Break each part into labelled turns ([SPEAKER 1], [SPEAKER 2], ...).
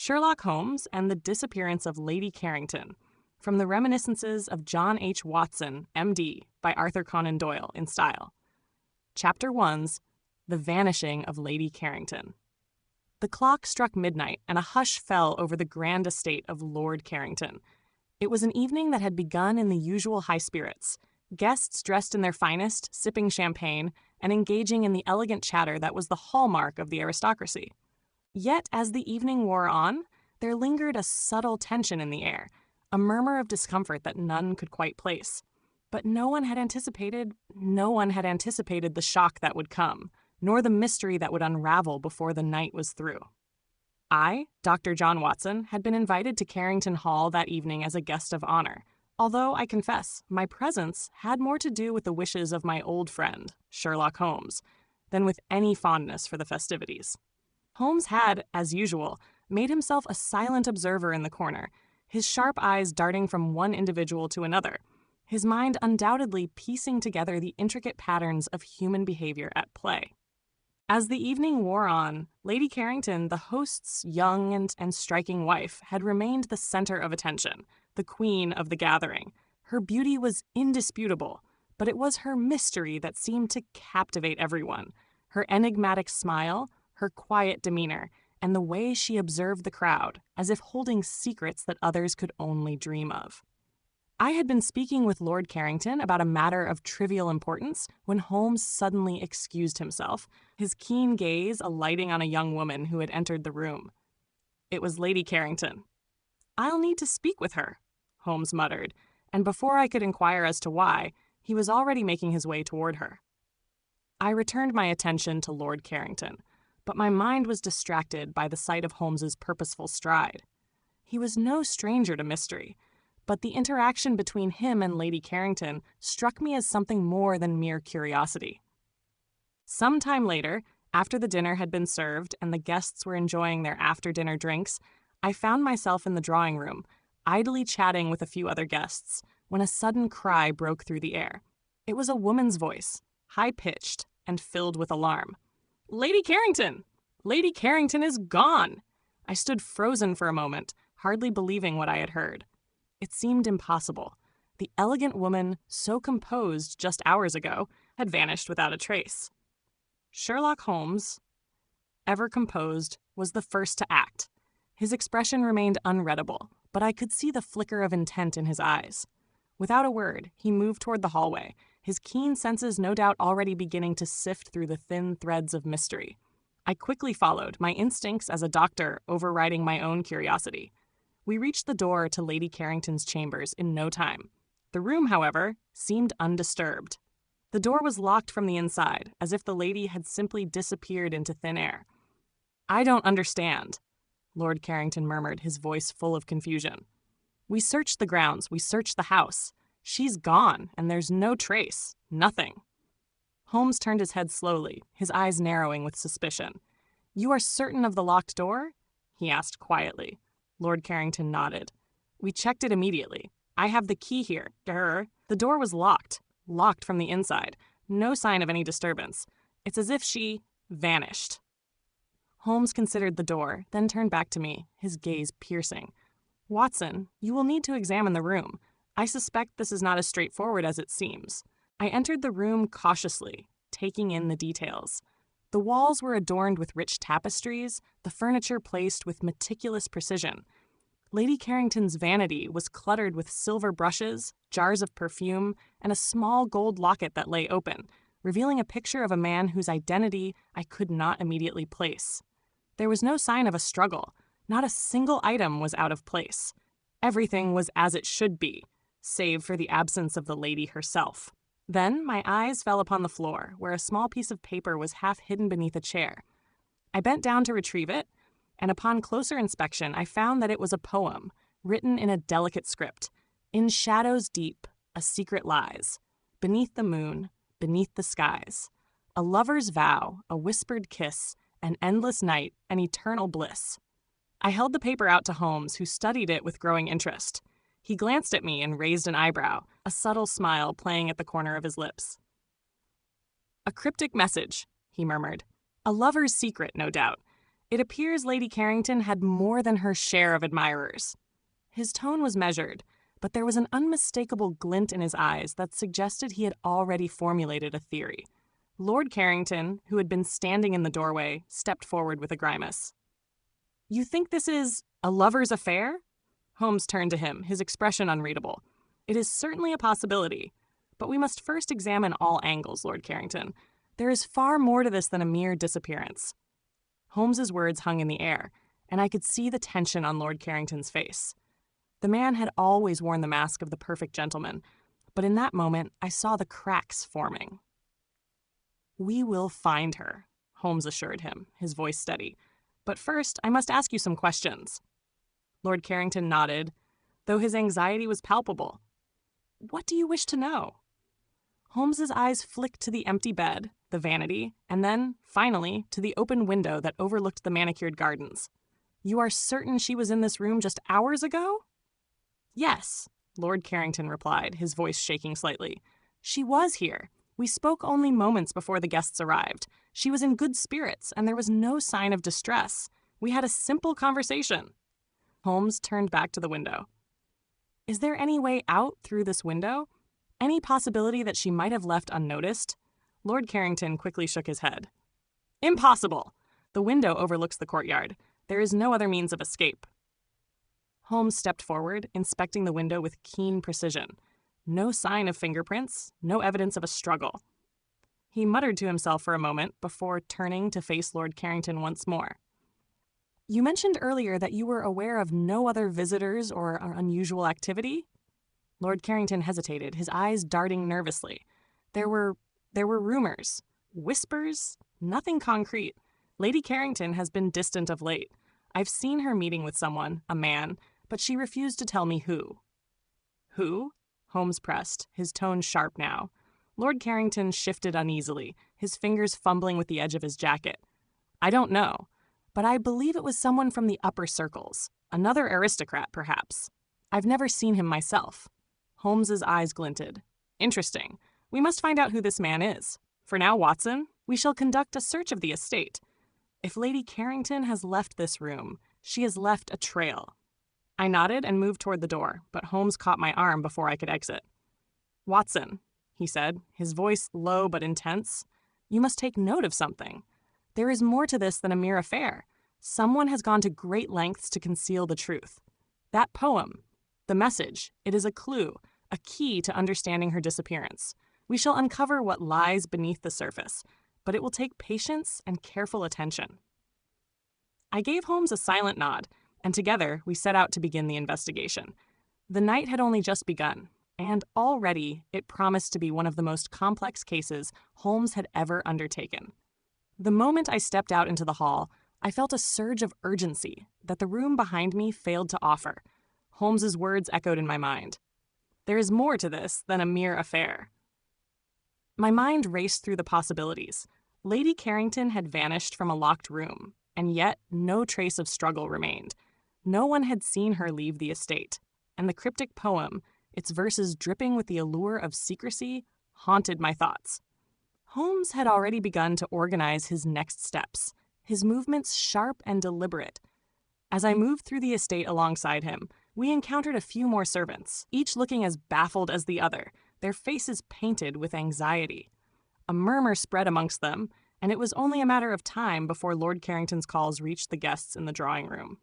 [SPEAKER 1] Sherlock Holmes and the Disappearance of Lady Carrington, from the Reminiscences of John H. Watson, M.D., by Arthur Conan Doyle in style. Chapter 1's The Vanishing of Lady Carrington. The clock struck midnight, and a hush fell over the grand estate of Lord Carrington. It was an evening that had begun in the usual high spirits, guests dressed in their finest, sipping champagne, and engaging in the elegant chatter that was the hallmark of the aristocracy. Yet, as the evening wore on, there lingered a subtle tension in the air, a murmur of discomfort that none could quite place. But no one had anticipated the shock that would come, nor the mystery that would unravel before the night was through. I, Dr. John Watson, had been invited to Carrington Hall that evening as a guest of honor, although I confess my presence had more to do with the wishes of my old friend, Sherlock Holmes, than with any fondness for the festivities. Holmes had, as usual, made himself a silent observer in the corner, his sharp eyes darting from one individual to another, his mind undoubtedly piecing together the intricate patterns of human behavior at play. As the evening wore on, Lady Carrington, the host's young and striking wife, had remained the center of attention, the queen of the gathering. Her beauty was indisputable, but it was her mystery that seemed to captivate everyone. Her enigmatic smile, her quiet demeanor, and the way she observed the crowd, as if holding secrets that others could only dream of. I had been speaking with Lord Carrington about a matter of trivial importance when Holmes suddenly excused himself, his keen gaze alighting on a young woman who had entered the room. It was Lady Carrington. "I'll need to speak with her," Holmes muttered, and before I could inquire as to why, he was already making his way toward her. I returned my attention to Lord Carrington, but my mind was distracted by the sight of Holmes's purposeful stride. He was no stranger to mystery, but the interaction between him and Lady Carrington struck me as something more than mere curiosity. Some time later, after the dinner had been served and the guests were enjoying their after-dinner drinks, I found myself in the drawing room, idly chatting with a few other guests, when a sudden cry broke through the air. It was a woman's voice, high-pitched and filled with alarm. "Lady Carrington! Lady Carrington is gone!" I stood frozen for a moment, hardly believing what I had heard. It seemed impossible. The elegant woman, so composed just hours ago, had vanished without a trace. Sherlock Holmes, ever composed, was the first to act. His expression remained unreadable, but I could see the flicker of intent in his eyes. Without a word, he moved toward the hallway, his keen senses no doubt already beginning to sift through the thin threads of mystery. I quickly followed, my instincts as a doctor overriding my own curiosity. We reached the door to Lady Carrington's chambers in no time. The room, however, seemed undisturbed. The door was locked from the inside, as if the lady had simply disappeared into thin air. "I don't understand," Lord Carrington murmured, his voice full of confusion. "We searched the grounds, we searched the house. She's gone, and there's no trace, nothing." Holmes turned his head slowly, his eyes narrowing with suspicion. "You are certain of the locked door?" he asked quietly. Lord Carrington nodded. "We checked it immediately. I have the key here. The door was locked from the inside. No sign of any disturbance. It's as if she vanished." Holmes considered the door, then turned back to me, his gaze piercing. "Watson, you will need to examine the room. I suspect this is not as straightforward as it seems." I entered the room cautiously, taking in the details. The walls were adorned with rich tapestries, the furniture placed with meticulous precision. Lady Carrington's vanity was cluttered with silver brushes, jars of perfume, and a small gold locket that lay open, revealing a picture of a man whose identity I could not immediately place. There was no sign of a struggle. Not a single item was out of place. Everything was as it should be, save for the absence of the lady herself. Then my eyes fell upon the floor, where a small piece of paper was half hidden beneath a chair. I bent down to retrieve it, and upon closer inspection I found that it was a poem, written in a delicate script. "In shadows deep, a secret lies. Beneath the moon, beneath the skies. A lover's vow, a whispered kiss, an endless night, an eternal bliss." I held the paper out to Holmes, who studied it with growing interest. He glanced at me and raised an eyebrow, a subtle smile playing at the corner of his lips. "A cryptic message," he murmured. "A lover's secret, no doubt. It appears Lady Carrington had more than her share of admirers. His tone was measured, but there was an unmistakable glint in his eyes that suggested he had already formulated a theory. Lord Carrington, who had been standing in the doorway, stepped forward with a grimace. "You think this is a lover's affair?" Holmes turned to him, his expression unreadable. "It is certainly a possibility, but we must first examine all angles, Lord Carrington. There is far more to this than a mere disappearance." Holmes's words hung in the air, and I could see the tension on Lord Carrington's face. The man had always worn the mask of the perfect gentleman, but in that moment I saw the cracks forming. "We will find her," Holmes assured him, his voice steady. "But first, I must ask you some questions." Lord Carrington nodded, though his anxiety was palpable. "What do you wish to know?" Holmes's eyes flicked to the empty bed, the vanity, and then, finally, to the open window that overlooked the manicured gardens. "You are certain she was in this room just hours ago?" "Yes," Lord Carrington replied, his voice shaking slightly. "She was here. We spoke only moments before the guests arrived. She was in good spirits, and there was no sign of distress. We had a simple conversation." Holmes turned back to the window. "Is there any way out through this window? Any possibility that she might have left unnoticed?" Lord Carrington quickly shook his head. "Impossible! The window overlooks the courtyard. There is no other means of escape." Holmes stepped forward, inspecting the window with keen precision. No sign of fingerprints, no evidence of a struggle. He muttered to himself for a moment before turning to face Lord Carrington once more. "You mentioned earlier that you were aware of no other visitors or unusual activity?" Lord Carrington hesitated, his eyes darting nervously. There were rumors, whispers, nothing concrete. Lady Carrington has been distant of late. I've seen her meeting with someone, a man, but she refused to tell me who." "Who?" Holmes pressed, his tone sharp now. Lord Carrington shifted uneasily, his fingers fumbling with the edge of his jacket. "I don't know, but I believe it was someone from the upper circles. Another aristocrat, perhaps. I've never seen him myself." Holmes's eyes glinted. "Interesting. We must find out who this man is. For now, Watson, we shall conduct a search of the estate. If Lady Carrington has left this room, she has left a trail." I nodded and moved toward the door, but Holmes caught my arm before I could exit. "Watson," he said, his voice low but intense, "you must take note of something. There is more to this than a mere affair. Someone has gone to great lengths to conceal the truth. That poem, the message, it is a clue, a key to understanding her disappearance. We shall uncover what lies beneath the surface, but it will take patience and careful attention." I gave Holmes a silent nod, and together we set out to begin the investigation. The night had only just begun, and already it promised to be one of the most complex cases Holmes had ever undertaken. The moment I stepped out into the hall, I felt a surge of urgency that the room behind me failed to offer. Holmes's words echoed in my mind. There is more to this than a mere affair. My mind raced through the possibilities. Lady Carrington had vanished from a locked room, and yet no trace of struggle remained. No one had seen her leave the estate, and the cryptic poem, its verses dripping with the allure of secrecy, haunted my thoughts. Holmes had already begun to organize his next steps, his movements sharp and deliberate. As I moved through the estate alongside him, we encountered a few more servants, each looking as baffled as the other, their faces painted with anxiety. A murmur spread amongst them, and it was only a matter of time before Lord Carrington's calls reached the guests in the drawing room.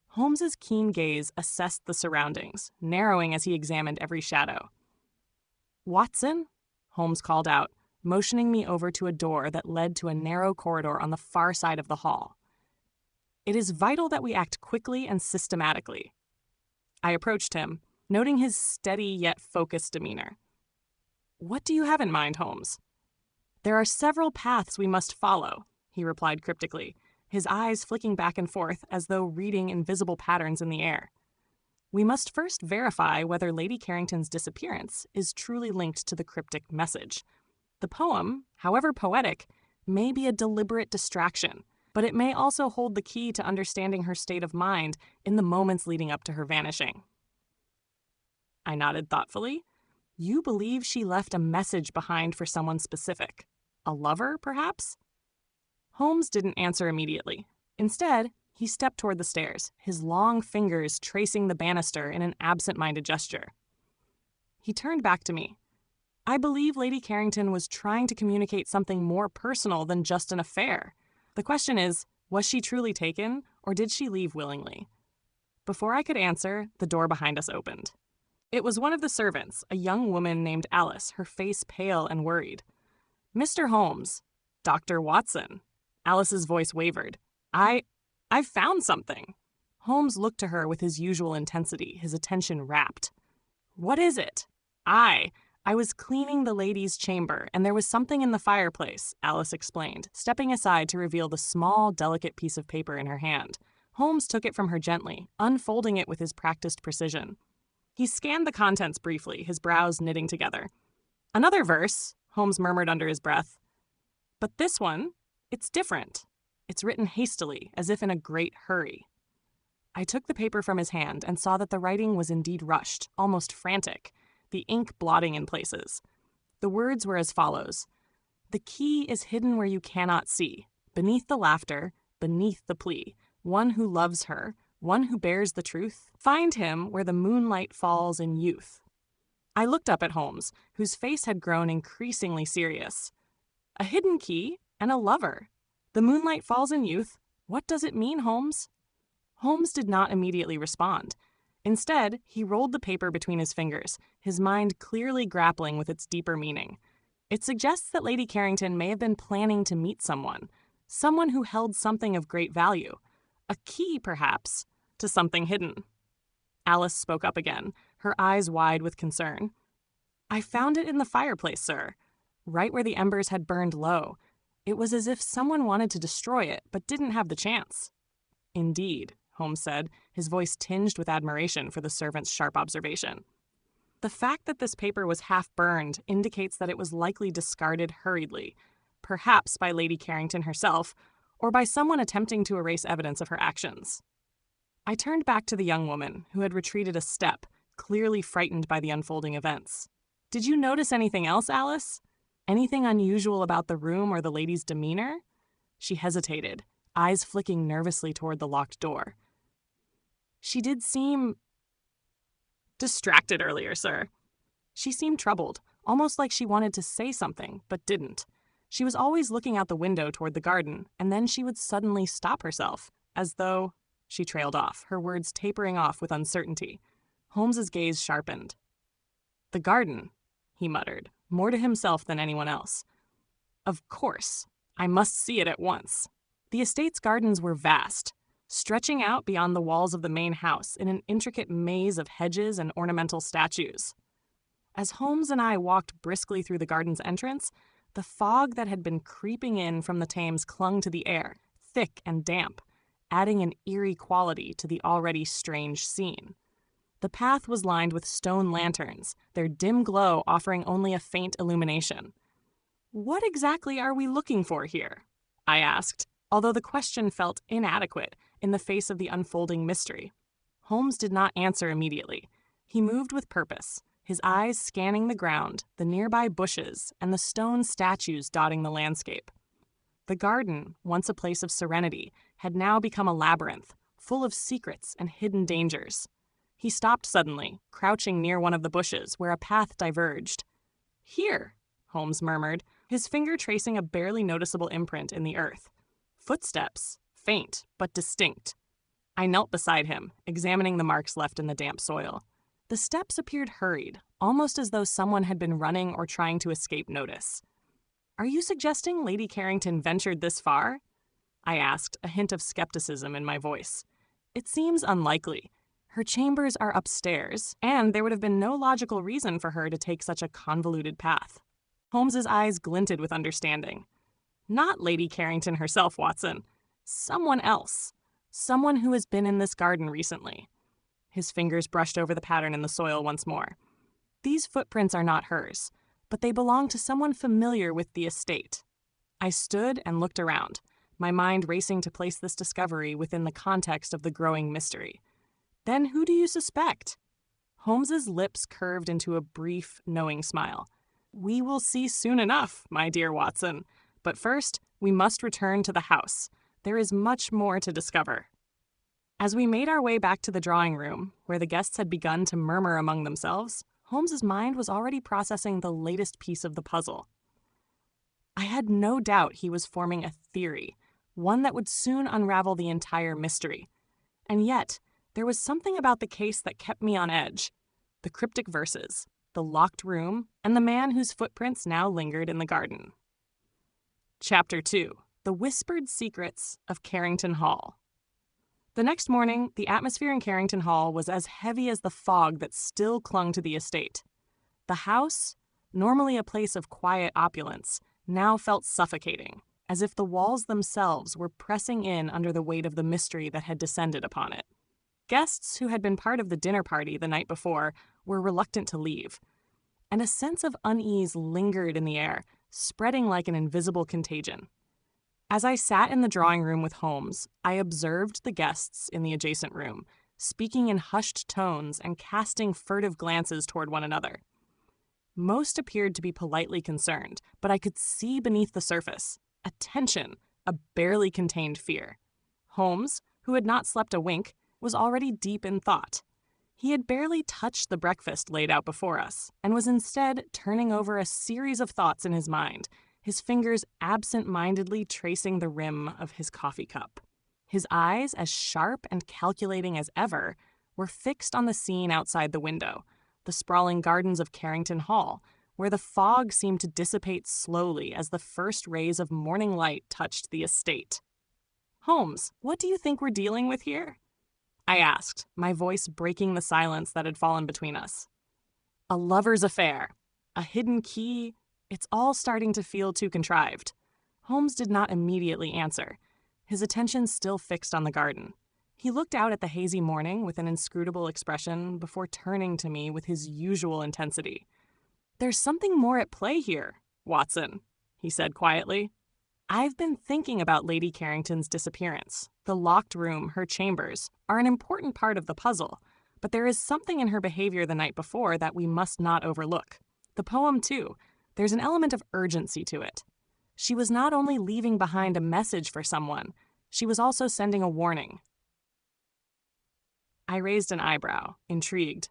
[SPEAKER 1] Holmes's keen gaze assessed the surroundings, narrowing as he examined every shadow. "Watson?" Holmes called out, motioning me over to a door that led to a narrow corridor on the far side of the hall. "It is vital that we act quickly and systematically." I approached him, noting his steady yet focused demeanor. "What do you have in mind, Holmes?" "There are several paths we must follow," he replied cryptically, his eyes flicking back and forth as though reading invisible patterns in the air. "We must first verify whether Lady Carrington's disappearance is truly linked to the cryptic message. The poem, however poetic, may be a deliberate distraction, but it may also hold the key to understanding her state of mind in the moments leading up to her vanishing." I nodded thoughtfully. "You believe she left a message behind for someone specific? A lover, perhaps?" Holmes didn't answer immediately. Instead, he stepped toward the stairs, his long fingers tracing the banister in an absent-minded gesture. He turned back to me. I believe Lady Carrington was trying to communicate something more personal than just an affair. The question is, was she truly taken, or did she leave willingly? Before I could answer, the door behind us opened. It was one of the servants, a young woman named Alice, her face pale and worried. "Mr. Holmes, Dr. Watson." Alice's voice wavered. I've found something." Holmes looked to her with his usual intensity, his attention rapt. "What is it?" I was cleaning the lady's chamber, and there was something in the fireplace," Alice explained, stepping aside to reveal the small, delicate piece of paper in her hand. Holmes took it from her gently, unfolding it with his practiced precision. He scanned the contents briefly, his brows knitting together. "Another verse," Holmes murmured under his breath. "But this one, it's different. It's written hastily, as if in a great hurry." I took the paper from his hand and saw that the writing was indeed rushed, almost frantic, the ink blotting in places. The words were as follows: "The key is hidden where you cannot see, beneath the laughter, beneath the plea, one who loves her, one who bears the truth. Find him where the moonlight falls in youth." I looked up at Holmes, whose face had grown increasingly serious. "A hidden key and a lover. The moonlight falls in youth. What does it mean, Holmes?" Holmes did not immediately respond. Instead, he rolled the paper between his fingers, his mind clearly grappling with its deeper meaning. "It suggests that Lady Carrington may have been planning to meet someone who held something of great value. A key, perhaps, to something hidden." Alice spoke up again, her eyes wide with concern. "I found it in the fireplace, sir, right where the embers had burned low. It was as if someone wanted to destroy it, but didn't have the chance." "Indeed," Holmes said, his voice tinged with admiration for the servant's sharp observation. "The fact that this paper was half burned indicates that it was likely discarded hurriedly, perhaps by Lady Carrington herself, or by someone attempting to erase evidence of her actions." I turned back to the young woman, who had retreated a step, clearly frightened by the unfolding events. "Did you notice anything else, Alice? Anything unusual about the room or the lady's demeanor?" She hesitated, eyes flicking nervously toward the locked door. "She did seem distracted earlier, sir." She seemed troubled, almost like she wanted to say something, but didn't. She was always looking out the window toward the garden, and then she would suddenly stop herself, as though... She trailed off, her words tapering off with uncertainty. Holmes's gaze sharpened. "The garden," he muttered, more to himself than anyone else. "Of course. I must see it at once." The estate's gardens were vast, stretching out beyond the walls of the main house in an intricate maze of hedges and ornamental statues. As Holmes and I walked briskly through the garden's entrance, the fog that had been creeping in from the Thames clung to the air, thick and damp, adding an eerie quality to the already strange scene. The path was lined with stone lanterns, their dim glow offering only a faint illumination. "What exactly are we looking for here?" I asked, although the question felt inadequate in the face of the unfolding mystery. Holmes did not answer immediately. He moved with purpose, his eyes scanning the ground, the nearby bushes, and the stone statues dotting the landscape. The garden, once a place of serenity, had now become a labyrinth, full of secrets and hidden dangers. He stopped suddenly, crouching near one of the bushes where a path diverged. "Here," Holmes murmured, his finger tracing a barely noticeable imprint in the earth. Footsteps, faint but distinct. I knelt beside him, examining the marks left in the damp soil. The steps appeared hurried, almost as though someone had been running or trying to escape notice. "Are you suggesting Lady Carrington ventured this far?" I asked, a hint of skepticism in my voice. "It seems unlikely. Her chambers are upstairs, and there would have been no logical reason for her to take such a convoluted path." Holmes's eyes glinted with understanding. "Not Lady Carrington herself, Watson. Someone else. Someone who has been in this garden recently." His fingers brushed over the pattern in the soil once more. "These footprints are not hers, but they belong to someone familiar with the estate." I stood and looked around, my mind racing to place this discovery within the context of the growing mystery. "Then who do you suspect?" Holmes's lips curved into a brief, knowing smile. "We will see soon enough, my dear Watson. But first, we must return to the house. there is much more to discover. As we made our way back to the drawing room, where the guests had begun to murmur among themselves, Holmes's mind was already processing the latest piece of the puzzle. I had no doubt he was forming a theory, one that would soon unravel the entire mystery. And yet, there was something about the case that kept me on edge. The cryptic verses, the locked room, and the man whose footprints now lingered in the garden. Chapter 2. The Whispered Secrets of Carrington Hall. The next morning, the atmosphere in Carrington Hall was as heavy as the fog that still clung to the estate. The house, normally a place of quiet opulence, now felt suffocating, as if the walls themselves were pressing in under the weight of the mystery that had descended upon it. Guests who had been part of the dinner party the night before were reluctant to leave, and a sense of unease lingered in the air, spreading like an invisible contagion. As I sat in the drawing room with Holmes, I observed the guests in the adjacent room, speaking in hushed tones and casting furtive glances toward one another. Most appeared to be politely concerned, but I could see beneath the surface a tension, a barely contained fear. Holmes, who had not slept a wink, was already deep in thought. He had barely touched the breakfast laid out before us, and was instead turning over a series of thoughts in his mind, his fingers absent-mindedly tracing the rim of his coffee cup. His eyes, as sharp and calculating as ever, were fixed on the scene outside the window, the sprawling gardens of Carrington Hall, where the fog seemed to dissipate slowly as the first rays of morning light touched the estate. "Holmes, what do you think we're dealing with here?" I asked, my voice breaking the silence that had fallen between us. "A lover's affair. A hidden key. It's all starting to feel too contrived." Holmes did not immediately answer, his attention still fixed on the garden. He looked out at the hazy morning with an inscrutable expression before turning to me with his usual intensity. "There's something more at play here, Watson," he said quietly. "I've been thinking about Lady Carrington's disappearance. The locked room, her chambers, are an important part of the puzzle, but there is something in her behavior the night before that we must not overlook. The poem, too. There's an element of urgency to it. She was not only leaving behind a message for someone, she was also sending a warning." I raised an eyebrow, intrigued.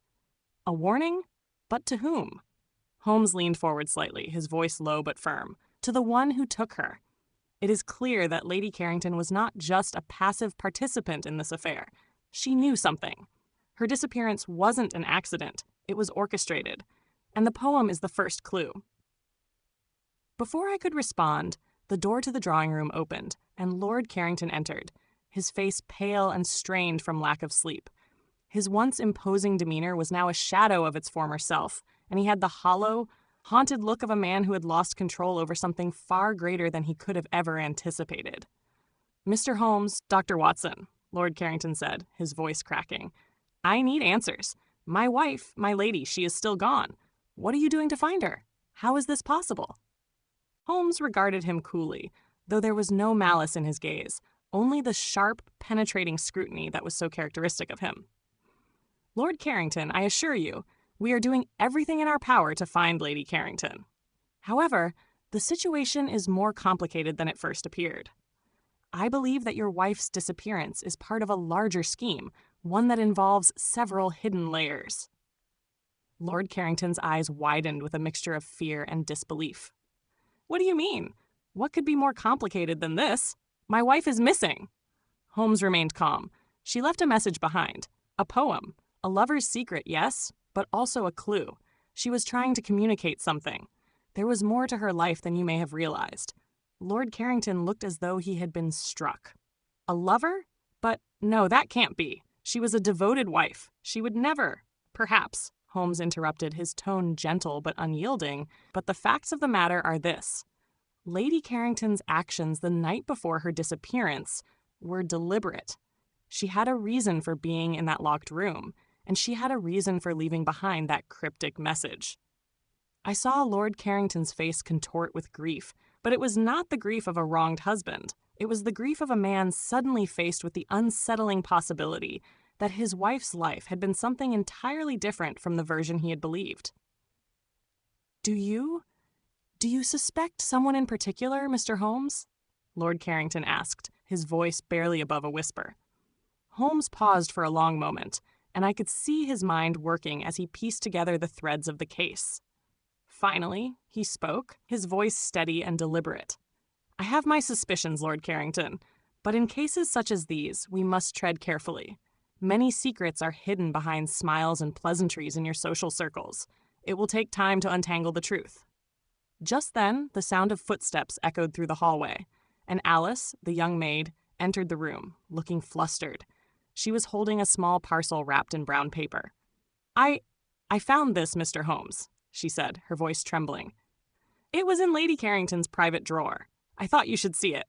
[SPEAKER 1] "A warning? But to whom?" Holmes leaned forward slightly, his voice low but firm. "To the one who took her. It is clear that Lady Carrington was not just a passive participant in this affair. She knew something. Her disappearance wasn't an accident. It was orchestrated. And the poem is the first clue." Before I could respond, the door to the drawing room opened, and Lord Carrington entered, his face pale and strained from lack of sleep. His once imposing demeanor was now a shadow of its former self, and he had the hollow, haunted look of a man who had lost control over something far greater than he could have ever anticipated. "Mr. Holmes, Dr. Watson," Lord Carrington said, his voice cracking. "I need answers. My wife, my lady, she is still gone. What are you doing to find her? How is this possible?" Holmes regarded him coolly, though there was no malice in his gaze, only the sharp, penetrating scrutiny that was so characteristic of him. "Lord Carrington, I assure you, we are doing everything in our power to find Lady Carrington. However, the situation is more complicated than it first appeared. I believe that your wife's disappearance is part of a larger scheme, one that involves several hidden layers." Lord Carrington's eyes widened with a mixture of fear and disbelief. "What do you mean? What could be more complicated than this? My wife is missing." Holmes remained calm. "She left a message behind. A poem. A lover's secret, yes, but also a clue. She was trying to communicate something. There was more to her life than you may have realized." Lord Carrington looked as though he had been struck. "A lover? But no, that can't be. She was a devoted wife. She would never—" "Perhaps," Holmes interrupted, his tone gentle but unyielding, "but the facts of the matter are this. Lady Carrington's actions the night before her disappearance were deliberate. She had a reason for being in that locked room, and she had a reason for leaving behind that cryptic message." I saw Lord Carrington's face contort with grief, but it was not the grief of a wronged husband. It was the grief of a man suddenly faced with the unsettling possibility that his wife's life had been something entirely different from the version he had believed. Do you suspect someone in particular, Mr. Holmes?" Lord Carrington asked, his voice barely above a whisper. Holmes paused for a long moment, and I could see his mind working as he pieced together the threads of the case. Finally, he spoke, his voice steady and deliberate. "I have my suspicions, Lord Carrington, but in cases such as these, we must tread carefully. Many secrets are hidden behind smiles and pleasantries in your social circles. It will take time to untangle the truth." Just then, the sound of footsteps echoed through the hallway, and Alice, the young maid, entered the room, looking flustered. She was holding a small parcel wrapped in brown paper. I found this, Mr. Holmes," she said, her voice trembling. "It was in Lady Carrington's private drawer. I thought you should see it."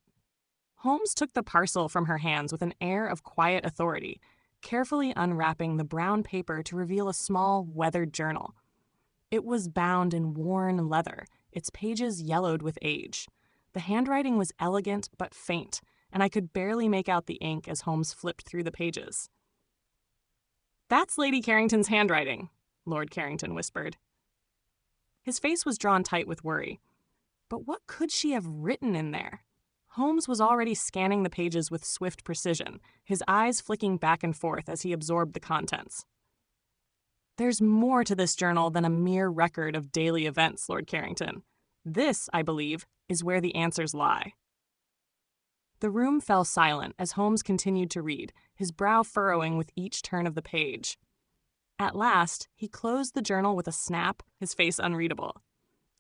[SPEAKER 1] Holmes took the parcel from her hands with an air of quiet authority, carefully unwrapping the brown paper to reveal a small, weathered journal. It was bound in worn leather, its pages yellowed with age. The handwriting was elegant but faint, and I could barely make out the ink as Holmes flipped through the pages. "That's Lady Carrington's handwriting," Lord Carrington whispered. His face was drawn tight with worry. But what could she have written in there? Holmes was already scanning the pages with swift precision, his eyes flicking back and forth as he absorbed the contents. "There's more to this journal than a mere record of daily events, Lord Carrington. This, I believe, is where the answers lie." The room fell silent as Holmes continued to read, his brow furrowing with each turn of the page. At last, he closed the journal with a snap, his face unreadable.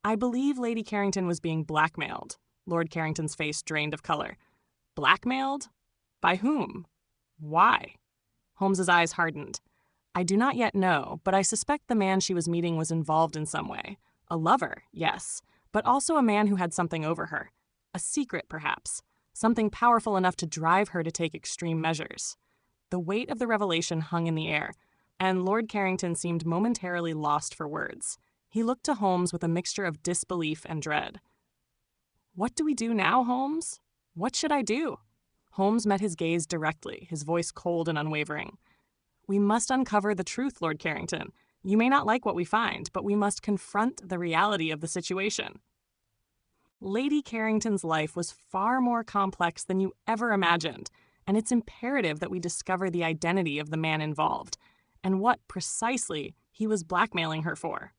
[SPEAKER 1] "I believe Lady Carrington was being blackmailed." Lord Carrington's face drained of color. "Blackmailed? By whom? Why?" Holmes's eyes hardened. "I do not yet know, but I suspect the man she was meeting was involved in some way. A lover, yes, but also a man who had something over her. A secret, perhaps. Something powerful enough to drive her to take extreme measures." The weight of the revelation hung in the air, and Lord Carrington seemed momentarily lost for words. He looked to Holmes with a mixture of disbelief and dread. "What do we do now, Holmes? What should I do?" Holmes met his gaze directly, his voice cold and unwavering. "We must uncover the truth, Lord Carrington. You may not like what we find, but we must confront the reality of the situation." Lady Carrington's life was far more complex than you ever imagined, and it's imperative that we discover the identity of the man involved, and what, precisely, he was blackmailing her for.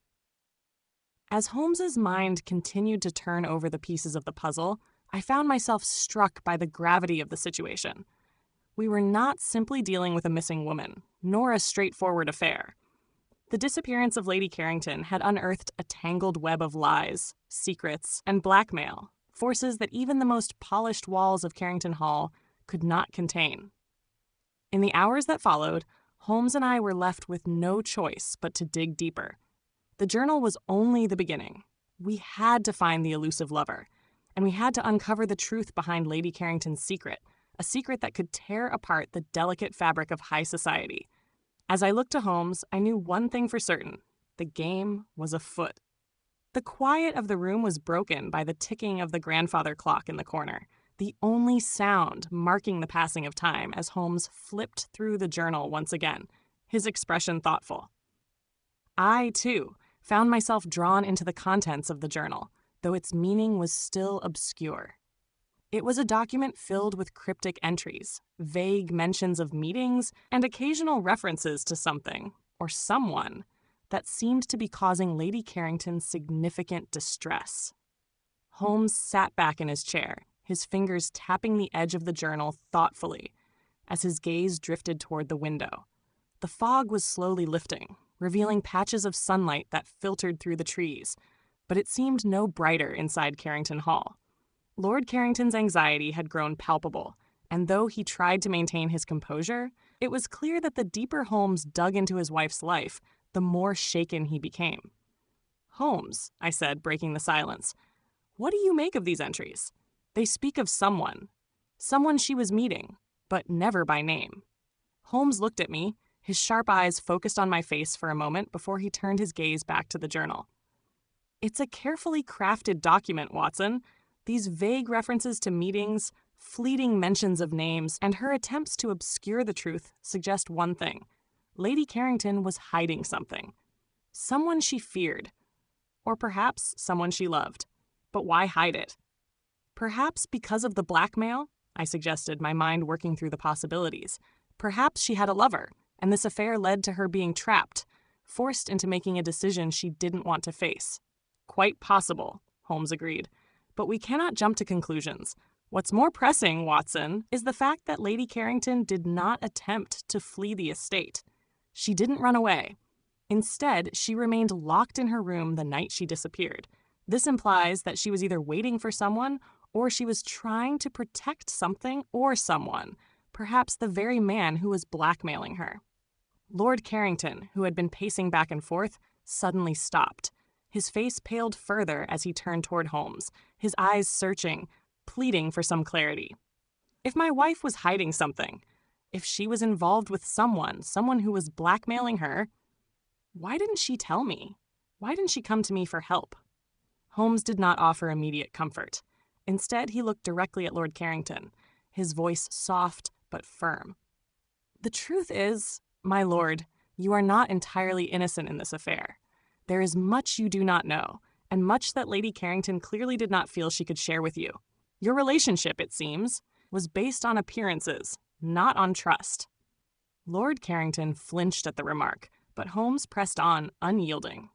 [SPEAKER 1] As Holmes's mind continued to turn over the pieces of the puzzle, I found myself struck by the gravity of the situation. We were not simply dealing with a missing woman, nor a straightforward affair. The disappearance of Lady Carrington had unearthed a tangled web of lies, secrets, and blackmail, forces that even the most polished walls of Carrington Hall could not contain. In the hours that followed, Holmes and I were left with no choice but to dig deeper. The journal was only the beginning. We had to find the elusive lover, and we had to uncover the truth behind Lady Carrington's secret, a secret that could tear apart the delicate fabric of high society. As I looked to Holmes, I knew one thing for certain: the game was afoot. The quiet of the room was broken by the ticking of the grandfather clock in the corner, the only sound marking the passing of time as Holmes flipped through the journal once again, his expression thoughtful. I, too, found myself drawn into the contents of the journal, though its meaning was still obscure. It was a document filled with cryptic entries, vague mentions of meetings, and occasional references to something, or someone, that seemed to be causing Lady Carrington significant distress. Holmes sat back in his chair, his fingers tapping the edge of the journal thoughtfully, as his gaze drifted toward the window. The fog was slowly lifting, revealing patches of sunlight that filtered through the trees, but it seemed no brighter inside Carrington Hall. Lord Carrington's anxiety had grown palpable, and though he tried to maintain his composure, it was clear that the deeper Holmes dug into his wife's life, the more shaken he became. "Holmes," I said, breaking the silence, "what do you make of these entries? They speak of someone she was meeting, but never by name." Holmes looked at me, his sharp eyes focused on my face for a moment before he turned his gaze back to the journal. "It's a carefully crafted document, Watson. These vague references to meetings, fleeting mentions of names, and her attempts to obscure the truth suggest one thing. Lady Carrington was hiding something. Someone she feared, or perhaps someone she loved. But why hide it? Perhaps because of the blackmail? I suggested, my mind working through the possibilities. Perhaps she had a lover, and this affair led to her being trapped, forced into making a decision she didn't want to face. Quite possible, Holmes agreed. But we cannot jump to conclusions. What's more pressing, Watson, is the fact that Lady Carrington did not attempt to flee the estate. She didn't run away. Instead, she remained locked in her room the night she disappeared. This implies that she was either waiting for someone or she was trying to protect something or someone, perhaps the very man who was blackmailing her. Lord Carrington, who had been pacing back and forth, suddenly stopped. His face paled further as he turned toward Holmes, his eyes searching, pleading for some clarity. If my wife was hiding something, if she was involved with someone who was blackmailing her, why didn't she tell me? Why didn't she come to me for help? Holmes did not offer immediate comfort. Instead, he looked directly at Lord Carrington, his voice soft but firm. The truth is, my lord, you are not entirely innocent in this affair. There is much you do not know, and much that Lady Carrington clearly did not feel she could share with you. Your relationship, it seems, was based on appearances, not on trust. Lord Carrington flinched at the remark, but Holmes pressed on, unyielding.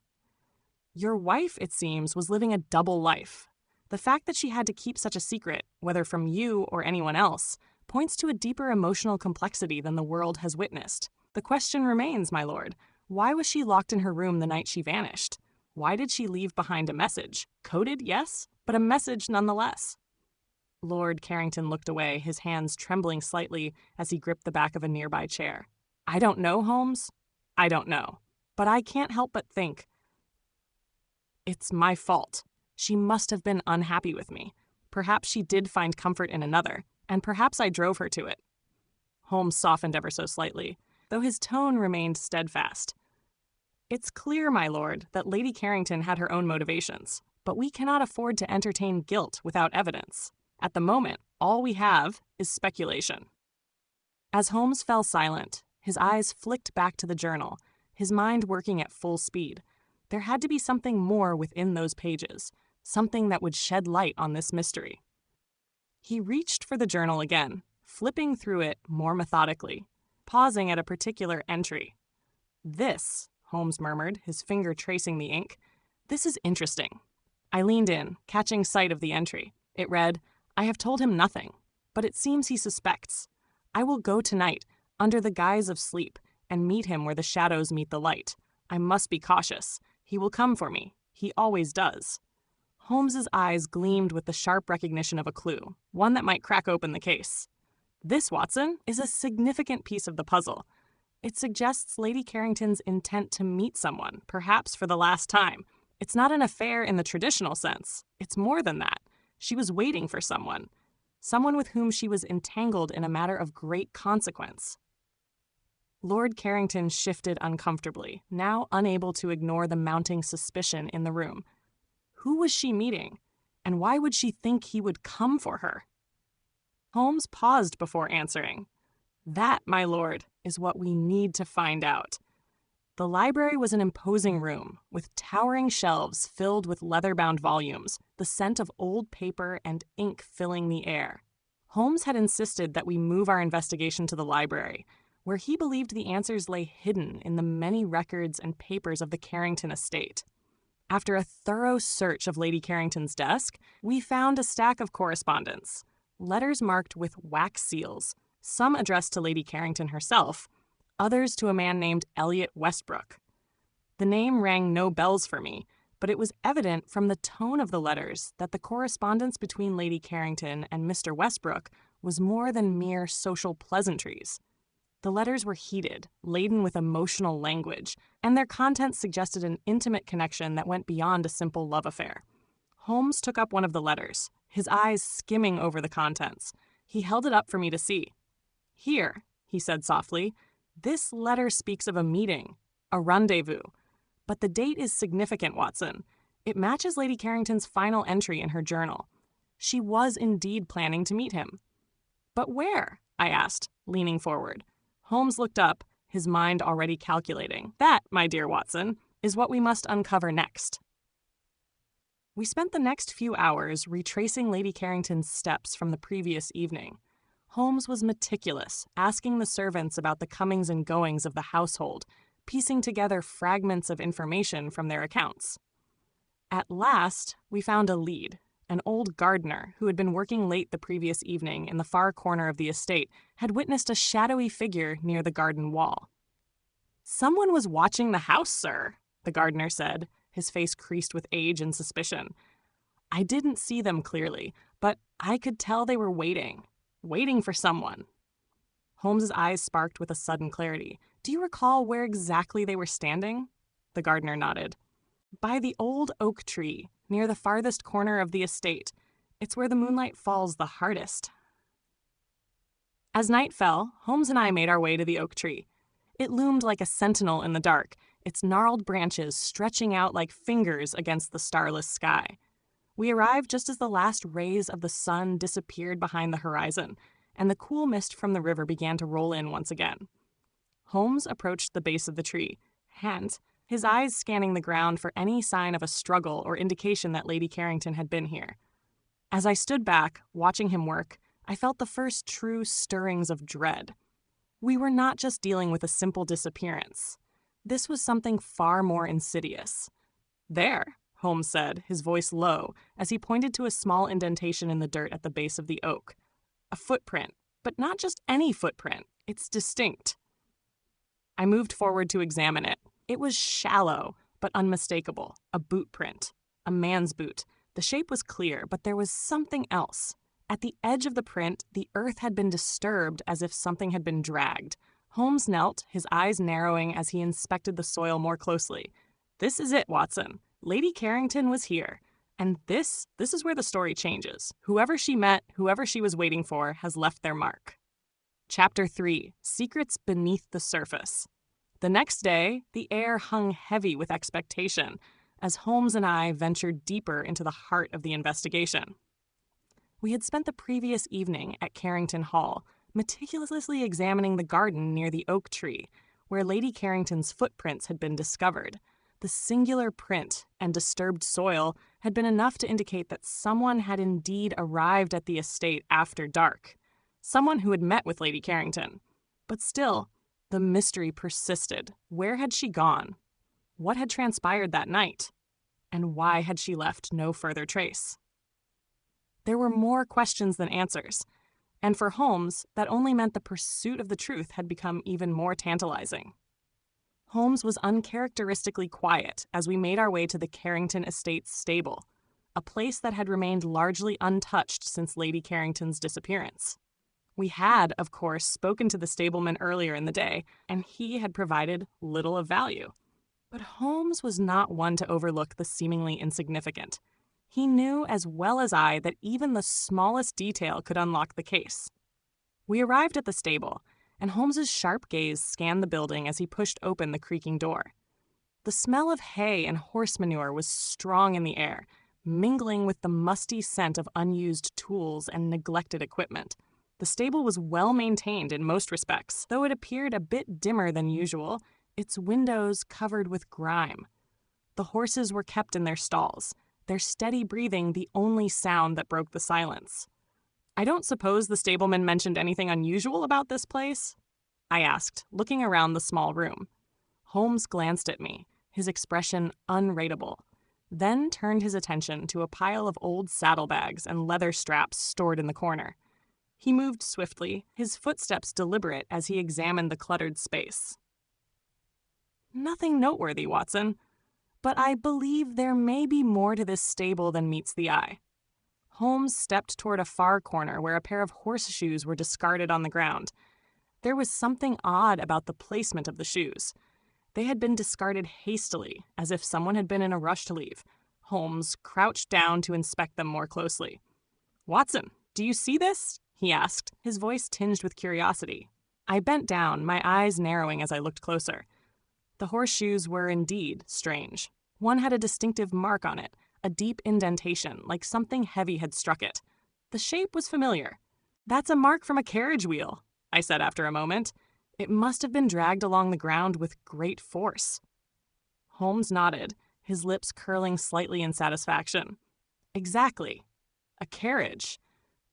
[SPEAKER 1] Your wife, it seems, was living a double life. The fact that she had to keep such a secret, whether from you or anyone else, points to a deeper emotional complexity than the world has witnessed. The question remains, my lord, why was she locked in her room the night she vanished? Why did she leave behind a message? Coded, yes, but a message nonetheless. Lord Carrington looked away, his hands trembling slightly as he gripped the back of a nearby chair. I don't know, Holmes. I don't know. But I can't help but think, it's my fault. She must have been unhappy with me. Perhaps she did find comfort in another, and perhaps I drove her to it. Holmes softened ever so slightly, though his tone remained steadfast. It's clear, my lord, that Lady Carrington had her own motivations, but we cannot afford to entertain guilt without evidence. At the moment, all we have is speculation. As Holmes fell silent, his eyes flicked back to the journal, his mind working at full speed. There had to be something more within those pages, something that would shed light on this mystery. He reached for the journal again, flipping through it more methodically, pausing at a particular entry. This, Holmes murmured, his finger tracing the ink, this is interesting. I leaned in, catching sight of the entry. It read, I have told him nothing, but it seems he suspects. I will go tonight, under the guise of sleep, and meet him where the shadows meet the light. I must be cautious. He will come for me. He always does. Holmes's eyes gleamed with the sharp recognition of a clue, one that might crack open the case. This, Watson, is a significant piece of the puzzle. It suggests Lady Carrington's intent to meet someone, perhaps for the last time. It's not an affair in the traditional sense. It's more than that. She was waiting for someone with whom she was entangled in a matter of great consequence. Lord Carrington shifted uncomfortably, now unable to ignore the mounting suspicion in the room. Who was she meeting, and why would she think he would come for her? Holmes paused before answering. That, my lord, is what we need to find out. The library was an imposing room, with towering shelves filled with leather-bound volumes, the scent of old paper and ink filling the air. Holmes had insisted that we move our investigation to the library, where he believed the answers lay hidden in the many records and papers of the Carrington estate. After a thorough search of Lady Carrington's desk, we found a stack of correspondence, letters marked with wax seals, some addressed to Lady Carrington herself, others to a man named Elliot Westbrook. The name rang no bells for me, but it was evident from the tone of the letters that the correspondence between Lady Carrington and Mr. Westbrook was more than mere social pleasantries. The letters were heated, laden with emotional language, and their contents suggested an intimate connection that went beyond a simple love affair. Holmes took up one of the letters, his eyes skimming over the contents. He held it up for me to see. Here, he said softly, this letter speaks of a meeting, a rendezvous. But the date is significant, Watson. It matches Lady Carrington's final entry in her journal. She was indeed planning to meet him. But where? I asked, leaning forward. Holmes looked up, his mind already calculating. That, my dear Watson, is what we must uncover next. We spent the next few hours retracing Lady Carrington's steps from the previous evening. Holmes was meticulous, asking the servants about the comings and goings of the household, piecing together fragments of information from their accounts. At last, we found a lead. An old gardener who had been working late the previous evening in the far corner of the estate had witnessed a shadowy figure near the garden wall. "Someone was watching the house, sir," the gardener said, his face creased with age and suspicion. "I didn't see them clearly, but I could tell they were waiting for someone." Holmes's eyes sparked with a sudden clarity. "Do you recall where exactly they were standing?" The gardener nodded. "By the old oak tree, near the farthest corner of the estate. It's where the moonlight falls the hardest." As night fell, Holmes and I made our way to the oak tree. It loomed like a sentinel in the dark, its gnarled branches stretching out like fingers against the starless sky. We arrived just as the last rays of the sun disappeared behind the horizon, and the cool mist from the river began to roll in once again. Holmes approached the base of the tree, his eyes scanning the ground for any sign of a struggle or indication that Lady Carrington had been here. As I stood back, watching him work, I felt the first true stirrings of dread. We were not just dealing with a simple disappearance. This was something far more insidious. "There," Holmes said, his voice low, as he pointed to a small indentation in the dirt at the base of the oak. "A footprint, but not just any footprint. It's distinct." I moved forward to examine it. It was shallow, but unmistakable, a boot print, a man's boot. The shape was clear, but there was something else. At the edge of the print, the earth had been disturbed as if something had been dragged. Holmes knelt, his eyes narrowing as he inspected the soil more closely. "This is it, Watson. Lady Carrington was here. And this is where the story changes. Whoever she met, whoever she was waiting for, has left their mark." Chapter 3: Secrets Beneath the Surface. The next day, the air hung heavy with expectation as Holmes and I ventured deeper into the heart of the investigation. We had spent the previous evening at Carrington Hall, meticulously examining the garden near the oak tree, where Lady Carrington's footprints had been discovered. The singular print and disturbed soil had been enough to indicate that someone had indeed arrived at the estate after dark. Someone who had met with Lady Carrington. But still, the mystery persisted. Where had she gone? What had transpired that night? And why had she left no further trace? There were more questions than answers, and for Holmes, that only meant the pursuit of the truth had become even more tantalizing. Holmes was uncharacteristically quiet as we made our way to the Carrington Estate's stable, a place that had remained largely untouched since Lady Carrington's disappearance. We had, of course, spoken to the stableman earlier in the day, and he had provided little of value. But Holmes was not one to overlook the seemingly insignificant. He knew as well as I that even the smallest detail could unlock the case. We arrived at the stable, and Holmes's sharp gaze scanned the building as he pushed open the creaking door. The smell of hay and horse manure was strong in the air, mingling with the musty scent of unused tools and neglected equipment. The stable was well maintained in most respects, though it appeared a bit dimmer than usual, its windows covered with grime. The horses were kept in their stalls, their steady breathing the only sound that broke the silence. "I don't suppose the stableman mentioned anything unusual about this place?" I asked, looking around the small room. Holmes glanced at me, his expression unreadable, then turned his attention to a pile of old saddlebags and leather straps stored in the corner. He moved swiftly, his footsteps deliberate as he examined the cluttered space. "Nothing noteworthy, Watson, but I believe there may be more to this stable than meets the eye." Holmes stepped toward a far corner where a pair of horseshoes were discarded on the ground. There was something odd about the placement of the shoes. They had been discarded hastily, as if someone had been in a rush to leave. Holmes crouched down to inspect them more closely. "Watson, do you see this?" he asked, his voice tinged with curiosity. I bent down, my eyes narrowing as I looked closer. The horseshoes were indeed strange. One had a distinctive mark on it, a deep indentation, like something heavy had struck it. The shape was familiar. "That's a mark from a carriage wheel," I said after a moment. "It must have been dragged along the ground with great force." Holmes nodded, his lips curling slightly in satisfaction. "Exactly. A carriage.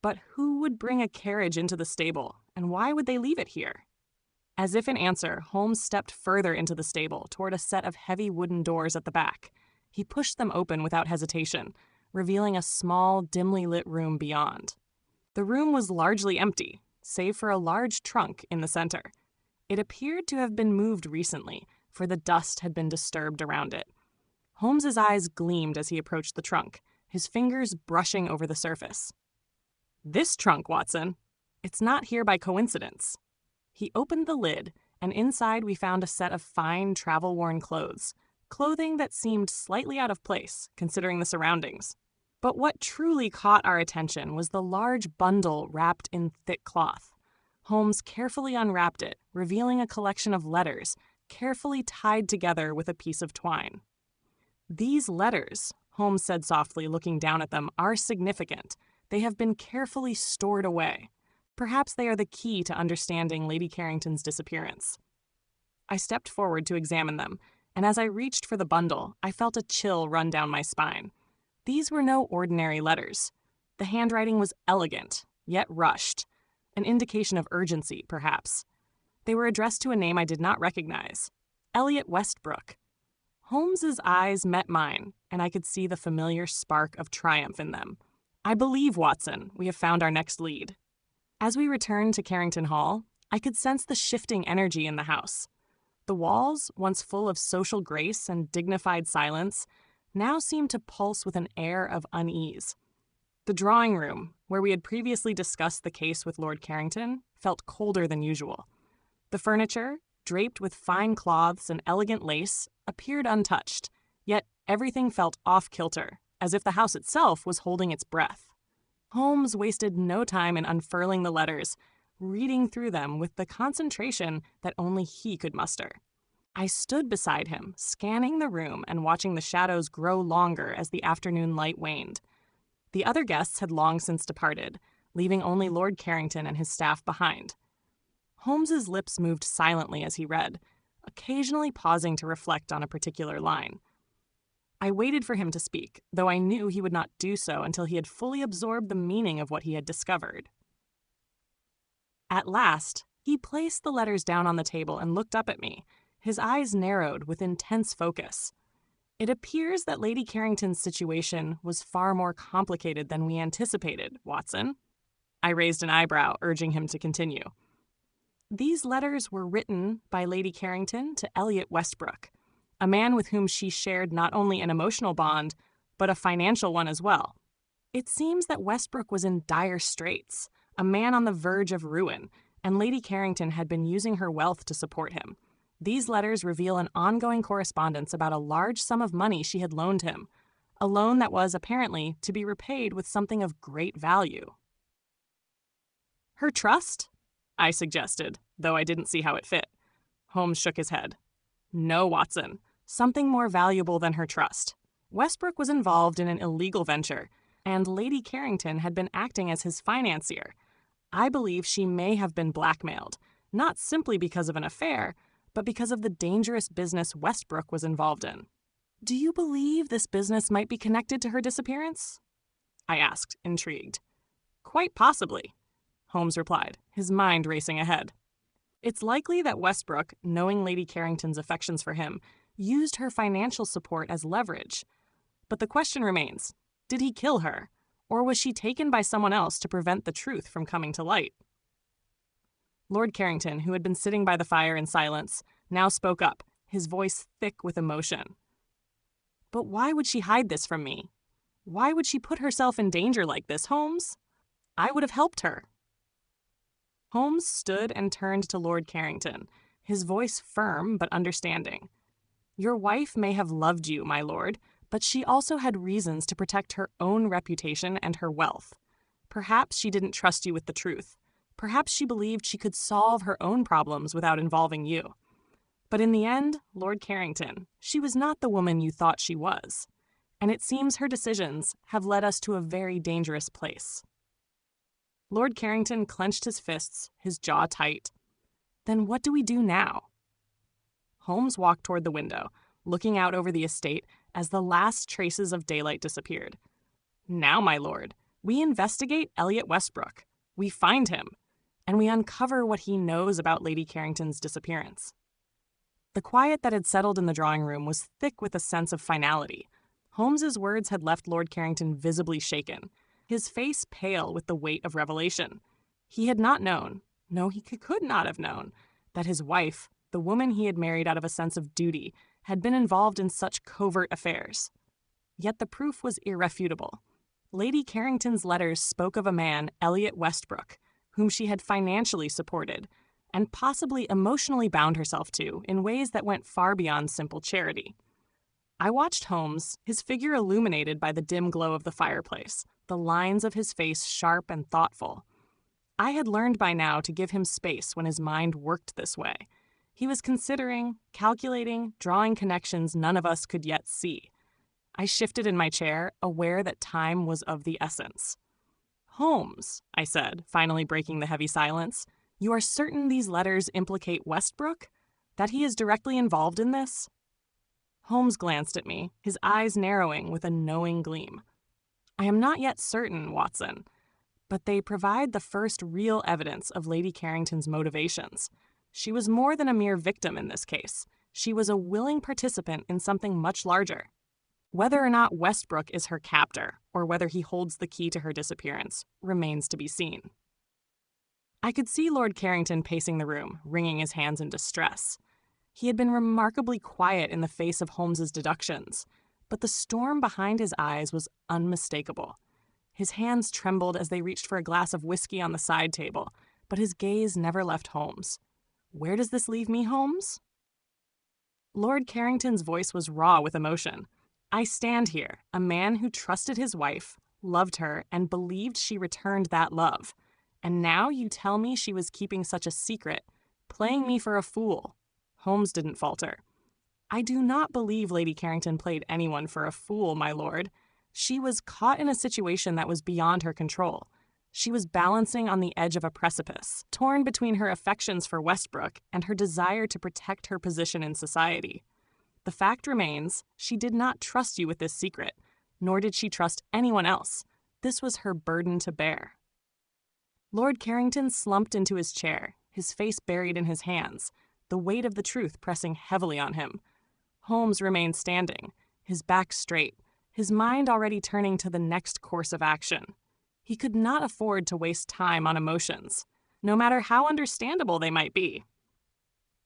[SPEAKER 1] But who would bring a carriage into the stable, and why would they leave it here? As if in answer, Holmes stepped further into the stable toward a set of heavy wooden doors at the back. He pushed them open without hesitation, revealing a small, dimly lit room beyond. The room was largely empty, save for a large trunk in the center. It appeared to have been moved recently, for the dust had been disturbed around it. Holmes's eyes gleamed as he approached the trunk, his fingers brushing over the surface. "This trunk, Watson. It's not here by coincidence." He opened the lid, and inside we found a set of fine, travel-worn clothes, clothing that seemed slightly out of place, considering the surroundings. But what truly caught our attention was the large bundle wrapped in thick cloth. Holmes carefully unwrapped it, revealing a collection of letters, carefully tied together with a piece of twine. "These letters," Holmes said softly, looking down at them, "are significant. They have been carefully stored away. Perhaps they are the key to understanding Lady Carrington's disappearance." I stepped forward to examine them, and as I reached for the bundle, I felt a chill run down my spine. These were no ordinary letters. The handwriting was elegant, yet rushed, an indication of urgency, perhaps. They were addressed to a name I did not recognize, Elliot Westbrook. Holmes's eyes met mine, and I could see the familiar spark of triumph in them. "I believe, Watson, we have found our next lead." As we returned to Carrington Hall, I could sense the shifting energy in the house. The walls, once full of social grace and dignified silence, now seemed to pulse with an air of unease. The drawing room, where we had previously discussed the case with Lord Carrington, felt colder than usual. The furniture, draped with fine cloths and elegant lace, appeared untouched, yet everything felt off-kilter, as if the house itself was holding its breath. Holmes wasted no time in unfurling the letters, reading through them with the concentration that only he could muster. I stood beside him, scanning the room and watching the shadows grow longer as the afternoon light waned. The other guests had long since departed, leaving only Lord Carrington and his staff behind. Holmes's lips moved silently as he read, occasionally pausing to reflect on a particular line. I waited for him to speak, though I knew he would not do so until he had fully absorbed the meaning of what he had discovered. At last, he placed the letters down on the table and looked up at me, his eyes narrowed with intense focus. "It appears that Lady Carrington's situation was far more complicated than we anticipated, Watson." I raised an eyebrow, urging him to continue. "These letters were written by Lady Carrington to Elliot Westbrook, a man with whom she shared not only an emotional bond, but a financial one as well. It seems that Westbrook was in dire straits, a man on the verge of ruin, and Lady Carrington had been using her wealth to support him. These letters reveal an ongoing correspondence about a large sum of money she had loaned him, a loan that was, apparently, to be repaid with something of great value." "Her trust?" I suggested, though I didn't see how it fit. Holmes shook his head. "No, Watson. Something more valuable than her trust. Westbrook was involved in an illegal venture, and Lady Carrington had been acting as his financier. I believe she may have been blackmailed, not simply because of an affair, but because of the dangerous business Westbrook was involved in." "Do you believe this business might be connected to her disappearance?" I asked, intrigued. "Quite possibly," Holmes replied, his mind racing ahead. "It's likely that Westbrook, knowing Lady Carrington's affections for him, used her financial support as leverage. But the question remains, did he kill her, or was she taken by someone else to prevent the truth from coming to light?" Lord Carrington, who had been sitting by the fire in silence, now spoke up, his voice thick with emotion. "But why would she hide this from me? Why would she put herself in danger like this, Holmes? I would have helped her." Holmes stood and turned to Lord Carrington, his voice firm but understanding. "Your wife may have loved you, my lord, but she also had reasons to protect her own reputation and her wealth. Perhaps she didn't trust you with the truth. Perhaps she believed she could solve her own problems without involving you. But in the end, Lord Carrington, she was not the woman you thought she was. And it seems her decisions have led us to a very dangerous place." Lord Carrington clenched his fists, his jaw tight. "Then what do we do now?" Holmes walked toward the window, looking out over the estate as the last traces of daylight disappeared. "Now, my lord, We investigate Elliot Westbrook. We find him, and we uncover what he knows about Lady Carrington's disappearance. The quiet that had settled in the drawing room was thick with a sense of finality. Holmes's words had left Lord Carrington visibly shaken, his face pale with the weight of revelation. He had not known, no, he could not have known, that his wife, the woman he had married out of a sense of duty, had been involved in such covert affairs. Yet the proof was irrefutable. Lady Carrington's letters spoke of a man, Elliot Westbrook, whom she had financially supported, and possibly emotionally bound herself to in ways that went far beyond simple charity. I watched Holmes, his figure illuminated by the dim glow of the fireplace, the lines of his face sharp and thoughtful. I had learned by now to give him space when his mind worked this way. He was considering, calculating, drawing connections none of us could yet see. I shifted in my chair, aware that time was of the essence. "Holmes," I said, finally breaking the heavy silence, "you are certain these letters implicate Westbrook? That he is directly involved in this?" Holmes glanced at me, his eyes narrowing with a knowing gleam. "I am not yet certain, Watson, but they provide the first real evidence of Lady Carrington's motivations. She was more than a mere victim in this case. She was a willing participant in something much larger. Whether or not Westbrook is her captor, or whether he holds the key to her disappearance, remains to be seen." I could see Lord Carrington pacing the room, wringing his hands in distress. He had been remarkably quiet in the face of Holmes's deductions, but the storm behind his eyes was unmistakable. His hands trembled as they reached for a glass of whiskey on the side table, but his gaze never left Holmes. "Where does this leave me, Holmes?" Lord Carrington's voice was raw with emotion. "I stand here, a man who trusted his wife, loved her, and believed she returned that love. And now you tell me she was keeping such a secret, playing me for a fool." Holmes didn't falter. "I do not believe Lady Carrington played anyone for a fool, my lord. She was caught in a situation that was beyond her control. She was balancing on the edge of a precipice, torn between her affections for Westbrook and her desire to protect her position in society. The fact remains, she did not trust you with this secret, nor did she trust anyone else. This was her burden to bear." Lord Carrington slumped into his chair, his face buried in his hands, the weight of the truth pressing heavily on him. Holmes remained standing, his back straight, his mind already turning to the next course of action. He could not afford to waste time on emotions, no matter how understandable they might be.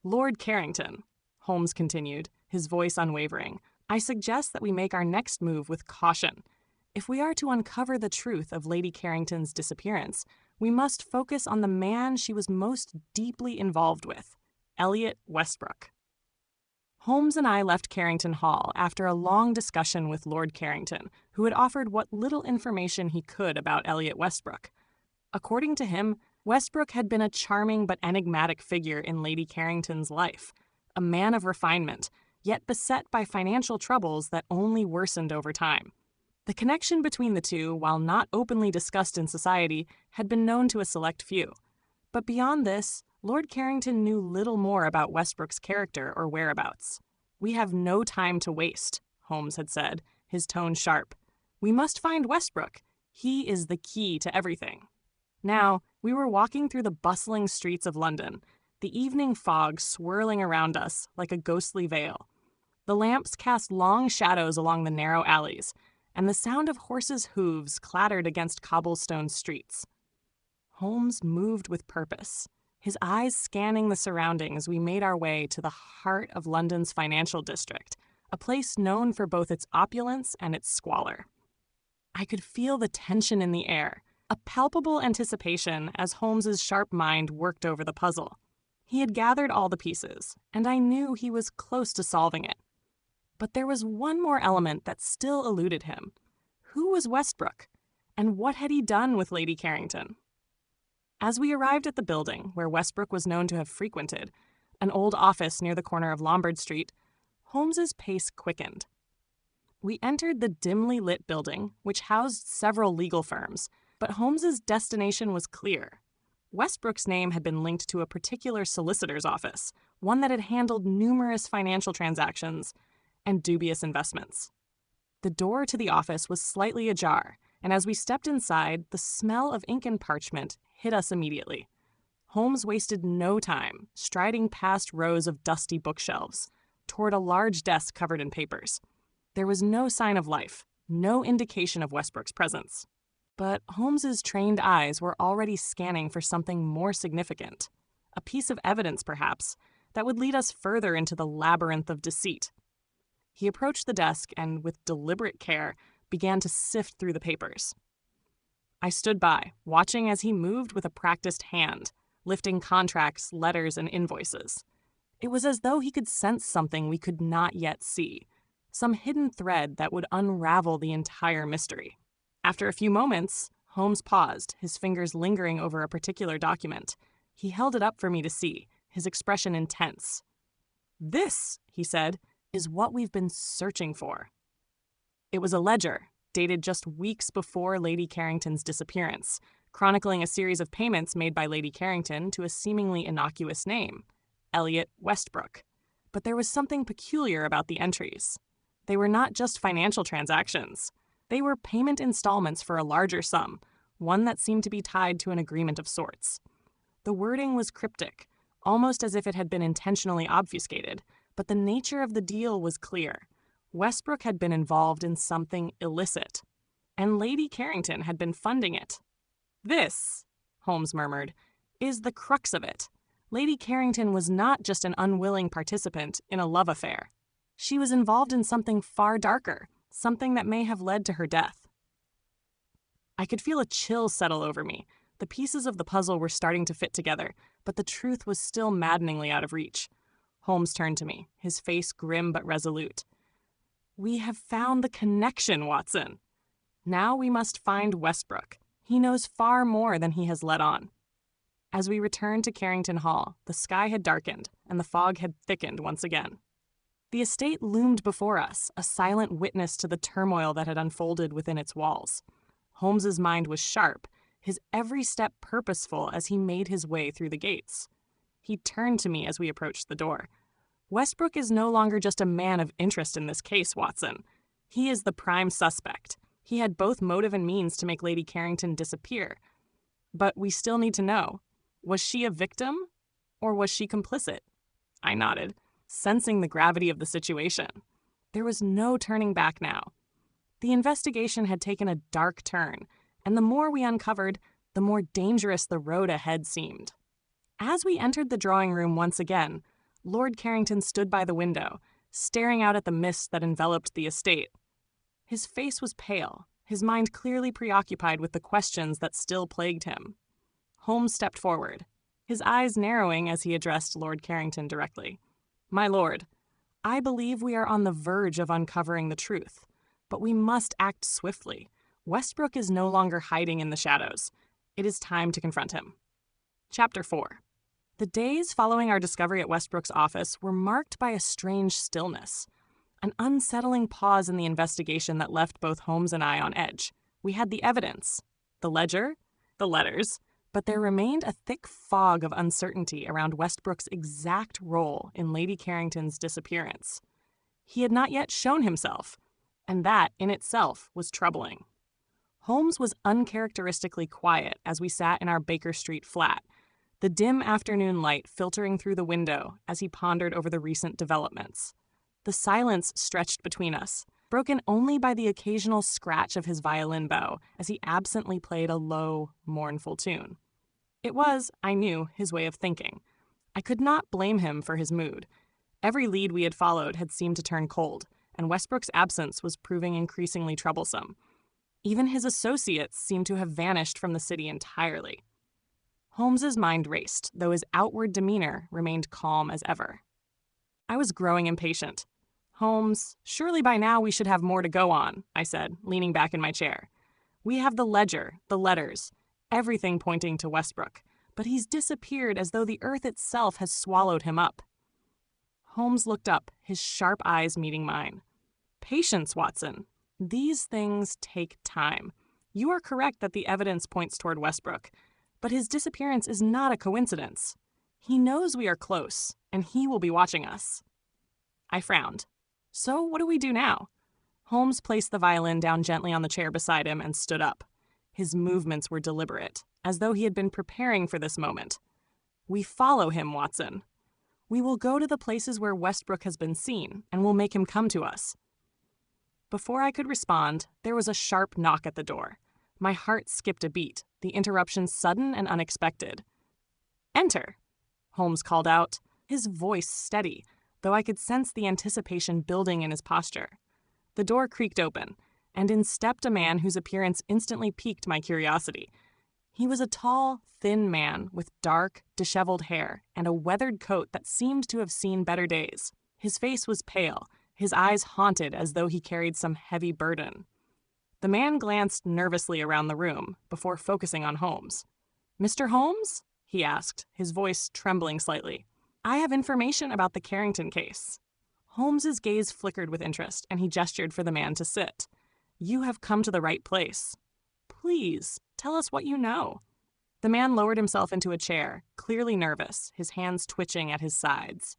[SPEAKER 1] "Lord Carrington," Holmes continued, his voice unwavering, "I suggest that we make our next move with caution. If we are to uncover the truth of Lady Carrington's disappearance, we must focus on the man she was most deeply involved with, Elliot Westbrook." Holmes and I left Carrington Hall after a long discussion with Lord Carrington, who had offered what little information he could about Elliot Westbrook. According to him, Westbrook had been a charming but enigmatic figure in Lady Carrington's life, a man of refinement, yet beset by financial troubles that only worsened over time. The connection between the two, while not openly discussed in society, had been known to a select few. But beyond this, Lord Carrington knew little more about Westbrook's character or whereabouts. "We have no time to waste," Holmes had said, his tone sharp. "We must find Westbrook. He is the key to everything." Now, we were walking through the bustling streets of London, the evening fog swirling around us like a ghostly veil. The lamps cast long shadows along the narrow alleys, and the sound of horses' hooves clattered against cobblestone streets. Holmes moved with purpose, his eyes scanning the surroundings as we made our way to the heart of London's financial district, a place known for both its opulence and its squalor. I could feel the tension in the air, a palpable anticipation as Holmes's sharp mind worked over the puzzle. He had gathered all the pieces, and I knew he was close to solving it. But there was one more element that still eluded him. Who was Westbrook? And what had he done with Lady Carrington? As we arrived at the building where Westbrook was known to have frequented, an old office near the corner of Lombard Street, Holmes's pace quickened. We entered the dimly lit building, which housed several legal firms, but Holmes's destination was clear. Westbrook's name had been linked to a particular solicitor's office, one that had handled numerous financial transactions and dubious investments. The door to the office was slightly ajar, and as we stepped inside, the smell of ink and parchment hit us immediately. Holmes wasted no time, striding past rows of dusty bookshelves, toward a large desk covered in papers. There was no sign of life, no indication of Westbrook's presence. But Holmes's trained eyes were already scanning for something more significant, a piece of evidence, perhaps, that would lead us further into the labyrinth of deceit. He approached the desk and, with deliberate care, began to sift through the papers. I stood by, watching as he moved with a practiced hand, lifting contracts, letters, and invoices. It was as though he could sense something we could not yet see, some hidden thread that would unravel the entire mystery. After a few moments, Holmes paused, his fingers lingering over a particular document. He held it up for me to see, his expression intense. "This," he said, "is what we've been searching for." It was a ledger, dated just weeks before Lady Carrington's disappearance, chronicling a series of payments made by Lady Carrington to a seemingly innocuous name, Elliot Westbrook. But there was something peculiar about the entries. They were not just financial transactions. They were payment installments for a larger sum, one that seemed to be tied to an agreement of sorts. The wording was cryptic, almost as if it had been intentionally obfuscated, but the nature of the deal was clear. Westbrook had been involved in something illicit, and Lady Carrington had been funding it. "This," Holmes murmured, "is the crux of it. Lady Carrington was not just an unwilling participant in a love affair. She was involved in something far darker, something that may have led to her death." I could feel a chill settle over me. The pieces of the puzzle were starting to fit together, but the truth was still maddeningly out of reach. Holmes turned to me, his face grim but resolute. "We have found the connection, Watson. Now we must find Westbrook. He knows far more than he has let on." As we returned to Carrington Hall, the sky had darkened, and the fog had thickened once again. The estate loomed before us, a silent witness to the turmoil that had unfolded within its walls. Holmes's mind was sharp, his every step purposeful as he made his way through the gates. He turned to me as we approached the door. "Westbrook is no longer just a man of interest in this case, Watson. He is the prime suspect. He had both motive and means to make Lady Carrington disappear. But we still need to know, was she a victim or was she complicit?" I nodded, sensing the gravity of the situation. There was no turning back now. The investigation had taken a dark turn, and the more we uncovered, the more dangerous the road ahead seemed. As we entered the drawing room once again, Lord Carrington stood by the window, staring out at the mist that enveloped the estate. His face was pale, his mind clearly preoccupied with the questions that still plagued him. Holmes stepped forward, his eyes narrowing as he addressed Lord Carrington directly. "My lord, I believe we are on the verge of uncovering the truth, but we must act swiftly. Westbrook is no longer hiding in the shadows. It is time to confront him." Chapter 4. The days following our discovery at Westbrook's office were marked by a strange stillness, an unsettling pause in the investigation that left both Holmes and I on edge. We had the evidence, the ledger, the letters, but there remained a thick fog of uncertainty around Westbrook's exact role in Lady Carrington's disappearance. He had not yet shown himself, and that in itself was troubling. Holmes was uncharacteristically quiet as we sat in our Baker Street flat, the dim afternoon light filtering through the window as he pondered over the recent developments. The silence stretched between us, broken only by the occasional scratch of his violin bow as he absently played a low, mournful tune. It was, I knew, his way of thinking. I could not blame him for his mood. Every lead we had followed had seemed to turn cold, and Westbrook's absence was proving increasingly troublesome. Even his associates seemed to have vanished from the city entirely. Holmes's mind raced, though his outward demeanor remained calm as ever. I was growing impatient. "Holmes, surely by now we should have more to go on," I said, leaning back in my chair. "We have the ledger, the letters, everything pointing to Westbrook, but he's disappeared as though the earth itself has swallowed him up." Holmes looked up, his sharp eyes meeting mine. "Patience, Watson. These things take time. You are correct that the evidence points toward Westbrook, but his disappearance is not a coincidence. He knows we are close, and he will be watching us." I frowned. "So what do we do now?" Holmes placed the violin down gently on the chair beside him and stood up. His movements were deliberate, as though he had been preparing for this moment. "We follow him, Watson. We will go to the places where Westbrook has been seen, and we'll make him come to us." Before I could respond, there was a sharp knock at the door. My heart skipped a beat, the interruption sudden and unexpected. "Enter," Holmes called out, his voice steady, though I could sense the anticipation building in his posture. The door creaked open, and in stepped a man whose appearance instantly piqued my curiosity. He was a tall, thin man with dark, disheveled hair and a weathered coat that seemed to have seen better days. His face was pale, his eyes haunted as though he carried some heavy burden. The man glanced nervously around the room before focusing on Holmes. "Mr. Holmes?" he asked, his voice trembling slightly. "I have information about the Carrington case." Holmes's gaze flickered with interest, and he gestured for the man to sit. "You have come to the right place. Please, tell us what you know." The man lowered himself into a chair, clearly nervous, his hands twitching at his sides.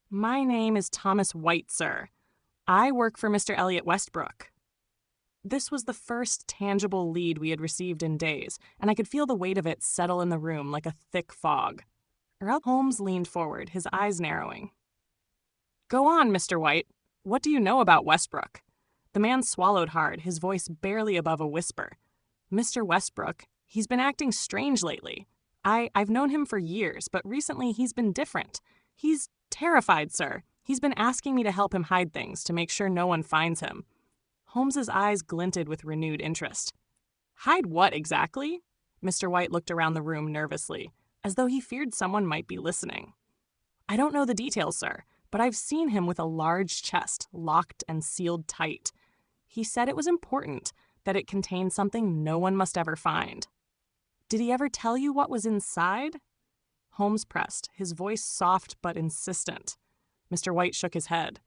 [SPEAKER 1] "My name is Thomas White, sir. I work for Mr. Elliot Westbrook." This was the first tangible lead we had received in days, and I could feel the weight of it settle in the room like a thick fog. Holmes leaned forward, his eyes narrowing. "Go on, Mr. White. What do you know about Westbrook?" The man swallowed hard, his voice barely above a whisper. "Mr. Westbrook, he's been acting strange lately. I've known him for years, but recently he's been different. He's terrified, sir. He's been asking me to help him hide things to make sure no one finds him." Holmes's eyes glinted with renewed interest. "Hide what exactly?" Mr. White looked around the room nervously, as though he feared someone might be listening. "I don't know the details, sir, but I've seen him with a large chest, locked and sealed tight. He said it was important, that it contained something no one must ever find." "Did he ever tell you what was inside?" Holmes pressed, his voice soft but insistent. Mr. White shook his head.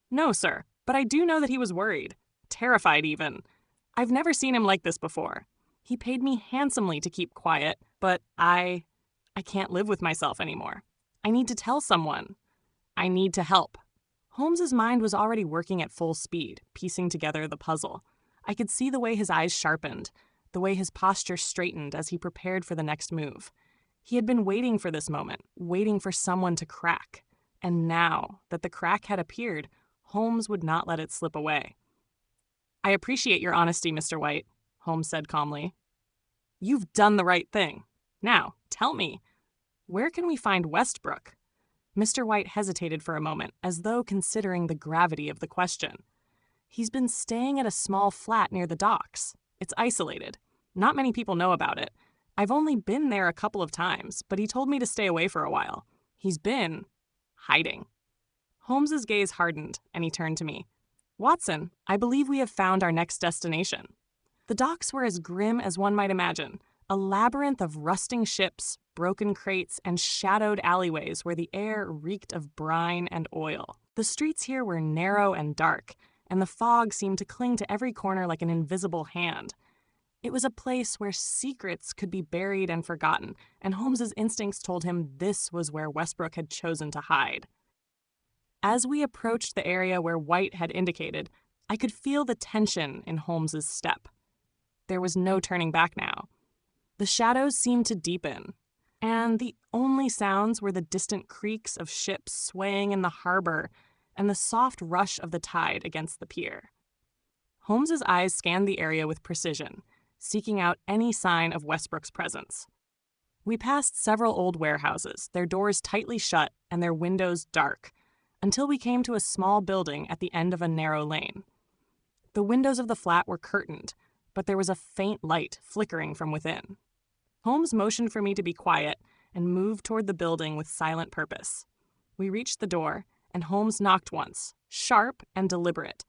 [SPEAKER 1] "No, sir, but I do know that he was worried. Terrified, even. I've never seen him like this before. He paid me handsomely to keep quiet, but I can't live with myself anymore. I need to tell someone. I need to help." Holmes's mind was already working at full speed, piecing together the puzzle. I could see the way his eyes sharpened, the way his posture straightened as he prepared for the next move. He had been waiting for this moment, waiting for someone to crack. And now that the crack had appeared, Holmes would not let it slip away. "I appreciate your honesty, Mr. White," Holmes said calmly. "You've done the right thing. Now, tell me, where can we find Westbrook?" Mr. White hesitated for a moment, as though considering the gravity of the question. "He's been staying at a small flat near the docks. It's isolated. Not many people know about it. I've only been there a couple of times, but he told me to stay away for a while. He's been hiding." Holmes's gaze hardened, and he turned to me. "Watson, I believe we have found our next destination." The docks were as grim as one might imagine, a labyrinth of rusting ships, broken crates, and shadowed alleyways where the air reeked of brine and oil. The streets here were narrow and dark, and the fog seemed to cling to every corner like an invisible hand. It was a place where secrets could be buried and forgotten, and Holmes's instincts told him this was where Westbrook had chosen to hide. As we approached the area where White had indicated, I could feel the tension in Holmes's step. There was no turning back now. The shadows seemed to deepen, and the only sounds were the distant creaks of ships swaying in the harbor and the soft rush of the tide against the pier. Holmes's eyes scanned the area with precision, seeking out any sign of Westbrook's presence. We passed several old warehouses, their doors tightly shut and their windows dark, until we came to a small building at the end of a narrow lane. The windows of the flat were curtained, but there was a faint light flickering from within. Holmes motioned for me to be quiet and moved toward the building with silent purpose. We reached the door, and Holmes knocked once, sharp and deliberate.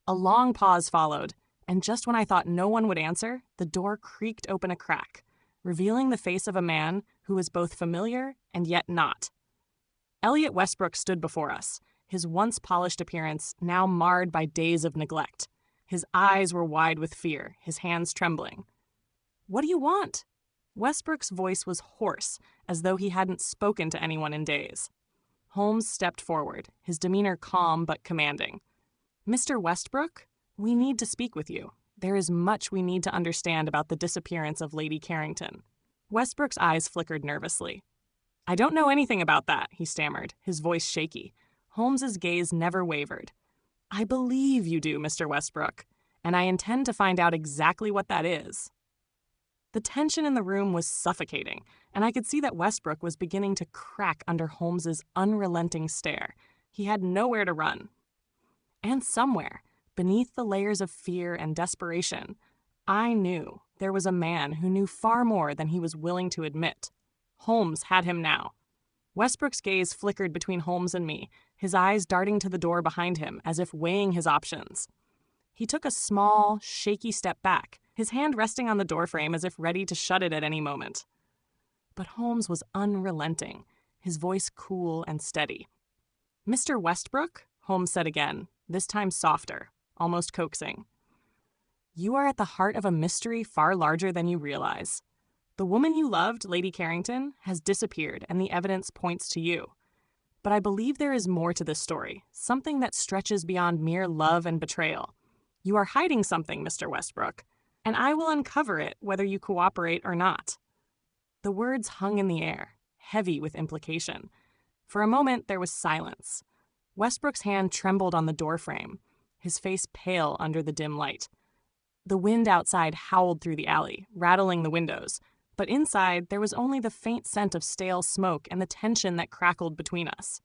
[SPEAKER 1] A long pause followed, and just when I thought no one would answer, the door creaked open a crack, revealing the face of a man who was both familiar and yet not. Elliot Westbrook stood before us, his once polished appearance now marred by days of neglect. His eyes were wide with fear, his hands trembling. "What do you want?" Westbrook's voice was hoarse, as though he hadn't spoken to anyone in days. Holmes stepped forward, his demeanor calm but commanding. "Mr. Westbrook, We need to speak with you. There is much we need to understand about the disappearance of Lady Carrington." Westbrook's eyes flickered nervously. "I don't know anything about that," he stammered, his voice shaky. Holmes's gaze never wavered. "I believe you do, Mr. Westbrook, and I intend to find out exactly what that is." The tension in the room was suffocating, and I could see that Westbrook was beginning to crack under Holmes's unrelenting stare. He had nowhere to run. And somewhere, beneath the layers of fear and desperation, I knew there was a man who knew far more than he was willing to admit. Holmes had him now. Westbrook's gaze flickered between Holmes and me, his eyes darting to the door behind him as if weighing his options. He took a small, shaky step back, his hand resting on the doorframe as if ready to shut it at any moment. But Holmes was unrelenting, his voice cool and steady. "Mr. Westbrook," Holmes said again, this time softer, almost coaxing. "You are at the heart of a mystery far larger than you realize. The woman you loved, Lady Carrington, has disappeared, and the evidence points to you. But I believe there is more to this story, something that stretches beyond mere love and betrayal. You are hiding something, Mr. Westbrook, and I will uncover it whether you cooperate or not." The words hung in the air, heavy with implication. For a moment, there was silence. Westbrook's hand trembled on the doorframe, his face pale under the dim light. The wind outside howled through the alley, rattling the windows, but inside there was only the faint scent of stale smoke and the tension that crackled between us.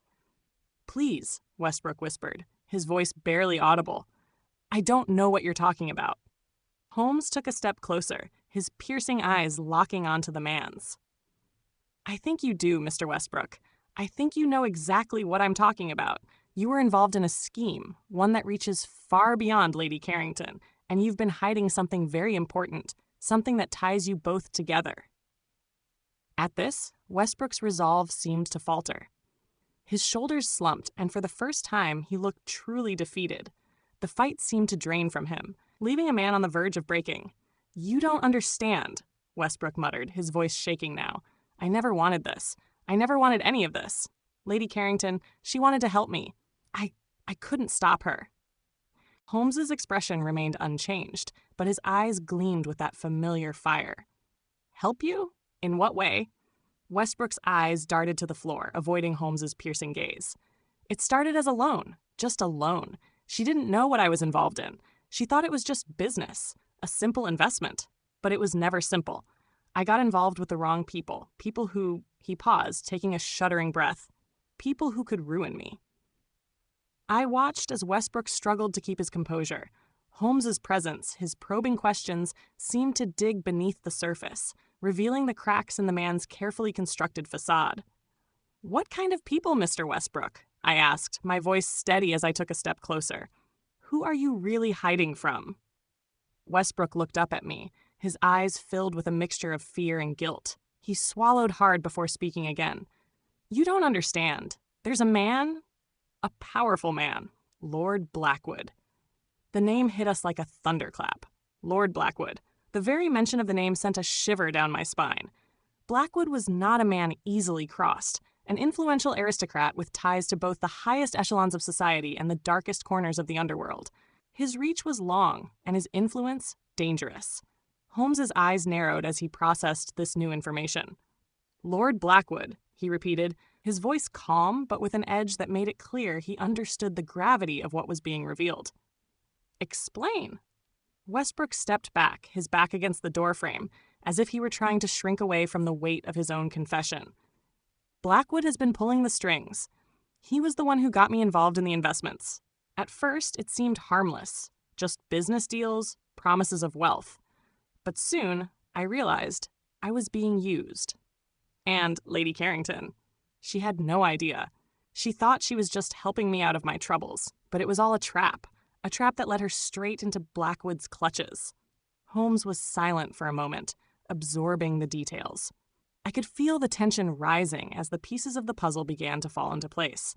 [SPEAKER 1] "Please," Westbrook whispered, his voice barely audible. "I don't know what you're talking about." Holmes took a step closer, his piercing eyes locking onto the man's. "I think you do, Mr. Westbrook. I think you know exactly what I'm talking about. You were involved in a scheme, one that reaches far beyond Lady Carrington, and you've been hiding something very important, something that ties you both together." At this, Westbrook's resolve seemed to falter. His shoulders slumped, and for the first time, he looked truly defeated. The fight seemed to drain from him, leaving a man on the verge of breaking. "You don't understand," Westbrook muttered, his voice shaking now. "I never wanted this. I never wanted any of this. Lady Carrington, she wanted to help me. I couldn't stop her." Holmes's expression remained unchanged, but his eyes gleamed with that familiar fire. "Help you? In what way?" Westbrook's eyes darted to the floor, avoiding Holmes's piercing gaze. "It started as a loan, just a loan. She didn't know what I was involved in. She thought it was just business, a simple investment. But it was never simple. I got involved with the wrong people, people who," he paused, taking a shuddering breath, "people who could ruin me." I watched as Westbrook struggled to keep his composure. Holmes's presence, his probing questions, seemed to dig beneath the surface, revealing the cracks in the man's carefully constructed facade. "What kind of people, Mr. Westbrook?" I asked, my voice steady as I took a step closer. "Who are you really hiding from?" Westbrook looked up at me, his eyes filled with a mixture of fear and guilt. He swallowed hard before speaking again. "You don't understand. There's a man, a powerful man, Lord Blackwood." The name hit us like a thunderclap. Lord Blackwood. The very mention of the name sent a shiver down my spine. Blackwood was not a man easily crossed, an influential aristocrat with ties to both the highest echelons of society and the darkest corners of the underworld. His reach was long, and his influence dangerous. Holmes's eyes narrowed as he processed this new information. "Lord Blackwood," he repeated, his voice calm but with an edge that made it clear he understood the gravity of what was being revealed. "Explain." Westbrook stepped back, his back against the doorframe, as if he were trying to shrink away from the weight of his own confession. "Blackwood has been pulling the strings. He was the one who got me involved in the investments. At first, it seemed harmless, just business deals, promises of wealth. But soon, I realized I was being used. And Lady Carrington, she had no idea. She thought she was just helping me out of my troubles, but it was all a trap that led her straight into Blackwood's clutches." Holmes was silent for a moment, absorbing the details. I could feel the tension rising as the pieces of the puzzle began to fall into place.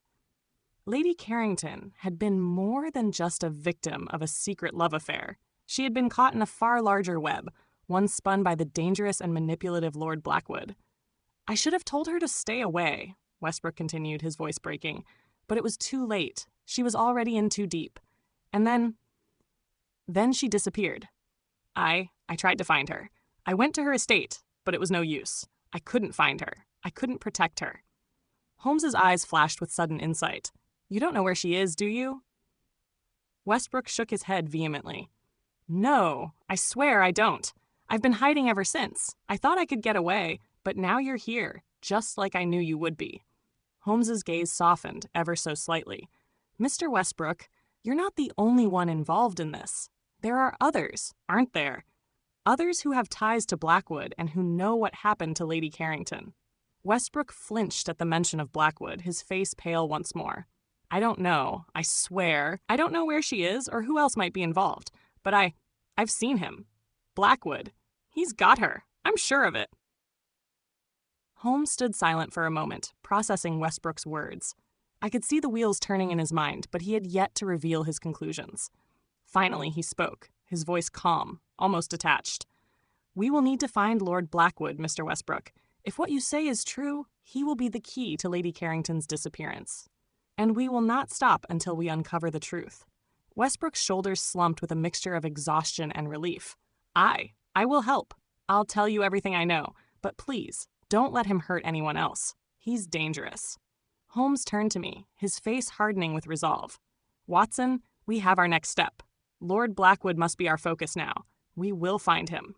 [SPEAKER 1] Lady Carrington had been more than just a victim of a secret love affair. She had been caught in a far larger web, one spun by the dangerous and manipulative Lord Blackwood. "I should have told her to stay away," Westbrook continued, his voice breaking. "But it was too late. She was already in too deep. And then Then she disappeared. I tried to find her. I went to her estate, but it was no use. I couldn't find her. I couldn't protect her. Holmes's eyes flashed with sudden insight. You don't know where she is, do you? Westbrook shook his head vehemently. No, I swear I don't. I've been hiding ever since. I thought I could get away, but now you're here, just like I knew you would be. Holmes's gaze softened ever so slightly. Mr. Westbrook, you're not the only one involved in this. There are others, aren't there? Others who have ties to Blackwood and who know what happened to Lady Carrington. Westbrook flinched at the mention of Blackwood, his face pale once more. I don't know, I swear. I don't know where she is or who else might be involved, but I've seen him. Blackwood. He's got her. I'm sure of it. Holmes stood silent for a moment, processing Westbrook's words. I could see the wheels turning in his mind, but he had yet to reveal his conclusions. Finally, he spoke, his voice calm, almost detached. We will need to find Lord Blackwood, Mr. Westbrook. If what you say is true, he will be the key to Lady Carrington's disappearance. And we will not stop until we uncover the truth. Westbrook's shoulders slumped with a mixture of exhaustion and relief. I will help. I'll tell you everything I know, but please, don't let him hurt anyone else. He's dangerous. Holmes turned to me, his face hardening with resolve. Watson, we have our next step. Lord Blackwood must be our focus now. We will find him.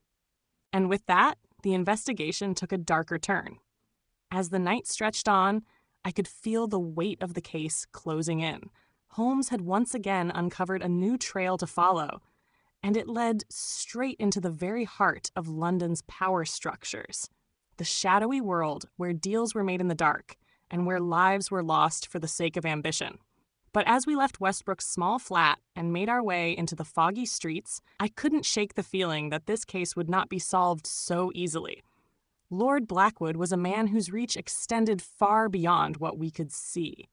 [SPEAKER 1] And with that, the investigation took a darker turn. As the night stretched on, I could feel the weight of the case closing in. Holmes had once again uncovered a new trail to follow, and it led straight into the very heart of London's power structures. The shadowy world where deals were made in the dark and where lives were lost for the sake of ambition. But as we left Westbrook's small flat and made our way into the foggy streets, I couldn't shake the feeling that this case would not be solved so easily. Lord Blackwood was a man whose reach extended far beyond what we could see.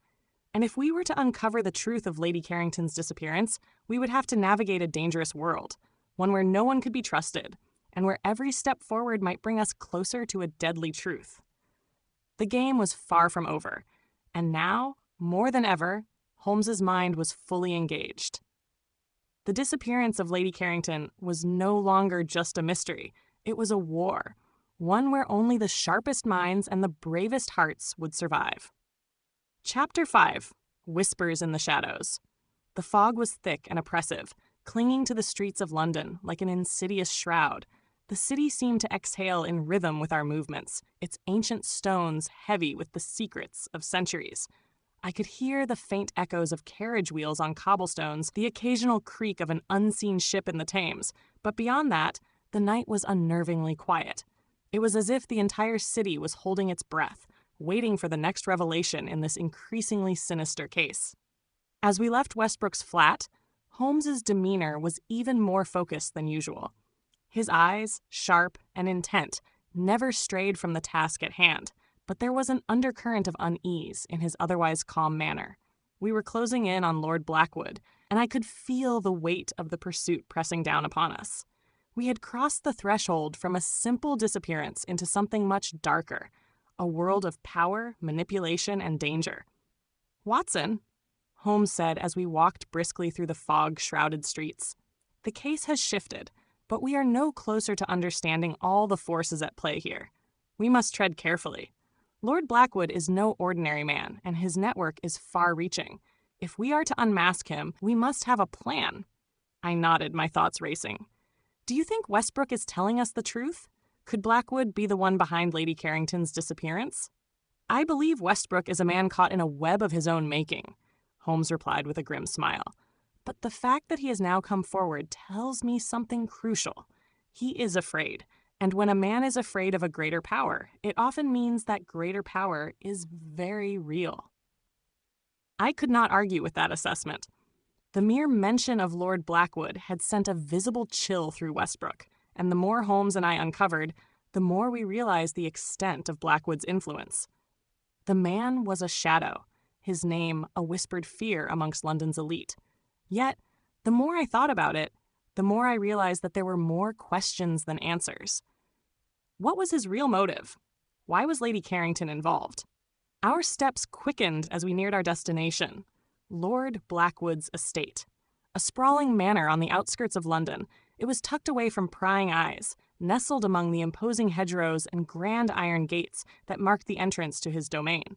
[SPEAKER 1] And if we were to uncover the truth of Lady Carrington's disappearance, we would have to navigate a dangerous world, one where no one could be trusted, and where every step forward might bring us closer to a deadly truth. The game was far from over, and now, more than ever, Holmes's mind was fully engaged. The disappearance of Lady Carrington was no longer just a mystery. It was a war, one where only the sharpest minds and the bravest hearts would survive. Chapter 5. Whispers in the Shadows. The fog was thick and oppressive, clinging to the streets of London like an insidious shroud. The city seemed to exhale in rhythm with our movements, its ancient stones heavy with the secrets of centuries. I could hear the faint echoes of carriage wheels on cobblestones, the occasional creak of an unseen ship in the Thames, but beyond that, the night was unnervingly quiet. It was as if the entire city was holding its breath, waiting for the next revelation in this increasingly sinister case. As we left Westbrook's flat, Holmes's demeanor was even more focused than usual. His eyes, sharp and intent, never strayed from the task at hand, but there was an undercurrent of unease in his otherwise calm manner. We were closing in on Lord Blackwood, and I could feel the weight of the pursuit pressing down upon us. We had crossed the threshold from a simple disappearance into something much darker, a world of power, manipulation, and danger. Watson, Holmes said as we walked briskly through the fog-shrouded streets, the case has shifted, but we are no closer to understanding all the forces at play here. We must tread carefully. Lord Blackwood is no ordinary man, and his network is far-reaching. If we are to unmask him, we must have a plan. I nodded, my thoughts racing. Do you think Westbrook is telling us the truth? Could Blackwood be the one behind Lady Carrington's disappearance? I believe Westbrook is a man caught in a web of his own making, Holmes replied with a grim smile. But the fact that he has now come forward tells me something crucial. He is afraid, and when a man is afraid of a greater power, it often means that greater power is very real. I could not argue with that assessment. The mere mention of Lord Blackwood had sent a visible chill through Westbrook, and the more Holmes and I uncovered, the more we realized the extent of Blackwood's influence. The man was a shadow, his name a whispered fear amongst London's elite. Yet, the more I thought about it, the more I realized that there were more questions than answers. What was his real motive? Why was Lady Carrington involved? Our steps quickened as we neared our destination, Lord Blackwood's estate. a sprawling manor on the outskirts of London. It was tucked away from prying eyes, nestled among the imposing hedgerows and grand iron gates that marked the entrance to his domain.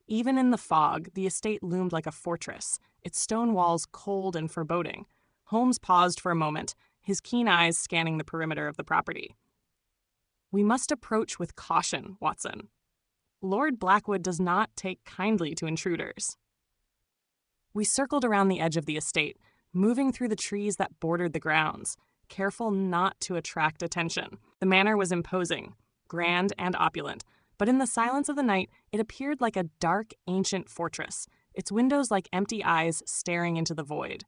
[SPEAKER 1] Even in the fog, the estate loomed like a fortress, its stone walls cold and foreboding. Holmes paused for a moment, his keen eyes scanning the perimeter of the property. "We must approach with caution, Watson. Lord Blackwood does not take kindly to intruders." We circled around the edge of the estate, moving through the trees that bordered the grounds, careful not to attract attention. The manor was imposing, grand and opulent, but in the silence of the night, it appeared like a dark, ancient fortress, its windows like empty eyes staring into the void.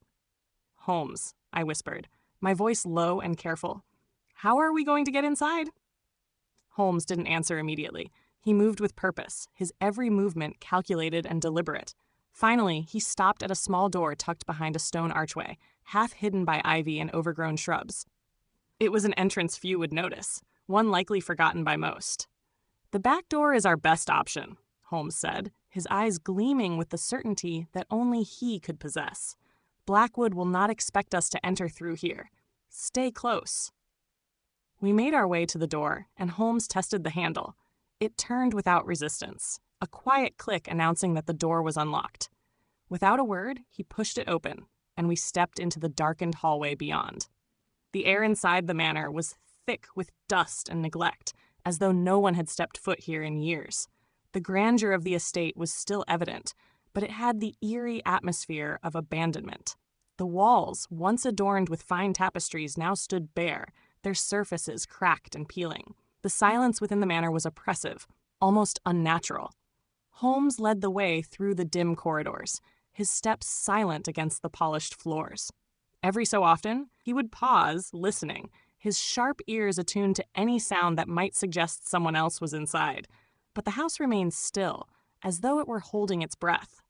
[SPEAKER 1] "Holmes," I whispered, my voice low and careful. "How are we going to get inside?" Holmes didn't answer immediately. He moved with purpose, his every movement calculated and deliberate. Finally, he stopped at a small door tucked behind a stone archway, half hidden by ivy and overgrown shrubs. It was an entrance few would notice, one likely forgotten by most. "The back door is our best option," Holmes said, his eyes gleaming with the certainty that only he could possess. "Blackwood will not expect us to enter through here. Stay close." We made our way to the door, and Holmes tested the handle. It turned without resistance, a quiet click announcing that the door was unlocked. Without a word, he pushed it open, and we stepped into the darkened hallway beyond. The air inside the manor was thick with dust and neglect, as though no one had stepped foot here in years. The grandeur of the estate was still evident, but it had the eerie atmosphere of abandonment. The walls, once adorned with fine tapestries, now stood bare, their surfaces cracked and peeling. The silence within the manor was oppressive, almost unnatural. Holmes led the way through the dim corridors, his steps silent against the polished floors. Every so often, he would pause, listening, his sharp ears attuned to any sound that might suggest someone else was inside. But the house remained still, as though it were holding its breath.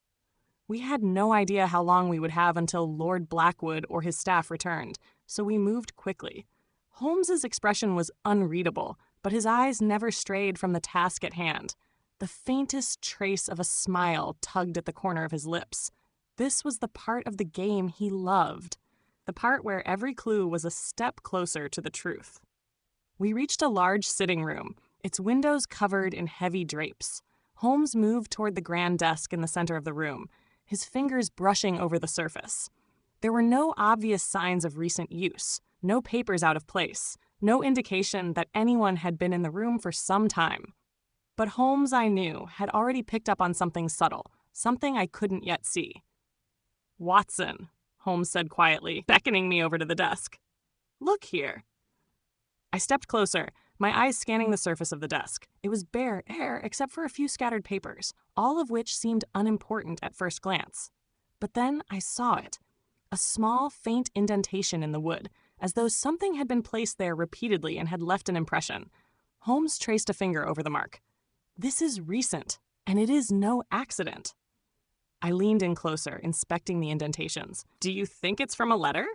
[SPEAKER 1] We had no idea how long we would have until Lord Blackwood or his staff returned, so we moved quickly. Holmes's expression was unreadable, but his eyes never strayed from the task at hand. The faintest trace of a smile tugged at the corner of his lips. This was the part of the game he loved, the part where every clue was a step closer to the truth. We reached a large sitting room, its windows covered in heavy drapes. Holmes moved toward the grand desk in the center of the room, his fingers brushing over the surface. There were no obvious signs of recent use, no papers out of place, no indication that anyone had been in the room for some time. But Holmes, I knew, had already picked up on something subtle, something I couldn't yet see. "Watson," Holmes said quietly, beckoning me over to the desk. "Look here." I stepped closer, my eyes scanning the surface of the desk. It was bare except for a few scattered papers, all of which seemed unimportant at first glance. But then I saw it. A small, faint indentation in the wood, as though something had been placed there repeatedly and had left an impression. Holmes traced a finger over the mark. "This is recent, and it is no accident." I leaned in closer, inspecting the indentations. "Do you think it's from a letter?"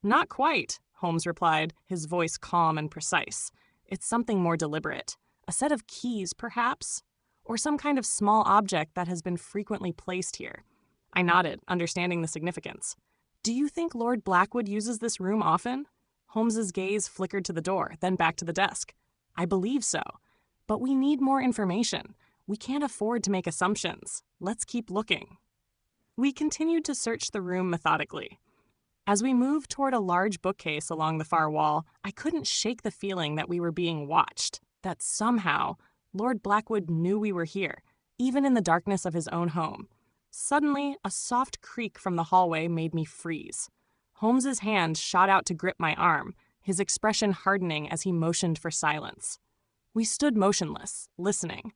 [SPEAKER 1] "Not quite," Holmes replied, his voice calm and precise. "It's something more deliberate. A set of keys, perhaps? Or some kind of small object that has been frequently placed here." I nodded, understanding the significance. "Do you think Lord Blackwood uses this room often?" Holmes's gaze flickered to the door, then back to the desk. "I believe so. But we need more information. We can't afford to make assumptions. Let's keep looking." We continued to search the room methodically. As we moved toward a large bookcase along the far wall, I couldn't shake the feeling that we were being watched, that somehow Lord Blackwood knew we were here, even in the darkness of his own home. Suddenly, a soft creak from the hallway made me freeze. Holmes's hand shot out to grip my arm, his expression hardening as he motioned for silence. We stood motionless, listening.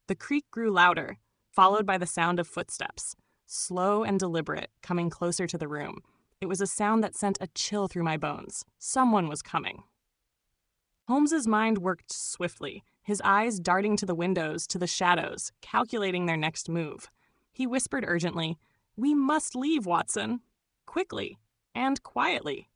[SPEAKER 1] The creak grew louder, followed by the sound of footsteps, slow and deliberate, coming closer to the room. It was a sound that sent a chill through my bones. Someone was coming. Holmes's mind worked swiftly, his eyes darting to the windows, to the shadows, calculating their next move. He whispered urgently, "We must leave, Watson. Quickly and quietly."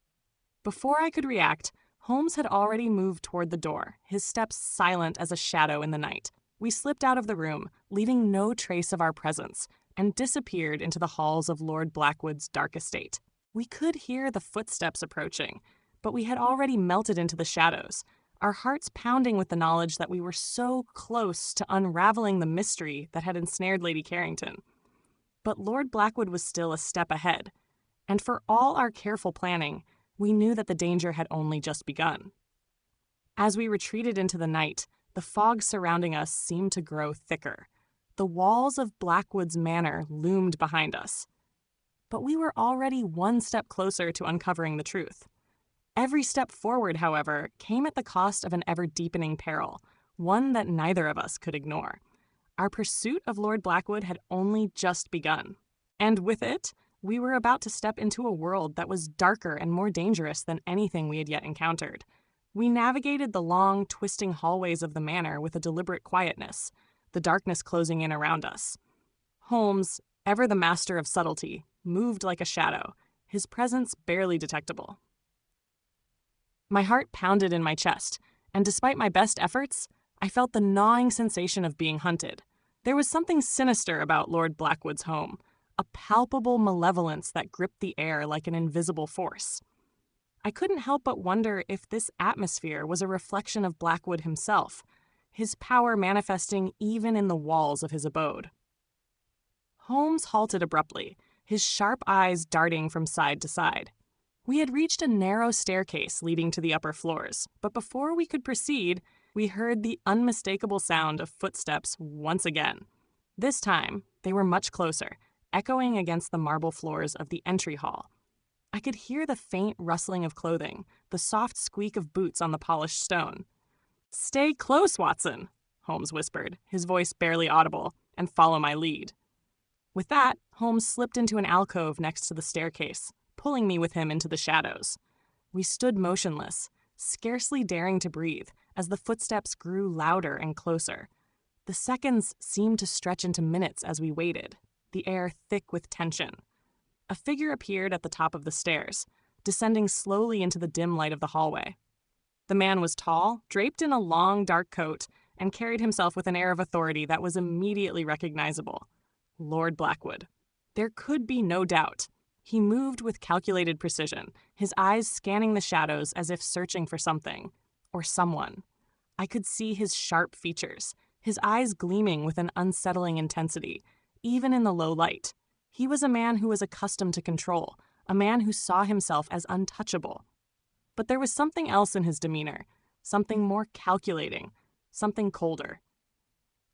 [SPEAKER 1] Before I could react, Holmes had already moved toward the door, his steps silent as a shadow in the night. We slipped out of the room, leaving no trace of our presence, and disappeared into the halls of Lord Blackwood's dark estate. We could hear the footsteps approaching, but we had already melted into the shadows, our hearts pounding with the knowledge that we were so close to unraveling the mystery that had ensnared Lady Carrington. But Lord Blackwood was still a step ahead, and for all our careful planning, we knew that the danger had only just begun. As we retreated into the night, the fog surrounding us seemed to grow thicker. The walls of Blackwood's manor loomed behind us. But we were already one step closer to uncovering the truth. Every step forward, however, came at the cost of an ever-deepening peril, one that neither of us could ignore. Our pursuit of Lord Blackwood had only just begun, and with it, we were about to step into a world that was darker and more dangerous than anything we had yet encountered. We navigated the long, twisting hallways of the manor with a deliberate quietness, the darkness closing in around us. Holmes, ever the master of subtlety, moved like a shadow, his presence barely detectable. My heart pounded in my chest, and despite my best efforts, I felt the gnawing sensation of being hunted. There was something sinister about Lord Blackwood's home, a palpable malevolence that gripped the air like an invisible force. I couldn't help but wonder if this atmosphere was a reflection of Blackwood himself, his power manifesting even in the walls of his abode. Holmes halted abruptly, his sharp eyes darting from side to side. We had reached a narrow staircase leading to the upper floors, but before we could proceed, we heard the unmistakable sound of footsteps once again. This time, they were much closer, echoing against the marble floors of the entry hall. I could hear the faint rustling of clothing, the soft squeak of boots on the polished stone. "Stay close, Watson," Holmes whispered, his voice barely audible, "and follow my lead." With that, Holmes slipped into an alcove next to the staircase, pulling me with him into the shadows. We stood motionless, scarcely daring to breathe, as the footsteps grew louder and closer. The seconds seemed to stretch into minutes as we waited, the air thick with tension. A figure appeared at the top of the stairs, descending slowly into the dim light of the hallway. The man was tall, draped in a long, dark coat, and carried himself with an air of authority that was immediately recognizable. Lord Blackwood. There could be no doubt. He moved with calculated precision, his eyes scanning the shadows as if searching for something, or someone. I could see his sharp features, his eyes gleaming with an unsettling intensity, even in the low light. He was a man who was accustomed to control, a man who saw himself as untouchable. But there was something else in his demeanor, something more calculating, something colder.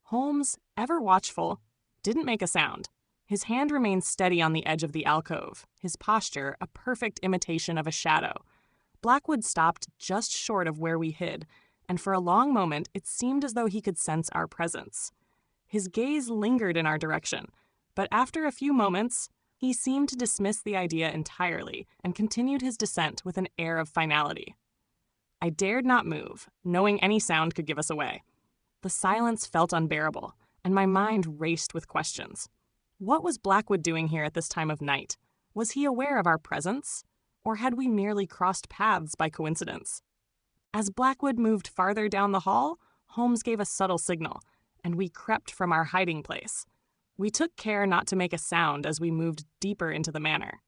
[SPEAKER 1] Holmes, ever watchful, didn't make a sound. His hand remained steady on the edge of the alcove, his posture a perfect imitation of a shadow. Blackwood stopped just short of where we hid, and for a long moment it seemed as though he could sense our presence. His gaze lingered in our direction, but after a few moments, he seemed to dismiss the idea entirely and continued his descent with an air of finality. I dared not move, knowing any sound could give us away. The silence felt unbearable, and my mind raced with questions. What was Blackwood doing here at this time of night? Was he aware of our presence? Or had we merely crossed paths by coincidence? As Blackwood moved farther down the hall, Holmes gave a subtle signal, and we crept from our hiding place. We took care not to make a sound as we moved deeper into the manor.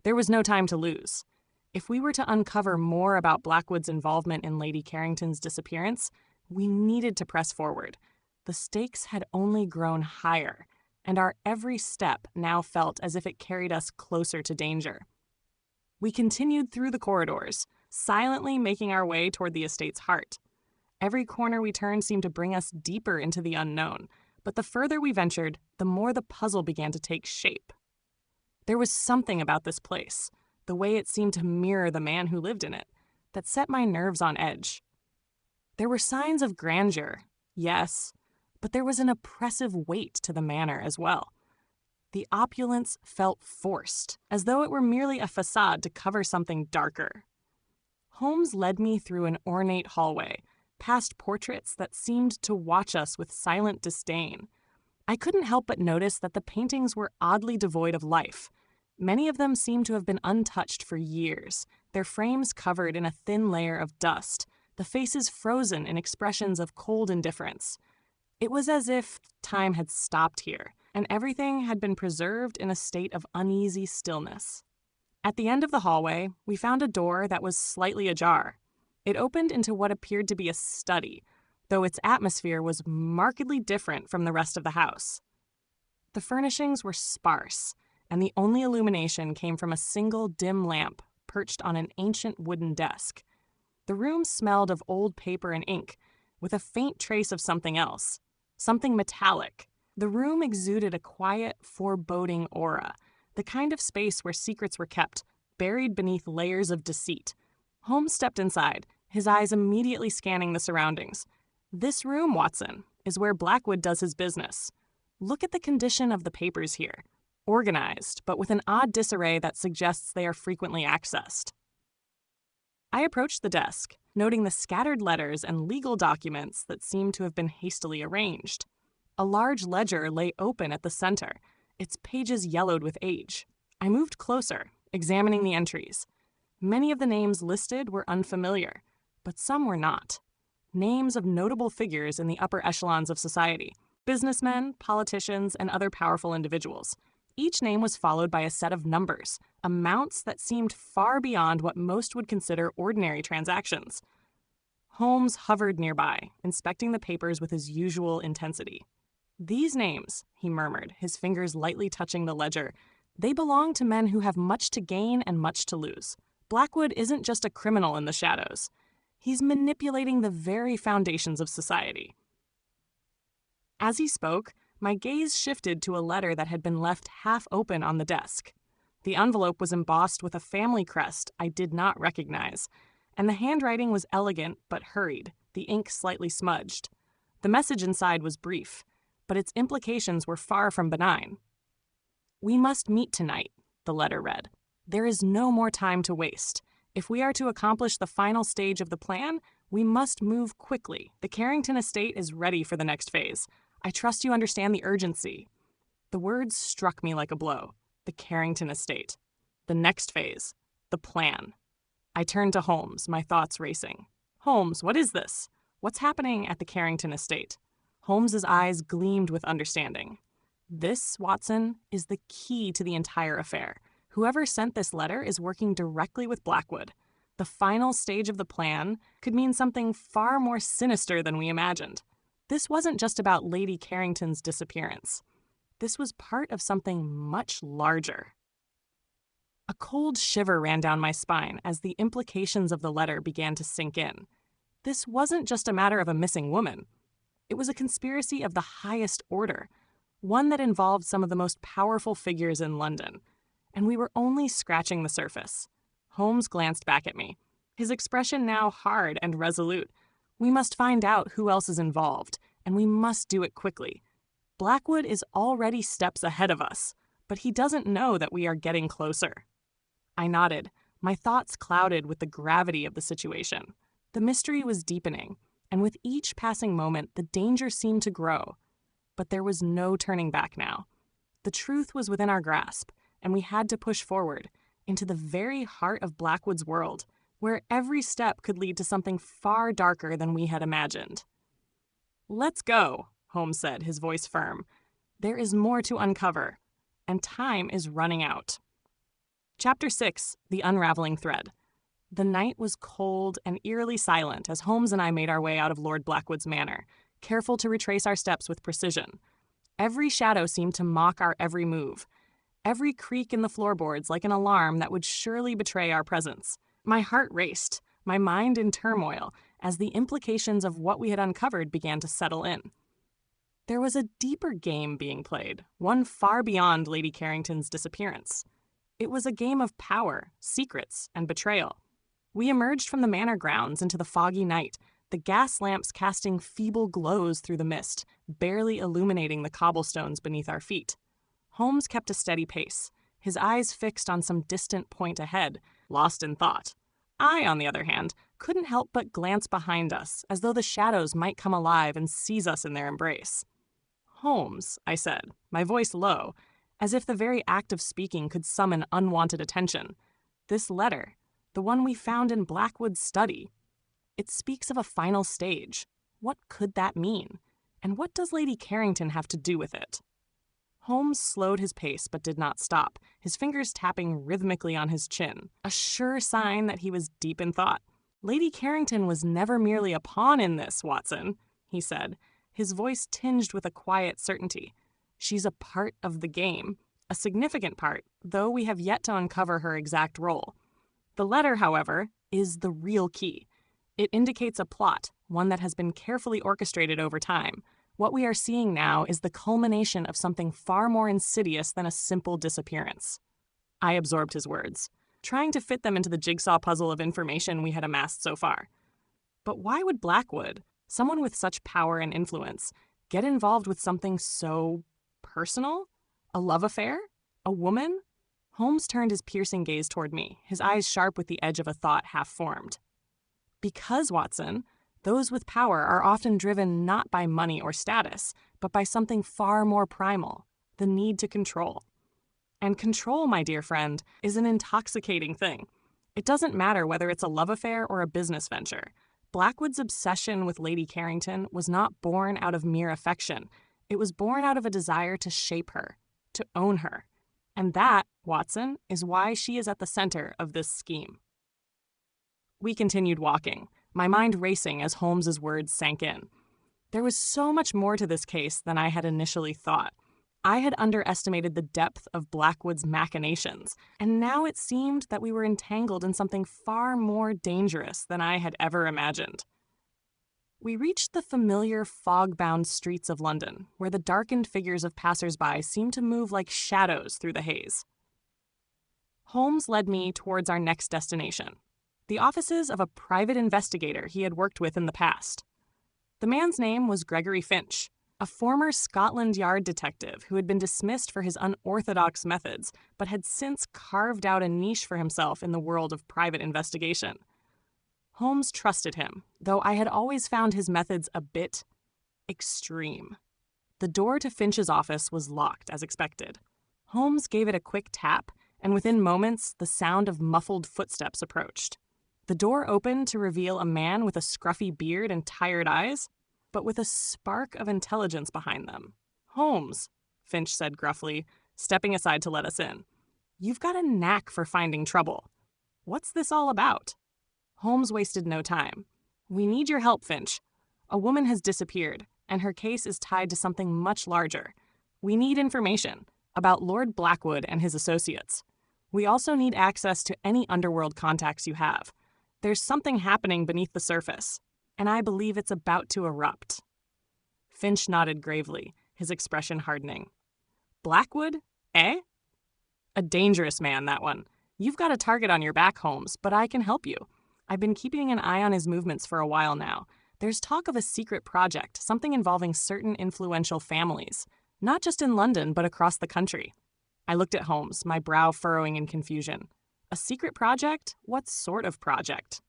[SPEAKER 1] There was no time to lose. If we were to uncover more about Blackwood's involvement in Lady Carrington's disappearance, we needed to press forward. The stakes had only grown higher, and our every step now felt as if it carried us closer to danger. We continued through the corridors, silently making our way toward the estate's heart. Every corner we turned seemed to bring us deeper into the unknown, but the further we ventured, the more the puzzle began to take shape. There was something about this place, the way it seemed to mirror the man who lived in it, that set my nerves on edge. There were signs of grandeur, yes, but there was an oppressive weight to the manor as well. The opulence felt forced, as though it were merely a facade to cover something darker. Holmes led me through an ornate hallway, past portraits that seemed to watch us with silent disdain. I couldn't help but notice that the paintings were oddly devoid of life. Many of them seemed to have been untouched for years, their frames covered in a thin layer of dust, the faces frozen in expressions of cold indifference. It was as if time had stopped here, and everything had been preserved in a state of uneasy stillness. At the end of the hallway, we found a door that was slightly ajar. It opened into what appeared to be a study, though its atmosphere was markedly different from the rest of the house. The furnishings were sparse, and the only illumination came from a single dim lamp perched on an ancient wooden desk. The room smelled of old paper and ink, with a faint trace of something else, something metallic. The room exuded a quiet, foreboding aura, the kind of space where secrets were kept, buried beneath layers of deceit. Holmes stepped inside, his eyes immediately scanning the surroundings. "This room, Watson, is where Blackwood does his business. Look at the condition of the papers here. Organized, but with an odd disarray that suggests they are frequently accessed." I approached the desk, noting the scattered letters and legal documents that seemed to have been hastily arranged. A large ledger lay open at the center, its pages yellowed with age. I moved closer, examining the entries. Many of the names listed were unfamiliar, but some were not. Names of notable figures in the upper echelons of society, businessmen, politicians, and other powerful individuals. Each name was followed by a set of numbers, amounts that seemed far beyond what most would consider ordinary transactions. Holmes hovered nearby, inspecting the papers with his usual intensity. "These names," he murmured, his fingers lightly touching the ledger, "they belong to men who have much to gain and much to lose. Blackwood isn't just a criminal in the shadows. He's manipulating the very foundations of society." As he spoke, my gaze shifted to a letter that had been left half open on the desk. The envelope was embossed with a family crest I did not recognize, and the handwriting was elegant but hurried, the ink slightly smudged. The message inside was brief, but its implications were far from benign. "We must meet tonight," the letter read. "There is no more time to waste. If we are to accomplish the final stage of the plan, we must move quickly. The Carrington estate is ready for the next phase. I trust you understand the urgency." The words struck me like a blow. The Carrington estate. The next phase. The plan. I turned to Holmes, my thoughts racing. "Holmes, what is this? What's happening at the Carrington estate?" Holmes's eyes gleamed with understanding. "This, Watson, is the key to the entire affair. Whoever sent this letter is working directly with Blackwood. The final stage of the plan could mean something far more sinister than we imagined. This wasn't just about Lady Carrington's disappearance. This was part of something much larger." A cold shiver ran down my spine as the implications of the letter began to sink in. This wasn't just a matter of a missing woman. It was a conspiracy of the highest order, one that involved some of the most powerful figures in London. And we were only scratching the surface. Holmes glanced back at me, his expression now hard and resolute. "We must find out who else is involved, and we must do it quickly. Blackwood is already steps ahead of us, but he doesn't know that we are getting closer." I nodded, my thoughts clouded with the gravity of the situation. The mystery was deepening, and with each passing moment, the danger seemed to grow. But there was no turning back now. The truth was within our grasp, and we had to push forward, into the very heart of Blackwood's world, where every step could lead to something far darker than we had imagined. "Let's go," Holmes said, his voice firm. "There is more to uncover, and time is running out." Chapter 6, The Unraveling Thread. The night was cold and eerily silent as Holmes and I made our way out of Lord Blackwood's manor, careful to retrace our steps with precision. Every shadow seemed to mock our every move, every creak in the floorboards like an alarm that would surely betray our presence. My heart raced, my mind in turmoil, as the implications of what we had uncovered began to settle in. There was a deeper game being played, one far beyond Lady Carrington's disappearance. It was a game of power, secrets, and betrayal. We emerged from the manor grounds into the foggy night, the gas lamps casting feeble glows through the mist, barely illuminating the cobblestones beneath our feet. Holmes kept a steady pace, his eyes fixed on some distant point ahead, lost in thought. I, on the other hand, couldn't help but glance behind us, as though the shadows might come alive and seize us in their embrace. "Holmes," I said, my voice low, as if the very act of speaking could summon unwanted attention. "This letter, the one we found in Blackwood's study, it speaks of a final stage. What could that mean? And what does Lady Carrington have to do with it?" Holmes slowed his pace but did not stop, his fingers tapping rhythmically on his chin, a sure sign that he was deep in thought. Lady Carrington was never merely a pawn in this, Watson, he said, his voice tinged with a quiet certainty. She's a part of the game, a significant part, though we have yet to uncover her exact role. The letter, however, is the real key. It indicates a plot, one that has been carefully orchestrated over time. What we are seeing now is the culmination of something far more insidious than a simple disappearance. I absorbed his words, trying to fit them into the jigsaw puzzle of information we had amassed so far. But why would Blackwood, someone with such power and influence, get involved with something so personal? A love affair? A woman? Holmes turned his piercing gaze toward me, his eyes sharp with the edge of a thought half formed. Because, Watson, those with power are often driven not by money or status, but by something far more primal, the need to control. And control, my dear friend, is an intoxicating thing. It doesn't matter whether it's a love affair or a business venture. Blackwood's obsession with Lady Carrington was not born out of mere affection. It was born out of a desire to shape her, to own her. And that, Watson, is why she is at the center of this scheme. We continued walking, my mind racing as Holmes's words sank in. There was so much more to this case than I had initially thought. I had underestimated the depth of Blackwood's machinations, and now it seemed that we were entangled in something far more dangerous than I had ever imagined. We reached the familiar fog-bound streets of London, where the darkened figures of passers-by seemed to move like shadows through the haze. Holmes led me towards our next destination, the offices of a private investigator he had worked with in the past. The man's name was Gregory Finch, a former Scotland Yard detective who had been dismissed for his unorthodox methods, but had since carved out a niche for himself in the world of private investigation. Holmes trusted him, though I had always found his methods a bit extreme. The door to Finch's office was locked, as expected. Holmes gave it a quick tap, and within moments, the sound of muffled footsteps approached. The door opened to reveal a man with a scruffy beard and tired eyes, but with a spark of intelligence behind them. "Holmes," Finch said gruffly, stepping aside to let us in. "You've got a knack for finding trouble. What's this all about?" Holmes wasted no time. "We need your help, Finch. A woman has disappeared, and her case is tied to something much larger. We need information about Lord Blackwood and his associates. We also need access to any underworld contacts you have. There's something happening beneath the surface, and I believe it's about to erupt." Finch nodded gravely, his expression hardening. "Blackwood, eh? A dangerous man, that one. You've got a target on your back, Holmes, but I can help you. I've been keeping an eye on his movements for a while now. There's talk of a secret project, something involving certain influential families, not just in London, but across the country." I looked at Holmes, my brow furrowing in confusion. "A secret project? What sort of project?"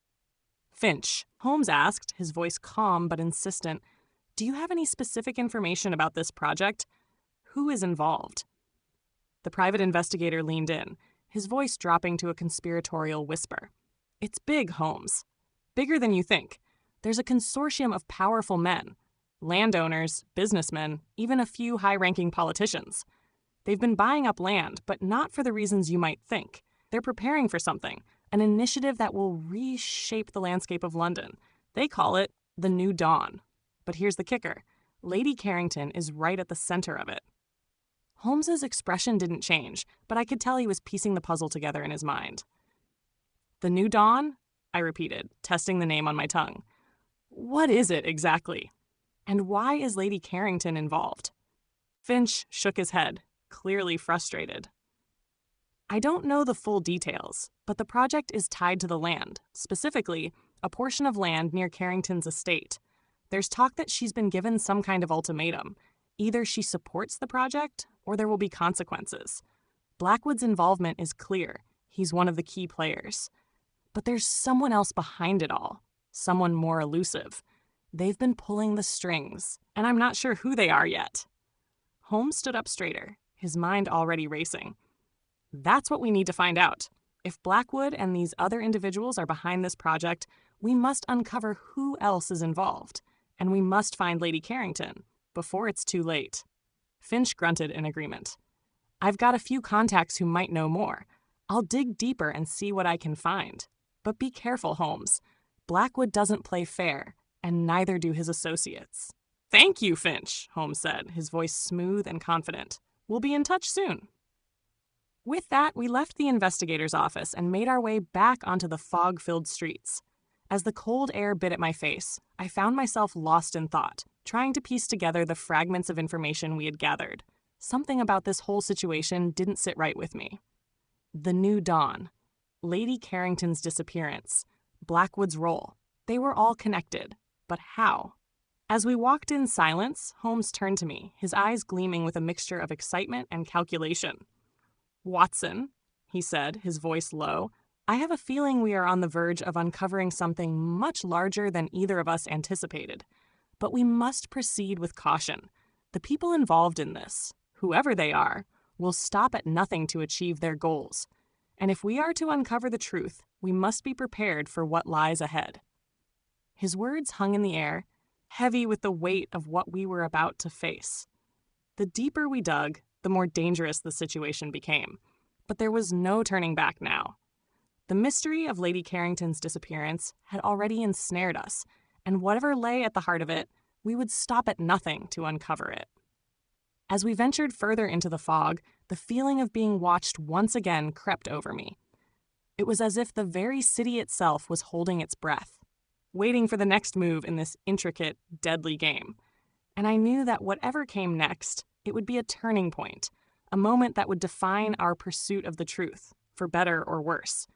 [SPEAKER 1] "Finch," Holmes asked, his voice calm but insistent, "do you have any specific information about this project? Who is involved?" The private investigator leaned in, his voice dropping to a conspiratorial whisper. "It's big, Holmes. Bigger than you think. There's a consortium of powerful men, landowners, businessmen, even a few high-ranking politicians. They've been buying up land, but not for the reasons you might think. They're preparing for something, an initiative that will reshape the landscape of London. They call it the New Dawn. But here's the kicker. Lady Carrington is right at the center of it." Holmes's expression didn't change, but I could tell he was piecing the puzzle together in his mind. "The New Dawn?" I repeated, testing the name on my tongue. "What is it exactly? And why is Lady Carrington involved?" Finch shook his head, clearly frustrated. "I don't know the full details, but the project is tied to the land, specifically, a portion of land near Carrington's estate. There's talk that she's been given some kind of ultimatum. Either she supports the project, or there will be consequences. Blackwood's involvement is clear. He's one of the key players. But there's someone else behind it all, someone more elusive. They've been pulling the strings, and I'm not sure who they are yet." Holmes stood up straighter, his mind already racing. "That's what we need to find out. If Blackwood and these other individuals are behind this project, we must uncover who else is involved, and we must find Lady Carrington before it's too late." Finch grunted in agreement. I've got a few contacts who might know more. I'll dig deeper and see what I can find. But be careful, Holmes. Blackwood doesn't play fair, and neither do his associates. Thank you, Finch, Holmes said, his voice smooth and confident. We'll be in touch soon. With that, we left the investigator's office and made our way back onto the fog-filled streets. As the cold air bit at my face, I found myself lost in thought, trying to piece together the fragments of information we had gathered. Something about this whole situation didn't sit right with me. The new dawn, Lady Carrington's disappearance, Blackwood's role, they were all connected. But how? As we walked in silence, Holmes turned to me, his eyes gleaming with a mixture of excitement and calculation. Watson, he said, his voice low, I have a feeling we are on the verge of uncovering something much larger than either of us anticipated. But we must proceed with caution. The people involved in this, whoever they are, will stop at nothing to achieve their goals. And if we are to uncover the truth, we must be prepared for what lies ahead. His words hung in the air, heavy with the weight of what we were about to face. The deeper we dug, the more dangerous the situation became. But there was no turning back now. The mystery of Lady Carrington's disappearance had already ensnared us, and whatever lay at the heart of it, we would stop at nothing to uncover it. As we ventured further into the fog, the feeling of being watched once again crept over me. It was as if the very city itself was holding its breath, waiting for the next move in this intricate, deadly game. And I knew that whatever came next, it would be a turning point, a moment that would define our pursuit of the truth, for better or worse.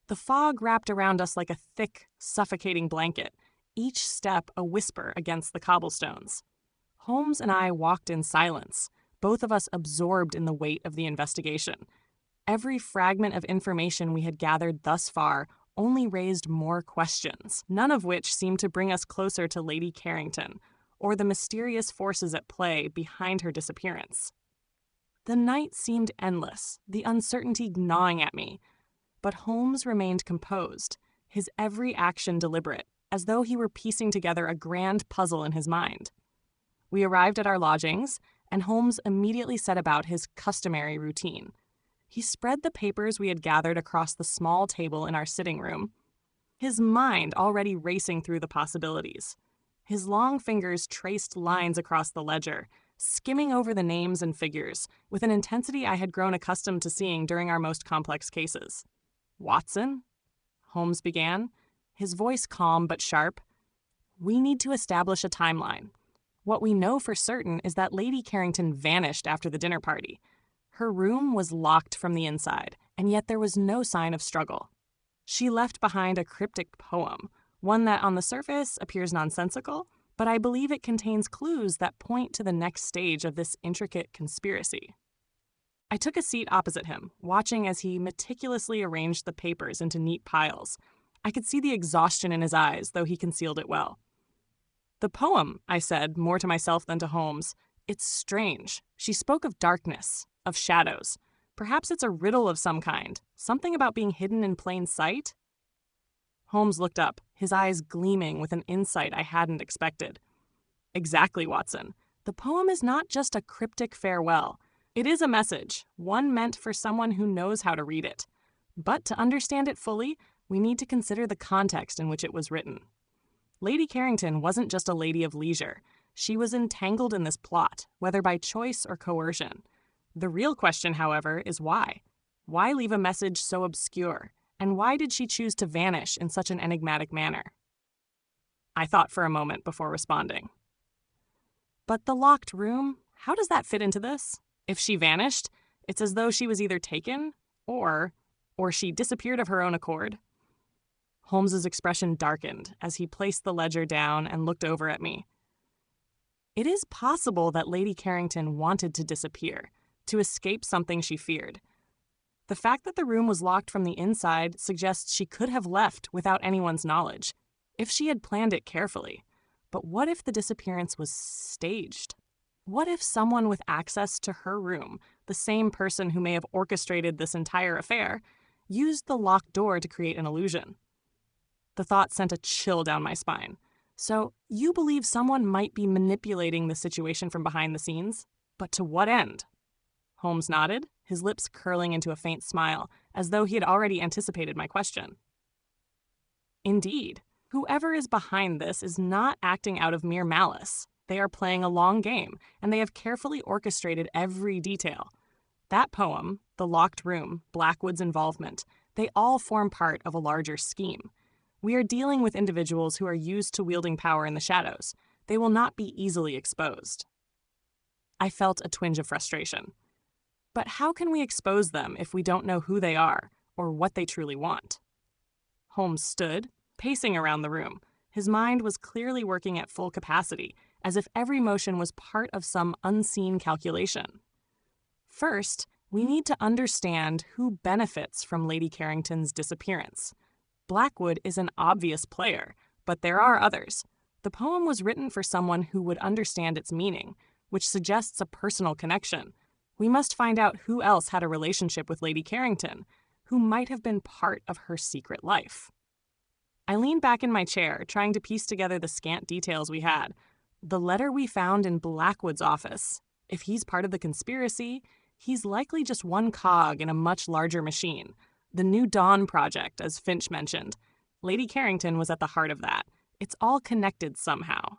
[SPEAKER 1] The fog wrapped around us like a thick, suffocating blanket, each step a whisper against the cobblestones. Holmes and I walked in silence, both of us absorbed in the weight of the investigation. Every fragment of information we had gathered thus far only raised more questions, none of which seemed to bring us closer to Lady Carrington, or the mysterious forces at play behind her disappearance. The night seemed endless, the uncertainty gnawing at me, but Holmes remained composed, his every action deliberate, as though he were piecing together a grand puzzle in his mind. We arrived at our lodgings, and Holmes immediately set about his customary routine. He spread the papers we had gathered across the small table in our sitting room, his mind already racing through the possibilities. His long fingers traced lines across the ledger, skimming over the names and figures with an intensity I had grown accustomed to seeing during our most complex cases. Watson? Holmes began, his voice calm but sharp. We need to establish a timeline. What we know for certain is that Lady Carrington vanished after the dinner party. Her room was locked from the inside, and yet there was no sign of struggle. She left behind a cryptic poem, one that on the surface appears nonsensical, but I believe it contains clues that point to the next stage of this intricate conspiracy. I took a seat opposite him, watching as he meticulously arranged the papers into neat piles. I could see the exhaustion in his eyes, though he concealed it well. The poem, I said, more to myself than to Holmes. It's strange. She spoke of darkness, of shadows. Perhaps it's a riddle of some kind, something about being hidden in plain sight? Holmes looked up, his eyes gleaming with an insight I hadn't expected. Exactly, Watson. The poem is not just a cryptic farewell. It is a message, one meant for someone who knows how to read it. But to understand it fully, we need to consider the context in which it was written. Lady Carrington wasn't just a lady of leisure. She was entangled in this plot, whether by choice or coercion. The real question, however, is why? Why leave a message so obscure? And why did she choose to vanish in such an enigmatic manner? I thought for a moment before responding. But the locked room, how does that fit into this? If she vanished, it's as though she was either taken or she disappeared of her own accord. Holmes's expression darkened as he placed the ledger down and looked over at me. It is possible that Lady Carrington wanted to disappear, to escape something she feared. The fact that the room was locked from the inside suggests she could have left without anyone's knowledge, if she had planned it carefully. But what if the disappearance was staged? What if someone with access to her room, the same person who may have orchestrated this entire affair, used the locked door to create an illusion? The thought sent a chill down my spine. So, you believe someone might be manipulating the situation from behind the scenes? But to what end? Holmes nodded, his lips curling into a faint smile, as though he had already anticipated my question. Indeed, whoever is behind this is not acting out of mere malice. They are playing a long game, and they have carefully orchestrated every detail. That poem, the locked room, Blackwood's involvement, they all form part of a larger scheme. We are dealing with individuals who are used to wielding power in the shadows. They will not be easily exposed. I felt a twinge of frustration. But how can we expose them if we don't know who they are or what they truly want? Holmes stood, pacing around the room. His mind was clearly working at full capacity, as if every motion was part of some unseen calculation. First, we need to understand who benefits from Lady Carrington's disappearance. Blackwood is an obvious player, but there are others. The poem was written for someone who would understand its meaning, which suggests a personal connection. We must find out who else had a relationship with Lady Carrington, who might have been part of her secret life. I leaned back in my chair, trying to piece together the scant details we had. The letter we found in Blackwood's office. If he's part of the conspiracy, he's likely just one cog in a much larger machine. The New Dawn Project, as Finch mentioned. Lady Carrington was at the heart of that. It's all connected somehow.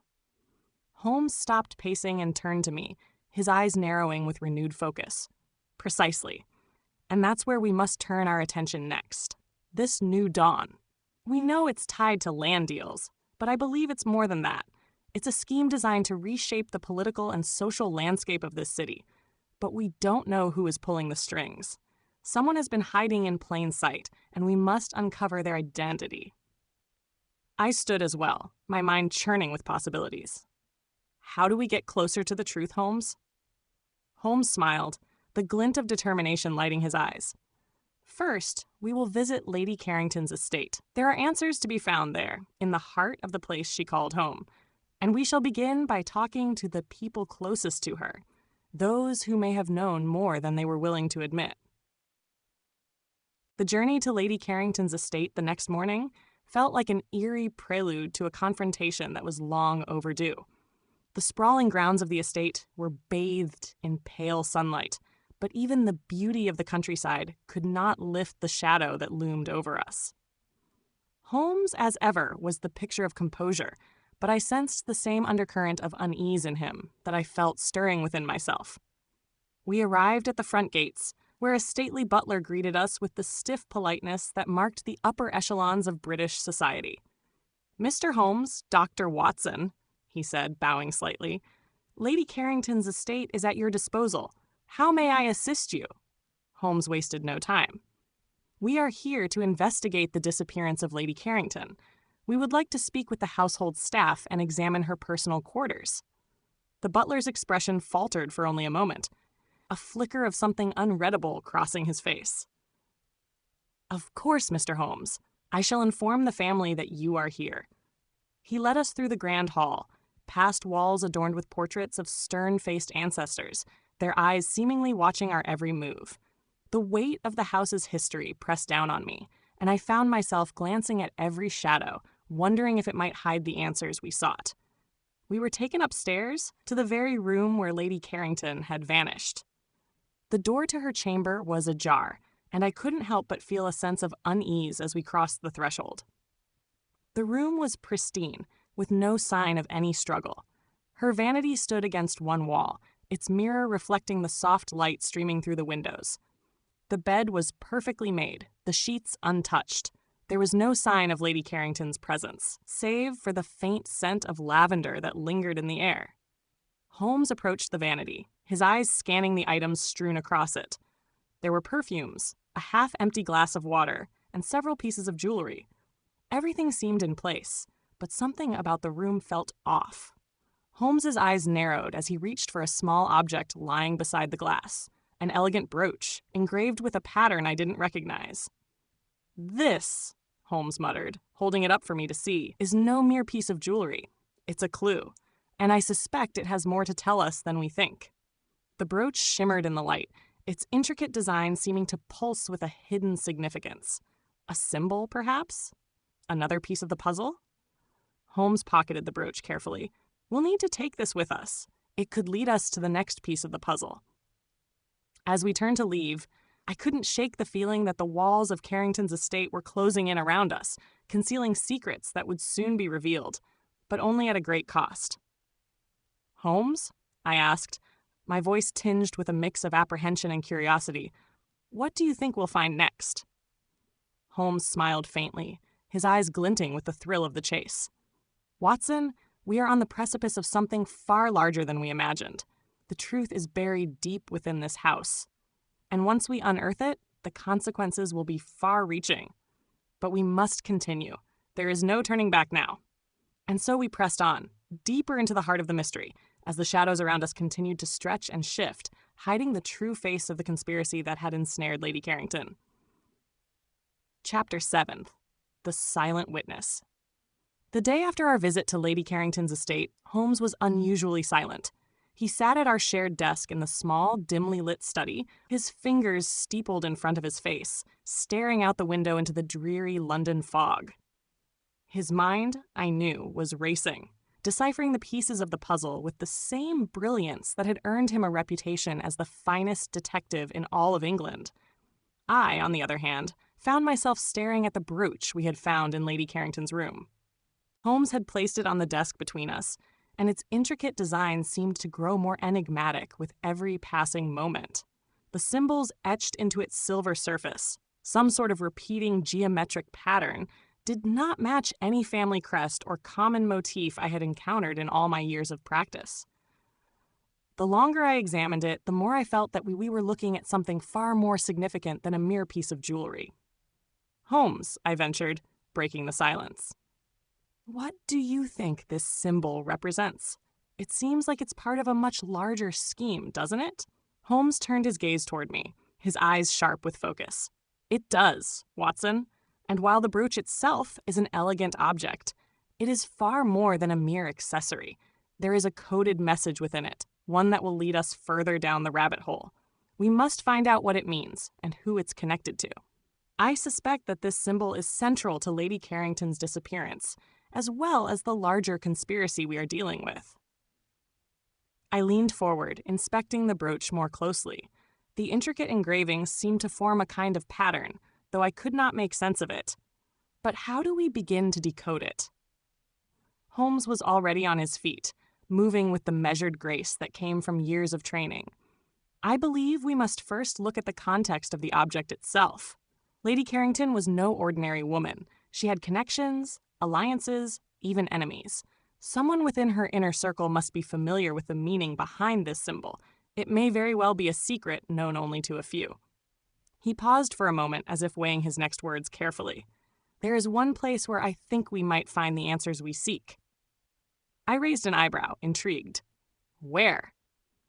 [SPEAKER 1] Holmes stopped pacing and turned to me, his eyes narrowing with renewed focus. Precisely. And that's where we must turn our attention next. This New Dawn. We know it's tied to land deals, but I believe it's more than that. It's a scheme designed to reshape the political and social landscape of this city. But we don't know who is pulling the strings. Someone has been hiding in plain sight, and we must uncover their identity. I stood as well, my mind churning with possibilities. How do we get closer to the truth, Holmes? Holmes smiled, the glint of determination lighting his eyes. First, we will visit Lady Carrington's estate. There are answers to be found there, in the heart of the place she called home. And we shall begin by talking to the people closest to her, those who may have known more than they were willing to admit. The journey to Lady Carrington's estate the next morning felt like an eerie prelude to a confrontation that was long overdue. The sprawling grounds of the estate were bathed in pale sunlight, but even the beauty of the countryside could not lift the shadow that loomed over us. Holmes, as ever, was the picture of composure, but I sensed the same undercurrent of unease in him that I felt stirring within myself. We arrived at the front gates, where a stately butler greeted us with the stiff politeness that marked the upper echelons of British society. "Mr. Holmes, Dr. Watson," he said, bowing slightly, "Lady Carrington's estate is at your disposal. How may I assist you?" Holmes wasted no time. "We are here to investigate the disappearance of Lady Carrington. We would like to speak with the household staff and examine her personal quarters." The butler's expression faltered for only a moment, a flicker of something unreadable crossing his face. "Of course, Mr. Holmes. I shall inform the family that you are here." He led us through the grand hall, past walls adorned with portraits of stern-faced ancestors, their eyes seemingly watching our every move. The weight of the house's history pressed down on me, and I found myself glancing at every shadow, wondering if it might hide the answers we sought. We were taken upstairs to the very room where Lady Carrington had vanished. The door to her chamber was ajar, and I couldn't help but feel a sense of unease as we crossed the threshold. The room was pristine, with no sign of any struggle. Her vanity stood against one wall, its mirror reflecting the soft light streaming through the windows. The bed was perfectly made, the sheets untouched. There was no sign of Lady Carrington's presence, save for the faint scent of lavender that lingered in the air. Holmes approached the vanity, his eyes scanning the items strewn across it. There were perfumes, a half-empty glass of water, and several pieces of jewelry. Everything seemed in place, but something about the room felt off. Holmes's eyes narrowed as he reached for a small object lying beside the glass, an elegant brooch, engraved with a pattern I didn't recognize. "This," Holmes muttered, holding it up for me to see, "is no mere piece of jewelry. It's a clue, and I suspect it has more to tell us than we think." The brooch shimmered in the light, its intricate design seeming to pulse with a hidden significance. A symbol, perhaps? Another piece of the puzzle? Holmes pocketed the brooch carefully. "We'll need to take this with us. It could lead us to the next piece of the puzzle. As we turned to leave, I couldn't shake the feeling that the walls of Carrington's estate were closing in around us, concealing secrets that would soon be revealed, but only at a great cost. "Holmes?" I asked, my voice tinged with a mix of apprehension and curiosity. "What do you think we'll find next?" Holmes smiled faintly, his eyes glinting with the thrill of the chase. "Watson, we are on the precipice of something far larger than we imagined. The truth is buried deep within this house. And once we unearth it, the consequences will be far-reaching. But we must continue. There is no turning back now." And so we pressed on, deeper into the heart of the mystery, as the shadows around us continued to stretch and shift, hiding the true face of the conspiracy that had ensnared Lady Carrington. Chapter 7. The Silent Witness. The day after our visit to Lady Carrington's estate, Holmes was unusually silent. He sat at our shared desk in the small, dimly lit study, his fingers steepled in front of his face, staring out the window into the dreary London fog. His mind, I knew, was racing, deciphering the pieces of the puzzle with the same brilliance that had earned him a reputation as the finest detective in all of England. I, on the other hand, found myself staring at the brooch we had found in Lady Carrington's room. Holmes had placed it on the desk between us, and its intricate design seemed to grow more enigmatic with every passing moment. The symbols etched into its silver surface, some sort of repeating geometric pattern, did not match any family crest or common motif I had encountered in all my years of practice. The longer I examined it, the more I felt that we were looking at something far more significant than a mere piece of jewelry. "Holmes," I ventured, breaking the silence. "What do you think this symbol represents? It seems like it's part of a much larger scheme, doesn't it?" Holmes turned his gaze toward me, his eyes sharp with focus. "It does, Watson. And while the brooch itself is an elegant object, it is far more than a mere accessory. There is a coded message within it, one that will lead us further down the rabbit hole. We must find out what it means and who it's connected to. I suspect that this symbol is central to Lady Carrington's disappearance, as well as the larger conspiracy we are dealing with." I leaned forward, inspecting the brooch more closely. The intricate engravings seemed to form a kind of pattern, though I could not make sense of it. But how do we begin to decode it? Holmes was already on his feet, moving with the measured grace that came from years of training. "I believe we must first look at the context of the object itself. Lady Carrington was no ordinary woman. She had connections, alliances, even enemies. Someone within her inner circle must be familiar with the meaning behind this symbol. It may very well be a secret known only to a few." He paused for a moment as if weighing his next words carefully. "There is one place where I think we might find the answers we seek." I raised an eyebrow, intrigued. "Where?"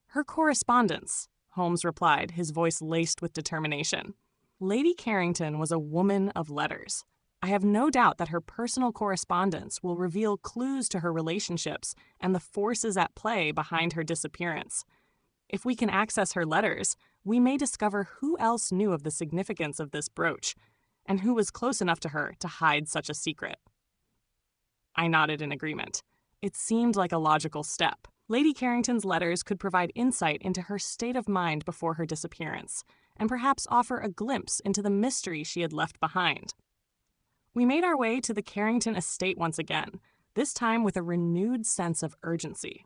[SPEAKER 1] "Her correspondence," Holmes replied, his voice laced with determination. "Lady Carrington was a woman of letters. I have no doubt that her personal correspondence will reveal clues to her relationships and the forces at play behind her disappearance. If we can access her letters, we may discover who else knew of the significance of this brooch, and who was close enough to her to hide such a secret." I nodded in agreement. It seemed like a logical step. Lady Carrington's letters could provide insight into her state of mind before her disappearance, and perhaps offer a glimpse into the mystery she had left behind. We made our way to the Carrington estate once again, this time with a renewed sense of urgency.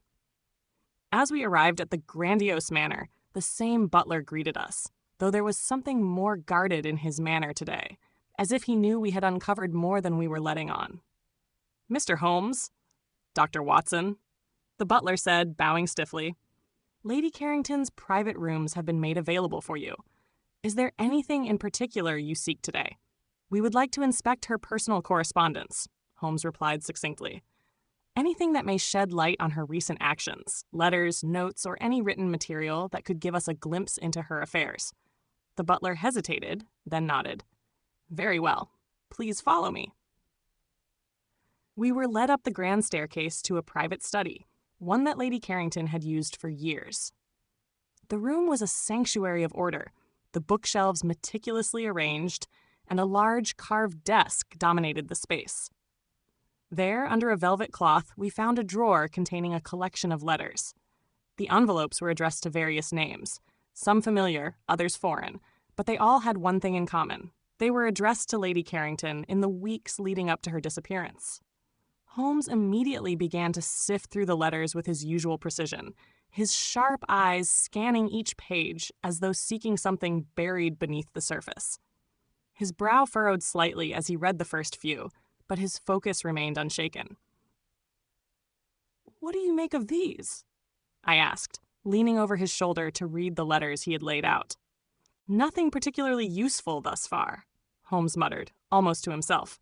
[SPEAKER 1] As we arrived at the grandiose manor, the same butler greeted us, though there was something more guarded in his manner today, as if he knew we had uncovered more than we were letting on. "Mr. Holmes." "Dr. Watson," the butler said, bowing stiffly. "Lady Carrington's private rooms have been made available for you. Is there anything in particular you seek today?" "We would like to inspect her personal correspondence," Holmes replied succinctly. "Anything that may shed light on her recent actions, letters, notes, or any written material that could give us a glimpse into her affairs." The butler hesitated, then nodded. "Very well. Please follow me." We were led up the grand staircase to a private study, one that Lady Carrington had used for years. The room was a sanctuary of order, the bookshelves meticulously arranged, and a large carved desk dominated the space. There, under a velvet cloth, we found a drawer containing a collection of letters. The envelopes were addressed to various names, some familiar, others foreign, but they all had one thing in common. They were addressed to Lady Carrington in the weeks leading up to her disappearance. Holmes immediately began to sift through the letters with his usual precision, his sharp eyes scanning each page as though seeking something buried beneath the surface. His brow furrowed slightly as he read the first few, but his focus remained unshaken. "What do you make of these?" I asked, leaning over his shoulder to read the letters he had laid out. "Nothing particularly useful thus far," Holmes muttered, almost to himself.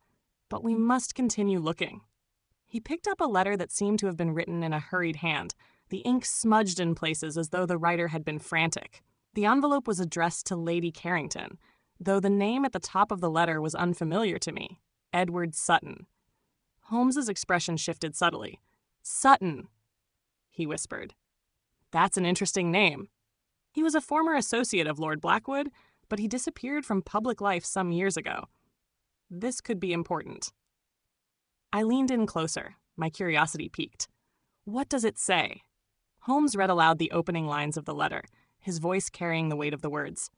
[SPEAKER 1] "But we must continue looking." He picked up a letter that seemed to have been written in a hurried hand, the ink smudged in places as though the writer had been frantic. The envelope was addressed to Lady Carrington, though the name at the top of the letter was unfamiliar to me, Edward Sutton. Holmes's expression shifted subtly. "Sutton," he whispered. "That's an interesting name. He was a former associate of Lord Blackwood, but he disappeared from public life some years ago. This could be important." I leaned in closer, my curiosity piqued. "What does it say?" Holmes read aloud the opening lines of the letter, his voice carrying the weight of the words.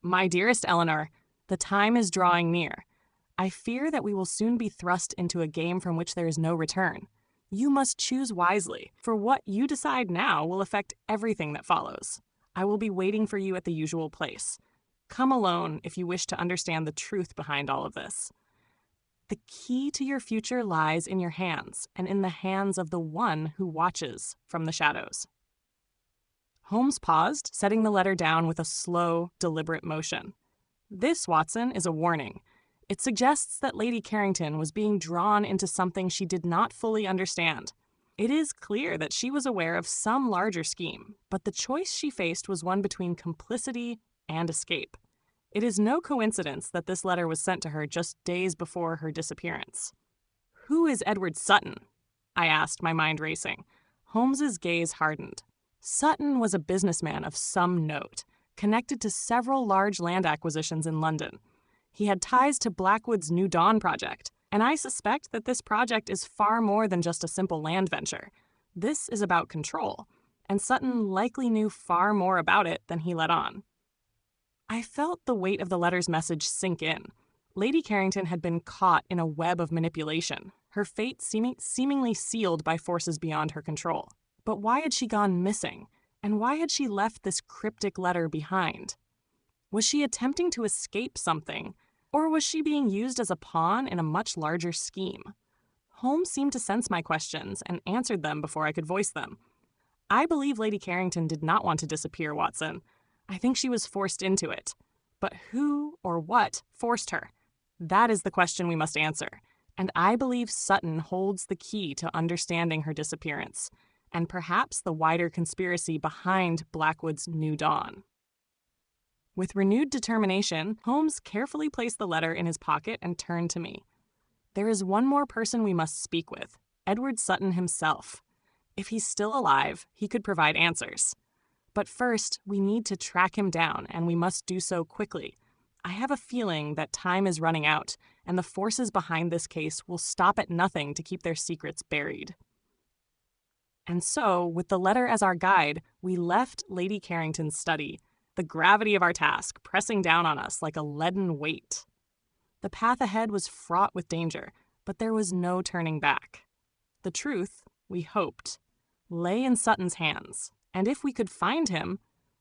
[SPEAKER 1] "My dearest Eleanor, the time is drawing near. I fear that we will soon be thrust into a game from which there is no return. You must choose wisely, for what you decide now will affect everything that follows. I will be waiting for you at the usual place. Come alone if you wish to understand the truth behind all of this. The key to your future lies in your hands, and in the hands of the one who watches from the shadows." Holmes paused, setting the letter down with a slow, deliberate motion. "This, Watson, is a warning. It suggests that Lady Carrington was being drawn into something she did not fully understand. It is clear that she was aware of some larger scheme, but the choice she faced was one between complicity and escape. It is no coincidence that this letter was sent to her just days before her disappearance." "Who is Edward Sutton?" I asked, my mind racing. Holmes's gaze hardened. Sutton was a businessman of some note, connected to several large land acquisitions in London. He had ties to Blackwood's New Dawn project, and I suspect that this project is far more than just a simple land venture. This is about control, and Sutton likely knew far more about it than he let on. I felt the weight of the letter's message sink in. Lady Carrington had been caught in a web of manipulation, her fate seemingly sealed by forces beyond her control. But why had she gone missing? And why had she left this cryptic letter behind? Was she attempting to escape something, or was she being used as a pawn in a much larger scheme? Holmes seemed to sense my questions and answered them before I could voice them. "I believe Lady Carrington did not want to disappear, Watson. I think she was forced into it. But who or what forced her? That is the question we must answer, and I believe Sutton holds the key to understanding her disappearance, and perhaps the wider conspiracy behind Blackwood's New Dawn." With renewed determination, Holmes carefully placed the letter in his pocket and turned to me. "There is one more person we must speak with, Edward Sutton himself. If he's still alive, he could provide answers. But first, we need to track him down, and we must do so quickly. I have a feeling that time is running out, and the forces behind this case will stop at nothing to keep their secrets buried." And so, with the letter as our guide, we left Lady Carrington's study, the gravity of our task pressing down on us like a leaden weight. The path ahead was fraught with danger, but there was no turning back. The truth, we hoped, lay in Sutton's hands, and if we could find him,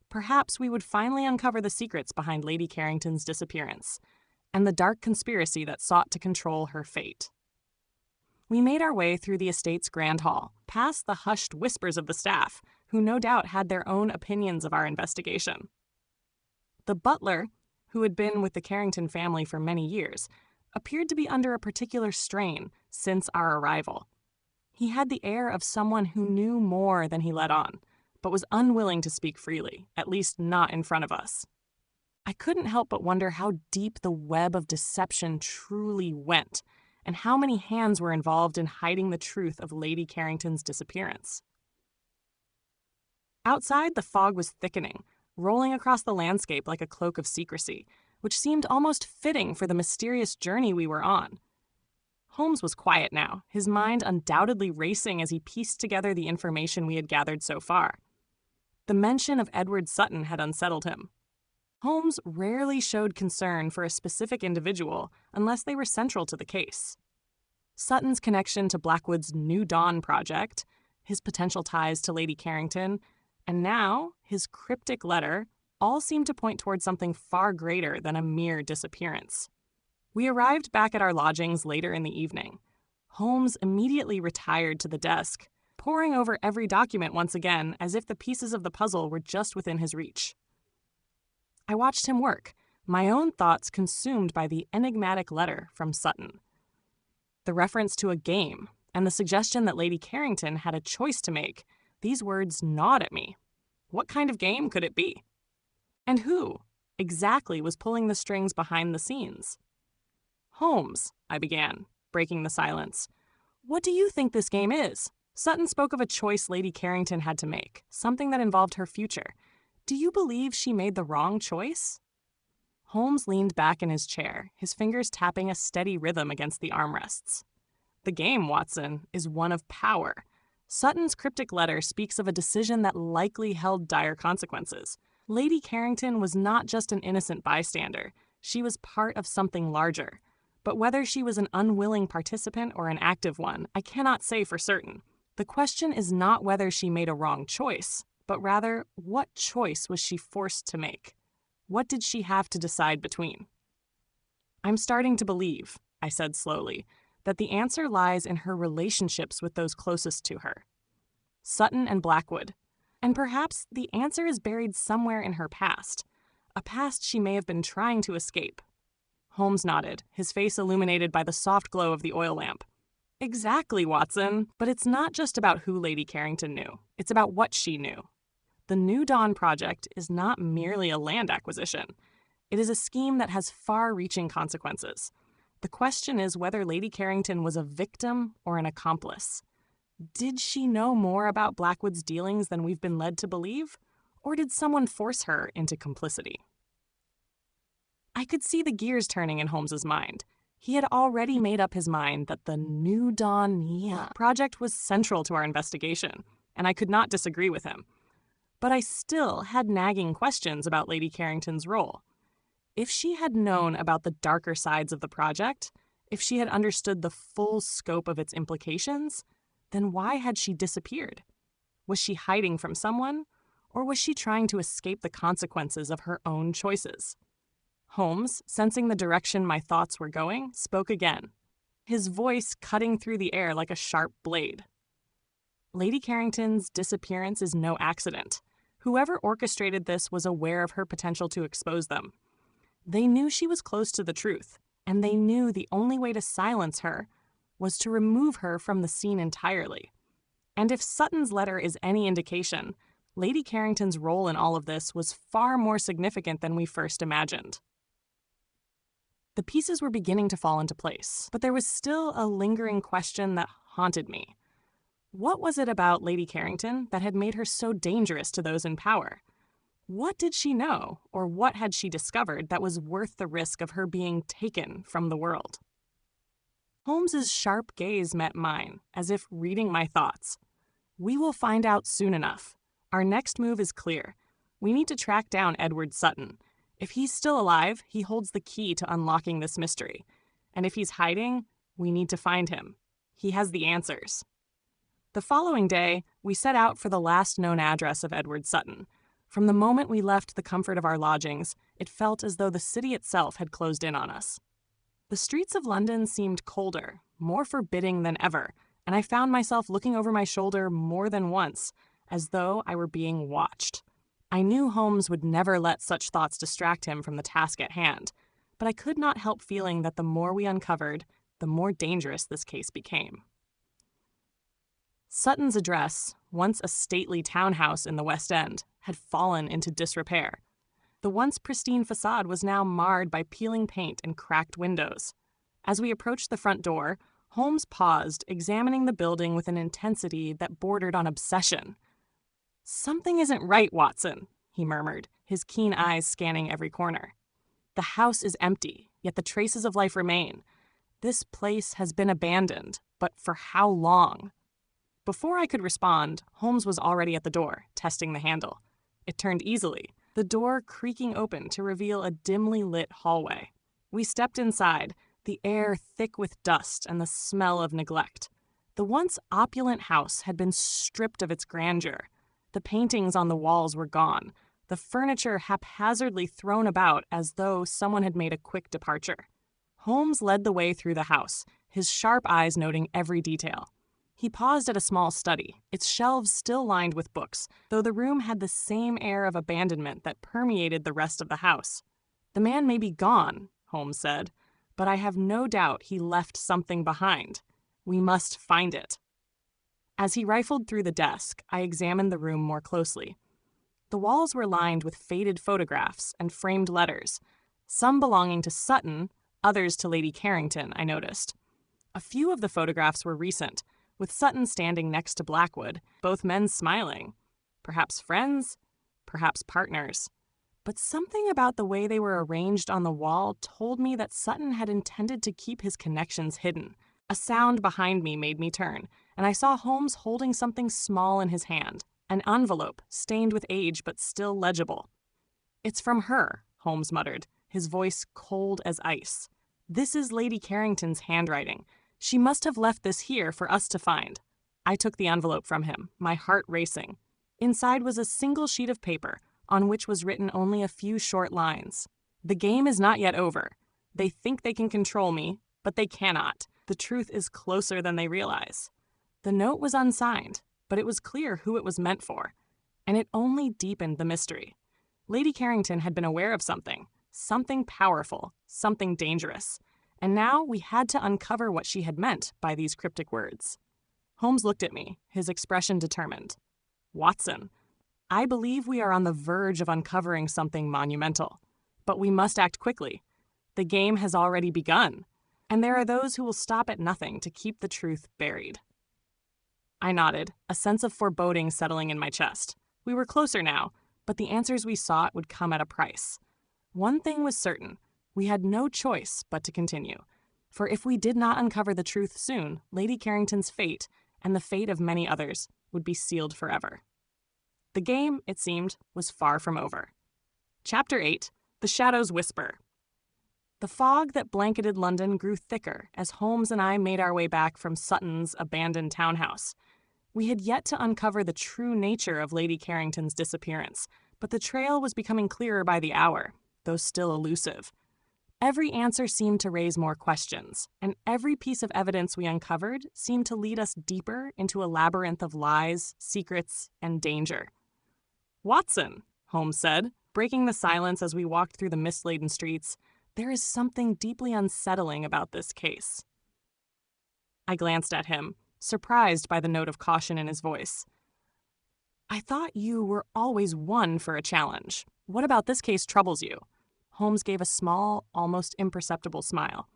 [SPEAKER 1] perhaps we would finally uncover the secrets behind Lady Carrington's disappearance and the dark conspiracy that sought to control her fate. We made our way through the estate's grand hall, past the hushed whispers of the staff, who no doubt had their own opinions of our investigation. The butler, who had been with the Carrington family for many years, appeared to be under a particular strain since our arrival. He had the air of someone who knew more than he let on, but was unwilling to speak freely, at least not in front of us. I couldn't help but wonder how deep the web of deception truly went, and how many hands were involved in hiding the truth of Lady Carrington's disappearance. Outside, the fog was thickening, rolling across the landscape like a cloak of secrecy, which seemed almost fitting for the mysterious journey we were on. Holmes was quiet now, his mind undoubtedly racing as he pieced together the information we had gathered so far. The mention of Edward Sutton had unsettled him. Holmes rarely showed concern for a specific individual unless they were central to the case. Sutton's connection to Blackwood's New Dawn project, his potential ties to Lady Carrington, and now his cryptic letter all seemed to point toward something far greater than a mere disappearance. We arrived back at our lodgings later in the evening. Holmes immediately retired to the desk, poring over every document once again as if the pieces of the puzzle were just within his reach. I watched him work, my own thoughts consumed by the enigmatic letter from Sutton. The reference to a game and the suggestion that Lady Carrington had a choice to make, these words gnawed at me. What kind of game could it be? And who exactly was pulling the strings behind the scenes? Holmes, I began, breaking the silence. What do you think this game is? Sutton spoke of a choice Lady Carrington had to make, something that involved her future. Do you believe she made the wrong choice? Holmes leaned back in his chair, his fingers tapping a steady rhythm against the armrests. The game, Watson, is one of power. Sutton's cryptic letter speaks of a decision that likely held dire consequences. Lady Carrington was not just an innocent bystander. She was part of something larger. But whether she was an unwilling participant or an active one, I cannot say for certain. The question is not whether she made a wrong choice, but rather, what choice was she forced to make? What did she have to decide between? I'm starting to believe, I said slowly, that the answer lies in her relationships with those closest to her. Sutton and Blackwood. And perhaps the answer is buried somewhere in her past, a past she may have been trying to escape. Holmes nodded, his face illuminated by the soft glow of the oil lamp. Exactly, Watson, but it's not just about who Lady Carrington knew. It's about what she knew. The New Dawn project is not merely a land acquisition. It is a scheme that has far-reaching consequences. The question is whether Lady Carrington was a victim or an accomplice. Did she know more about Blackwood's dealings than we've been led to believe? Or did someone force her into complicity? I could see the gears turning in Holmes's mind. He had already made up his mind that the New Dawn project was central to our investigation, and I could not disagree with him. But I still had nagging questions about Lady Carrington's role. If she had known about the darker sides of the project, if she had understood the full scope of its implications, then why had she disappeared? Was she hiding from someone, or was she trying to escape the consequences of her own choices? Holmes, sensing the direction my thoughts were going, spoke again, his voice cutting through the air like a sharp blade. Lady Carrington's disappearance is no accident. Whoever orchestrated this was aware of her potential to expose them. They knew she was close to the truth, and they knew the only way to silence her was to remove her from the scene entirely. And if Sutton's letter is any indication, Lady Carrington's role in all of this was far more significant than we first imagined. The pieces were beginning to fall into place, but there was still a lingering question that haunted me. What was it about Lady Carrington that had made her so dangerous to those in power? What did she know, or what had she discovered that was worth the risk of her being taken from the world? Holmes's sharp gaze met mine, as if reading my thoughts. We will find out soon enough. Our next move is clear. We need to track down Edward Sutton. If he's still alive, he holds the key to unlocking this mystery. And if he's hiding, we need to find him. He has the answers. The following day, we set out for the last known address of Edward Sutton. From the moment we left the comfort of our lodgings, it felt as though the city itself had closed in on us. The streets of London seemed colder, more forbidding than ever, and I found myself looking over my shoulder more than once, as though I were being watched. I knew Holmes would never let such thoughts distract him from the task at hand, but I could not help feeling that the more we uncovered, the more dangerous this case became. Sutton's address, once a stately townhouse in the West End, had fallen into disrepair. The once pristine facade was now marred by peeling paint and cracked windows. As we approached the front door, Holmes paused, examining the building with an intensity that bordered on obsession. "Something isn't right, Watson," he murmured, his keen eyes scanning every corner. "The house is empty, yet the traces of life remain. This place has been abandoned, but for how long? Before I could respond, Holmes was already at the door, testing the handle. It turned easily, the door creaking open to reveal a dimly lit hallway. We stepped inside, the air thick with dust and the smell of neglect. The once opulent house had been stripped of its grandeur. The paintings on the walls were gone, the furniture haphazardly thrown about as though someone had made a quick departure. Holmes led the way through the house, his sharp eyes noting every detail. He paused at a small study, its shelves still lined with books, though the room had the same air of abandonment that permeated the rest of the house. "The man may be gone," Holmes said, "but I have no doubt he left something behind. We must find it." As he rifled through the desk, I examined the room more closely. The walls were lined with faded photographs and framed letters, some belonging to Sutton, others to Lady Carrington, I noticed. A few of the photographs were recent, with Sutton standing next to Blackwood, both men smiling. Perhaps friends, perhaps partners. But something about the way they were arranged on the wall told me that Sutton had intended to keep his connections hidden. A sound behind me made me turn, and I saw Holmes holding something small in his hand, an envelope stained with age but still legible. "It's from her," Holmes muttered, his voice cold as ice. "This is Lady Carrington's handwriting. She must have left this here for us to find." I took the envelope from him, my heart racing. Inside was a single sheet of paper, on which was written only a few short lines. "The game is not yet over. They think they can control me, but they cannot. The truth is closer than they realize." The note was unsigned, but it was clear who it was meant for, and it only deepened the mystery. Lady Carrington had been aware of something powerful, something dangerous, and now we had to uncover what she had meant by these cryptic words. Holmes looked at me, his expression determined. "Watson, I believe we are on the verge of uncovering something monumental, but we must act quickly. The game has already begun, and there are those who will stop at nothing to keep the truth buried." I nodded, a sense of foreboding settling in my chest. We were closer now, but the answers we sought would come at a price. One thing was certain. We had no choice but to continue. For if we did not uncover the truth soon, Lady Carrington's fate, and the fate of many others, would be sealed forever. The game, it seemed, was far from over. Chapter 8. The Shadows Whisper. The fog that blanketed London grew thicker as Holmes and I made our way back from Sutton's abandoned townhouse. We had yet to uncover the true nature of Lady Carrington's disappearance, but the trail was becoming clearer by the hour, though still elusive. Every answer seemed to raise more questions, and every piece of evidence we uncovered seemed to lead us deeper into a labyrinth of lies, secrets, and danger. "Watson," Holmes said, breaking the silence as we walked through the mist-laden streets, "there is something deeply unsettling about this case." I glanced at him, surprised by the note of caution in his voice. "I thought you were always one for a challenge. What about this case troubles you?" Holmes gave a small, almost imperceptible smile.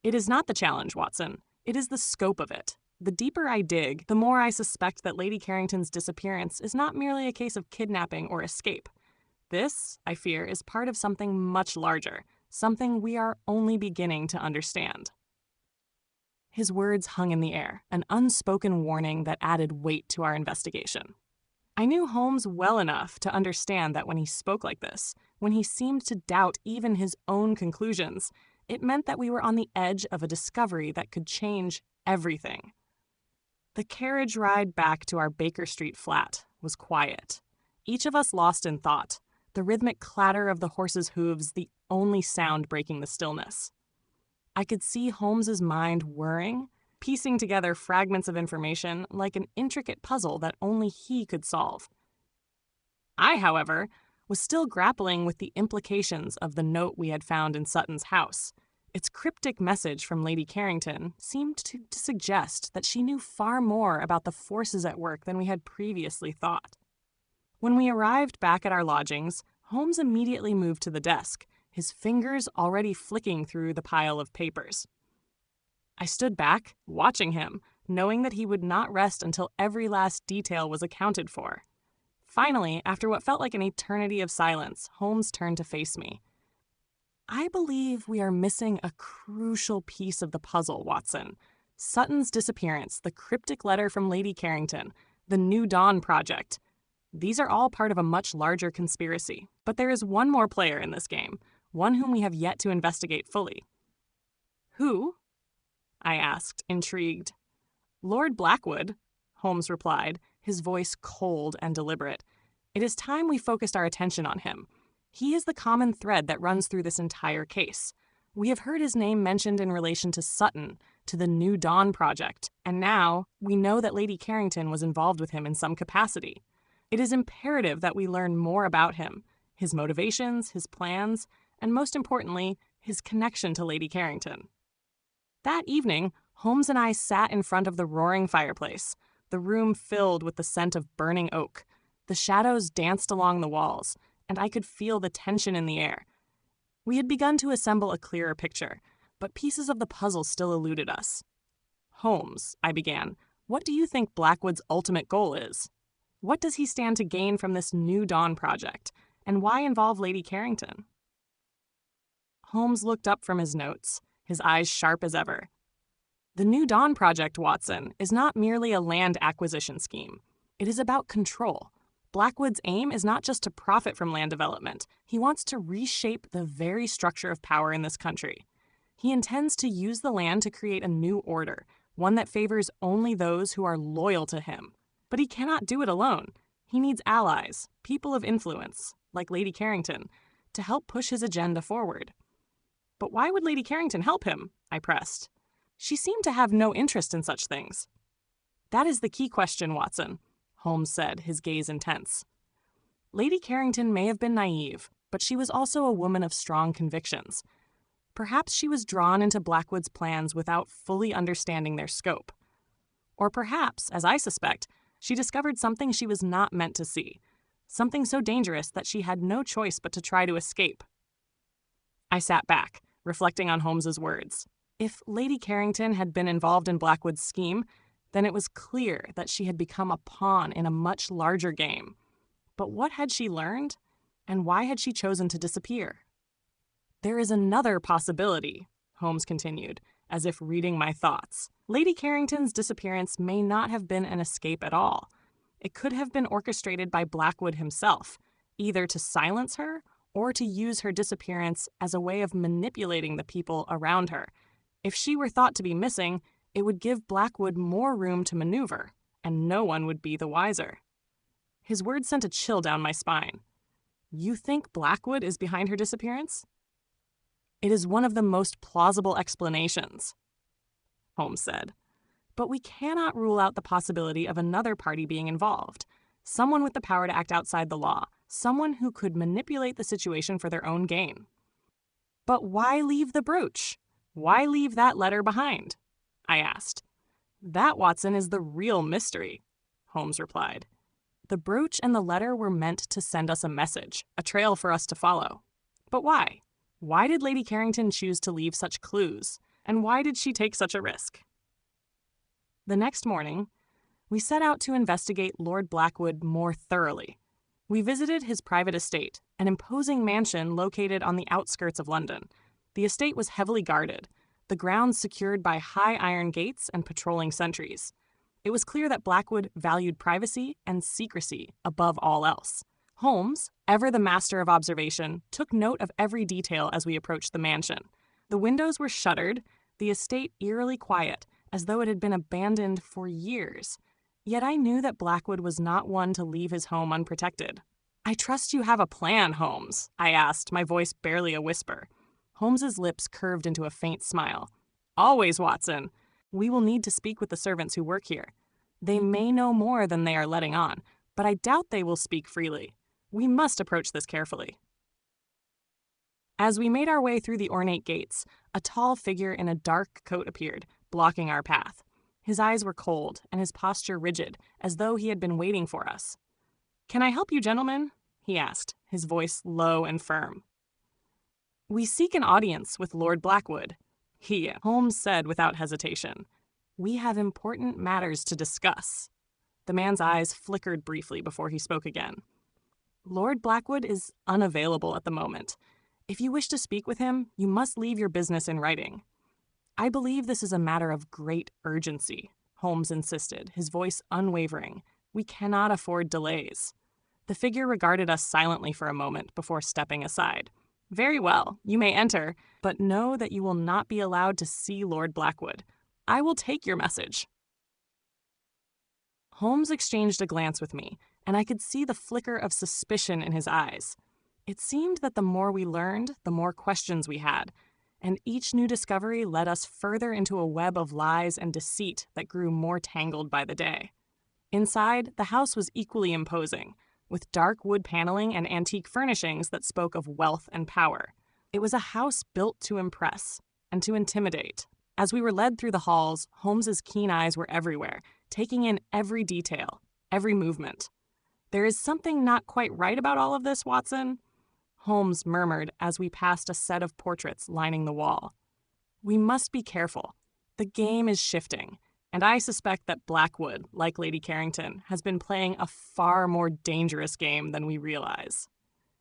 [SPEAKER 1] "It is not the challenge, Watson. It is the scope of it. The deeper I dig, the more I suspect that Lady Carrington's disappearance is not merely a case of kidnapping or escape. This, I fear, is part of something much larger, something we are only beginning to understand." His words hung in the air, an unspoken warning that added weight to our investigation. I knew Holmes well enough to understand that when he spoke like this, when he seemed to doubt even his own conclusions, it meant that we were on the edge of a discovery that could change everything. The carriage ride back to our Baker Street flat was quiet. Each of us lost in thought, the rhythmic clatter of the horses' hooves the only sound breaking the stillness. I could see Holmes's mind whirring, piecing together fragments of information like an intricate puzzle that only he could solve. I, however, was still grappling with the implications of the note we had found in Sutton's house. Its cryptic message from Lady Carrington seemed to suggest that she knew far more about the forces at work than we had previously thought. When we arrived back at our lodgings, Holmes immediately moved to the desk, his fingers already flicking through the pile of papers. I stood back, watching him, knowing that he would not rest until every last detail was accounted for. Finally, after what felt like an eternity of silence, Holmes turned to face me. I believe we are missing a crucial piece of the puzzle, Watson. Sutton's disappearance, the cryptic letter from Lady Carrington, the New Dawn project. These are all part of a much larger conspiracy. But there is one more player in this game, one whom we have yet to investigate fully. Who? I asked, intrigued. Lord Blackwood, Holmes replied, his voice cold and deliberate. It is time we focused our attention on him. He is the common thread that runs through this entire case. We have heard his name mentioned in relation to Sutton, to the New Dawn project, and now we know that Lady Carrington was involved with him in some capacity. It is imperative that we learn more about him, his motivations, his plans, and most importantly, his connection to Lady Carrington. That evening, Holmes and I sat in front of the roaring fireplace, the room filled with the scent of burning oak. The shadows danced along the walls, and I could feel the tension in the air. We had begun to assemble a clearer picture, but pieces of the puzzle still eluded us. Holmes, I began, what do you think Blackwood's ultimate goal is? What does he stand to gain from this New Dawn project, and why involve Lady Carrington? Holmes looked up from his notes, his eyes sharp as ever. The New Dawn project, Watson, is not merely a land acquisition scheme. It is about control. Blackwood's aim is not just to profit from land development. He wants to reshape the very structure of power in this country. He intends to use the land to create a new order, one that favors only those who are loyal to him. But he cannot do it alone. He needs allies, people of influence, like Lady Carrington, to help push his agenda forward. But why would Lady Carrington help him? I pressed. She seemed to have no interest in such things. That is the key question, Watson, Holmes said, his gaze intense. Lady Carrington may have been naive, but she was also a woman of strong convictions. Perhaps she was drawn into Blackwood's plans without fully understanding their scope. Or perhaps, as I suspect, she discovered something she was not meant to see, something so dangerous that she had no choice but to try to escape. I sat back, reflecting on Holmes's words. If Lady Carrington had been involved in Blackwood's scheme, then it was clear that she had become a pawn in a much larger game. But what had she learned, and why had she chosen to disappear? There is another possibility, Holmes continued, as if reading my thoughts. Lady Carrington's disappearance may not have been an escape at all. It could have been orchestrated by Blackwood himself, either to silence her or to use her disappearance as a way of manipulating the people around her. If she were thought to be missing, it would give Blackwood more room to maneuver, and no one would be the wiser. His words sent a chill down my spine. You think Blackwood is behind her disappearance? It is one of the most plausible explanations, Holmes said. But we cannot rule out the possibility of another party being involved, someone with the power to act outside the law, someone who could manipulate the situation for their own gain. But why leave the brooch? Why leave that letter behind? I asked. That, Watson, is the real mystery, Holmes replied. The brooch and the letter were meant to send us a message, a trail for us to follow. But why? Why did Lady Carrington choose to leave such clues? And why did she take such a risk? The next morning, we set out to investigate Lord Blackwood more thoroughly. We visited his private estate, an imposing mansion located on the outskirts of London. The estate was heavily guarded, the grounds secured by high iron gates and patrolling sentries. It was clear that Blackwood valued privacy and secrecy above all else. Holmes, ever the master of observation, took note of every detail as we approached the mansion. The windows were shuttered, the estate eerily quiet, as though it had been abandoned for years. Yet I knew that Blackwood was not one to leave his home unprotected. I trust you have a plan, Holmes, I asked, my voice barely a whisper. Holmes's lips curved into a faint smile. Always, Watson. We will need to speak with the servants who work here. They may know more than they are letting on, but I doubt they will speak freely. We must approach this carefully. As we made our way through the ornate gates, a tall figure in a dark coat appeared, blocking our path. His eyes were cold and his posture rigid, as though he had been waiting for us. "Can I help you, gentlemen?" he asked, his voice low and firm. "We seek an audience with Lord Blackwood," Holmes said without hesitation. "We have important matters to discuss." The man's eyes flickered briefly before he spoke again. "Lord Blackwood is unavailable at the moment. If you wish to speak with him, you must leave your business in writing." "I believe this is a matter of great urgency," Holmes insisted, his voice unwavering. "We cannot afford delays." The figure regarded us silently for a moment before stepping aside. "Very well, you may enter, but know that you will not be allowed to see Lord Blackwood. I will take your message." Holmes exchanged a glance with me, and I could see the flicker of suspicion in his eyes. It seemed that the more we learned, the more questions we had, and each new discovery led us further into a web of lies and deceit that grew more tangled by the day. Inside, the house was equally imposing, with dark wood paneling and antique furnishings that spoke of wealth and power. It was a house built to impress and to intimidate. As we were led through the halls, Holmes's keen eyes were everywhere, taking in every detail, every movement. "There is something not quite right about all of this, Watson," Holmes murmured as we passed a set of portraits lining the wall. "We must be careful. The game is shifting, and I suspect that Blackwood, like Lady Carrington, has been playing a far more dangerous game than we realize."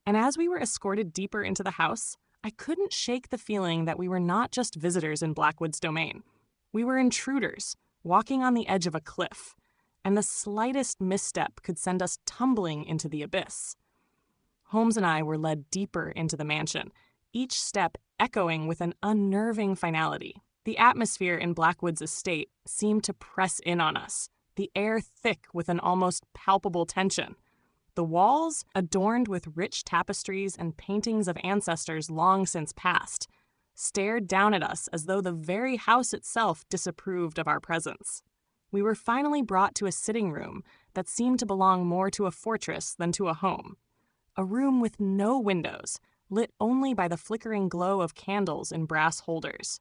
[SPEAKER 1] And as we were escorted deeper into the house, I couldn't shake the feeling that we were not just visitors in Blackwood's domain. We were intruders, walking on the edge of a cliff, and the slightest misstep could send us tumbling into the abyss. Holmes and I were led deeper into the mansion, each step echoing with an unnerving finality. The atmosphere in Blackwood's estate seemed to press in on us, the air thick with an almost palpable tension. The walls, adorned with rich tapestries and paintings of ancestors long since passed, stared down at us as though the very house itself disapproved of our presence. We were finally brought to a sitting room that seemed to belong more to a fortress than to a home. A room with no windows, lit only by the flickering glow of candles in brass holders.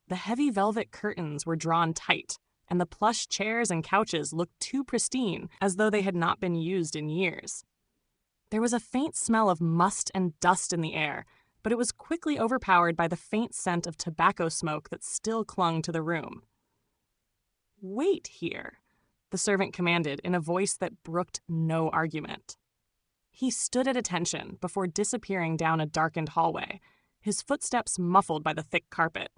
[SPEAKER 1] The heavy velvet curtains were drawn tight, and the plush chairs and couches looked too pristine, as though they had not been used in years. There was a faint smell of must and dust in the air, but it was quickly overpowered by the faint scent of tobacco smoke that still clung to the room. "Wait here," the servant commanded in a voice that brooked no argument. He stood at attention before disappearing down a darkened hallway, his footsteps muffled by the thick carpet.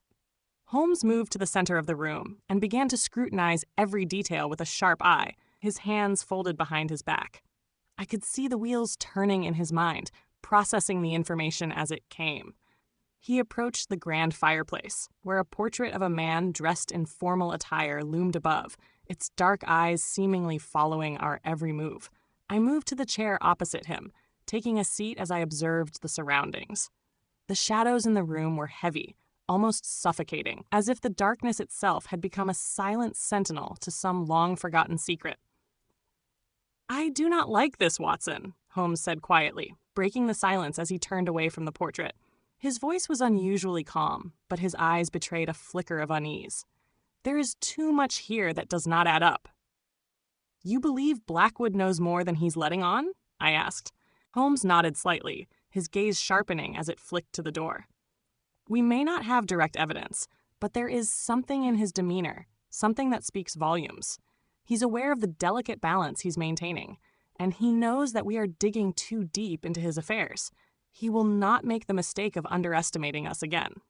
[SPEAKER 1] Holmes moved to the center of the room and began to scrutinize every detail with a sharp eye, his hands folded behind his back. I could see the wheels turning in his mind, processing the information as it came. He approached the grand fireplace, where a portrait of a man dressed in formal attire loomed above, its dark eyes seemingly following our every move. I moved to the chair opposite him, taking a seat as I observed the surroundings. The shadows in the room were heavy, almost suffocating, as if the darkness itself had become a silent sentinel to some long-forgotten secret. "I do not like this, Watson," Holmes said quietly, breaking the silence as he turned away from the portrait. His voice was unusually calm, but his eyes betrayed a flicker of unease. "There is too much here that does not add up." "You believe Blackwood knows more than he's letting on?" I asked. Holmes nodded slightly, his gaze sharpening as it flicked to the door. "We may not have direct evidence, but there is something in his demeanor, something that speaks volumes. He's aware of the delicate balance he's maintaining, and he knows that we are digging too deep into his affairs. He will not make the mistake of underestimating us again."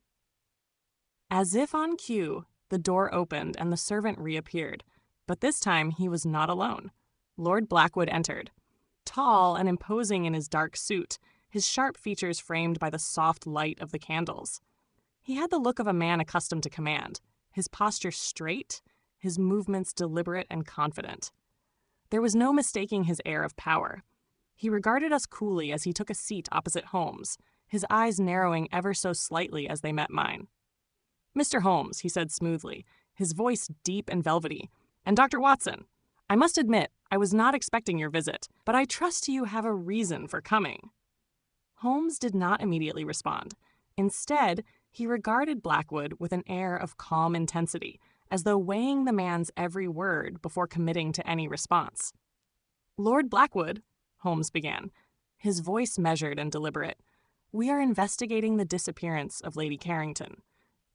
[SPEAKER 1] As if on cue, the door opened and the servant reappeared, but this time he was not alone. Lord Blackwood entered. Tall and imposing in his dark suit, his sharp features framed by the soft light of the candles. He had the look of a man accustomed to command, his posture straight, his movements deliberate and confident. There was no mistaking his air of power. He regarded us coolly as he took a seat opposite Holmes, his eyes narrowing ever so slightly as they met mine. "Mr. Holmes," he said smoothly, his voice deep and velvety, "and Dr. Watson, I must admit I was not expecting your visit, but I trust you have a reason for coming." Holmes did not immediately respond. Instead, he regarded Blackwood with an air of calm intensity, as though weighing the man's every word before committing to any response. "Lord Blackwood," Holmes began, his voice measured and deliberate, "we are investigating the disappearance of Lady Carrington.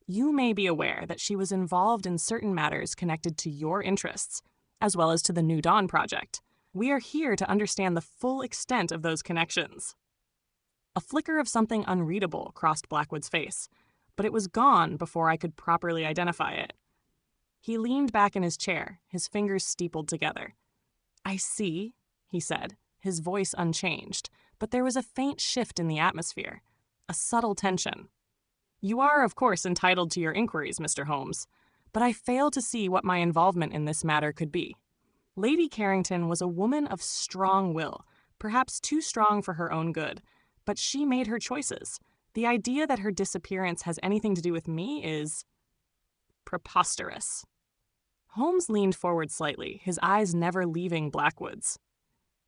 [SPEAKER 1] You may be aware that she was involved in certain matters connected to your interests, as well as to the New Dawn project. We are here to understand the full extent of those connections." A flicker of something unreadable crossed Blackwood's face, but it was gone before I could properly identify it. He leaned back in his chair, his fingers steepled together. "I see," he said, his voice unchanged, but there was a faint shift in the atmosphere, a subtle tension. "You are, of course, entitled to your inquiries, Mr. Holmes, but I fail to see what my involvement in this matter could be. Lady Carrington was a woman of strong will, perhaps too strong for her own good, but she made her choices. The idea that her disappearance has anything to do with me is preposterous." Holmes leaned forward slightly, his eyes never leaving Blackwood's.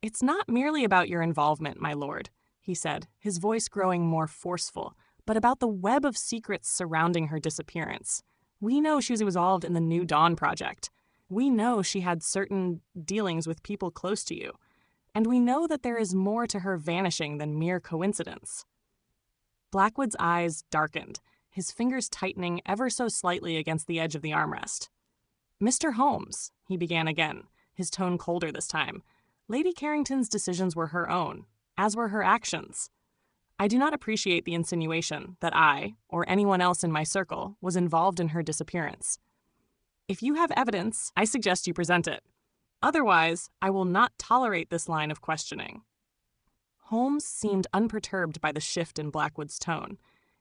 [SPEAKER 1] "It's not merely about your involvement, my lord," he said, his voice growing more forceful, "but about the web of secrets surrounding her disappearance. We know she was involved in the New Dawn project. We know she had certain dealings with people close to you. And we know that there is more to her vanishing than mere coincidence." Blackwood's eyes darkened, his fingers tightening ever so slightly against the edge of the armrest. "Mr. Holmes," he began again, his tone colder this time, "Lady Carrington's decisions were her own, as were her actions. I do not appreciate the insinuation that I, or anyone else in my circle, was involved in her disappearance. If you have evidence, I suggest you present it. Otherwise, I will not tolerate this line of questioning." Holmes seemed unperturbed by the shift in Blackwood's tone.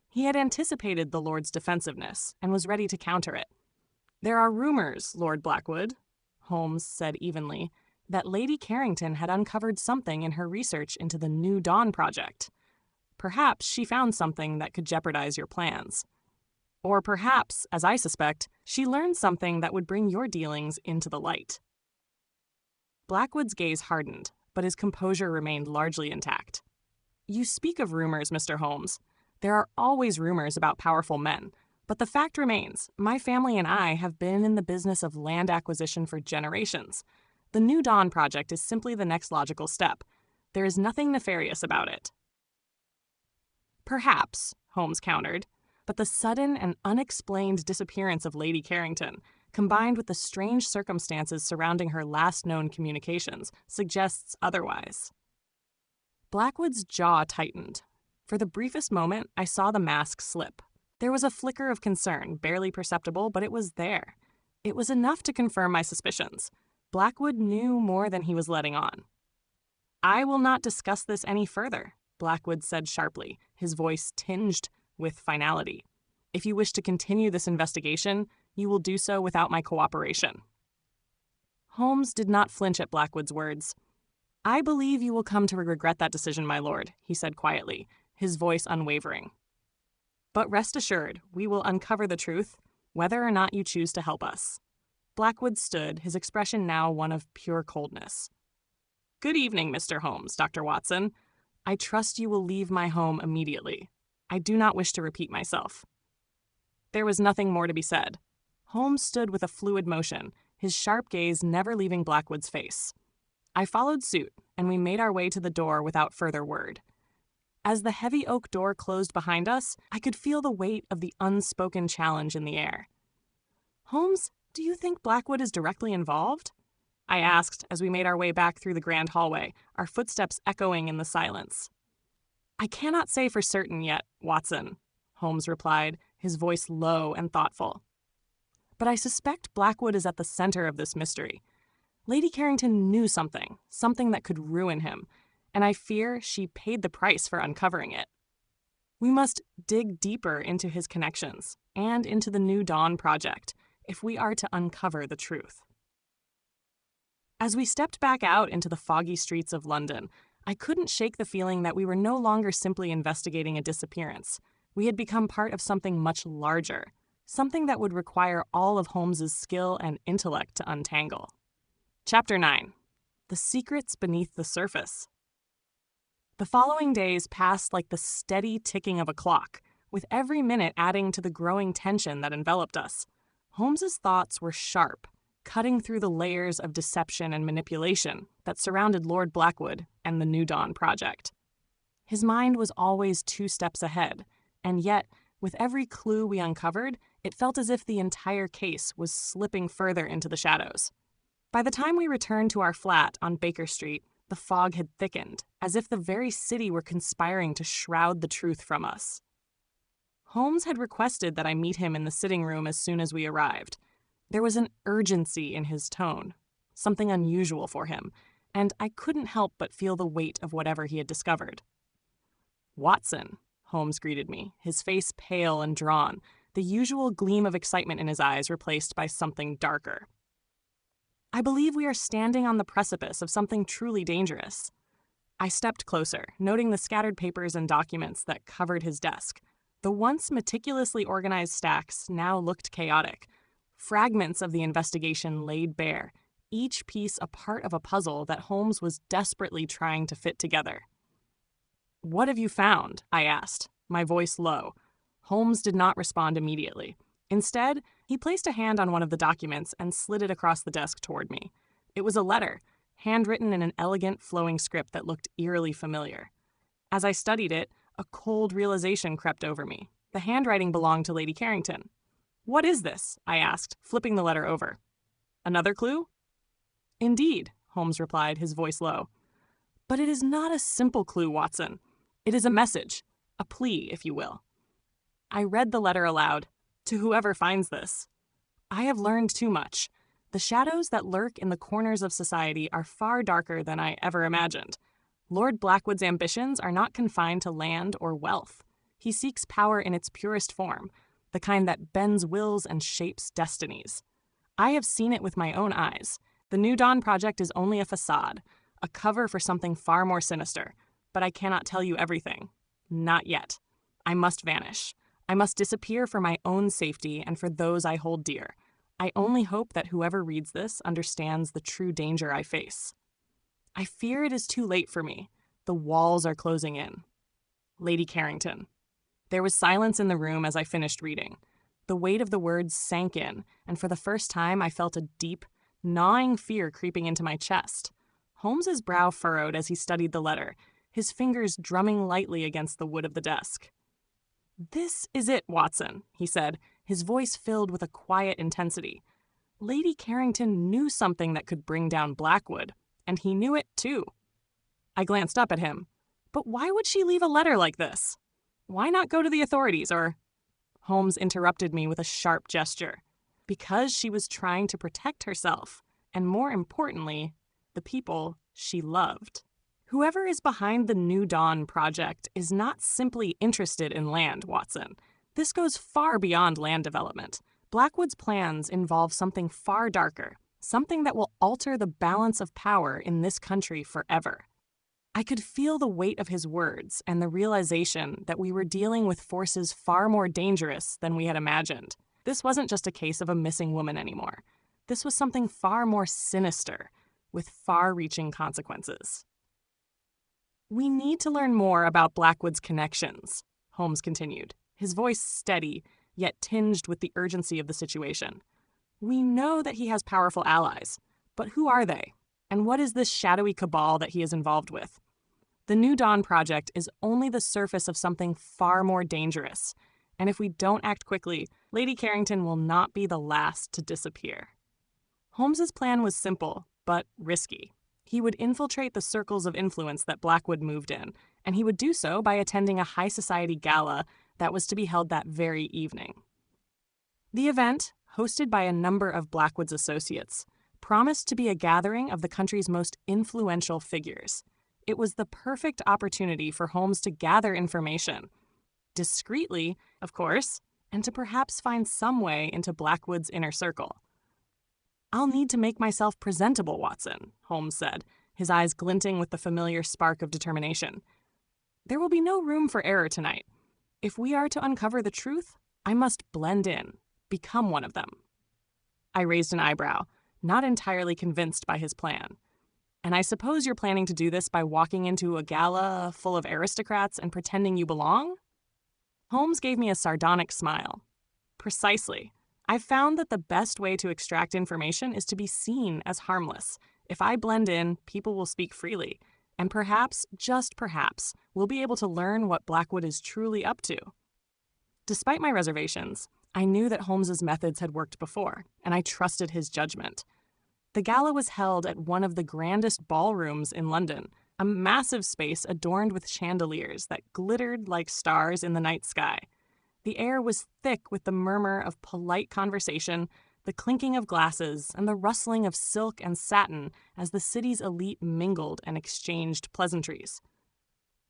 [SPEAKER 1] He had anticipated the Lord's defensiveness and was ready to counter it. "There are rumors, Lord Blackwood," Holmes said evenly, "that Lady Carrington had uncovered something in her research into the New Dawn project. Perhaps she found something that could jeopardize your plans. Or perhaps, as I suspect, she learned something that would bring your dealings into the light." Blackwood's gaze hardened, but his composure remained largely intact. "You speak of rumors, Mr. Holmes. There are always rumors about powerful men, but the fact remains, my family and I have been in the business of land acquisition for generations. The New Dawn project is simply the next logical step. There is nothing nefarious about it." "Perhaps," Holmes countered, "but the sudden and unexplained disappearance of Lady Carrington, combined with the strange circumstances surrounding her last known communications, suggests otherwise." Blackwood's jaw tightened. For the briefest moment, I saw the mask slip. There was a flicker of concern, barely perceptible, but it was there. It was enough to confirm my suspicions. Blackwood knew more than he was letting on. "I will not discuss this any further," Blackwood said sharply, his voice tinged with finality. "If you wish to continue this investigation, you will do so without my cooperation." Holmes did not flinch at Blackwood's words. "I believe you will come to regret that decision, my lord," he said quietly, his voice unwavering. "But rest assured, we will uncover the truth, whether or not you choose to help us." Blackwood stood, his expression now one of pure coldness. "Good evening, Mr. Holmes, Dr. Watson. I trust you will leave my home immediately. I do not wish to repeat myself." There was nothing more to be said. Holmes stood with a fluid motion, his sharp gaze never leaving Blackwood's face. I followed suit, and we made our way to the door without further word. As the heavy oak door closed behind us, I could feel the weight of the unspoken challenge in the air. "Holmes, do you think Blackwood is directly involved?" I asked as we made our way back through the grand hallway, our footsteps echoing in the silence. "I cannot say for certain yet, Watson," Holmes replied, his voice low and thoughtful. "But I suspect Blackwood is at the center of this mystery. Lady Carrington knew something that could ruin him, and I fear she paid the price for uncovering it. We must dig deeper into his connections and into the New Dawn project if we are to uncover the truth." As we stepped back out into the foggy streets of London, I couldn't shake the feeling that we were no longer simply investigating a disappearance. We had become part of something much larger, something that would require all of Holmes's skill and intellect to untangle. Chapter 9. The Secrets Beneath the Surface. The following days passed like the steady ticking of a clock, with every minute adding to the growing tension that enveloped us. Holmes's thoughts were sharp, cutting through the layers of deception and manipulation that surrounded Lord Blackwood and the New Dawn project. His mind was always 2 steps ahead, and yet, with every clue we uncovered, it felt as if the entire case was slipping further into the shadows. By the time we returned to our flat on Baker Street, The fog had thickened, as if the very city were conspiring to shroud the truth from us. Holmes had requested that I meet him in the sitting room as soon as we arrived. There was an urgency in his tone, something unusual for him, and I couldn't help but feel the weight of whatever he had discovered. "Watson," Holmes greeted me, his face pale and drawn, the usual gleam of excitement in his eyes replaced by something darker. "I believe we are standing on the precipice of something truly dangerous." I stepped closer, noting the scattered papers and documents that covered his desk. The once meticulously organized stacks now looked chaotic. Fragments of the investigation laid bare, each piece a part of a puzzle that Holmes was desperately trying to fit together. "What have you found?" I asked, my voice low. Holmes did not respond immediately. Instead, he placed a hand on one of the documents and slid it across the desk toward me. It was a letter, handwritten in an elegant, flowing script that looked eerily familiar. As I studied it, a cold realization crept over me. The handwriting belonged to Lady Carrington. "What is this?" I asked, flipping the letter over. "Another clue?" "Indeed," Holmes replied, his voice low. "But it is not a simple clue, Watson. It is a message, a plea, if you will." I read the letter aloud. "To whoever finds this. I have learned too much. The shadows that lurk in the corners of society are far darker than I ever imagined. Lord Blackwood's ambitions are not confined to land or wealth. He seeks power in its purest form, the kind that bends wills and shapes destinies. I have seen it with my own eyes. The New Dawn Project is only a facade, a cover for something far more sinister, but I cannot tell you everything. Not yet. I must vanish. I must disappear for my own safety and for those I hold dear. I only hope that whoever reads this understands the true danger I face. I fear it is too late for me. The walls are closing in. Lady Carrington." There was silence in the room as I finished reading. The weight of the words sank in, and for the first time I felt a deep, gnawing fear creeping into my chest. Holmes's brow furrowed as he studied the letter, his fingers drumming lightly against the wood of the desk. "This is it, Watson," he said, his voice filled with a quiet intensity. "Lady Carrington knew something that could bring down Blackwood, and he knew it too." I glanced up at him. "But why would she leave a letter like this? Why not go to the authorities or—" Holmes interrupted me with a sharp gesture. "Because she was trying to protect herself, and more importantly, the people she loved. Whoever is behind the New Dawn Project is not simply interested in land, Watson. This goes far beyond land development. Blackwood's plans involve something far darker, something that will alter the balance of power in this country forever." I could feel the weight of his words and the realization that we were dealing with forces far more dangerous than we had imagined. This wasn't just a case of a missing woman anymore. This was something far more sinister, with far-reaching consequences. "We need to learn more about Blackwood's connections," Holmes continued, his voice steady, yet tinged with the urgency of the situation. "We know that he has powerful allies, but who are they? And what is this shadowy cabal that he is involved with? The New Dawn Project is only the surface of something far more dangerous, and if we don't act quickly, Lady Carrington will not be the last to disappear." Holmes's plan was simple, but risky. He would infiltrate the circles of influence that Blackwood moved in, and he would do so by attending a high society gala that was to be held that very evening. The event, hosted by a number of Blackwood's associates, promised to be a gathering of the country's most influential figures. It was the perfect opportunity for Holmes to gather information, discreetly, of course, and to perhaps find some way into Blackwood's inner circle. "I'll need to make myself presentable, Watson," Holmes said, his eyes glinting with the familiar spark of determination. "There will be no room for error tonight. If we are to uncover the truth, I must blend in, become one of them." I raised an eyebrow, not entirely convinced by his plan. "And I suppose you're planning to do this by walking into a gala full of aristocrats and pretending you belong?" Holmes gave me a sardonic smile. "Precisely. I've found that the best way to extract information is to be seen as harmless. If I blend in, people will speak freely, and perhaps, just perhaps, we'll be able to learn what Blackwood is truly up to." Despite my reservations, I knew that Holmes's methods had worked before, and I trusted his judgment. The gala was held at one of the grandest ballrooms in London, a massive space adorned with chandeliers that glittered like stars in the night sky. The air was thick with the murmur of polite conversation, the clinking of glasses, and the rustling of silk and satin as the city's elite mingled and exchanged pleasantries.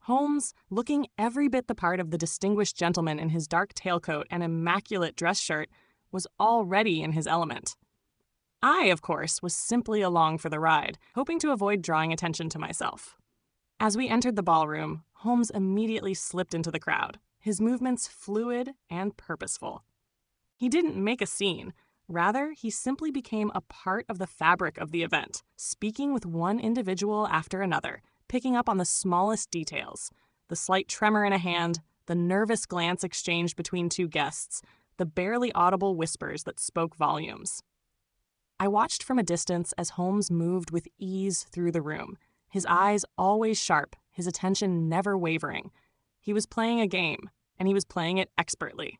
[SPEAKER 1] Holmes, looking every bit the part of the distinguished gentleman in his dark tailcoat and immaculate dress shirt, was already in his element. I, of course, was simply along for the ride, hoping to avoid drawing attention to myself. As we entered the ballroom, Holmes immediately slipped into the crowd, his movements fluid and purposeful. He didn't make a scene. Rather, he simply became a part of the fabric of the event, speaking with one individual after another, picking up on the smallest details, the slight tremor in a hand, the nervous glance exchanged between two guests, the barely audible whispers that spoke volumes. I watched from a distance as Holmes moved with ease through the room, his eyes always sharp, his attention never wavering. He was playing a game, and he was playing it expertly.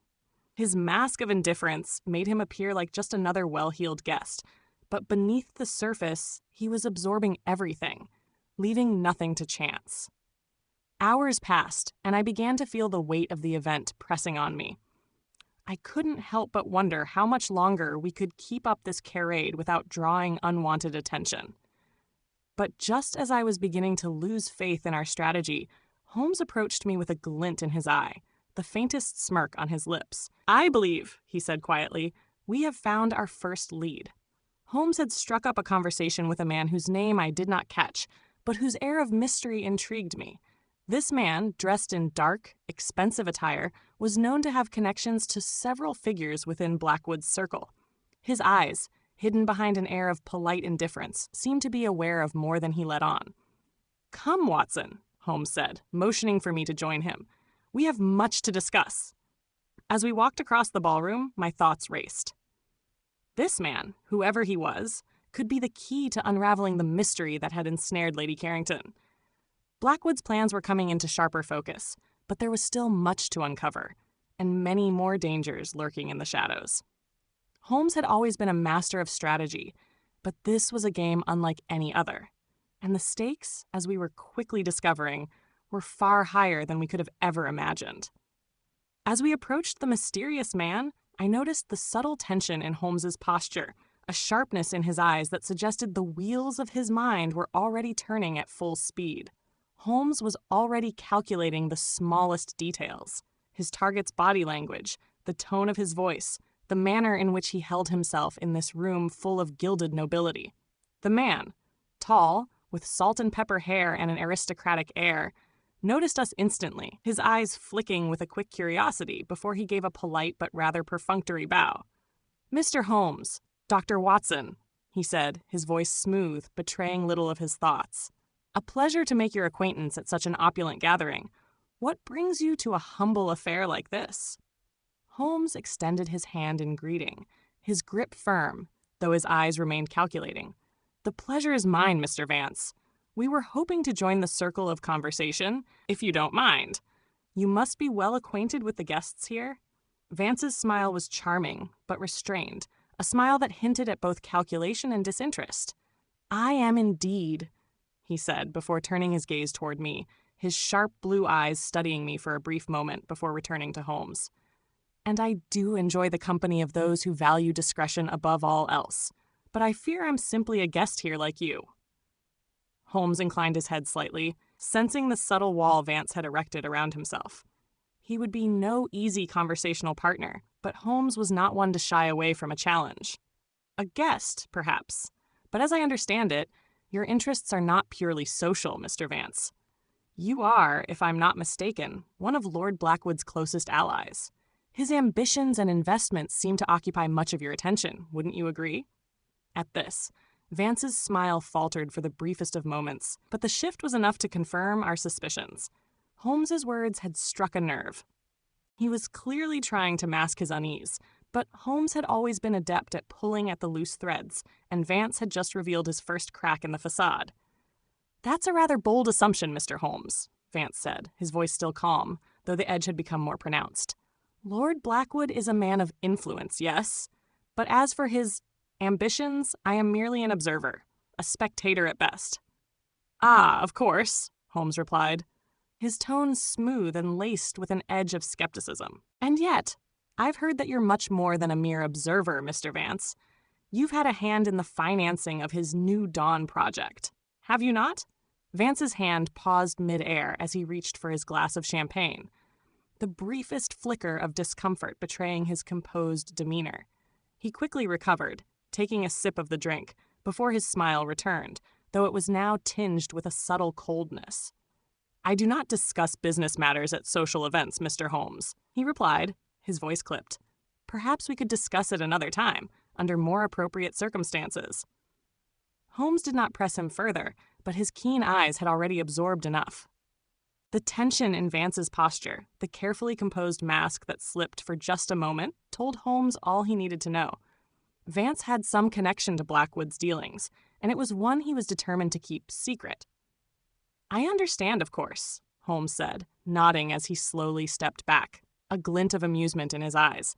[SPEAKER 1] His mask of indifference made him appear like just another well-heeled guest, but beneath the surface, he was absorbing everything, leaving nothing to chance. Hours passed, and I began to feel the weight of the event pressing on me. I couldn't help but wonder how much longer we could keep up this charade without drawing unwanted attention. But just as I was beginning to lose faith in our strategy, Holmes approached me with a glint in his eye, the faintest smirk on his lips. "I believe," he said quietly, "we have found our first lead." Holmes had struck up a conversation with a man whose name I did not catch, but whose air of mystery intrigued me. This man, dressed in dark, expensive attire, was known to have connections to several figures within Blackwood's circle. His eyes, hidden behind an air of polite indifference, seemed to be aware of more than he let on. "Come, Watson," Holmes said, motioning for me to join him. "We have much to discuss." As we walked across the ballroom, my thoughts raced. This man, whoever he was, could be the key to unraveling the mystery that had ensnared Lady Carrington. Blackwood's plans were coming into sharper focus, but there was still much to uncover, and many more dangers lurking in the shadows. Holmes had always been a master of strategy, but this was a game unlike any other, and the stakes, as we were quickly discovering, were far higher than we could have ever imagined. As we approached the mysterious man, I noticed the subtle tension in Holmes's posture, a sharpness in his eyes that suggested the wheels of his mind were already turning at full speed. Holmes was already calculating the smallest details: his target's body language, the tone of his voice, the manner in which he held himself in this room full of gilded nobility. The man, tall, with salt and pepper hair and an aristocratic air, noticed us instantly, his eyes flicking with a quick curiosity before he gave a polite but rather perfunctory bow. "Mr. Holmes, Dr. Watson," he said, his voice smooth, betraying little of his thoughts. "A pleasure to make your acquaintance at such an opulent gathering. What brings you to a humble affair like this?" Holmes extended his hand in greeting, his grip firm, though his eyes remained calculating. "The pleasure is mine, Mr. Vance. We were hoping to join the circle of conversation, if you don't mind. You must be well acquainted with the guests here." Vance's smile was charming, but restrained, a smile that hinted at both calculation and disinterest. "I am indeed," he said before turning his gaze toward me, his sharp blue eyes studying me for a brief moment before returning to Holmes. "And I do enjoy the company of those who value discretion above all else, but I fear I'm simply a guest here like you." Holmes inclined his head slightly, sensing the subtle wall Vance had erected around himself. He would be no easy conversational partner, but Holmes was not one to shy away from a challenge. "A guest, perhaps, but as I understand it, your interests are not purely social, Mr. Vance. You are, if I'm not mistaken, one of Lord Blackwood's closest allies. His ambitions and investments seem to occupy much of your attention, wouldn't you agree?" At this, Vance's smile faltered for the briefest of moments, but the shift was enough to confirm our suspicions. Holmes's words had struck a nerve. He was clearly trying to mask his unease, but Holmes had always been adept at pulling at the loose threads, and Vance had just revealed his first crack in the facade. "That's a rather bold assumption, Mr. Holmes," Vance said, his voice still calm, though the edge had become more pronounced. "Lord Blackwood is a man of influence, yes, but as for his Ambitions, I am merely an observer, a spectator at best. Ah, of course, Holmes replied, his tone smooth and laced with an edge of skepticism. And yet, I've heard that you're much more than a mere observer, Mr. Vance. You've had a hand in the financing of his New Dawn project. Have you not? Vance's hand paused mid-air as he reached for his glass of champagne, the briefest flicker of discomfort betraying his composed demeanor. He quickly recovered, taking a sip of the drink, before his smile returned, though it was now tinged with a subtle coldness. I do not discuss business matters at social events, Mr. Holmes, he replied, his voice clipped. Perhaps we could discuss it another time, under more appropriate circumstances. Holmes did not press him further, but his keen eyes had already absorbed enough. The tension in Vance's posture, the carefully composed mask that slipped for just a moment, told Holmes all he needed to know. Vance had some connection to Blackwood's dealings, and it was one he was determined to keep secret. I understand, of course, Holmes said, nodding as he slowly stepped back, a glint of amusement in his eyes.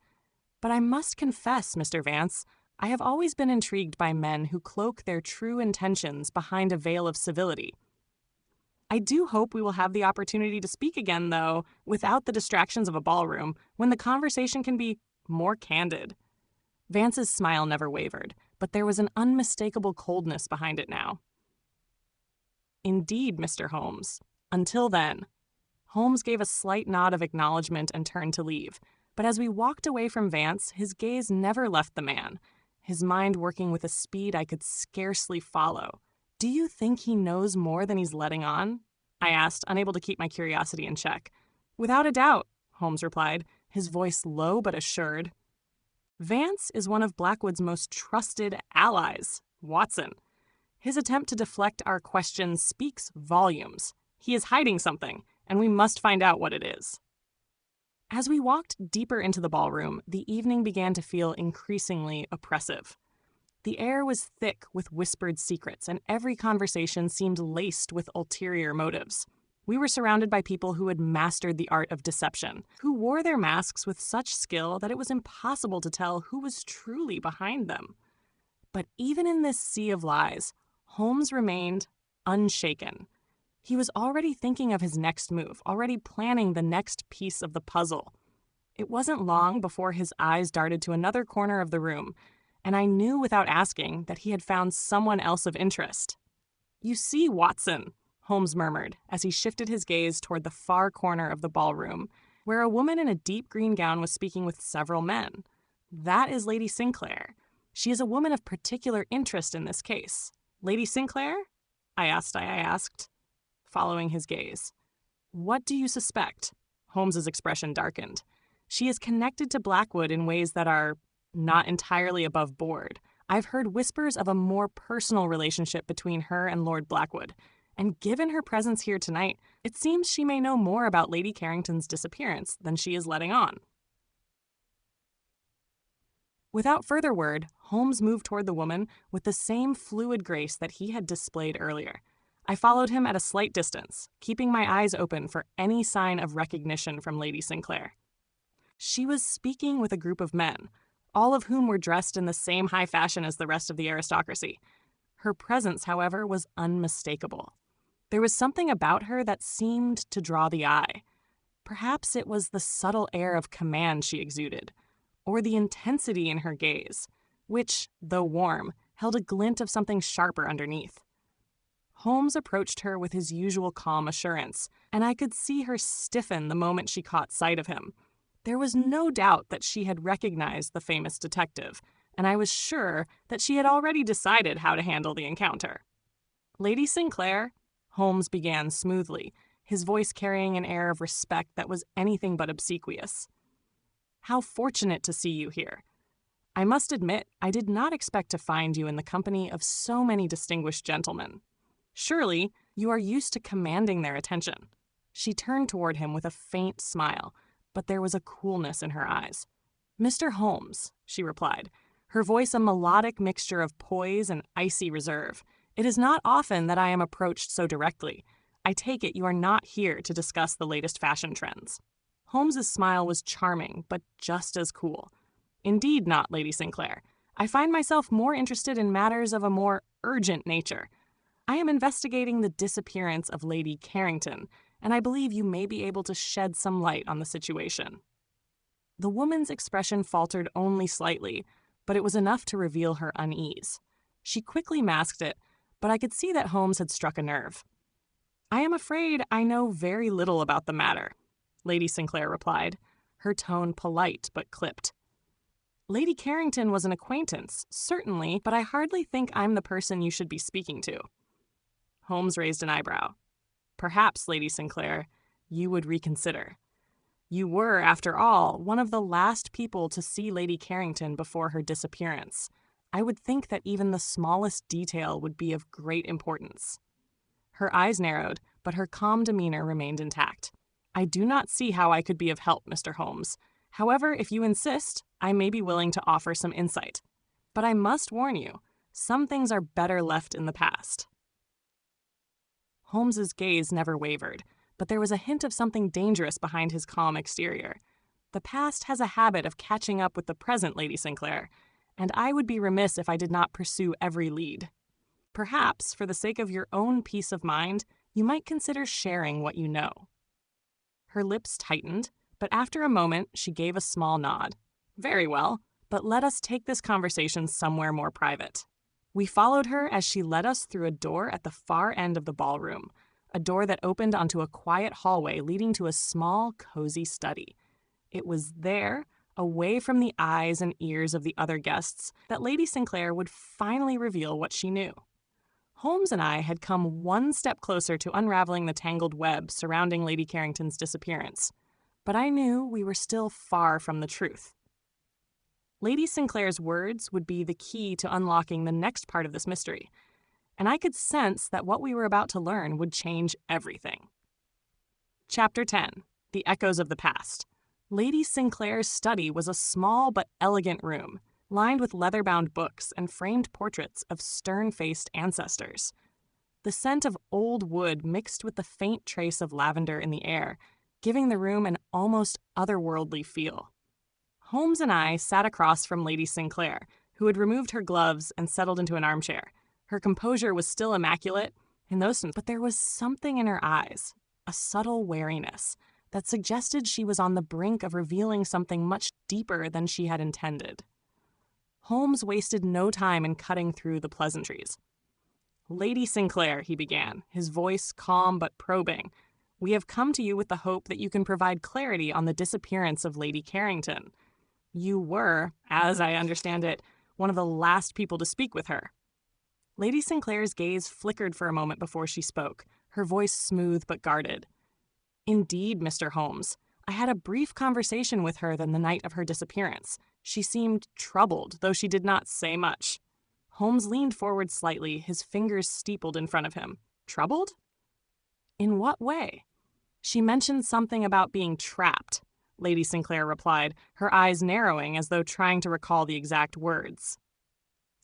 [SPEAKER 1] But I must confess, Mr. Vance, I have always been intrigued by men who cloak their true intentions behind a veil of civility. I do hope we will have the opportunity to speak again, though, without the distractions of a ballroom, when the conversation can be more candid. Vance's smile never wavered, but there was an unmistakable coldness behind it now. Indeed, Mr. Holmes. Until then. Holmes gave a slight nod of acknowledgement and turned to leave, but as we walked away from Vance, his gaze never left the man, his mind working with a speed I could scarcely follow. Do you think he knows more than he's letting on? I asked, unable to keep my curiosity in check. Without a doubt, Holmes replied, his voice low but assured. Vance is one of Blackwood's most trusted allies, Watson. His attempt to deflect our questions speaks volumes. He is hiding something, and we must find out what it is. As we walked deeper into the ballroom, the evening began to feel increasingly oppressive. The air was thick with whispered secrets, and every conversation seemed laced with ulterior motives. We were surrounded by people who had mastered the art of deception, who wore their masks with such skill that it was impossible to tell who was truly behind them. But even in this sea of lies, Holmes remained unshaken. He was already thinking of his next move, already planning the next piece of the puzzle. It wasn't long before his eyes darted to another corner of the room, and I knew without asking that he had found someone else of interest. You see, Watson, Holmes murmured as he shifted his gaze toward the far corner of the ballroom, where a woman in a deep green gown was speaking with several men. That is Lady Sinclair. She is a woman of particular interest in this case. Lady Sinclair? I asked, following his gaze. What do you suspect? Holmes's expression darkened. She is connected to Blackwood in ways that are not entirely above board. I've heard whispers of a more personal relationship between her and Lord Blackwood, and given her presence here tonight, it seems she may know more about Lady Carrington's disappearance than she is letting on. Without further word, Holmes moved toward the woman with the same fluid grace that he had displayed earlier. I followed him at a slight distance, keeping my eyes open for any sign of recognition from Lady Sinclair. She was speaking with a group of men, all of whom were dressed in the same high fashion as the rest of the aristocracy. Her presence, however, was unmistakable. There was something about her that seemed to draw the eye. Perhaps it was the subtle air of command she exuded, or the intensity in her gaze, which, though warm, held a glint of something sharper underneath. Holmes approached her with his usual calm assurance, and I could see her stiffen the moment she caught sight of him. There was no doubt that she had recognized the famous detective, and I was sure that she had already decided how to handle the encounter. Lady Sinclair, Holmes began smoothly, his voice carrying an air of respect that was anything but obsequious. How fortunate to see you here. I must admit, I did not expect to find you in the company of so many distinguished gentlemen. Surely, you are used to commanding their attention. She turned toward him with a faint smile, but there was a coolness in her eyes. Mr. Holmes, she replied, her voice a melodic mixture of poise and icy reserve. It is not often that I am approached so directly. I take it you are not here to discuss the latest fashion trends. Holmes's smile was charming, but just as cool. Indeed not, Lady Sinclair. I find myself more interested in matters of a more urgent nature. I am investigating the disappearance of Lady Carrington, and I believe you may be able to shed some light on the situation." The woman's expression faltered only slightly, but it was enough to reveal her unease. She quickly masked it, but I could see that Holmes had struck a nerve. "I am afraid I know very little about the matter," Lady Sinclair replied, her tone polite but clipped. "Lady Carrington was an acquaintance, certainly, but I hardly think I'm the person you should be speaking to." Holmes raised an eyebrow. "Perhaps, Lady Sinclair, you would reconsider. You were, after all, one of the last people to see Lady Carrington before her disappearance. I would think that even the smallest detail would be of great importance." Her eyes narrowed, but her calm demeanor remained intact. "I do not see how I could be of help, Mr. Holmes. However, if you insist, I may be willing to offer some insight. But I must warn you, some things are better left in the past." Holmes's gaze never wavered, but there was a hint of something dangerous behind his calm exterior. "The past has a habit of catching up with the present, Lady Sinclair, and I would be remiss if I did not pursue every lead. Perhaps, for the sake of your own peace of mind, you might consider sharing what you know." Her lips tightened, but after a moment she gave a small nod. "Very well, but let us take this conversation somewhere more private." We followed her as she led us through a door at the far end of the ballroom, a door that opened onto a quiet hallway leading to a small, cozy study. It was there, away from the eyes and ears of the other guests, that Lady Sinclair would finally reveal what she knew. Holmes and I had come one step closer to unraveling the tangled web surrounding Lady Carrington's disappearance, but I knew we were still far from the truth. Lady Sinclair's words would be the key to unlocking the next part of this mystery, and I could sense that what we were about to learn would change everything. Chapter 10. The Echoes of the Past. Lady Sinclair's study was a small but elegant room, lined with leather-bound books and framed portraits of stern-faced ancestors. The scent of old wood mixed with the faint trace of lavender in the air, giving the room an almost otherworldly feel. Holmes and I sat across from Lady Sinclair, who had removed her gloves and settled into an armchair. Her composure was still immaculate, but there was something in her eyes, a subtle wariness, that suggested she was on the brink of revealing something much deeper than she had intended. Holmes wasted no time in cutting through the pleasantries. "Lady Sinclair," he began, his voice calm but probing, "we have come to you with the hope that you can provide clarity on the disappearance of Lady Carrington. You were, as I understand it, one of the last people to speak with her." Lady Sinclair's gaze flickered for a moment before she spoke, her voice smooth but guarded. "Indeed, Mr. Holmes. I had a brief conversation with her the night of her disappearance. She seemed troubled, though she did not say much." Holmes leaned forward slightly, his fingers steepled in front of him. "Troubled? In what way?" "She mentioned something about being trapped," Lady Sinclair replied, her eyes narrowing as though trying to recall the exact words.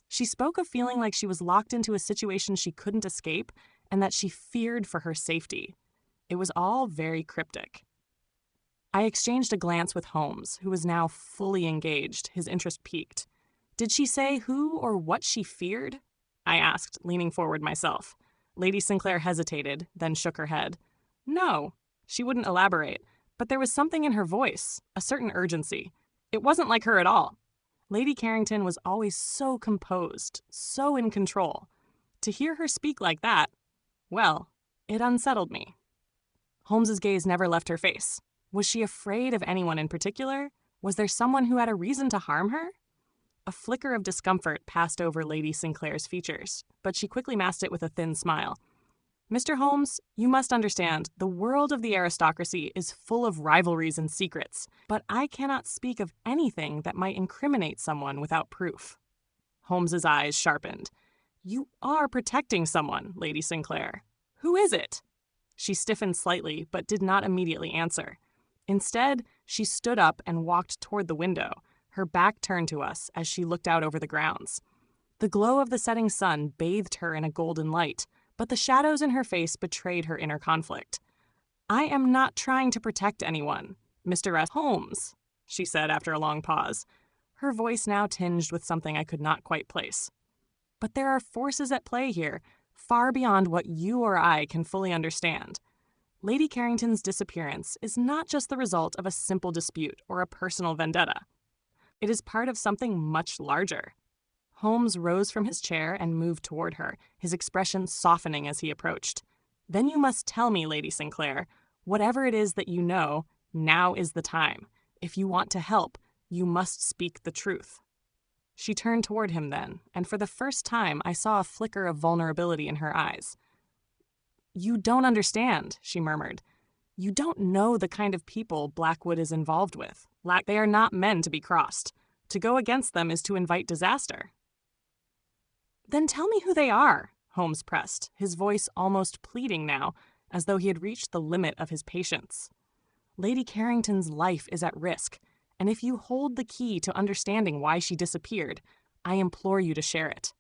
[SPEAKER 1] "She spoke of feeling like she was locked into a situation she couldn't escape, and that she feared for her safety. It was all very cryptic." I exchanged a glance with Holmes, who was now fully engaged, his interest piqued. "Did she say who or what she feared?" I asked, leaning forward myself. Lady Sinclair hesitated, then shook her head. "No, she wouldn't elaborate, but there was something in her voice, a certain urgency. It wasn't like her at all. Lady Carrington was always so composed, so in control. To hear her speak like that, well, it unsettled me." Holmes's gaze never left her face. Was she afraid of anyone in particular? Was there someone who had a reason to harm her? A flicker of discomfort passed over Lady Sinclair's features, but she quickly masked it with a thin smile. "Mr. Holmes, you must understand, the world of the aristocracy is full of rivalries and secrets, but I cannot speak of anything that might incriminate someone without proof." Holmes's eyes sharpened. "You are protecting someone, Lady Sinclair. Who is it?" She stiffened slightly, but did not immediately answer. Instead, she stood up and walked toward the window, her back turned to us as she looked out over the grounds. The glow of the setting sun bathed her in a golden light, but the shadows in her face betrayed her inner conflict. "I am not trying to protect anyone, Mr. S. Holmes," she said after a long pause. her voice now tinged with something I could not quite place. "But there are forces at play here, far beyond what you or I can fully understand. Lady Carrington's disappearance is not just the result of a simple dispute or a personal vendetta. It is part of something much larger." Holmes rose from his chair and moved toward her, his expression softening as he approached. "Then you must tell me, Lady Sinclair, whatever it is that you know, now is the time. If you want to help, you must speak the truth." She turned toward him then, and for the first time I saw a flicker of vulnerability in her eyes. "You don't understand," she murmured. "You don't know the kind of people Blackwood is involved with. They are not men to be crossed. To go against them is to invite disaster." "Then tell me who they are," Holmes pressed, his voice almost pleading now, as though he had reached the limit of his patience. "Lady Carrington's life is at risk, and if you hold the key to understanding why she disappeared, I implore you to share it."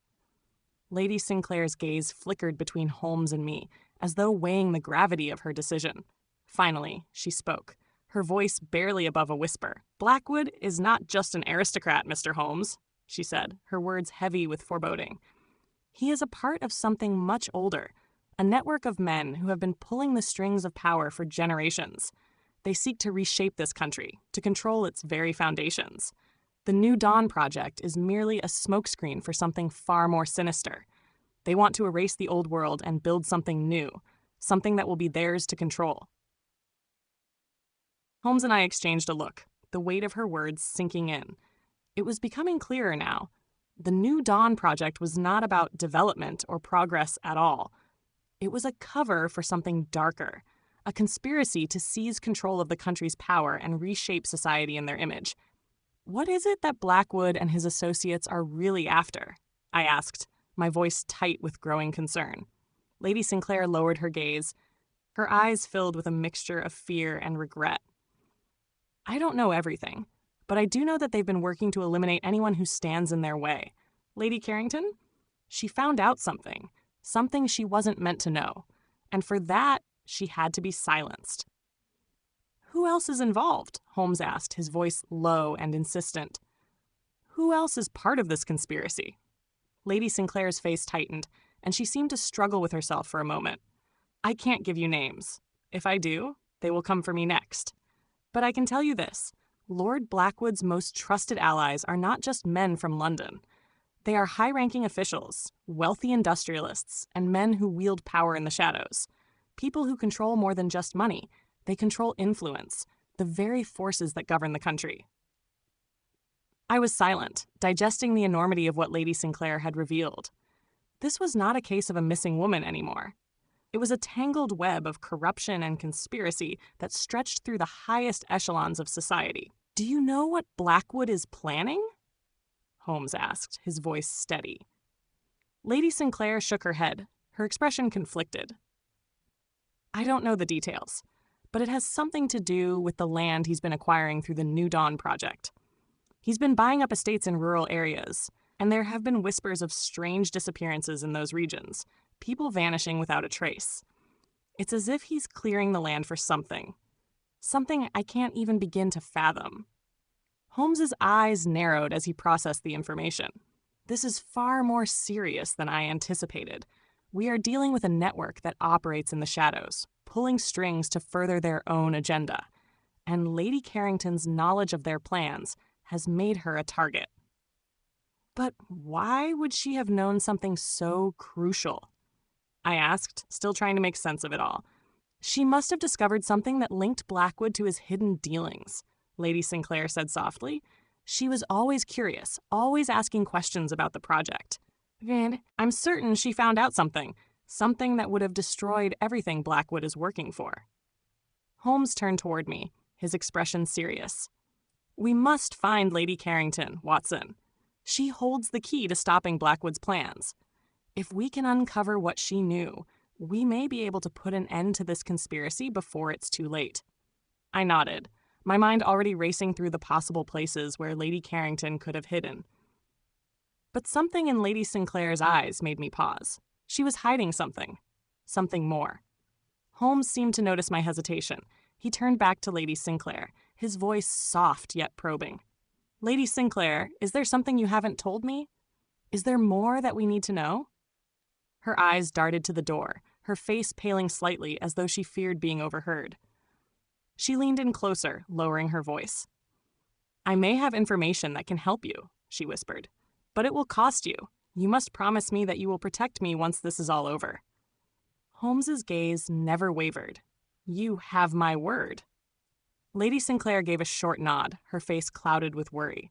[SPEAKER 1] Lady Sinclair's gaze flickered between Holmes and me, as though weighing the gravity of her decision. Finally, she spoke, her voice barely above a whisper. "Blackwood is not just an aristocrat, Mr. Holmes," she said, her words heavy with foreboding. "He is a part of something much older, a network of men who have been pulling the strings of power for generations. They seek to reshape this country, to control its very foundations. The New Dawn Project is merely a smokescreen for something far more sinister. They want to erase the old world and build something new, something that will be theirs to control." Holmes and I exchanged a look, the weight of her words sinking in. It was becoming clearer now. The New Dawn Project was not about development or progress at all. It was a cover for something darker, a conspiracy to seize control of the country's power and reshape society in their image. "What is it that Blackwood and his associates are really after?" I asked, my voice tight with growing concern. Lady Sinclair lowered her gaze, her eyes filled with a mixture of fear and regret. "I don't know everything, but I do know that they've been working to eliminate anyone who stands in their way. Lady Carrington? She found out something she wasn't meant to know, and for that, she had to be silenced." "Who else is involved?" Holmes asked, his voice low and insistent. "Who else is part of this conspiracy?" Lady Sinclair's face tightened, and she seemed to struggle with herself for a moment. "I can't give you names. If I do, they will come for me next. But I can tell you this. Lord Blackwood's most trusted allies are not just men from London. They are high-ranking officials, wealthy industrialists, and men who wield power in the shadows. People who control more than just money. They control influence, the very forces that govern the country." I was silent, digesting the enormity of what Lady Sinclair had revealed. This was not a case of a missing woman anymore. It was a tangled web of corruption and conspiracy that stretched through the highest echelons of society. "Do you know what Blackwood is planning?" Holmes asked, his voice steady. Lady Sinclair shook her head, her expression conflicted. "I don't know the details, but it has something to do with the land he's been acquiring through the New Dawn Project. He's been buying up estates in rural areas, and there have been whispers of strange disappearances in those regions, people vanishing without a trace. It's as if he's clearing the land for something I can't even begin to fathom." Holmes's eyes narrowed as he processed the information. "This is far more serious than I anticipated. We are dealing with a network that operates in the shadows, pulling strings to further their own agenda. And Lady Carrington's knowledge of their plans has made her a target." "But why would she have known something so crucial?" I asked, still trying to make sense of it all. "She must have discovered something that linked Blackwood to his hidden dealings," Lady Sinclair said softly. "She was always curious, always asking questions about the project. And I'm certain she found out something that would have destroyed everything Blackwood is working for." Holmes turned toward me, his expression serious. "We must find Lady Carrington, Watson. She holds the key to stopping Blackwood's plans. If we can uncover what she knew, we may be able to put an end to this conspiracy before it's too late." I nodded, my mind already racing through the possible places where Lady Carrington could have hidden. But something in Lady Sinclair's eyes made me pause. She was hiding something more. Holmes seemed to notice my hesitation. He turned back to Lady Sinclair, his voice soft yet probing. Lady Sinclair, is there something you haven't told me? Is there more that we need to know? Her eyes darted to the door, her face paling slightly as though she feared being overheard. She leaned in closer, lowering her voice. I may have information that can help you, she whispered, but it will cost you. You must promise me that you will protect me once this is all over. Holmes's gaze never wavered. You have my word. Lady Sinclair gave a short nod, her face clouded with worry.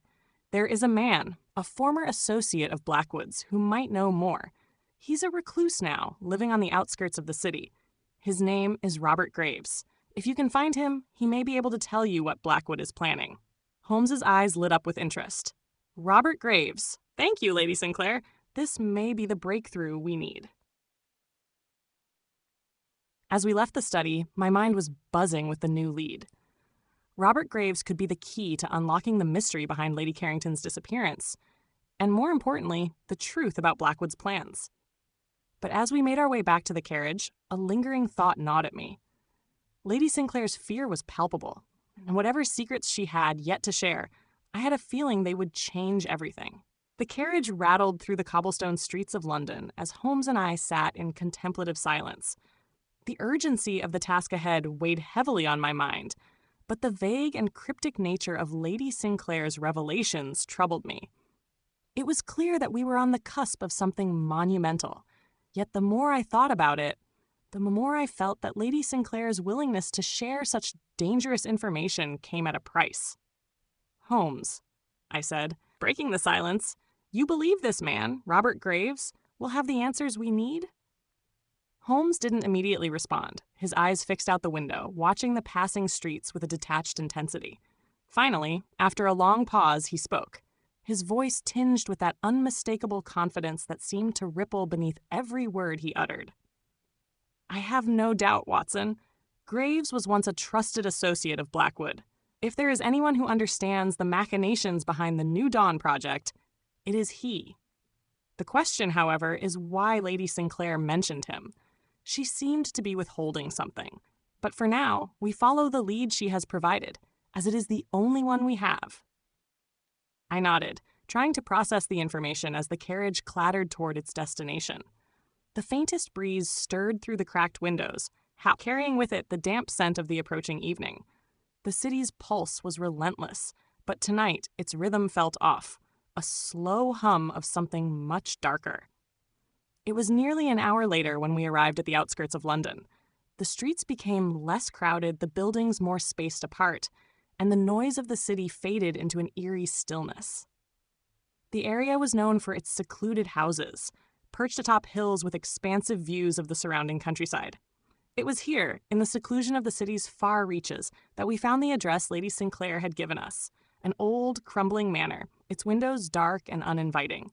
[SPEAKER 1] There is a man, a former associate of Blackwood's, who might know more. He's a recluse now, living on the outskirts of the city. His name is Robert Graves. If you can find him, he may be able to tell you what Blackwood is planning. Holmes's eyes lit up with interest. Robert Graves. Thank you, Lady Sinclair. This may be the breakthrough we need. As we left the study, my mind was buzzing with the new lead. Robert Graves could be the key to unlocking the mystery behind Lady Carrington's disappearance, and more importantly, the truth about Blackwood's plans. But as we made our way back to the carriage, a lingering thought gnawed at me. Lady Sinclair's fear was palpable, and whatever secrets she had yet to share, I had a feeling they would change everything. The carriage rattled through the cobblestone streets of London as Holmes and I sat in contemplative silence. The urgency of the task ahead weighed heavily on my mind, but the vague and cryptic nature of Lady Sinclair's revelations troubled me. It was clear that we were on the cusp of something monumental, yet the more I thought about it, the more I felt that Lady Sinclair's willingness to share such dangerous information came at a price. Holmes, I said, breaking the silence, you believe this man, Robert Graves, will have the answers we need? Holmes didn't immediately respond, his eyes fixed out the window, watching the passing streets with a detached intensity. Finally, after a long pause, he spoke, his voice tinged with that unmistakable confidence that seemed to ripple beneath every word he uttered. I have no doubt, Watson. Graves was once a trusted associate of Blackwood. If there is anyone who understands the machinations behind the New Dawn project, it is he. The question, however, is why Lady Sinclair mentioned him. She seemed to be withholding something. But for now, we follow the lead she has provided, as it is the only one we have. I nodded, trying to process the information as the carriage clattered toward its destination. The faintest breeze stirred through the cracked windows, carrying with it the damp scent of the approaching evening. The city's pulse was relentless, but tonight its rhythm felt off, a slow hum of something much darker. It was nearly an hour later when we arrived at the outskirts of London. The streets became less crowded, the buildings more spaced apart, and the noise of the city faded into an eerie stillness. The area was known for its secluded houses, perched atop hills with expansive views of the surrounding countryside. It was here, in the seclusion of the city's far reaches, that we found the address Lady Sinclair had given us, an old, crumbling manor, its windows dark and uninviting.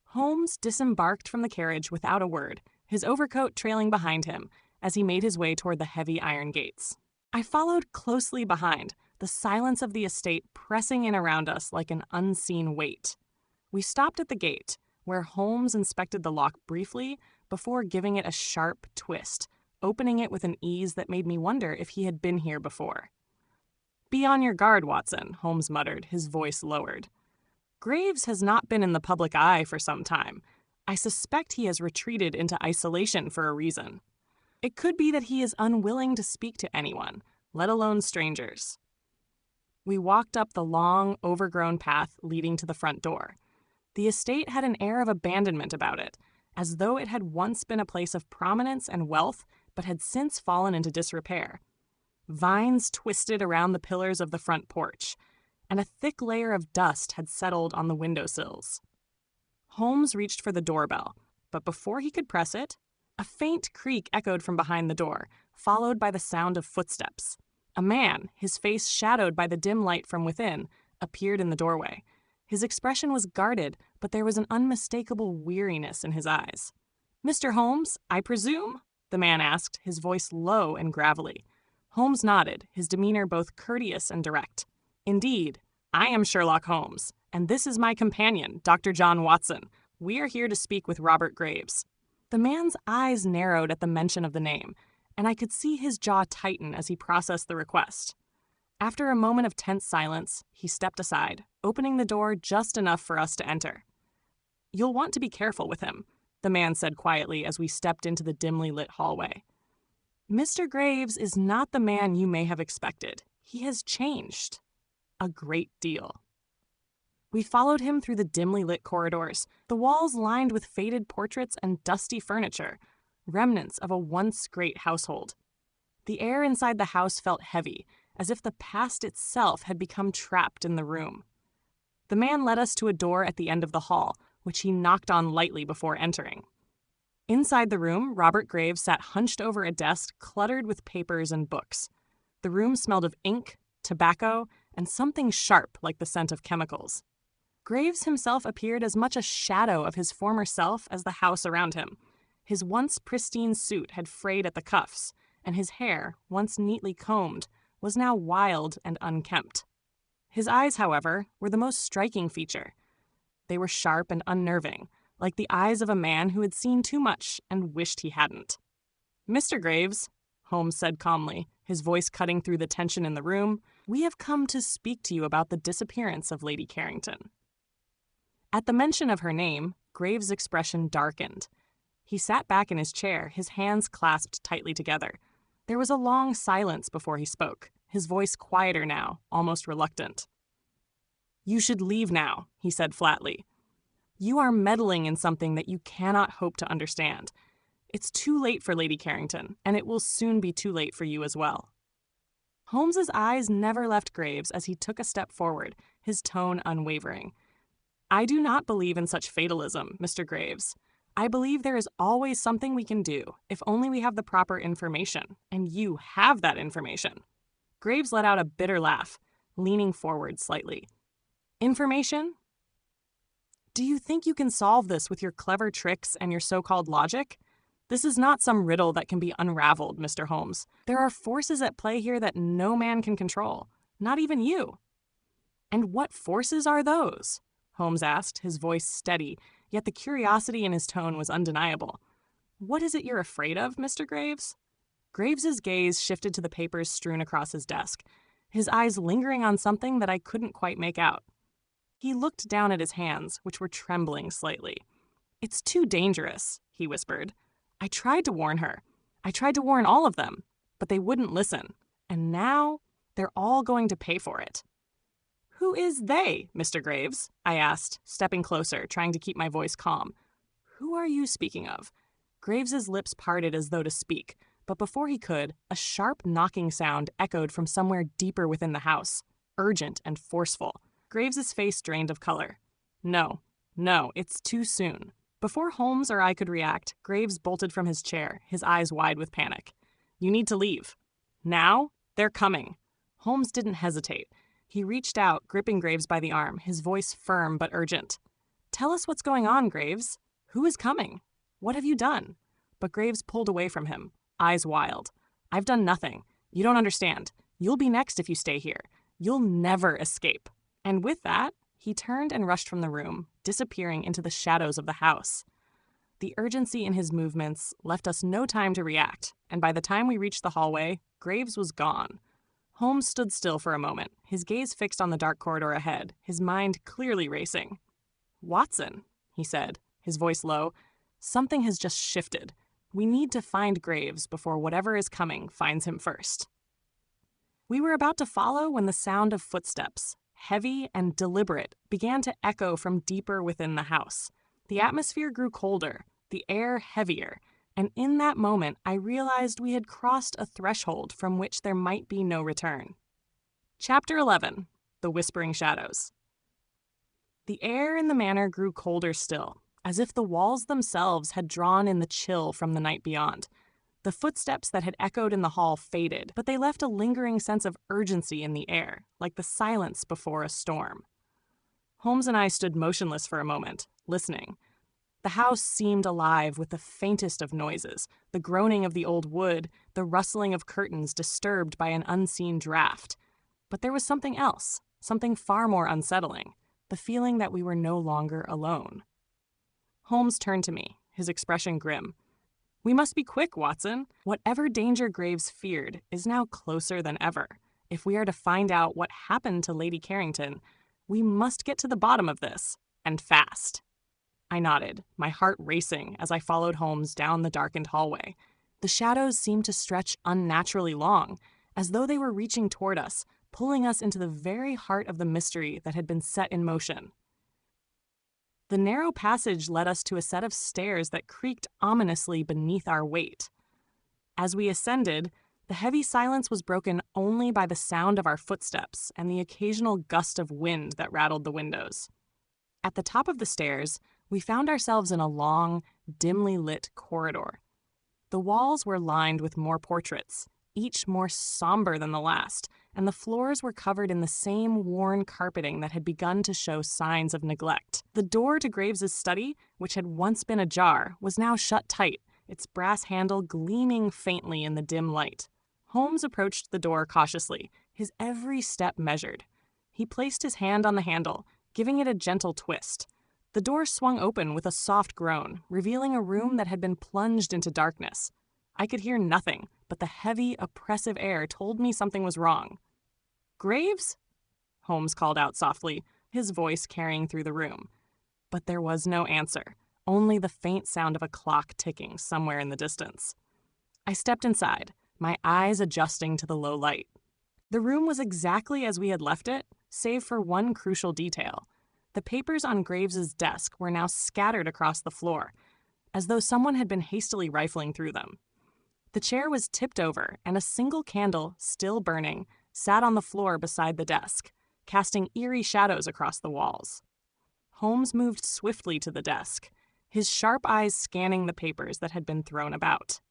[SPEAKER 1] Holmes disembarked from the carriage without a word, his overcoat trailing behind him as he made his way toward the heavy iron gates. I followed closely behind, the silence of the estate pressing in around us like an unseen weight. We stopped at the gate, where Holmes inspected the lock briefly before giving it a sharp twist, opening it with an ease that made me wonder if he had been here before. Be on your guard, Watson, Holmes muttered, his voice lowered. Graves has not been in the public eye for some time. I suspect he has retreated into isolation for a reason. It could be that he is unwilling to speak to anyone, let alone strangers. We walked up the long, overgrown path leading to the front door. The estate had an air of abandonment about it, as though it had once been a place of prominence and wealth, but had since fallen into disrepair. Vines twisted around the pillars of the front porch, and a thick layer of dust had settled on the windowsills. Holmes reached for the doorbell, but before he could press it, a faint creak echoed from behind the door, followed by the sound of footsteps. A man, his face shadowed by the dim light from within, appeared in the doorway. His expression was guarded, but there was an unmistakable weariness in his eyes. "Mr. Holmes, I presume?" the man asked, his voice low and gravelly. Holmes nodded, his demeanor both courteous and direct. "Indeed, I am Sherlock Holmes, and this is my companion, Dr. John Watson. We are here to speak with Robert Graves." The man's eyes narrowed at the mention of the name, and I could see his jaw tighten as he processed the request. After a moment of tense silence, he stepped aside, opening the door just enough for us to enter. "You'll want to be careful with him," the man said quietly as we stepped into the dimly lit hallway. "Mr. Graves is not the man you may have expected. He has changed. A great deal." We followed him through the dimly lit corridors, the walls lined with faded portraits and dusty furniture, remnants of a once great household. The air inside the house felt heavy, as if the past itself had become trapped in the room. The man led us to a door at the end of the hall, which he knocked on lightly before entering. Inside the room, Robert Graves sat hunched over a desk cluttered with papers and books. The room smelled of ink, tobacco, and something sharp like the scent of chemicals. Graves himself appeared as much a shadow of his former self as the house around him. His once pristine suit had frayed at the cuffs, and his hair, once neatly combed, was now wild and unkempt. His eyes, however, were the most striking feature. They were sharp and unnerving, like the eyes of a man who had seen too much and wished he hadn't. "Mr. Graves," Holmes said calmly, his voice cutting through the tension in the room, "we have come to speak to you about the disappearance of Lady Carrington." At the mention of her name, Graves' expression darkened. He sat back in his chair, his hands clasped tightly together. There was a long silence before he spoke, his voice quieter now, almost reluctant. "You should leave now," he said flatly. "You are meddling in something that you cannot hope to understand. It's too late for Lady Carrington, and it will soon be too late for you as well." Holmes's eyes never left Graves as he took a step forward, his tone unwavering. "I do not believe in such fatalism, Mr. Graves. I believe there is always something we can do, if only we have the proper information, and you have that information." Graves let out a bitter laugh, leaning forward slightly. "Information? Do you think you can solve this with your clever tricks and your so-called logic? This is not some riddle that can be unraveled, Mr. Holmes. There are forces at play here that no man can control, not even you." "And what forces are those?" Holmes asked, his voice steady, yet the curiosity in his tone was undeniable. "What is it you're afraid of, Mr. Graves?" Graves's gaze shifted to the papers strewn across his desk, his eyes lingering on something that I couldn't quite make out. He looked down at his hands, which were trembling slightly. "It's too dangerous," he whispered. "I tried to warn her. I tried to warn all of them, but they wouldn't listen. And now they're all going to pay for it." "Who is they, Mr. Graves?" I asked, stepping closer, trying to keep my voice calm. "Who are you speaking of?" Graves's lips parted as though to speak, but before he could, a sharp knocking sound echoed from somewhere deeper within the house, urgent and forceful. Graves's face drained of color. No, it's too soon." Before Holmes or I could react, Graves bolted from his chair, his eyes wide with panic. "You need to leave. Now? They're coming." Holmes didn't hesitate. He reached out, gripping Graves by the arm, his voice firm but urgent. "Tell us what's going on, Graves. Who is coming? What have you done?" But Graves pulled away from him, eyes wild. "I've done nothing. You don't understand. You'll be next if you stay here. You'll never escape." And with that, he turned and rushed from the room, disappearing into the shadows of the house. The urgency in his movements left us no time to react, and by the time we reached the hallway, Graves was gone. Holmes stood still for a moment, his gaze fixed on the dark corridor ahead, his mind clearly racing. "Watson," he said, his voice low, "something has just shifted. We need to find Graves before whatever is coming finds him first." We were about to follow when the sound of footsteps, heavy and deliberate, began to echo from deeper within the house. The atmosphere grew colder, the air heavier, and in that moment I realized we had crossed a threshold from which there might be no return. Chapter 11. The Whispering Shadows. The air in the manor grew colder still, as if the walls themselves had drawn in the chill from the night beyond. The footsteps that had echoed in the hall faded, but they left a lingering sense of urgency in the air, like the silence before a storm. Holmes and I stood motionless for a moment, listening. The house seemed alive with the faintest of noises, the groaning of the old wood, the rustling of curtains disturbed by an unseen draft. But there was something else, something far more unsettling, the feeling that we were no longer alone. Holmes turned to me, his expression grim. "We must be quick, Watson. Whatever danger Graves feared is now closer than ever. If we are to find out what happened to Lady Carrington, We must get to the bottom of this, and fast. I nodded, my heart racing as I followed Holmes down the darkened hallway. The shadows seemed to stretch unnaturally long, as though they were reaching toward us, pulling us into the very heart of the mystery that had been set in motion. The narrow passage led us to a set of stairs that creaked ominously beneath our weight. As we ascended, the heavy silence was broken only by the sound of our footsteps and the occasional gust of wind that rattled the windows. At the top of the stairs, we found ourselves in a long, dimly lit corridor. The walls were lined with more portraits, each more somber than the last, and the floors were covered in the same worn carpeting that had begun to show signs of neglect. The door to Graves's study, which had once been ajar, was now shut tight, its brass handle gleaming faintly in the dim light. Holmes approached the door cautiously, his every step measured. He placed his hand on the handle, giving it a gentle twist. The door swung open with a soft groan, revealing a room that had been plunged into darkness. I could hear nothing, but the heavy, oppressive air told me something was wrong. "Graves?" Holmes called out softly, his voice carrying through the room. But there was no answer, only the faint sound of a clock ticking somewhere in the distance. I stepped inside, my eyes adjusting to the low light. The room was exactly as we had left it, save for one crucial detail. The papers on Graves's desk were now scattered across the floor, as though someone had been hastily rifling through them. The chair was tipped over, and a single candle, still burning, sat on the floor beside the desk, casting eerie shadows across the walls. Holmes moved swiftly to the desk, his sharp eyes scanning the papers that had been thrown about.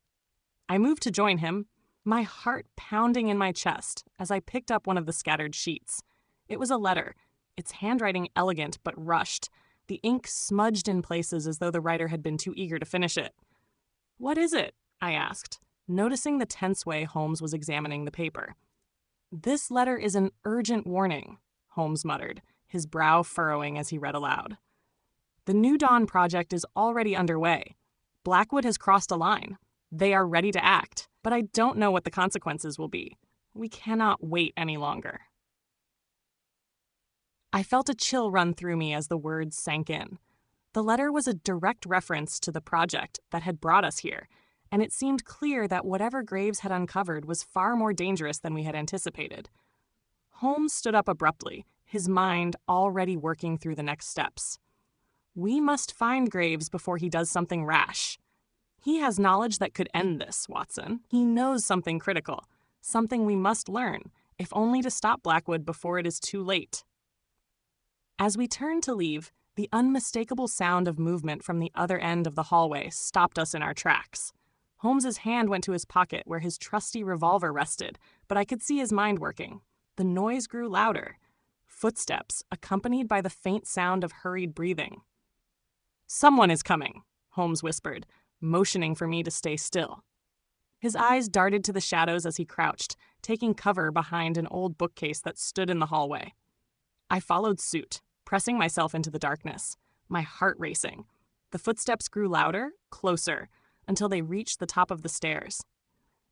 [SPEAKER 1] I moved to join him, my heart pounding in my chest as I picked up one of the scattered sheets. It was a letter, its handwriting elegant but rushed, the ink smudged in places as though the writer had been too eager to finish it. "What is it?" I asked, noticing the tense way Holmes was examining the paper. "This letter is an urgent warning," Holmes muttered, his brow furrowing as he read aloud. "The New Dawn project is already underway. Blackwood has crossed a line. They are ready to act, but I don't know what the consequences will be. We cannot wait any longer." I felt a chill run through me as the words sank in. The letter was a direct reference to the project that had brought us here, and it seemed clear that whatever Graves had uncovered was far more dangerous than we had anticipated. Holmes stood up abruptly, his mind already working through the next steps. "We must find Graves before he does something rash. He has knowledge that could end this, Watson. He knows something critical, something we must learn, if only to stop Blackwood before it is too late." As we turned to leave, the unmistakable sound of movement from the other end of the hallway stopped us in our tracks. Holmes's hand went to his pocket where his trusty revolver rested, but I could see his mind working. The noise grew louder. Footsteps, accompanied by the faint sound of hurried breathing. "Someone is coming," Holmes whispered, motioning for me to stay still. His eyes darted to the shadows as he crouched, taking cover behind an old bookcase that stood in the hallway. I followed suit, pressing myself into the darkness, my heart racing. The footsteps grew louder, closer, until they reached the top of the stairs.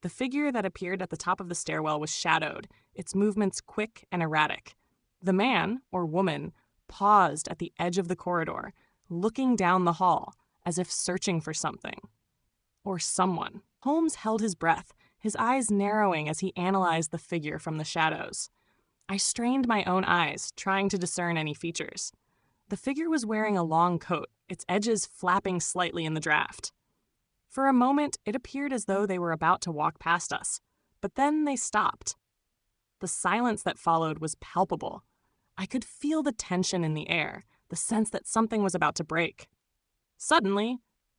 [SPEAKER 1] The figure that appeared at the top of the stairwell was shadowed, its movements quick and erratic. The man, or woman, paused at the edge of the corridor, looking down the hall, as if searching for something. Or someone. Holmes held his breath, his eyes narrowing as he analyzed the figure from the shadows. I strained my own eyes, trying to discern any features. The figure was wearing a long coat, its edges flapping slightly in the draft. For a moment, it appeared as though they were about to walk past us, but then they stopped. The silence that followed was palpable. I could feel the tension in the air, the sense that something was about to break. Suddenly,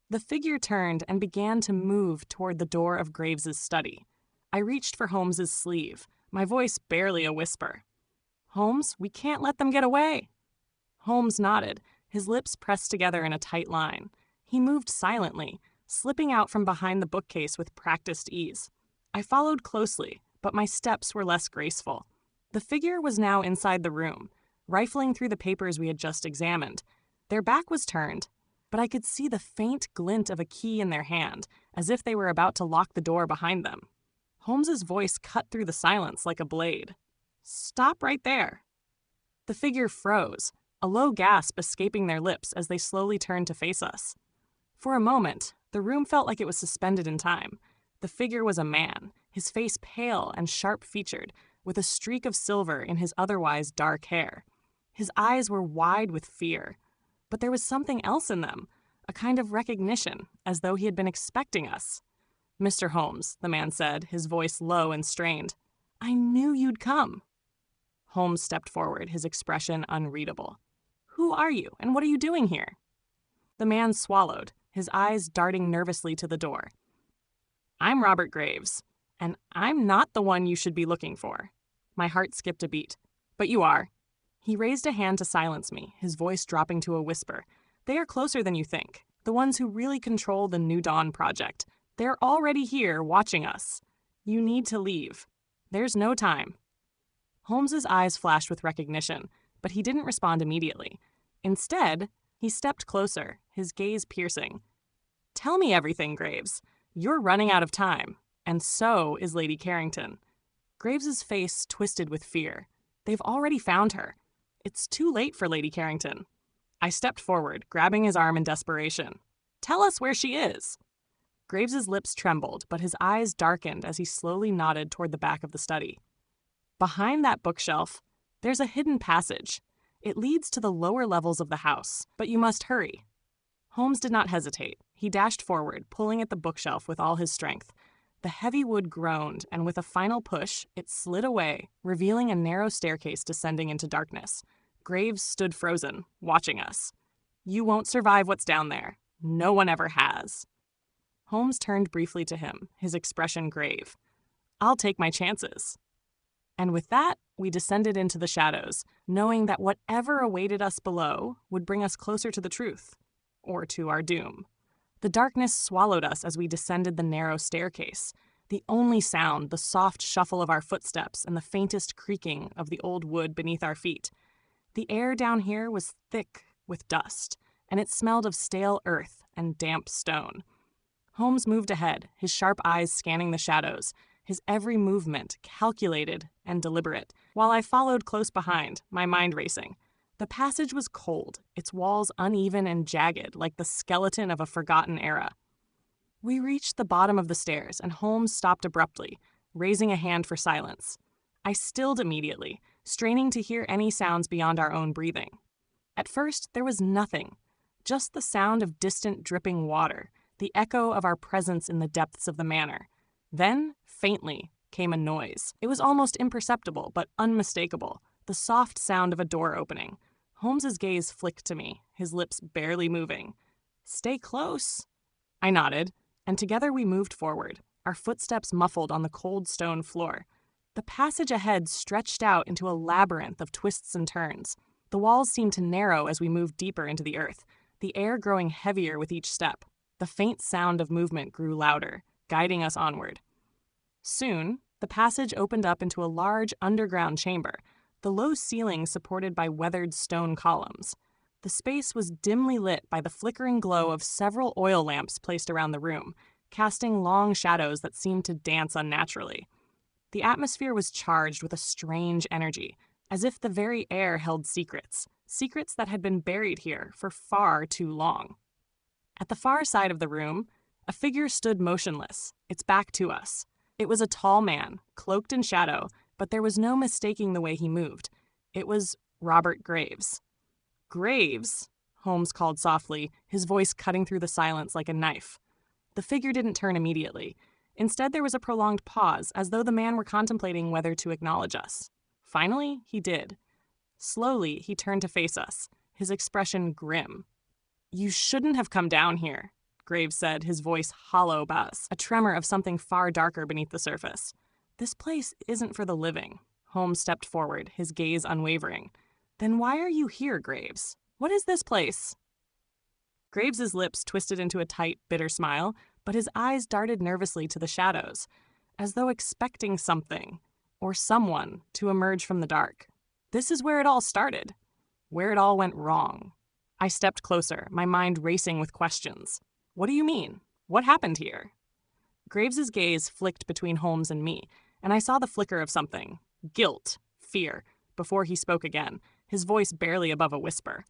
[SPEAKER 1] the figure turned and began to move toward the door of Graves's study. I reached for Holmes's sleeve, my voice barely a whisper. "Holmes, we can't let them get away." Holmes nodded, his lips pressed together in a tight line. He moved silently, slipping out from behind the bookcase with practiced ease. I followed closely, but my steps were less graceful. The figure was now inside the room, rifling through the papers we had just examined. Their back was turned, but I could see the faint glint of a key in their hand, as if they were about to lock the door behind them. Holmes's voice cut through the silence like a blade. "Stop right there." The figure froze, a low gasp escaping their lips as they slowly turned to face us. For a moment, the room felt like it was suspended in time. The figure was a man, his face pale and sharp-featured, with a streak of silver in his otherwise dark hair. His eyes were wide with fear, but there was something else in them, a kind of recognition, as though he had been expecting us. "Mr. Holmes," the man said, his voice low and strained. "I knew you'd come." Holmes stepped forward, his expression unreadable. "Who are you, and what are you doing here?" The man swallowed, his eyes darting nervously to the door. "I'm Robert Graves, and I'm not the one you should be looking for." My heart skipped a beat. "But you are." He raised a hand to silence me, his voice dropping to a whisper. "They are closer than you think, the ones who really control the New Dawn project. They're already here, watching us. You need to leave. There's no time." Holmes's eyes flashed with recognition, but he didn't respond immediately. Instead, he stepped closer, his gaze piercing. "Tell me everything, Graves. You're running out of time, and so is Lady Carrington." Graves's face twisted with fear. "They've already found her. It's too late for Lady Carrington." I stepped forward, grabbing his arm in desperation. "Tell us where she is." Graves's lips trembled, but his eyes darkened as he slowly nodded toward the back of the study. "Behind that bookshelf, there's a hidden passage. It leads to the lower levels of the house, but you must hurry." Holmes did not hesitate. He dashed forward, pulling at the bookshelf with all his strength. The heavy wood groaned, and with a final push, it slid away, revealing a narrow staircase descending into darkness. Graves stood frozen, watching us. "You won't survive what's down there. No one ever has." Holmes turned briefly to him, his expression grave. "I'll take my chances." And with that, we descended into the shadows, knowing that whatever awaited us below would bring us closer to the truth, or to our doom. The darkness swallowed us as we descended the narrow staircase. The only sound, the soft shuffle of our footsteps and the faintest creaking of the old wood beneath our feet. The air down here was thick with dust, and it smelled of stale earth and damp stone. Holmes moved ahead, his sharp eyes scanning the shadows, his every movement calculated and deliberate, while I followed close behind, my mind racing. The passage was cold, its walls uneven and jagged like the skeleton of a forgotten era. We reached the bottom of the stairs, and Holmes stopped abruptly, raising a hand for silence. I stilled immediately, straining to hear any sounds beyond our own breathing. At first, there was nothing, just the sound of distant dripping water, the echo of our presence in the depths of the manor. Then, faintly, came a noise. It was almost imperceptible, but unmistakable, the soft sound of a door opening. Holmes's gaze flicked to me, his lips barely moving. "Stay close." I nodded, and together we moved forward, our footsteps muffled on the cold stone floor. The passage ahead stretched out into a labyrinth of twists and turns. The walls seemed to narrow as we moved deeper into the earth, the air growing heavier with each step. The faint sound of movement grew louder, guiding us onward. Soon, the passage opened up into a large underground chamber, the low ceiling supported by weathered stone columns. The space was dimly lit by the flickering glow of several oil lamps placed around the room, casting long shadows that seemed to dance unnaturally. The atmosphere was charged with a strange energy, as if the very air held secrets that had been buried here for far too long. At the far side of the room, a figure stood motionless, its back to us. It was a tall man, cloaked in shadow, but there was no mistaking the way he moved. It was Robert Graves. "Graves?" Holmes called softly, his voice cutting through the silence like a knife. The figure didn't turn immediately. Instead, there was a prolonged pause, as though the man were contemplating whether to acknowledge us. Finally, he did. Slowly, he turned to face us, his expression grim. "You shouldn't have come down here," Graves said, his voice hollow bass, a tremor of something far darker beneath the surface. "This place isn't for the living." Holmes stepped forward, his gaze unwavering. "Then why are you here, Graves? What is this place?" Graves's lips twisted into a tight, bitter smile, but his eyes darted nervously to the shadows, as though expecting something, or someone, to emerge from the dark. "This is where it all started, where it all went wrong." I stepped closer, my mind racing with questions. "What do you mean? What happened here?" Graves's gaze flicked between Holmes and me, and I saw the flicker of something. Guilt, fear, before he spoke again, his voice barely above a whisper.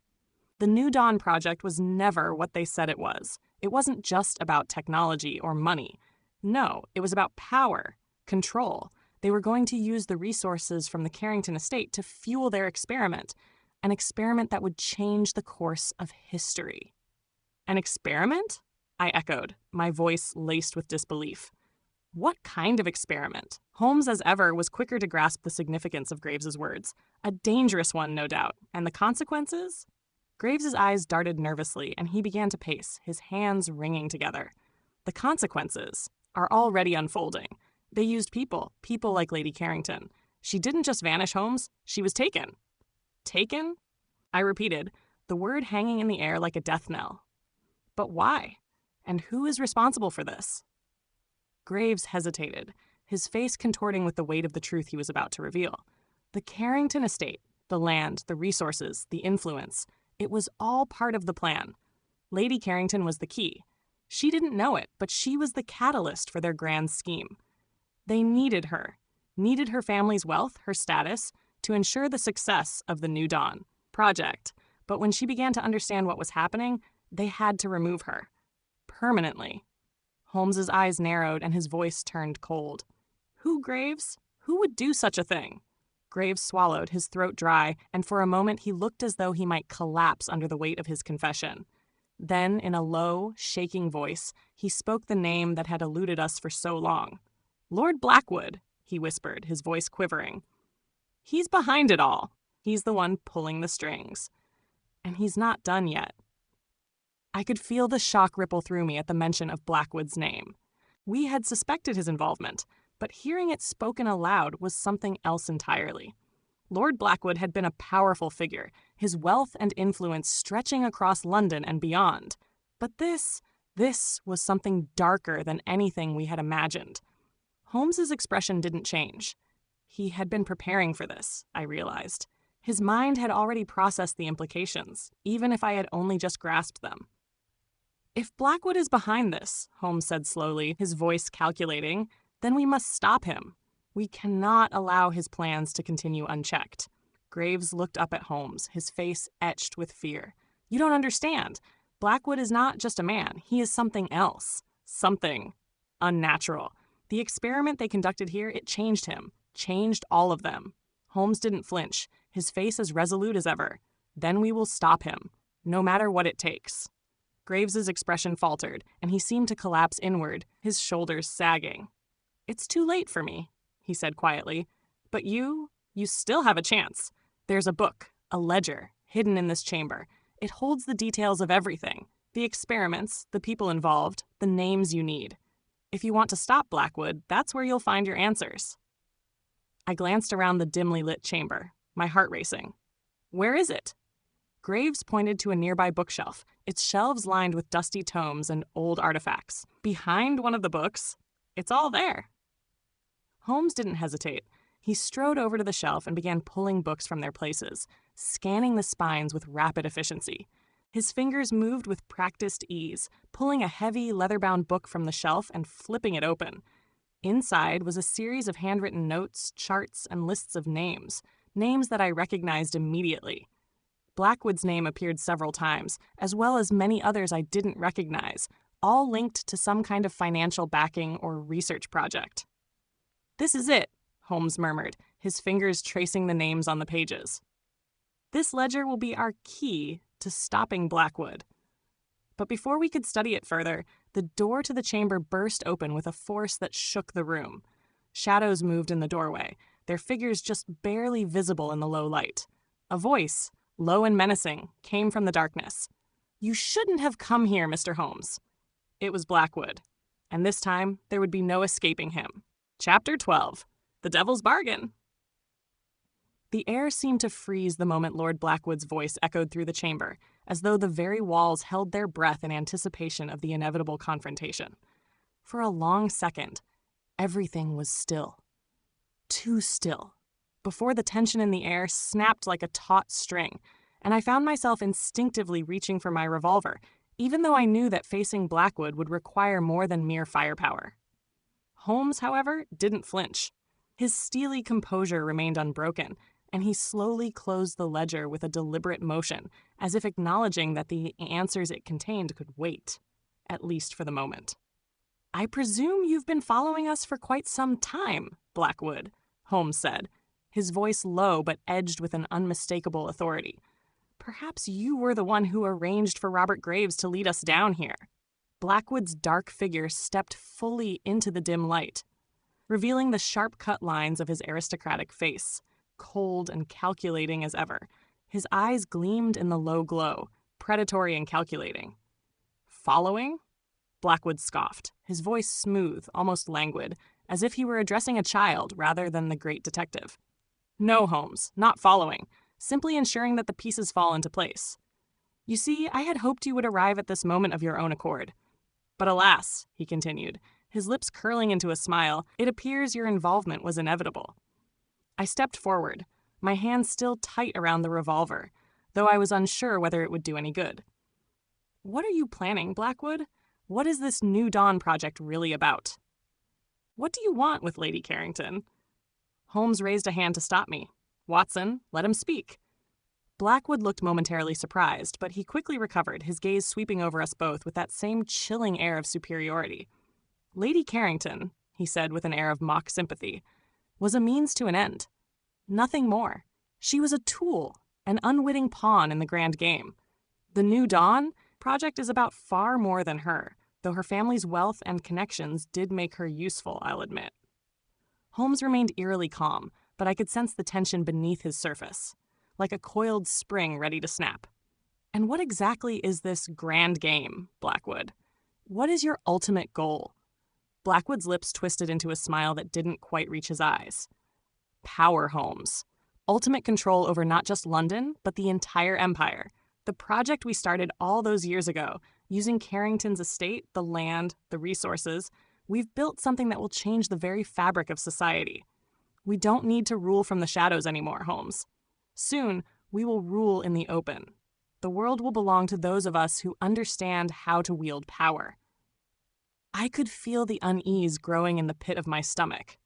[SPEAKER 1] The New Dawn Project was never what they said it was. It wasn't just about technology or money. No, it was about power, control. They were going to use the resources from the Carrington estate to fuel their experiment, an experiment that would change the course of history. An experiment? I echoed, my voice laced with disbelief. What kind of experiment? Holmes, as ever, was quicker to grasp the significance of Graves's words. A dangerous one, no doubt. And the consequences? Graves's eyes darted nervously, and he began to pace, his hands wringing together. The consequences are already unfolding. They used people like Lady Carrington. She didn't just vanish, Holmes. She was taken. Taken? I repeated, the word hanging in the air like a death knell. But why? And who is responsible for this? Graves hesitated, his face contorting with the weight of the truth he was about to reveal. The Carrington estate, the land, the resources, the influence, it was all part of the plan. Lady Carrington was the key. She didn't know it, but she was the catalyst for their grand scheme. They needed her family's wealth, her status, to ensure the success of the New Dawn project. But when she began to understand what was happening, they had to remove her. Permanently. Holmes's eyes narrowed and his voice turned cold. Who, Graves? Who would do such a thing? Graves swallowed, his throat dry, and for a moment he looked as though he might collapse under the weight of his confession. Then, in a low, shaking voice, he spoke the name that had eluded us for so long. Lord Blackwood, he whispered, his voice quivering. He's behind it all. He's the one pulling the strings. And he's not done yet. I could feel the shock ripple through me at the mention of Blackwood's name. We had suspected his involvement, but hearing it spoken aloud was something else entirely. Lord Blackwood had been a powerful figure, his wealth and influence stretching across London and beyond. But this was something darker than anything we had imagined. Holmes's expression didn't change. He had been preparing for this, I realized. His mind had already processed the implications, even if I had only just grasped them. If Blackwood is behind this, Holmes said slowly, his voice calculating, then we must stop him. We cannot allow his plans to continue unchecked. Graves looked up at Holmes, his face etched with fear. You don't understand. Blackwood is not just a man. He is something else. Something unnatural. The experiment they conducted here, it changed him. Changed all of them. Holmes didn't flinch, his face as resolute as ever. Then we will stop him, no matter what it takes. Graves's expression faltered, and he seemed to collapse inward, his shoulders sagging. It's too late for me, he said quietly. But you still have a chance. There's a book, a ledger, hidden in this chamber. It holds the details of everything. The experiments, the people involved, the names you need. If you want to stop Blackwood, that's where you'll find your answers. I glanced around the dimly lit chamber, my heart racing. Where is it? Graves pointed to a nearby bookshelf, its shelves lined with dusty tomes and old artifacts. Behind one of the books, it's all there. Holmes didn't hesitate. He strode over to the shelf and began pulling books from their places, scanning the spines with rapid efficiency. His fingers moved with practiced ease, pulling a heavy, leather-bound book from the shelf and flipping it open. Inside was a series of handwritten notes, charts, and lists of names that I recognized immediately. Blackwood's name appeared several times, as well as many others I didn't recognize, all linked to some kind of financial backing or research project. This is it, Holmes murmured, his fingers tracing the names on the pages. This ledger will be our key to stopping Blackwood. But before we could study it further, the door to the chamber burst open with a force that shook the room. Shadows moved in the doorway, their figures just barely visible in the low light. A voice, low and menacing, came from the darkness. You shouldn't have come here, Mr. Holmes. It was Blackwood, and this time there would be no escaping him. Chapter 12. The Devil's Bargain. The air seemed to freeze the moment Lord Blackwood's voice echoed through the chamber, as though the very walls held their breath in anticipation of the inevitable confrontation. For a long second, everything was still. Too still. Before the tension in the air snapped like a taut string, and I found myself instinctively reaching for my revolver, even though I knew that facing Blackwood would require more than mere firepower. Holmes, however, didn't flinch. His steely composure remained unbroken, and he slowly closed the ledger with a deliberate motion, as if acknowledging that the answers it contained could wait, at least for the moment. "I presume you've been following us for quite some time, Blackwood," Holmes said, his voice low but edged with an unmistakable authority. "Perhaps you were the one who arranged for Robert Graves to lead us down here." Blackwood's dark figure stepped fully into the dim light, revealing the sharp-cut lines of his aristocratic face, cold and calculating as ever. His eyes gleamed in the low glow, predatory and calculating. "Following?" Blackwood scoffed, his voice smooth, almost languid, as if he were addressing a child rather than the great detective. "No, Holmes, not following. Simply ensuring that the pieces fall into place. You see, I had hoped you would arrive at this moment of your own accord. But alas," he continued, his lips curling into a smile, "it appears your involvement was inevitable." I stepped forward, my hand still tight around the revolver, though I was unsure whether it would do any good. "What are you planning, Blackwood? What is this New Dawn project really about? What do you want with Lady Carrington?" Holmes raised a hand to stop me. "Watson, let him speak." Blackwood looked momentarily surprised, but he quickly recovered, his gaze sweeping over us both with that same chilling air of superiority. "Lady Carrington," he said with an air of mock sympathy, "was a means to an end. Nothing more. She was a tool, an unwitting pawn in the grand game. The New Dawn project is about far more than her, though her family's wealth and connections did make her useful, I'll admit." Holmes remained eerily calm, but I could sense the tension beneath his surface, like a coiled spring ready to snap. "And what exactly is this grand game, Blackwood? What is your ultimate goal?" Blackwood's lips twisted into a smile that didn't quite reach his eyes. "Power, Holmes. Ultimate control over not just London, but the entire empire. The project we started all those years ago, using Carrington's estate, the land, the resources, we've built something that will change the very fabric of society. We don't need to rule from the shadows anymore, Holmes. Soon, we will rule in the open. The world will belong to those of us who understand how to wield power." I could feel the unease growing in the pit of my stomach.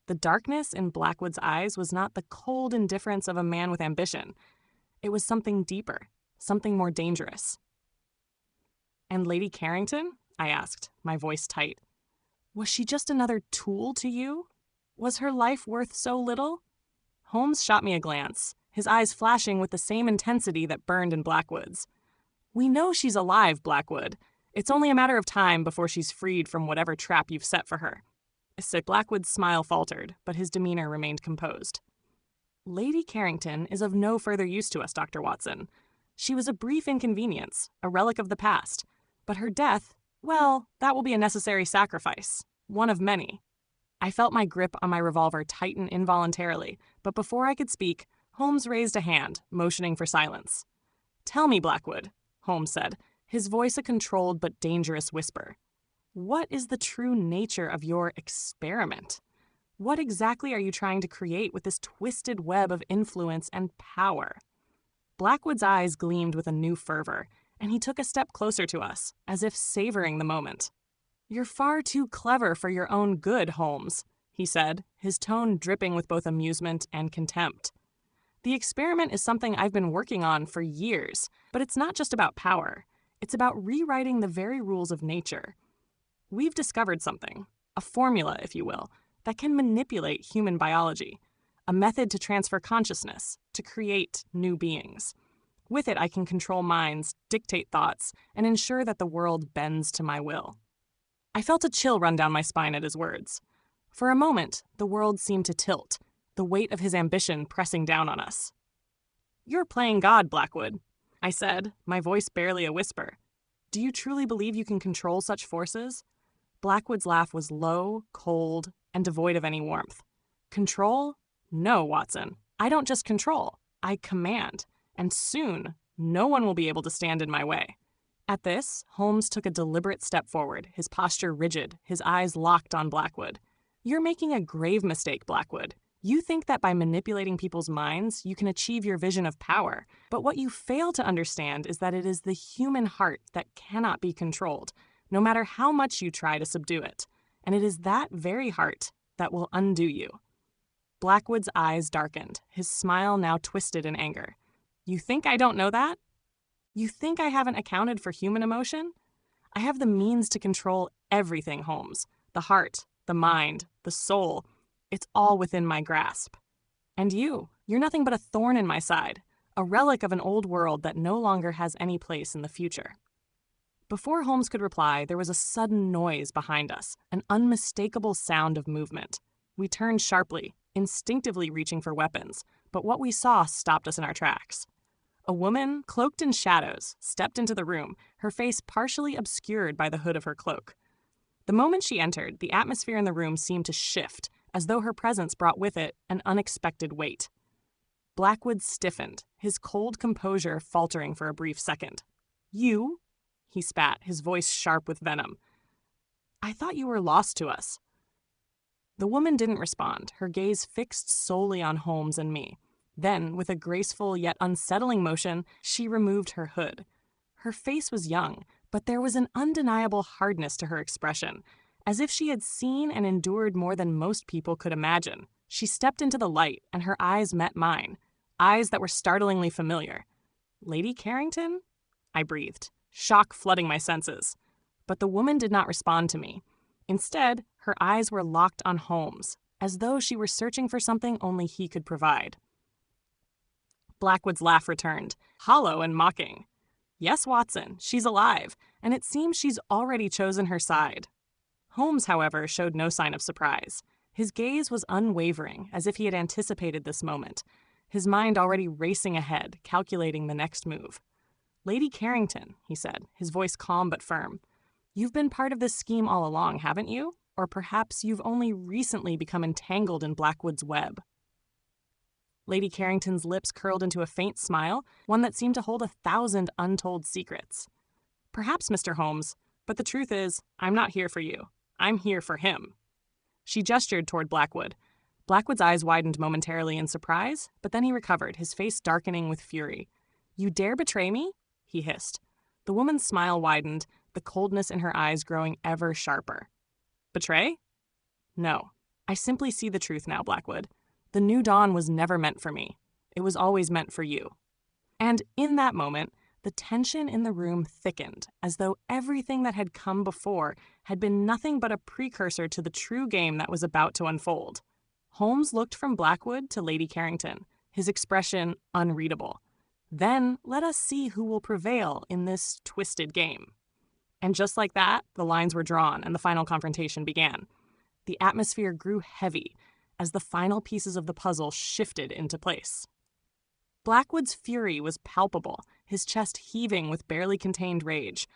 [SPEAKER 1] The darkness in Blackwood's eyes was not the cold indifference of a man with ambition. It was something deeper, something more dangerous. "And Lady Carrington?" I asked, my voice tight. "Was she just another tool to you? Was her life worth so little?" Holmes shot me a glance, his eyes flashing with the same intensity that burned in Blackwood's. "We know she's alive, Blackwood. It's only a matter of time before she's freed from whatever trap you've set for her." Blackwood's smile faltered, but his demeanor remained composed. "Lady Carrington is of no further use to us, Dr. Watson. She was a brief inconvenience, a relic of the past. But her death, well, that will be a necessary sacrifice, one of many." I felt my grip on my revolver tighten involuntarily, but before I could speak, Holmes raised a hand, motioning for silence. "Tell me, Blackwood," Holmes said, his voice a controlled but dangerous whisper. "What is the true nature of your experiment? What exactly are you trying to create with this twisted web of influence and power?" Blackwood's eyes gleamed with a new fervor, and he took a step closer to us, as if savoring the moment. "You're far too clever for your own good, Holmes," he said, his tone dripping with both amusement and contempt. "The experiment is something I've been working on for years, but it's not just about power. It's about rewriting the very rules of nature. We've discovered something, a formula, if you will, that can manipulate human biology, a method to transfer consciousness, to create new beings. With it, I can control minds, dictate thoughts, and ensure that the world bends to my will." I felt a chill run down my spine at his words. For a moment, the world seemed to tilt, the weight of his ambition pressing down on us. "You're playing God, Blackwood," I said, my voice barely a whisper. "Do you truly believe you can control such forces?" Blackwood's laugh was low, cold, and devoid of any warmth. "Control? No, Watson. I don't just control. I command. And soon, no one will be able to stand in my way." At this, Holmes took a deliberate step forward, his posture rigid, his eyes locked on Blackwood. "You're making a grave mistake, Blackwood. You think that by manipulating people's minds, you can achieve your vision of power. But what you fail to understand is that it is the human heart that cannot be controlled, no matter how much you try to subdue it. And it is that very heart that will undo you." Blackwood's eyes darkened, his smile now twisted in anger. You think I don't know that? You think I haven't accounted for human emotion? I have the means to control everything, Holmes. The heart, the mind, the soul. It's all within my grasp. And you're nothing but a thorn in my side, a relic of an old world that no longer has any place in the future. Before Holmes could reply, there was a sudden noise behind us, an unmistakable sound of movement. We turned sharply, instinctively reaching for weapons, but what we saw stopped us in our tracks. A woman, cloaked in shadows, stepped into the room, her face partially obscured by the hood of her cloak. The moment she entered, the atmosphere in the room seemed to shift, as though her presence brought with it an unexpected weight. Blackwood stiffened, his cold composure faltering for a brief second. You? He spat, his voice sharp with venom. I thought you were lost to us. The woman didn't respond, her gaze fixed solely on Holmes and me. Then, with a graceful yet unsettling motion, she removed her hood. Her face was young, but there was an undeniable hardness to her expression, as if she had seen and endured more than most people could imagine. She stepped into the light, and her eyes met mine, eyes that were startlingly familiar. Lady Carrington? I breathed, shock flooding my senses. But the woman did not respond to me. Instead, her eyes were locked on Holmes, as though she were searching for something only he could provide. Blackwood's laugh returned, hollow and mocking. Yes, Watson, she's alive, and it seems she's already chosen her side. Holmes, however, showed no sign of surprise. His gaze was unwavering, as if he had anticipated this moment, his mind already racing ahead, calculating the next move. Lady Carrington, he said, his voice calm but firm. You've been part of this scheme all along, haven't you? Or perhaps you've only recently become entangled in Blackwood's web. Lady Carrington's lips curled into a faint smile, one that seemed to hold 1,000 untold secrets. Perhaps, Mr. Holmes, but the truth is, I'm not here for you. I'm here for him. She gestured toward Blackwood. Blackwood's eyes widened momentarily in surprise, but then he recovered, his face darkening with fury. You dare betray me? He hissed. The woman's smile widened, the coldness in her eyes growing ever sharper. Betray? No. I simply see the truth now, Blackwood. The new dawn was never meant for me. It was always meant for you. And in that moment, the tension in the room thickened, as though everything that had come before had been nothing but a precursor to the true game that was about to unfold. Holmes looked from Blackwood to Lady Carrington, his expression unreadable. Then let us see who will prevail in this twisted game. And just like that, the lines were drawn and the final confrontation began. The atmosphere grew heavy as the final pieces of the puzzle shifted into place. Blackwood's fury was palpable, his chest heaving with barely contained rage,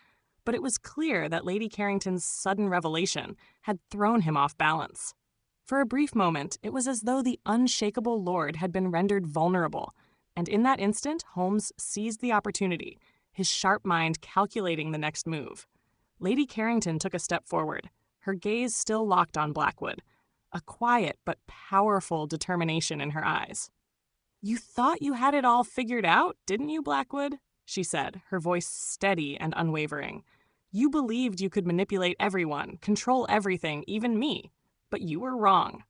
[SPEAKER 1] but it was clear that Lady Carrington's sudden revelation had thrown him off balance. For a brief moment, it was as though the unshakable lord had been rendered vulnerable, and in that instant, Holmes seized the opportunity, his sharp mind calculating the next move. Lady Carrington took a step forward, her gaze still locked on Blackwood, a quiet but powerful determination in her eyes. You thought you had it all figured out, didn't you, Blackwood? She said, her voice steady and unwavering. You believed you could manipulate everyone, control everything, even me. But you were wrong.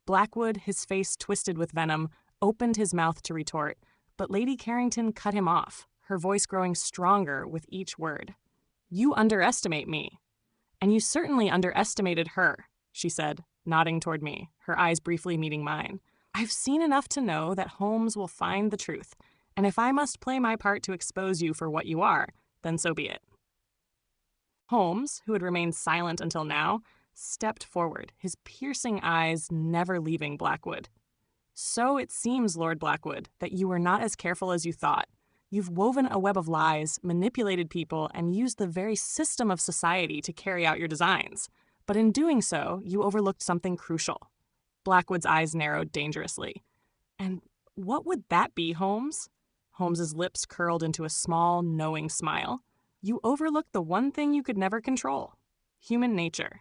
[SPEAKER 1] Blackwood, his face twisted with venom, opened his mouth to retort, but Lady Carrington cut him off, her voice growing stronger with each word. You underestimate me. And you certainly underestimated her, she said, nodding toward me, her eyes briefly meeting mine. I've seen enough to know that Holmes will find the truth, and if I must play my part to expose you for what you are, then so be it. Holmes, who had remained silent until now, stepped forward, his piercing eyes never leaving Blackwood. So it seems, Lord Blackwood, that you were not as careful as you thought. You've woven a web of lies, manipulated people, and used the very system of society to carry out your designs. But in doing so, you overlooked something crucial. Blackwood's eyes narrowed dangerously. And what would that be, Holmes? Holmes's lips curled into a small, knowing smile. You overlooked the one thing you could never control. Human nature.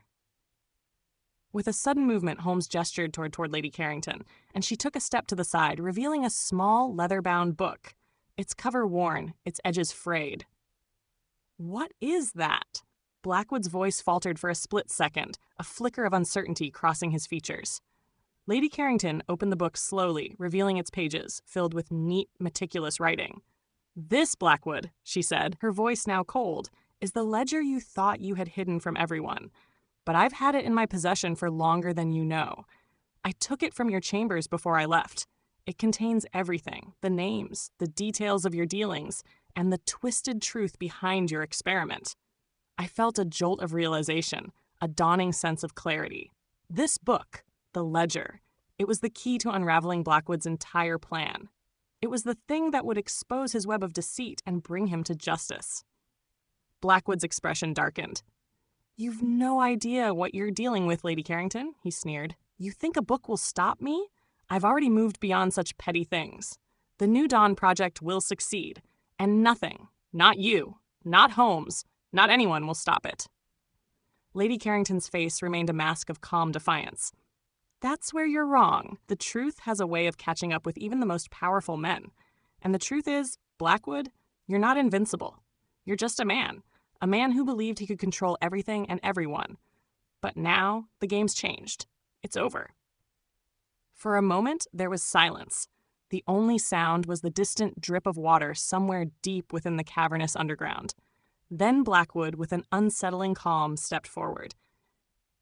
[SPEAKER 1] With a sudden movement, Holmes gestured toward Lady Carrington, and she took a step to the side, revealing a small, leather-bound book, its cover worn, its edges frayed. What is that? Blackwood's voice faltered for a split second, a flicker of uncertainty crossing his features. Lady Carrington opened the book slowly, revealing its pages, filled with neat, meticulous writing. "This, Blackwood," she said, her voice now cold, "is the ledger you thought you had hidden from everyone. But I've had it in my possession for longer than you know. I took it from your chambers before I left. It contains everything, the names, the details of your dealings, and the twisted truth behind your experiment." I felt a jolt of realization, a dawning sense of clarity. This book, the ledger, it was the key to unraveling Blackwood's entire plan. It was the thing that would expose his web of deceit and bring him to justice. Blackwood's expression darkened. "You've no idea what you're dealing with, Lady Carrington," he sneered. "You think a book will stop me? I've already moved beyond such petty things. The New Dawn project will succeed, and nothing, not you, not Holmes, not anyone will stop it." Lady Carrington's face remained a mask of calm defiance. "That's where you're wrong. The truth has a way of catching up with even the most powerful men. And the truth is, Blackwood, you're not invincible. You're just a man who believed he could control everything and everyone. But now, the game's changed. It's over." For a moment, there was silence. The only sound was the distant drip of water somewhere deep within the cavernous underground. Then Blackwood, with an unsettling calm, stepped forward.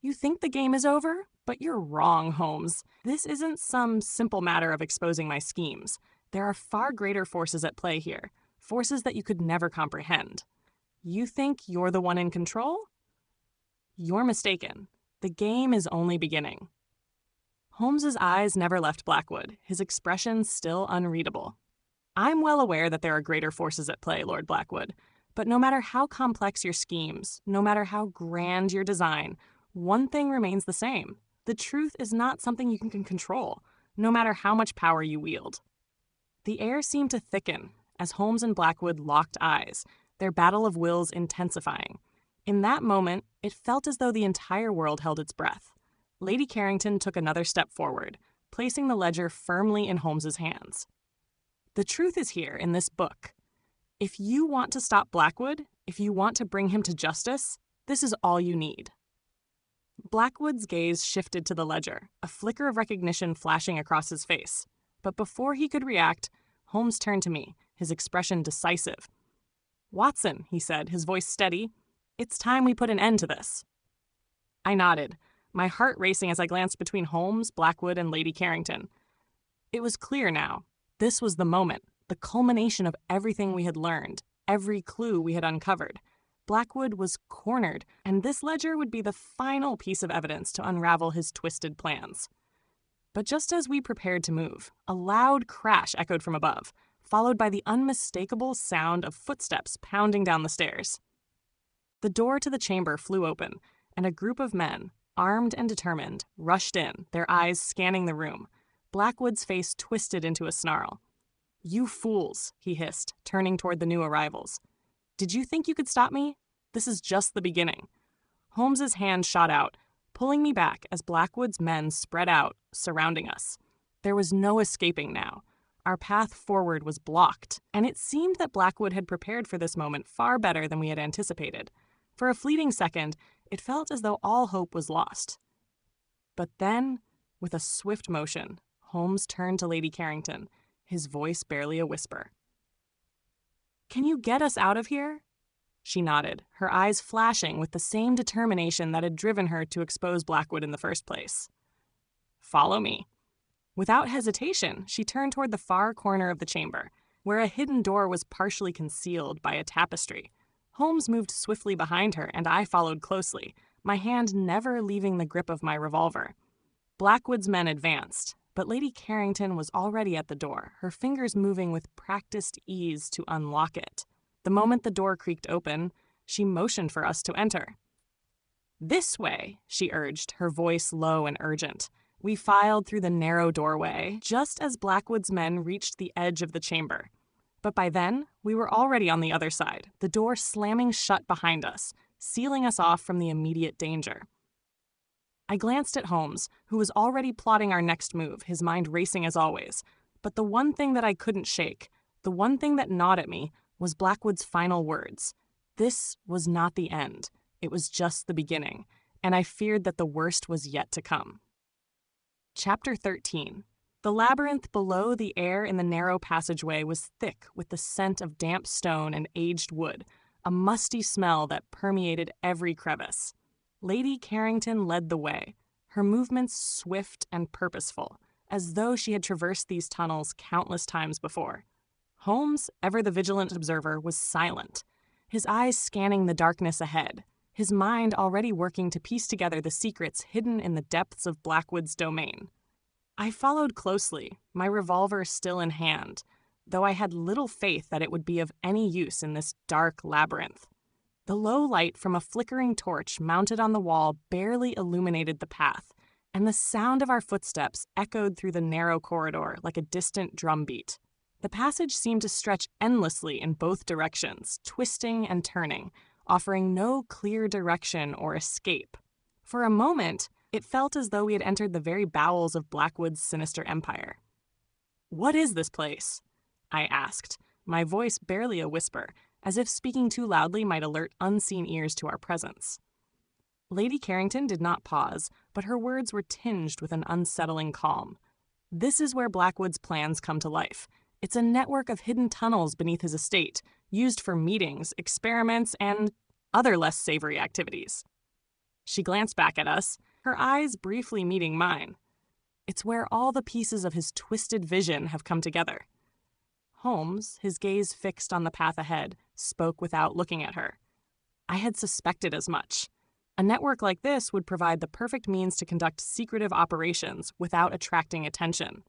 [SPEAKER 1] "You think the game is over? But you're wrong, Holmes. This isn't some simple matter of exposing my schemes. There are far greater forces at play here, forces that you could never comprehend. You think you're the one in control? You're mistaken. The game is only beginning." Holmes's eyes never left Blackwood, his expression still unreadable. "I'm well aware that there are greater forces at play, Lord Blackwood, but no matter how complex your schemes, no matter how grand your design, one thing remains the same. The truth is not something you can control, no matter how much power you wield." The air seemed to thicken as Holmes and Blackwood locked eyes, their battle of wills intensifying. In that moment, it felt as though the entire world held its breath. Lady Carrington took another step forward, placing the ledger firmly in Holmes's hands. "The truth is here in this book. If you want to stop Blackwood, if you want to bring him to justice, this is all you need." Blackwood's gaze shifted to the ledger, a flicker of recognition flashing across his face. But before he could react, Holmes turned to me, his expression decisive. "Watson," he said, his voice steady, "it's time we put an end to this." I nodded, my heart racing as I glanced between Holmes, Blackwood, and Lady Carrington. It was clear now. This was the moment, the culmination of everything we had learned, every clue we had uncovered. Blackwood was cornered, and this ledger would be the final piece of evidence to unravel his twisted plans. But just as we prepared to move, a loud crash echoed from above, followed by the unmistakable sound of footsteps pounding down the stairs. The door to the chamber flew open, and a group of men, armed and determined, rushed in, their eyes scanning the room. Blackwood's face twisted into a snarl. "You fools," he hissed, turning toward the new arrivals. "Did you think you could stop me? This is just the beginning." Holmes's hand shot out, pulling me back as Blackwood's men spread out, surrounding us. There was no escaping now. Our path forward was blocked, and it seemed that Blackwood had prepared for this moment far better than we had anticipated. For a fleeting second, it felt as though all hope was lost. But then, with a swift motion, Holmes turned to Lady Carrington, his voice barely a whisper. "Can you get us out of here?" She nodded, her eyes flashing with the same determination that had driven her to expose Blackwood in the first place. "Follow me." Without hesitation, she turned toward the far corner of the chamber, where a hidden door was partially concealed by a tapestry. Holmes moved swiftly behind her, and I followed closely, my hand never leaving the grip of my revolver. Blackwood's men advanced, but Lady Carrington was already at the door, her fingers moving with practiced ease to unlock it. The moment the door creaked open, she motioned for us to enter. "This way," she urged, her voice low and urgent. We filed through the narrow doorway, just as Blackwood's men reached the edge of the chamber. But by then, we were already on the other side, the door slamming shut behind us, sealing us off from the immediate danger. I glanced at Holmes, who was already plotting our next move, his mind racing as always. But the one thing that I couldn't shake, the one thing that gnawed at me, was Blackwood's final words. This was not the end. It was just the beginning, and I feared that the worst was yet to come. Chapter 13. The labyrinth below the air in the narrow passageway was thick with the scent of damp stone and aged wood, a musty smell that permeated every crevice. Lady Carrington led the way, her movements swift and purposeful, as though she had traversed these tunnels countless times before. Holmes, ever the vigilant observer, was silent, his eyes scanning the darkness ahead, his mind already working to piece together the secrets hidden in the depths of Blackwood's domain. I followed closely, my revolver still in hand, though I had little faith that it would be of any use in this dark labyrinth. The low light from a flickering torch mounted on the wall barely illuminated the path, and the sound of our footsteps echoed through the narrow corridor like a distant drumbeat. The passage seemed to stretch endlessly in both directions, twisting and turning, offering no clear direction or escape. For a moment, it felt as though we had entered the very bowels of Blackwood's sinister empire. "What is this place?" I asked, my voice barely a whisper, as if speaking too loudly might alert unseen ears to our presence. Lady Carrington did not pause, but her words were tinged with an unsettling calm. "This is where Blackwood's plans come to life. It's a network of hidden tunnels beneath his estate, used for meetings, experiments, and other less savory activities." She glanced back at us, her eyes briefly meeting mine. "It's where all the pieces of his twisted vision have come together." Holmes, his gaze fixed on the path ahead, spoke without looking at her. I had suspected as much. A network like this would provide the perfect means to conduct secretive operations without attracting attention.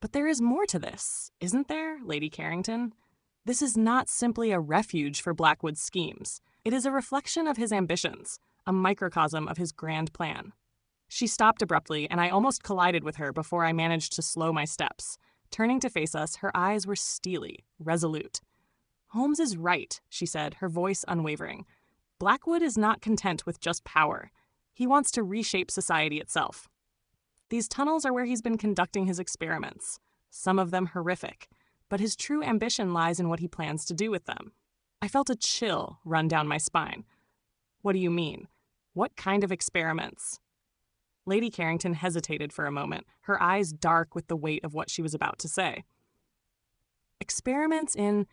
[SPEAKER 1] "But there is more to this, isn't there, Lady Carrington? This is not simply a refuge for Blackwood's schemes. It is a reflection of his ambitions, a microcosm of his grand plan." She stopped abruptly, and I almost collided with her before I managed to slow my steps. Turning to face us, her eyes were steely, resolute. "Holmes is right," she said, her voice unwavering. "Blackwood is not content with just power. He wants to reshape society itself. These tunnels are where he's been conducting his experiments, some of them horrific, but his true ambition lies in what he plans to do with them." I felt a chill run down my spine. "What do you mean? What kind of experiments?" Lady Carrington hesitated for a moment, her eyes dark with the weight of what she was about to say. "Experiments in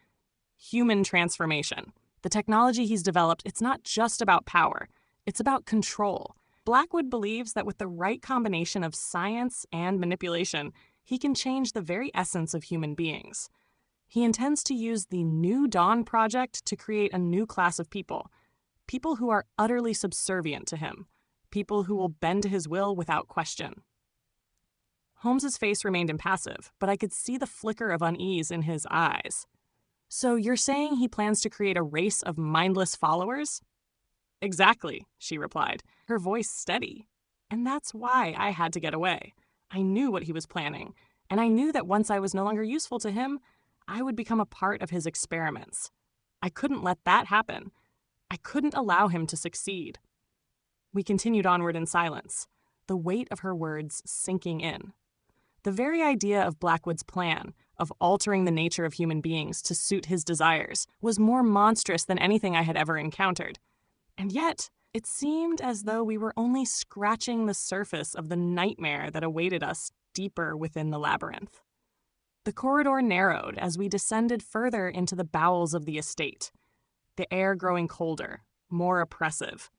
[SPEAKER 1] human transformation. The technology he's developed, it's not just about power, it's about control. Blackwood believes that with the right combination of science and manipulation, he can change the very essence of human beings. He intends to use the New Dawn Project to create a new class of people who are utterly subservient to him, people who will bend to his will without question." Holmes's face remained impassive, but I could see the flicker of unease in his eyes. "So you're saying he plans to create a race of mindless followers?" "Exactly," she replied, her voice steady. "And that's why I had to get away. I knew what he was planning, and I knew that once I was no longer useful to him, I would become a part of his experiments. I couldn't let that happen. I couldn't allow him to succeed." We continued onward in silence, the weight of her words sinking in. The very idea of Blackwood's plan, of altering the nature of human beings to suit his desires, was more monstrous than anything I had ever encountered. And yet, it seemed as though we were only scratching the surface of the nightmare that awaited us deeper within the labyrinth. The corridor narrowed as we descended further into the bowels of the estate, the air growing colder, more oppressive.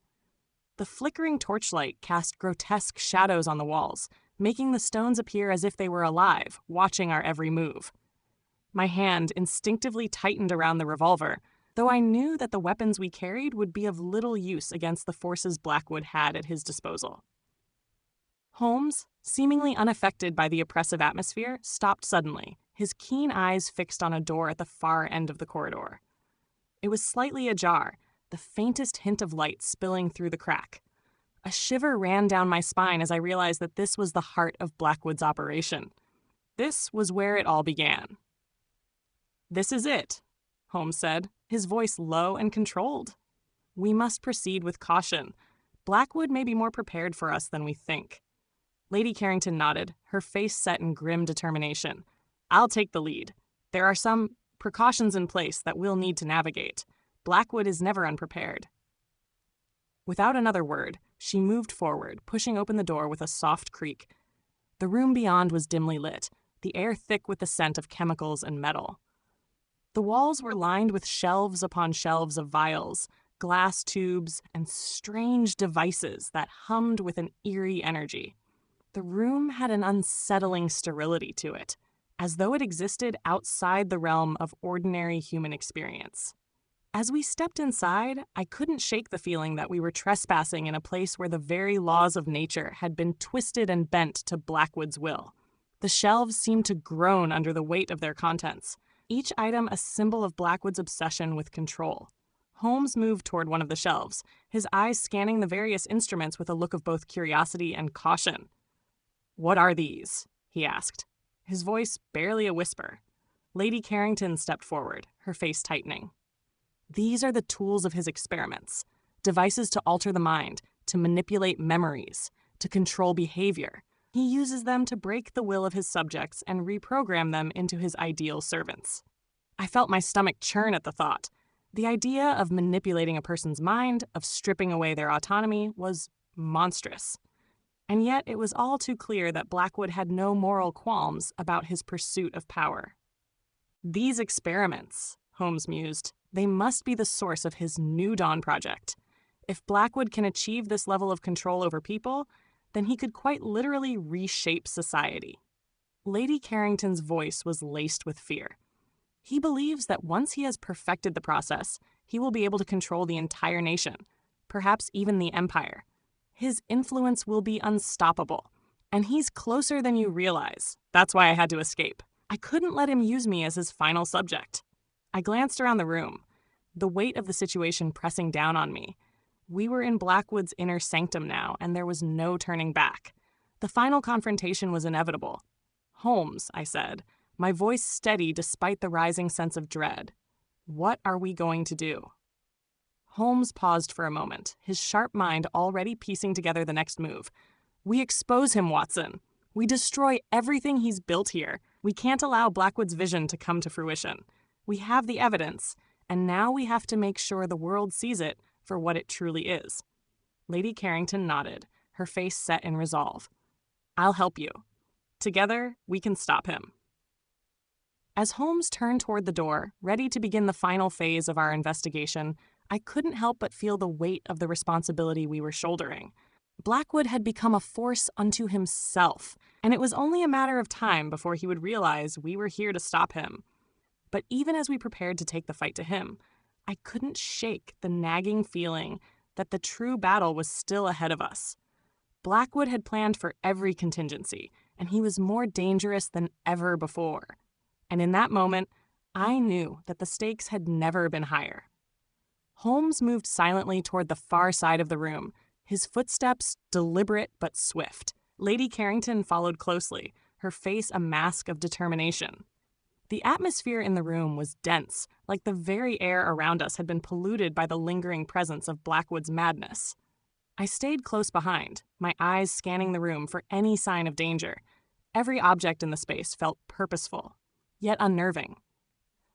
[SPEAKER 1] The flickering torchlight cast grotesque shadows on the walls, making the stones appear as if they were alive, watching our every move. My hand instinctively tightened around the revolver, though I knew that the weapons we carried would be of little use against the forces Blackwood had at his disposal. Holmes, seemingly unaffected by the oppressive atmosphere, stopped suddenly, his keen eyes fixed on a door at the far end of the corridor. It was slightly ajar, the faintest hint of light spilling through the crack. A shiver ran down my spine as I realized that this was the heart of Blackwood's operation. This was where it all began. "This is it," Holmes said, his voice low and controlled. "We must proceed with caution. Blackwood may be more prepared for us than we think." Lady Carrington nodded, her face set in grim determination. "I'll take the lead. There are some precautions in place that we'll need to navigate. Blackwood is never unprepared." Without another word, she moved forward, pushing open the door with a soft creak. The room beyond was dimly lit, the air thick with the scent of chemicals and metal. The walls were lined with shelves upon shelves of vials, glass tubes, and strange devices that hummed with an eerie energy. The room had an unsettling sterility to it, as though it existed outside the realm of ordinary human experience. As we stepped inside, I couldn't shake the feeling that we were trespassing in a place where the very laws of nature had been twisted and bent to Blackwood's will. The shelves seemed to groan under the weight of their contents, each item a symbol of Blackwood's obsession with control. Holmes moved toward one of the shelves, his eyes scanning the various instruments with a look of both curiosity and caution. "What are these?" he asked, his voice barely a whisper. Lady Carrington stepped forward, her face tightening. "These are the tools of his experiments, devices to alter the mind, to manipulate memories, to control behavior. He uses them to break the will of his subjects and reprogram them into his ideal servants." I felt my stomach churn at the thought. The idea of manipulating a person's mind, of stripping away their autonomy, was monstrous. And yet it was all too clear that Blackwood had no moral qualms about his pursuit of power. "These experiments," Holmes mused, "they must be the source of his New Dawn project. If Blackwood can achieve this level of control over people, then he could quite literally reshape society." Lady Carrington's voice was laced with fear. "He believes that once he has perfected the process, he will be able to control the entire nation, perhaps even the empire. His influence will be unstoppable, and he's closer than you realize. That's why I had to escape. I couldn't let him use me as his final subject." I glanced around the room, the weight of the situation pressing down on me. We were in Blackwood's inner sanctum now, and there was no turning back. The final confrontation was inevitable. "Holmes," I said, my voice steady despite the rising sense of dread. "What are we going to do?" Holmes paused for a moment, his sharp mind already piecing together the next move. "We expose him, Watson. We destroy everything he's built here. We can't allow Blackwood's vision to come to fruition. We have the evidence, and now we have to make sure the world sees it for what it truly is." Lady Carrington nodded, her face set in resolve. "I'll help you. Together, we can stop him." As Holmes turned toward the door, ready to begin the final phase of our investigation, I couldn't help but feel the weight of the responsibility we were shouldering. Blackwood had become a force unto himself, and it was only a matter of time before he would realize we were here to stop him. But even as we prepared to take the fight to him, I couldn't shake the nagging feeling that the true battle was still ahead of us. Blackwood had planned for every contingency, and he was more dangerous than ever before. And in that moment, I knew that the stakes had never been higher. Holmes moved silently toward the far side of the room, his footsteps deliberate but swift. Lady Carrington followed closely, her face a mask of determination. The atmosphere in the room was dense, like the very air around us had been polluted by the lingering presence of Blackwood's madness. I stayed close behind, my eyes scanning the room for any sign of danger. Every object in the space felt purposeful, yet unnerving.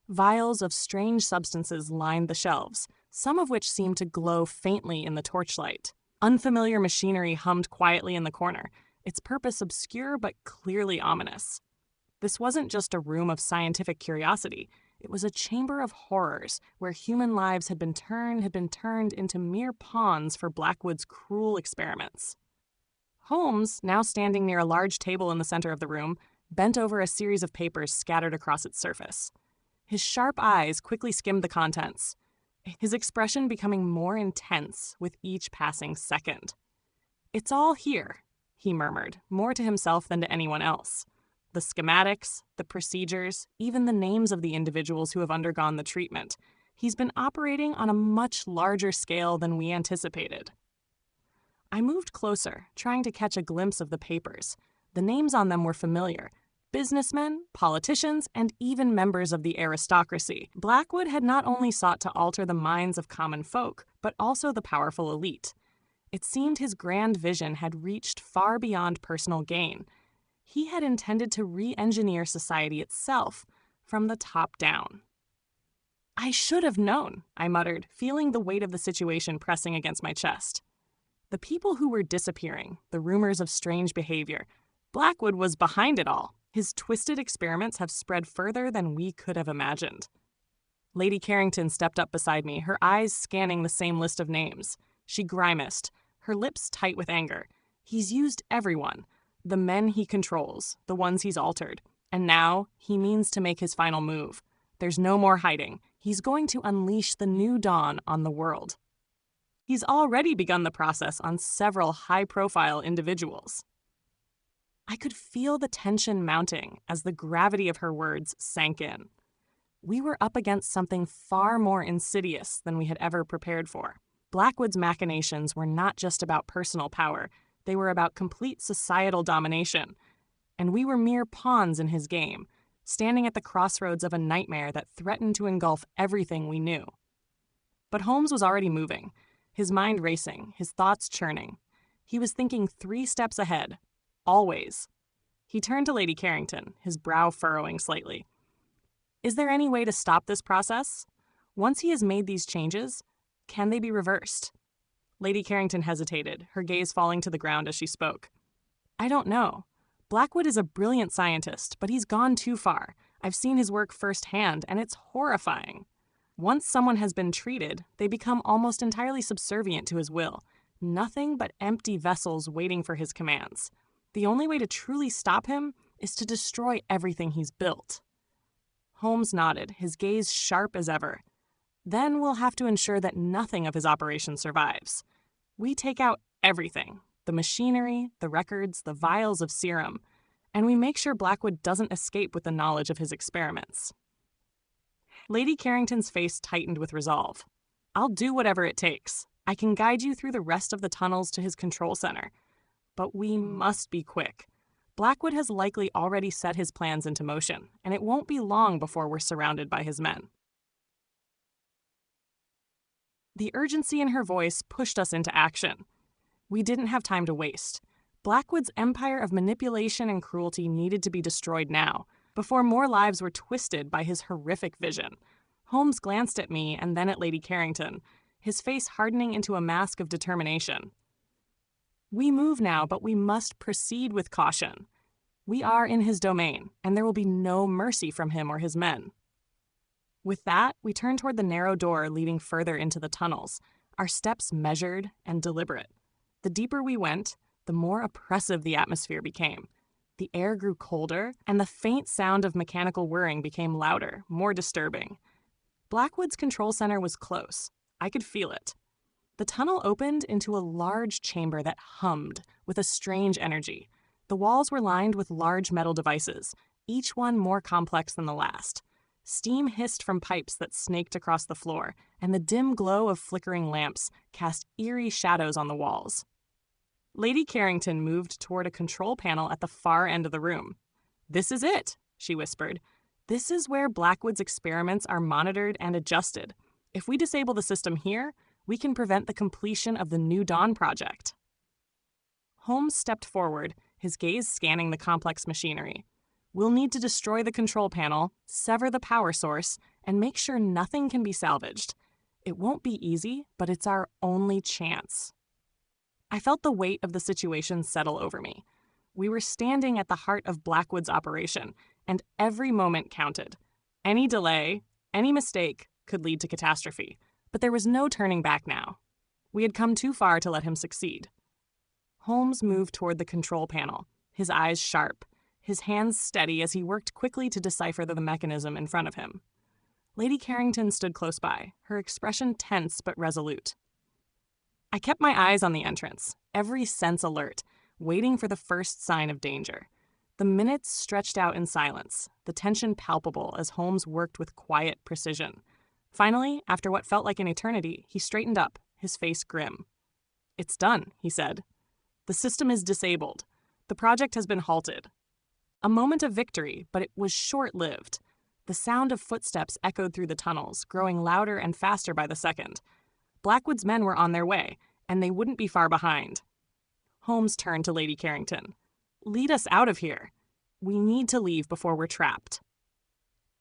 [SPEAKER 1] Vials of strange substances lined the shelves, some of which seemed to glow faintly in the torchlight. Unfamiliar machinery hummed quietly in the corner, its purpose obscure but clearly ominous. This wasn't just a room of scientific curiosity. It was a chamber of horrors where human lives had been turned into mere pawns for Blackwood's cruel experiments. Holmes, now standing near a large table in the center of the room, bent over a series of papers scattered across its surface. His sharp eyes quickly skimmed the contents, his expression becoming more intense with each passing second. "It's all here," he murmured, more to himself than to anyone else. "The schematics, the procedures, even the names of the individuals who have undergone the treatment. He's been operating on a much larger scale than we anticipated." I moved closer, trying to catch a glimpse of the papers. The names on them were familiar. Businessmen, politicians, and even members of the aristocracy. Blackwood had not only sought to alter the minds of common folk, but also the powerful elite. It seemed his grand vision had reached far beyond personal gain. He had intended to re-engineer society itself from the top down. "I should have known," I muttered, feeling the weight of the situation pressing against my chest. The people who were disappearing, the rumors of strange behavior, Blackwood was behind it all. His twisted experiments have spread further than we could have imagined. Lady Carrington stepped up beside me, her eyes scanning the same list of names. She grimaced, her lips tight with anger. He's used everyone. The men he controls, the ones he's altered. And now he means to make his final move. There's no more hiding. He's going to unleash the new dawn on the world. He's already begun the process on several high-profile individuals. I could feel the tension mounting as the gravity of her words sank in. We were up against something far more insidious than we had ever prepared for. Blackwood's machinations were not just about personal power. They were about complete societal domination. And we were mere pawns in his game, standing at the crossroads of a nightmare that threatened to engulf everything we knew. But Holmes was already moving, his mind racing, his thoughts churning. He was thinking 3 steps ahead. Always. He turned to Lady Carrington, his brow furrowing slightly. Is there any way to stop this process? Once he has made these changes, can they be reversed? Lady Carrington hesitated, her gaze falling to the ground as she spoke. I don't know. Blackwood is a brilliant scientist, but he's gone too far. I've seen his work firsthand, and it's horrifying. Once someone has been treated, they become almost entirely subservient to his will. Nothing but empty vessels waiting for his commands. The only way to truly stop him is to destroy everything he's built. Holmes nodded, his gaze sharp as ever. Then we'll have to ensure that nothing of his operation survives. We take out everything, the machinery, the records, the vials of serum, and we make sure Blackwood doesn't escape with the knowledge of his experiments. Lady Carrington's face tightened with resolve. I'll do whatever it takes. I can guide you through the rest of the tunnels to his control center. But we must be quick. Blackwood has likely already set his plans into motion, and it won't be long before we're surrounded by his men. The urgency in her voice pushed us into action. We didn't have time to waste. Blackwood's empire of manipulation and cruelty needed to be destroyed now, before more lives were twisted by his horrific vision. Holmes glanced at me and then at Lady Carrington, his face hardening into a mask of determination. We move now, but we must proceed with caution. We are in his domain, and there will be no mercy from him or his men. With that, we turned toward the narrow door leading further into the tunnels, our steps measured and deliberate. The deeper we went, the more oppressive the atmosphere became. The air grew colder, and the faint sound of mechanical whirring became louder, more disturbing. Blackwood's control center was close. I could feel it. The tunnel opened into a large chamber that hummed with a strange energy. The walls were lined with large metal devices, each one more complex than the last. Steam hissed from pipes that snaked across the floor, and the dim glow of flickering lamps cast eerie shadows on the walls. Lady Carrington moved toward a control panel at the far end of the room. "This is it," she whispered. "This is where Blackwood's experiments are monitored and adjusted. If we disable the system here, we can prevent the completion of the New Dawn project." Holmes stepped forward, his gaze scanning the complex machinery. "We'll need to destroy the control panel, sever the power source, and make sure nothing can be salvaged. It won't be easy, but it's our only chance." I felt the weight of the situation settle over me. We were standing at the heart of Blackwood's operation, and every moment counted. Any delay, any mistake, could lead to catastrophe. But there was no turning back now. We had come too far to let him succeed. Holmes moved toward the control panel, his eyes sharp, his hands steady as he worked quickly to decipher the mechanism in front of him. Lady Carrington stood close by, her expression tense but resolute. I kept my eyes on the entrance, every sense alert, waiting for the first sign of danger. The minutes stretched out in silence, the tension palpable as Holmes worked with quiet precision. Finally, after what felt like an eternity, he straightened up, his face grim. "It's done," he said. "The system is disabled. The project has been halted." A moment of victory, but it was short-lived. The sound of footsteps echoed through the tunnels, growing louder and faster by the second. Blackwood's men were on their way, and they wouldn't be far behind. Holmes turned to Lady Carrington. "Lead us out of here. We need to leave before we're trapped."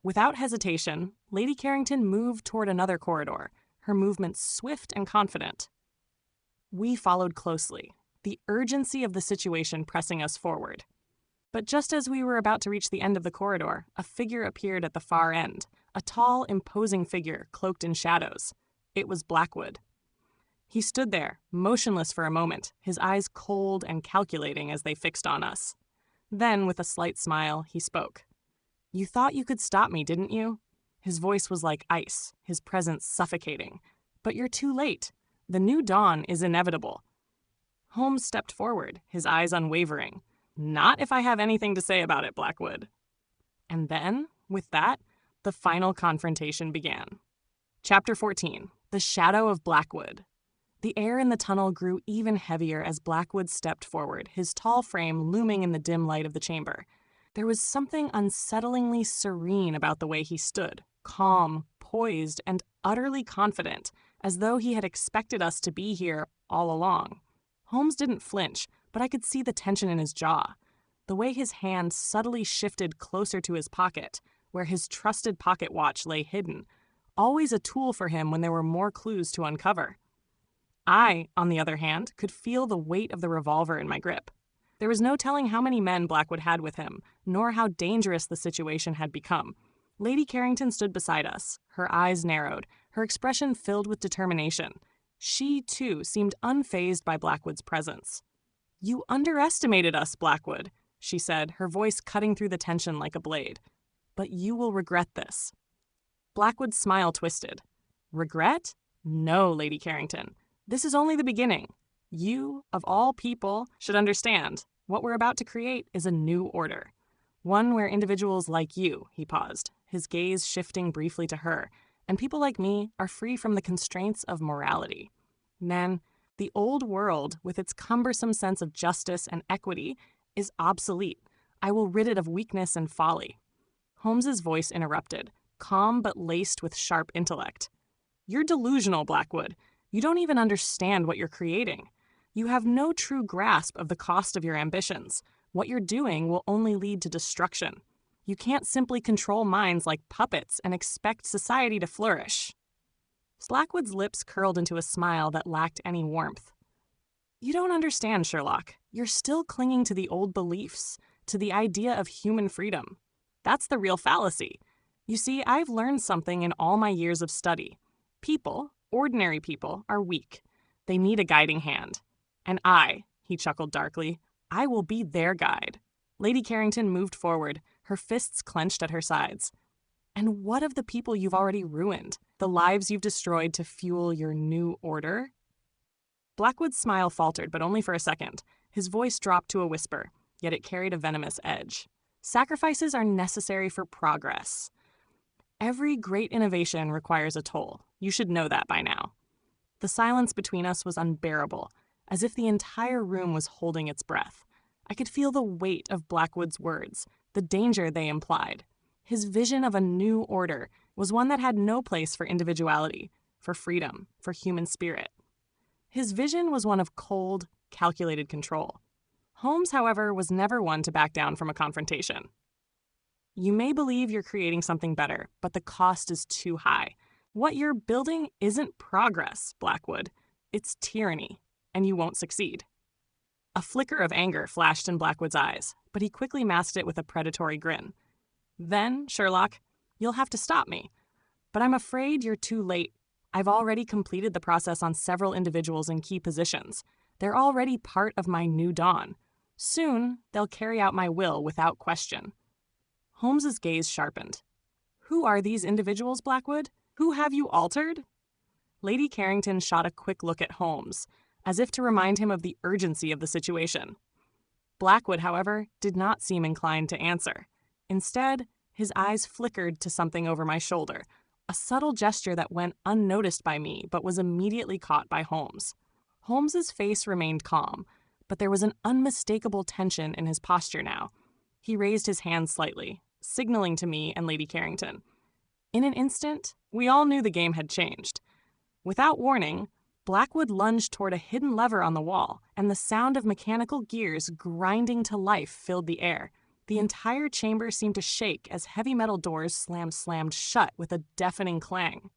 [SPEAKER 1] Without hesitation, Lady Carrington moved toward another corridor, her movements swift and confident. We followed closely, the urgency of the situation pressing us forward. But just as we were about to reach the end of the corridor, a figure appeared at the far end, a tall, imposing figure cloaked in shadows. It was Blackwood. He stood there, motionless for a moment, his eyes cold and calculating as they fixed on us. Then, with a slight smile, he spoke. "You thought you could stop me, didn't you?" His voice was like ice, his presence suffocating. "But you're too late. The new dawn is inevitable." Holmes stepped forward, his eyes unwavering. "Not if I have anything to say about it, Blackwood." And then, with that, the final confrontation began. Chapter 14. The Shadow of Blackwood. The air in the tunnel grew even heavier as Blackwood stepped forward, his tall frame looming in the dim light of the chamber. There was something unsettlingly serene about the way he stood, calm, poised, and utterly confident, as though he had expected us to be here all along. Holmes didn't flinch, but I could see the tension in his jaw. The way his hand subtly shifted closer to his pocket, where his trusted pocket watch lay hidden, always a tool for him when there were more clues to uncover. I, on the other hand, could feel the weight of the revolver in my grip. There was no telling how many men Blackwood had with him, nor how dangerous the situation had become. Lady Carrington stood beside us, her eyes narrowed, her expression filled with determination. She, too, seemed unfazed by Blackwood's presence. "You underestimated us, Blackwood," she said, her voice cutting through the tension like a blade. "But you will regret this." Blackwood's smile twisted. "Regret? No, Lady Carrington. This is only the beginning. You, of all people, should understand. What we're about to create is a new order. One where individuals like you," he paused, his gaze shifting briefly to her, "and people like me are free from the constraints of morality. Nan, the old world, with its cumbersome sense of justice and equity, is obsolete. I will rid it of weakness and folly." Holmes's voice interrupted, calm but laced with sharp intellect. "You're delusional, Blackwood. You don't even understand what you're creating. You have no true grasp of the cost of your ambitions. What you're doing will only lead to destruction. You can't simply control minds like puppets and expect society to flourish." Blackwood's lips curled into a smile that lacked any warmth. "You don't understand, Sherlock. You're still clinging to the old beliefs, to the idea of human freedom. That's the real fallacy. You see, I've learned something in all my years of study. People, ordinary people, are weak. They need a guiding hand. And he chuckled darkly, I will be their guide." Lady Carrington moved forward, her fists clenched at her sides. "And what of the people you've already ruined? The lives you've destroyed to fuel your new order?" Blackwood's smile faltered, but only for a second. His voice dropped to a whisper, yet it carried a venomous edge. "Sacrifices are necessary for progress. Every great innovation requires a toll. You should know that by now." The silence between us was unbearable, as if the entire room was holding its breath. I could feel the weight of Blackwood's words, the danger they implied. His vision of a new order was one that had no place for individuality, for freedom, for human spirit. His vision was one of cold, calculated control. Holmes, however, was never one to back down from a confrontation. "You may believe you're creating something better, but the cost is too high. What you're building isn't progress, Blackwood. It's tyranny, and you won't succeed." A flicker of anger flashed in Blackwood's eyes, but he quickly masked it with a predatory grin. "Then, Sherlock, you'll have to stop me. But I'm afraid you're too late. I've already completed the process on several individuals in key positions. They're already part of my new dawn. Soon, they'll carry out my will without question." Holmes's gaze sharpened. "Who are these individuals, Blackwood? Who have you altered?" Lady Carrington shot a quick look at Holmes, as if to remind him of the urgency of the situation. Blackwood, however, did not seem inclined to answer. Instead, his eyes flickered to something over my shoulder, a subtle gesture that went unnoticed by me but was immediately caught by Holmes. Holmes's face remained calm, but there was an unmistakable tension in his posture now. He raised his hand slightly, signaling to me and Lady Carrington. In an instant, we all knew the game had changed. Without warning, Blackwood lunged toward a hidden lever on the wall, and the sound of mechanical gears grinding to life filled the air. The entire chamber seemed to shake as heavy metal doors slammed shut with a deafening clang.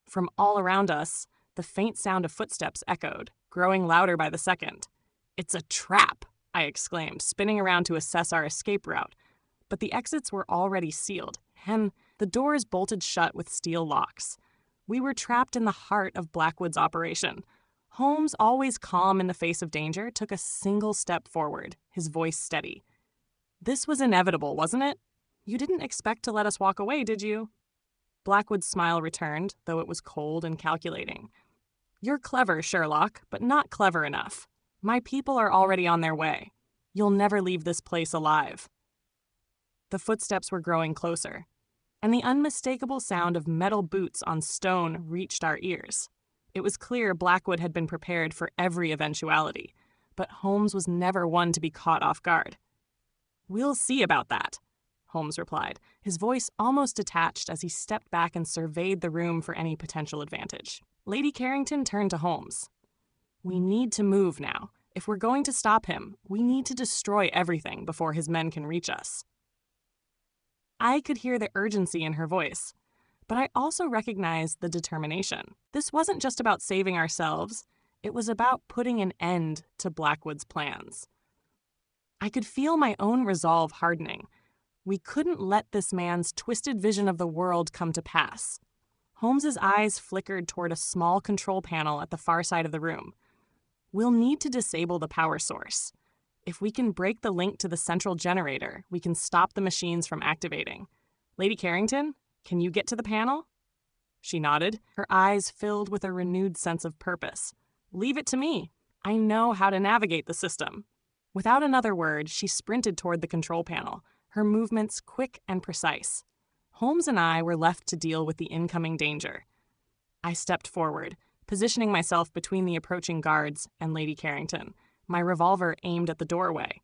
[SPEAKER 1] From all around us, the faint sound of footsteps echoed, growing louder by the second. "It's a trap," I exclaimed, spinning around to assess our escape route. But the exits were already sealed, and the doors bolted shut with steel locks. We were trapped in the heart of Blackwood's operation. Holmes, always calm in the face of danger, took a single step forward, his voice steady. "This was inevitable, wasn't it? You didn't expect to let us walk away, did you?" Blackwood's smile returned, though it was cold and calculating. "You're clever, Sherlock, but not clever enough. My people are already on their way. You'll never leave this place alive." The footsteps were growing closer, and the unmistakable sound of metal boots on stone reached our ears. It was clear Blackwood had been prepared for every eventuality, but Holmes was never one to be caught off guard. "We'll see about that," Holmes replied, his voice almost detached as he stepped back and surveyed the room for any potential advantage. Lady Carrington turned to Holmes. "We need to move now. If we're going to stop him, we need to destroy everything before his men can reach us." I could hear the urgency in her voice, but I also recognized the determination. This wasn't just about saving ourselves, it was about putting an end to Blackwood's plans. I could feel my own resolve hardening. We couldn't let this man's twisted vision of the world come to pass. Holmes's eyes flickered toward a small control panel at the far side of the room. "We'll need to disable the power source. If we can break the link to the central generator, we can stop the machines from activating. Lady Carrington, can you get to the panel?" She nodded, her eyes filled with a renewed sense of purpose. "Leave it to me. I know how to navigate the system." Without another word, she sprinted toward the control panel, her movements quick and precise. Holmes and I were left to deal with the incoming danger. I stepped forward, positioning myself between the approaching guards and Lady Carrington, my revolver aimed at the doorway.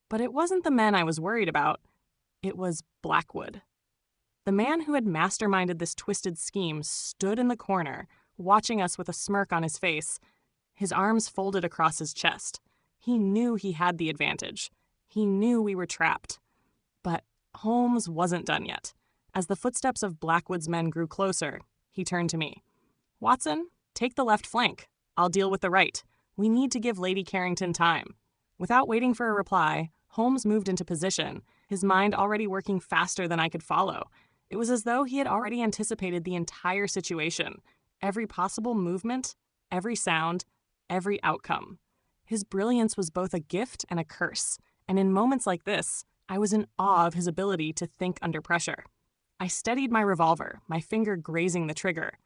[SPEAKER 1] But it wasn't the men I was worried about. It was Blackwood. The man who had masterminded this twisted scheme stood in the corner, watching us with a smirk on his face, his arms folded across his chest. He knew he had the advantage. He knew we were trapped. But Holmes wasn't done yet. As the footsteps of Blackwood's men grew closer, he turned to me. "Watson, take the left flank. I'll deal with the right. We need to give Lady Carrington time." Without waiting for a reply, Holmes moved into position, his mind already working faster than I could follow. It was as though he had already anticipated the entire situation, every possible movement, every sound, every outcome. His brilliance was both a gift and a curse, and in moments like this, I was in awe of his ability to think under pressure. I steadied my revolver, my finger grazing the trigger.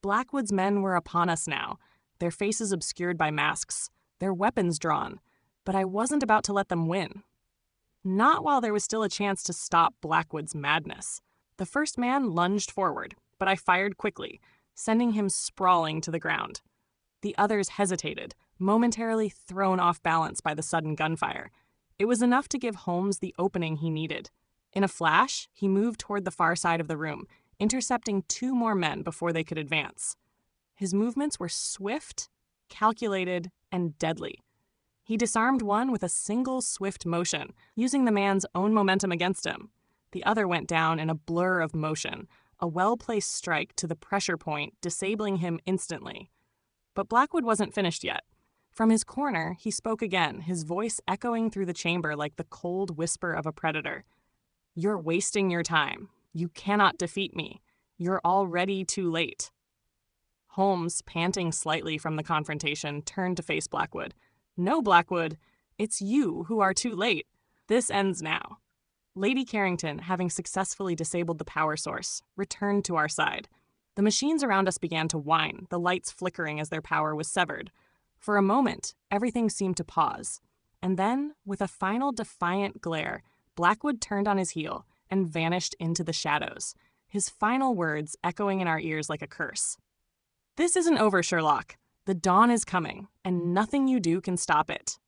[SPEAKER 1] Blackwood's men were upon us now, their faces obscured by masks, their weapons drawn, but I wasn't about to let them win. Not while there was still a chance to stop Blackwood's madness. The first man lunged forward, but I fired quickly, sending him sprawling to the ground. The others hesitated, momentarily thrown off balance by the sudden gunfire. It was enough to give Holmes the opening he needed. In a flash, he moved toward the far side of the room, intercepting 2 more men before they could advance. His movements were swift, calculated, and deadly. He disarmed one with a single swift motion, using the man's own momentum against him. The other went down in a blur of motion, a well-placed strike to the pressure point, disabling him instantly. But Blackwood wasn't finished yet. From his corner, he spoke again, his voice echoing through the chamber like the cold whisper of a predator. "You're wasting your time. You cannot defeat me. You're already too late." Holmes, panting slightly from the confrontation, turned to face Blackwood. "No, Blackwood, it's you who are too late. This ends now." Lady Carrington, having successfully disabled the power source, returned to our side. The machines around us began to whine, the lights flickering as their power was severed. For a moment, everything seemed to pause. And then, with a final defiant glare, Blackwood turned on his heel and vanished into the shadows, his final words echoing in our ears like a curse. "This isn't over, Sherlock. The dawn is coming, and nothing you do can stop it."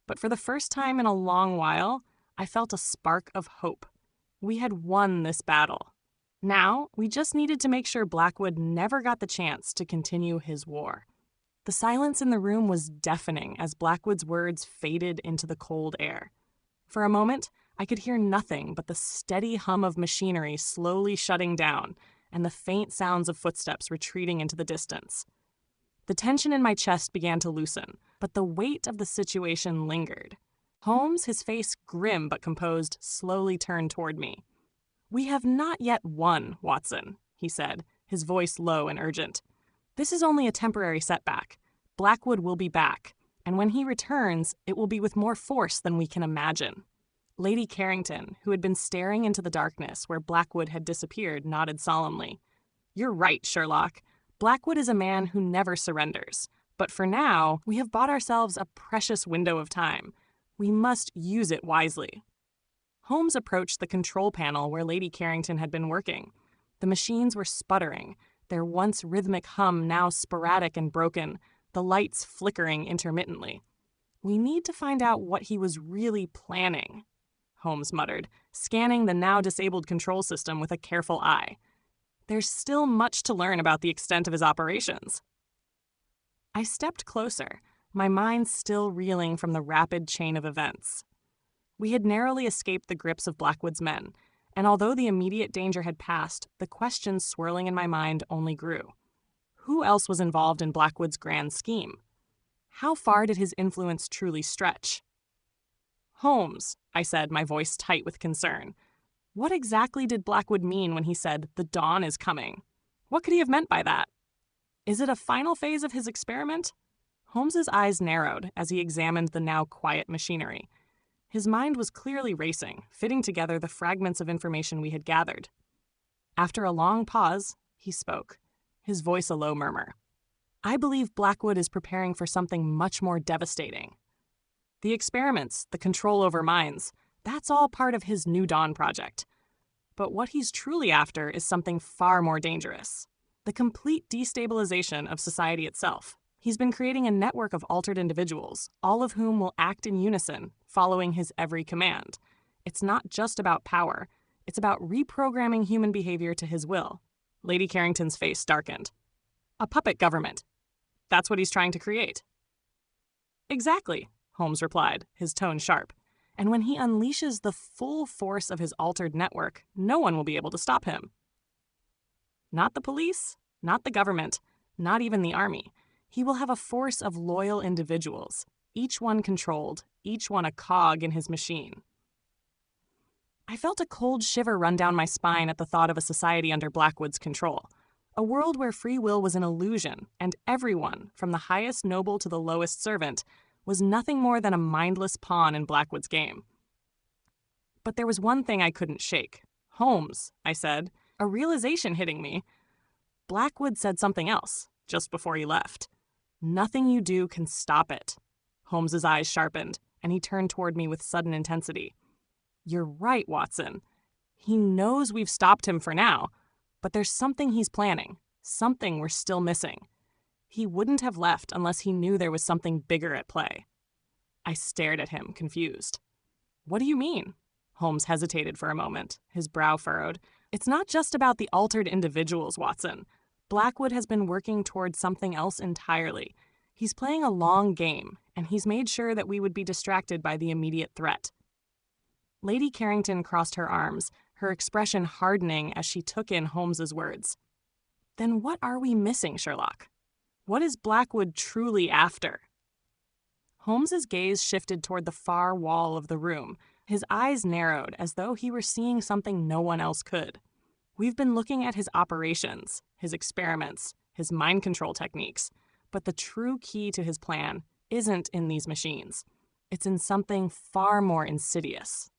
[SPEAKER 1] But for the first time in a long while, I felt a spark of hope. We had won this battle. Now, we just needed to make sure Blackwood never got the chance to continue his war. The silence in the room was deafening as Blackwood's words faded into the cold air. For a moment, I could hear nothing but the steady hum of machinery slowly shutting down and the faint sounds of footsteps retreating into the distance. The tension in my chest began to loosen, but the weight of the situation lingered. Holmes, his face grim but composed, slowly turned toward me. "We have not yet won, Watson," he said, his voice low and urgent. "This is only a temporary setback. Blackwood will be back, and when he returns, it will be with more force than we can imagine." Lady Carrington, who had been staring into the darkness where Blackwood had disappeared, nodded solemnly. "You're right, Sherlock. Blackwood is a man who never surrenders. But for now, we have bought ourselves a precious window of time. We must use it wisely." Holmes approached the control panel where Lady Carrington had been working. The machines were sputtering, their once rhythmic hum now sporadic and broken, the lights flickering intermittently. "We need to find out what he was really planning," Holmes muttered, scanning the now disabled control system with a careful eye. "There's still much to learn about the extent of his operations." I stepped closer, my mind still reeling from the rapid chain of events. We had narrowly escaped the grips of Blackwood's men, and although the immediate danger had passed, the questions swirling in my mind only grew. Who else was involved in Blackwood's grand scheme? How far did his influence truly stretch? "Holmes," I said, my voice tight with concern. "What exactly did Blackwood mean when he said, 'The dawn is coming'? What could he have meant by that? Is it a final phase of his experiment?" Holmes's eyes narrowed as he examined the now quiet machinery. His mind was clearly racing, fitting together the fragments of information we had gathered. After a long pause, he spoke, his voice a low murmur. "I believe Blackwood is preparing for something much more devastating. The experiments, the control over minds, that's all part of his New Dawn project. But what he's truly after is something far more dangerous. The complete destabilization of society itself. He's been creating a network of altered individuals, all of whom will act in unison, following his every command. It's not just about power. It's about reprogramming human behavior to his will." Lady Carrington's face darkened. "A puppet government. That's what he's trying to create." "Exactly," Holmes replied, his tone sharp. "And when he unleashes the full force of his altered network, no one will be able to stop him. Not the police, not the government, not even the army. He will have a force of loyal individuals, each one controlled, each one a cog in his machine." I felt a cold shiver run down my spine at the thought of a society under Blackwood's control. A world where free will was an illusion, and everyone, from the highest noble to the lowest servant, was nothing more than a mindless pawn in Blackwood's game. But there was one thing I couldn't shake. "Holmes," I said, a realization hitting me. "Blackwood said something else just before he left. Nothing you do can stop it." Holmes's eyes sharpened, and he turned toward me with sudden intensity. "You're right, Watson. He knows we've stopped him for now, but there's something he's planning, something we're still missing. He wouldn't have left unless he knew there was something bigger at play." I stared at him, confused. "What do you mean?" Holmes hesitated for a moment, his brow furrowed. "It's not just about the altered individuals, Watson. Blackwood has been working toward something else entirely. He's playing a long game, and he's made sure that we would be distracted by the immediate threat." Lady Carrington crossed her arms, her expression hardening as she took in Holmes's words. "Then what are we missing, Sherlock? What is Blackwood truly after?" Holmes's gaze shifted toward the far wall of the room. His eyes narrowed as though he were seeing something no one else could. "We've been looking at his operations, his experiments, his mind control techniques, but the true key to his plan isn't in these machines. It's in something far more insidious."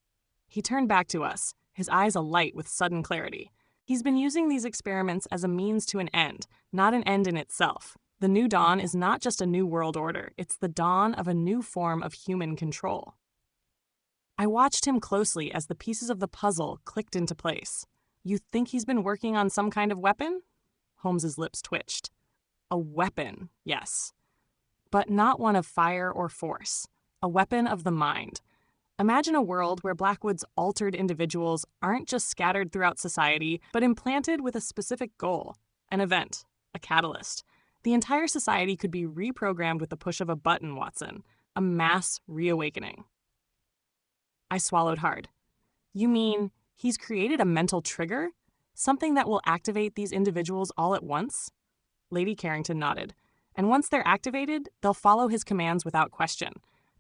[SPEAKER 1] He turned back to us, his eyes alight with sudden clarity. "He's been using these experiments as a means to an end, not an end in itself. The New Dawn is not just a new world order, it's the dawn of a new form of human control." I watched him closely as the pieces of the puzzle clicked into place. "You think he's been working on some kind of weapon?" Holmes's lips twitched. "A weapon, yes. But not one of fire or force. A weapon of the mind. Imagine a world where Blackwood's altered individuals aren't just scattered throughout society, but implanted with a specific goal, an event, a catalyst. The entire society could be reprogrammed with the push of a button, Watson. A mass reawakening." I swallowed hard. "You mean he's created a mental trigger? Something that will activate these individuals all at once?" Lady Carrington nodded. And once they're activated, they'll follow his commands without question.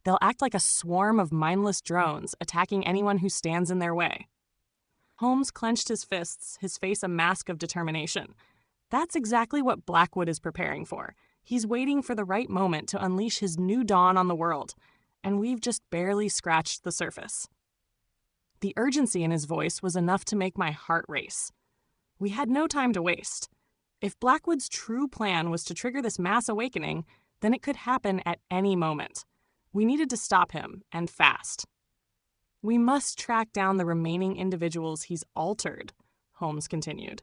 [SPEAKER 1] They'll act like a swarm of mindless drones, attacking anyone who stands in their way. Holmes clenched his fists, his face a mask of determination. That's exactly what Blackwood is preparing for. He's waiting for the right moment to unleash his new dawn on the world, and we've just barely scratched the surface. The urgency in his voice was enough to make my heart race. We had no time to waste. If Blackwood's true plan was to trigger this mass awakening, then it could happen at any moment. We needed to stop him, and fast. We must track down the remaining individuals he's altered, Holmes continued.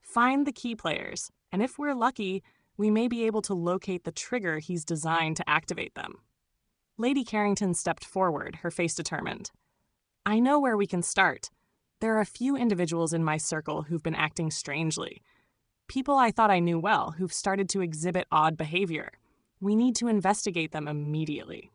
[SPEAKER 1] Find the key players, and if we're lucky, we may be able to locate the trigger he's designed to activate them. Lady Carrington stepped forward, her face determined. I know where we can start. There are a few individuals in my circle who've been acting strangely. People I thought I knew well who've started to exhibit odd behavior. We need to investigate them immediately.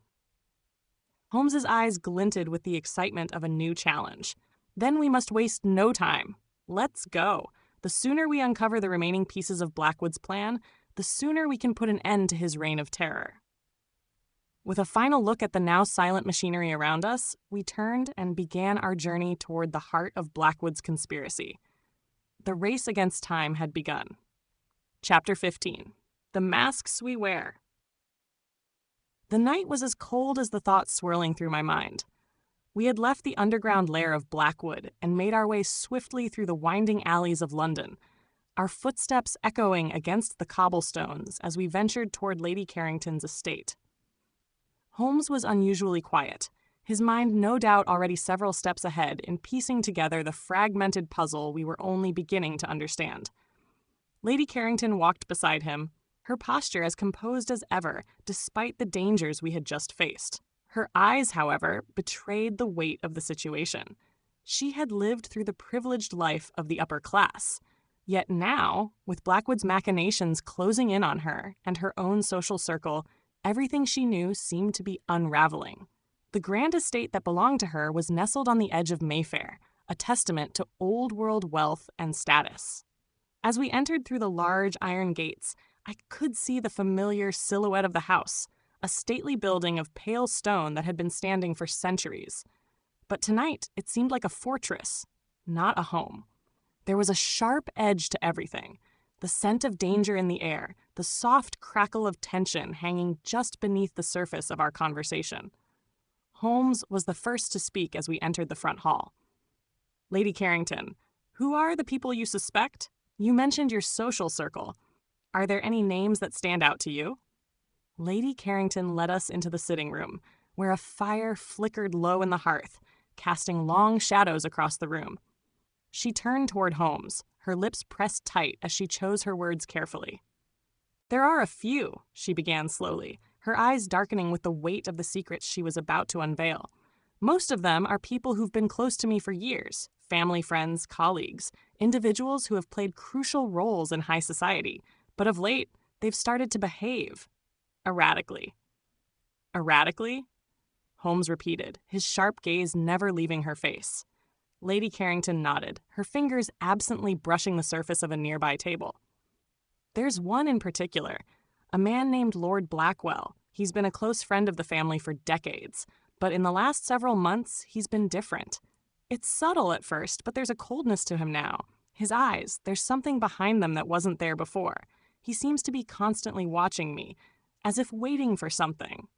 [SPEAKER 1] Holmes's eyes glinted with the excitement of a new challenge. Then we must waste no time. Let's go. The sooner we uncover the remaining pieces of Blackwood's plan, the sooner we can put an end to his reign of terror. With a final look at the now silent machinery around us, we turned and began our journey toward the heart of Blackwood's conspiracy. The race against time had begun. Chapter 15. The Masks We Wear. The night was as cold as the thoughts swirling through my mind. We had left the underground lair of Blackwood and made our way swiftly through the winding alleys of London, our footsteps echoing against the cobblestones as we ventured toward Lady Carrington's estate. Holmes was unusually quiet, his mind no doubt already several steps ahead in piecing together the fragmented puzzle we were only beginning to understand. Lady Carrington walked beside him, her posture as composed as ever, despite the dangers we had just faced. Her eyes, however, betrayed the weight of the situation. She had lived through the privileged life of the upper class. Yet now, with Blackwood's machinations closing in on her and her own social circle, everything she knew seemed to be unraveling. The grand estate that belonged to her was nestled on the edge of Mayfair, a testament to old-world wealth and status. As we entered through the large iron gates, I could see the familiar silhouette of the house, a stately building of pale stone that had been standing for centuries. But tonight, it seemed like a fortress, not a home. There was a sharp edge to everything, the scent of danger in the air, the soft crackle of tension hanging just beneath the surface of our conversation. Holmes was the first to speak as we entered the front hall. Lady Carrington, who are the people you suspect? You mentioned your social circle. Are there any names that stand out to you? Lady Carrington led us into the sitting room, where a fire flickered low in the hearth, casting long shadows across the room. She turned toward Holmes, her lips pressed tight as she chose her words carefully. There are a few, she began slowly, her eyes darkening with the weight of the secrets she was about to unveil. Most of them are people who've been close to me for years, family, friends, colleagues, individuals who have played crucial roles in high society, but of late, they've started to behave erratically. Erratically? Holmes repeated, his sharp gaze never leaving her face. Lady Carrington nodded, her fingers absently brushing the surface of a nearby table. There's one in particular, a man named Lord Blackwell. He's been a close friend of the family for decades, but in the last several months, he's been different. It's subtle at first, but there's a coldness to him now. His eyes, there's something behind them that wasn't there before. He seems to be constantly watching me, as if waiting for something.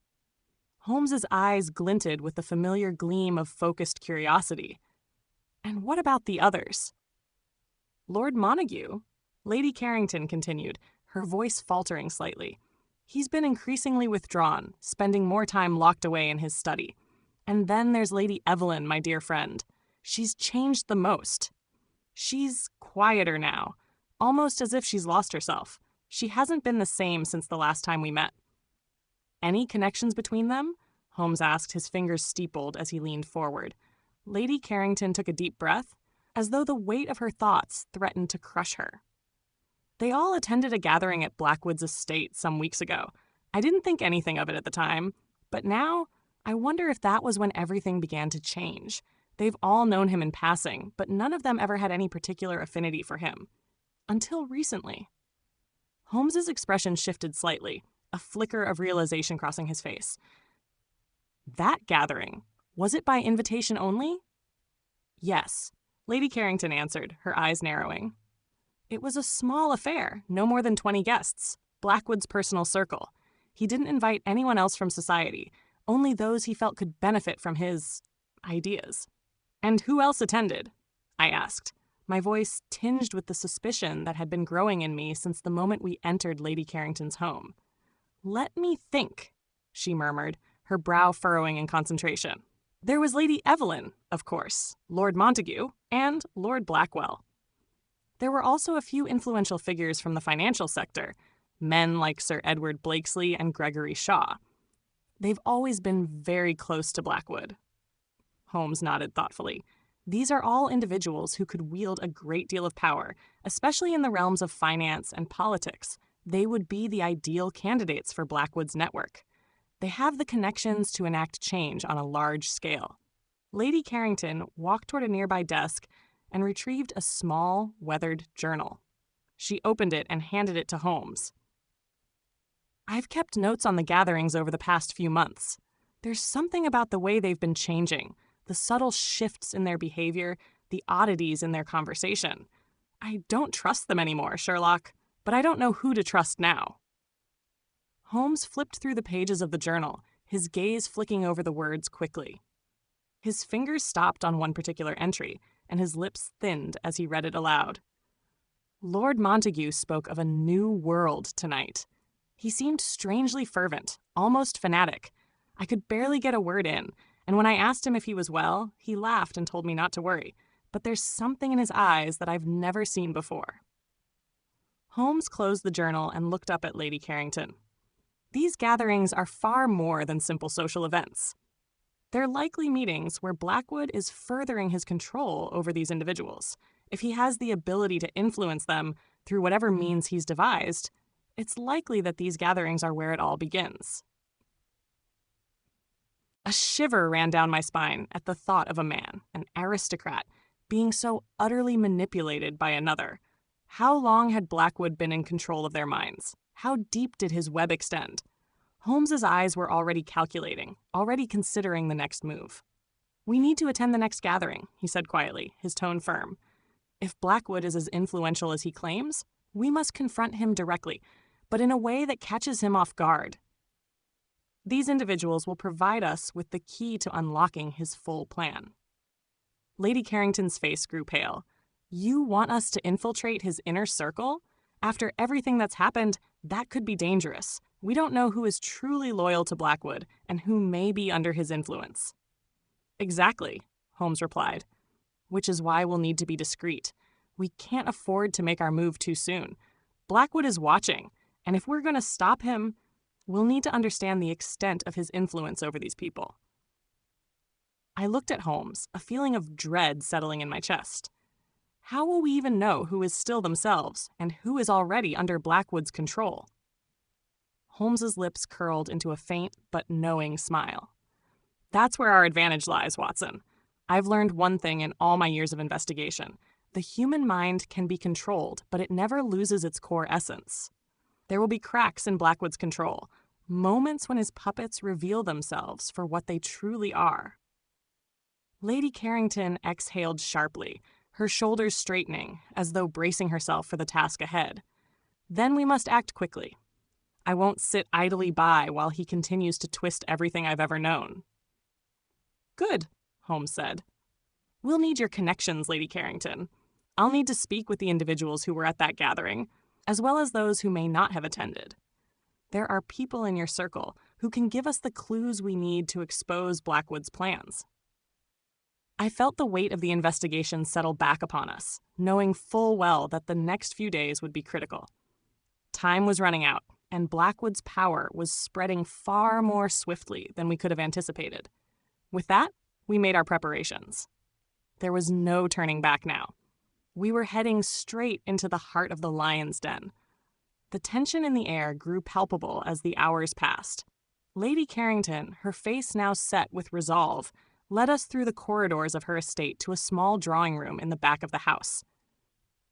[SPEAKER 1] Holmes's eyes glinted with the familiar gleam of focused curiosity. And what about the others? Lord Montague, Lady Carrington continued, her voice faltering slightly. He's been increasingly withdrawn, spending more time locked away in his study. And then there's Lady Evelyn, my dear friend. She's changed the most. She's quieter now, almost as if she's lost herself. She hasn't been the same since the last time we met. Any connections between them? Holmes asked, his fingers steepled as he leaned forward. Lady Carrington took a deep breath, as though the weight of her thoughts threatened to crush her. They all attended a gathering at Blackwood's estate some weeks ago. I didn't think anything of it at the time, but now I wonder if that was when everything began to change. They've all known him in passing, but none of them ever had any particular affinity for him. Until recently. Holmes's expression shifted slightly, a flicker of realization crossing his face. That gathering, was it by invitation only? Yes, Lady Carrington answered, her eyes narrowing. It was a small affair, no more than 20 guests, Blackwood's personal circle. He didn't invite anyone else from society, only those he felt could benefit from his ideas. And who else attended? I asked, my voice tinged with the suspicion that had been growing in me since the moment we entered Lady Carrington's home. Let me think, she murmured, her brow furrowing in concentration. There was Lady Evelyn, of course, Lord Montague, and Lord Blackwell. There were also a few influential figures from the financial sector, men like Sir Edward Blakesley and Gregory Shaw. They've always been very close to Blackwood. Holmes nodded thoughtfully. These are all individuals who could wield a great deal of power, especially in the realms of finance and politics. They would be the ideal candidates for Blackwood's network. They have the connections to enact change on a large scale. Lady Carrington walked toward a nearby desk and retrieved a small, weathered journal. She opened it and handed it to Holmes. I've kept notes on the gatherings over the past few months. There's something about the way they've been changing, the subtle shifts in their behavior, the oddities in their conversation. I don't trust them anymore, Sherlock, but I don't know who to trust now. Holmes flipped through the pages of the journal, his gaze flicking over the words quickly. His fingers stopped on one particular entry, and his lips thinned as he read it aloud. Lord Montague spoke of a new world tonight. He seemed strangely fervent, almost fanatic. I could barely get a word in, and when I asked him if he was well, he laughed and told me not to worry. But there's something in his eyes that I've never seen before. Holmes closed the journal and looked up at Lady Carrington. These gatherings are far more than simple social events. They're likely meetings where Blackwood is furthering his control over these individuals. If he has the ability to influence them through whatever means he's devised, it's likely that these gatherings are where it all begins. A shiver ran down my spine at the thought of a man, an aristocrat, being so utterly manipulated by another. How long had Blackwood been in control of their minds? How deep did his web extend? Holmes's eyes were already calculating, already considering the next move. We need to attend the next gathering, he said quietly, his tone firm. If Blackwood is as influential as he claims, we must confront him directly, but in a way that catches him off guard. These individuals will provide us with the key to unlocking his full plan. Lady Carrington's face grew pale. You want us to infiltrate his inner circle? After everything that's happened, that could be dangerous. We don't know who is truly loyal to Blackwood and who may be under his influence. Exactly, Holmes replied, which is why we'll need to be discreet. We can't afford to make our move too soon. Blackwood is watching, and if we're going to stop him, we'll need to understand the extent of his influence over these people. I looked at Holmes, a feeling of dread settling in my chest. How will we even know who is still themselves and who is already under Blackwood's control? Holmes's lips curled into a faint but knowing smile. That's where our advantage lies, Watson. I've learned one thing in all my years of investigation. The human mind can be controlled, but it never loses its core essence. There will be cracks in Blackwood's control, moments when his puppets reveal themselves for what they truly are. Lady Carrington exhaled sharply, her shoulders straightening, as though bracing herself for the task ahead. Then we must act quickly. I won't sit idly by while he continues to twist everything I've ever known. Good, Holmes said. We'll need your connections, Lady Carrington. I'll need to speak with the individuals who were at that gathering, as well as those who may not have attended. There are people in your circle who can give us the clues we need to expose Blackwood's plans. I felt the weight of the investigation settle back upon us, knowing full well that the next few days would be critical. Time was running out, and Blackwood's power was spreading far more swiftly than we could have anticipated. With that, we made our preparations. There was no turning back now. We were heading straight into the heart of the lion's den. The tension in the air grew palpable as the hours passed. Lady Carrington, her face now set with resolve, led us through the corridors of her estate to a small drawing room in the back of the house.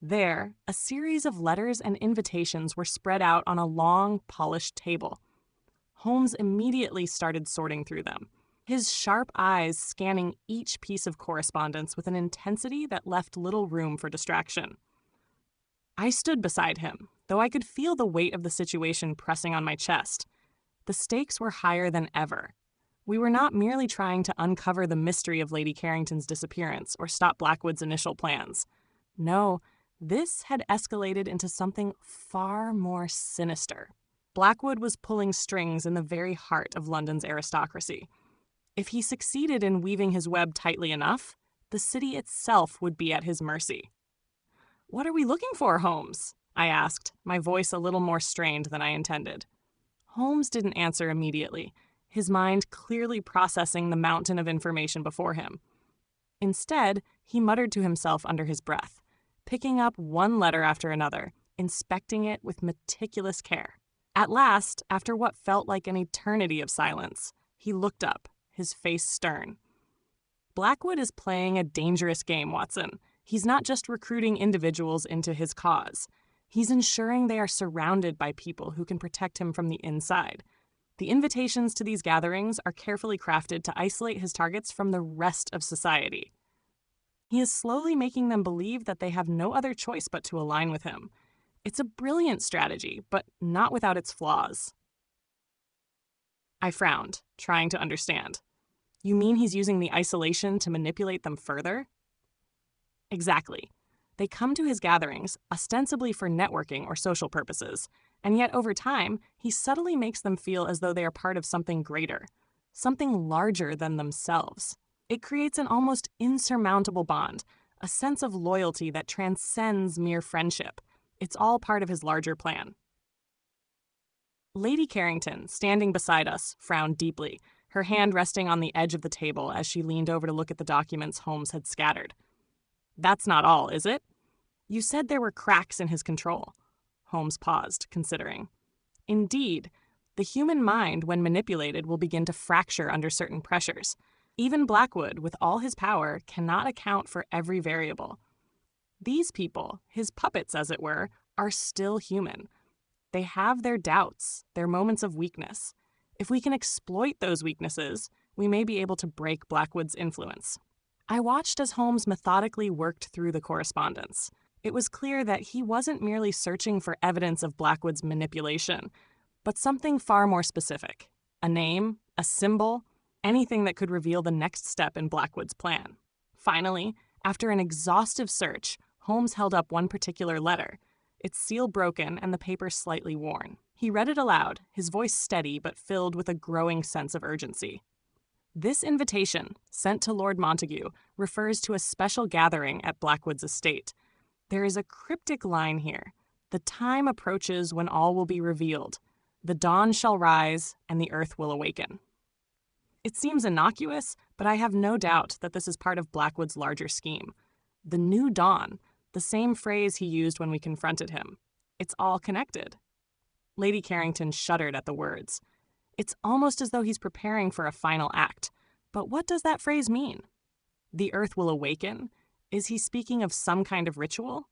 [SPEAKER 1] There, a series of letters and invitations were spread out on a long, polished table. Holmes immediately started sorting through them, his sharp eyes scanning each piece of correspondence with an intensity that left little room for distraction. I stood beside him, though I could feel the weight of the situation pressing on my chest. The stakes were higher than ever. We were not merely trying to uncover the mystery of Lady Carrington's disappearance or stop Blackwood's initial plans. No, this had escalated into something far more sinister. Blackwood was pulling strings in the very heart of London's aristocracy. If he succeeded in weaving his web tightly enough, the city itself would be at his mercy. "What are we looking for, Holmes?" I asked, my voice a little more strained than I intended. Holmes didn't answer immediately, his mind clearly processing the mountain of information before him. Instead, he muttered to himself under his breath, picking up one letter after another, inspecting it with meticulous care. At last, after what felt like an eternity of silence, he looked up, his face stern. "Blackwood is playing a dangerous game, Watson. He's not just recruiting individuals into his cause. He's ensuring they are surrounded by people who can protect him from the inside. The invitations to these gatherings are carefully crafted to isolate his targets from the rest of society. He is slowly making them believe that they have no other choice but to align with him. It's a brilliant strategy, but not without its flaws." I frowned, trying to understand. "You mean he's using the isolation to manipulate them further?" "Exactly. They come to his gatherings, ostensibly for networking or social purposes, and yet over time, he subtly makes them feel as though they are part of something greater, something larger than themselves. It creates an almost insurmountable bond, a sense of loyalty that transcends mere friendship. It's all part of his larger plan." Lady Carrington, standing beside us, frowned deeply, her hand resting on the edge of the table as she leaned over to look at the documents Holmes had scattered. "That's not all, is it? You said there were cracks in his control." Holmes paused, considering. "Indeed, the human mind, when manipulated, will begin to fracture under certain pressures. Even Blackwood, with all his power, cannot account for every variable. These people, his puppets as it were, are still human. They have their doubts, their moments of weakness. If we can exploit those weaknesses, we may be able to break Blackwood's influence." I watched as Holmes methodically worked through the correspondence. It was clear that he wasn't merely searching for evidence of Blackwood's manipulation, but something far more specific. A name, a symbol, anything that could reveal the next step in Blackwood's plan. Finally, after an exhaustive search, Holmes held up one particular letter, its seal broken and the paper slightly worn. He read it aloud, his voice steady but filled with a growing sense of urgency. "This invitation, sent to Lord Montague, refers to a special gathering at Blackwood's estate. There is a cryptic line here. The time approaches when all will be revealed. The dawn shall rise, and the earth will awaken." It seems innocuous, but I have no doubt that this is part of Blackwood's larger scheme. The new dawn, the same phrase he used when we confronted him. It's all connected. Lady Carrington shuddered at the words. It's almost as though he's preparing for a final act. But what does that phrase mean? The earth will awaken? Is he speaking of some kind of ritual?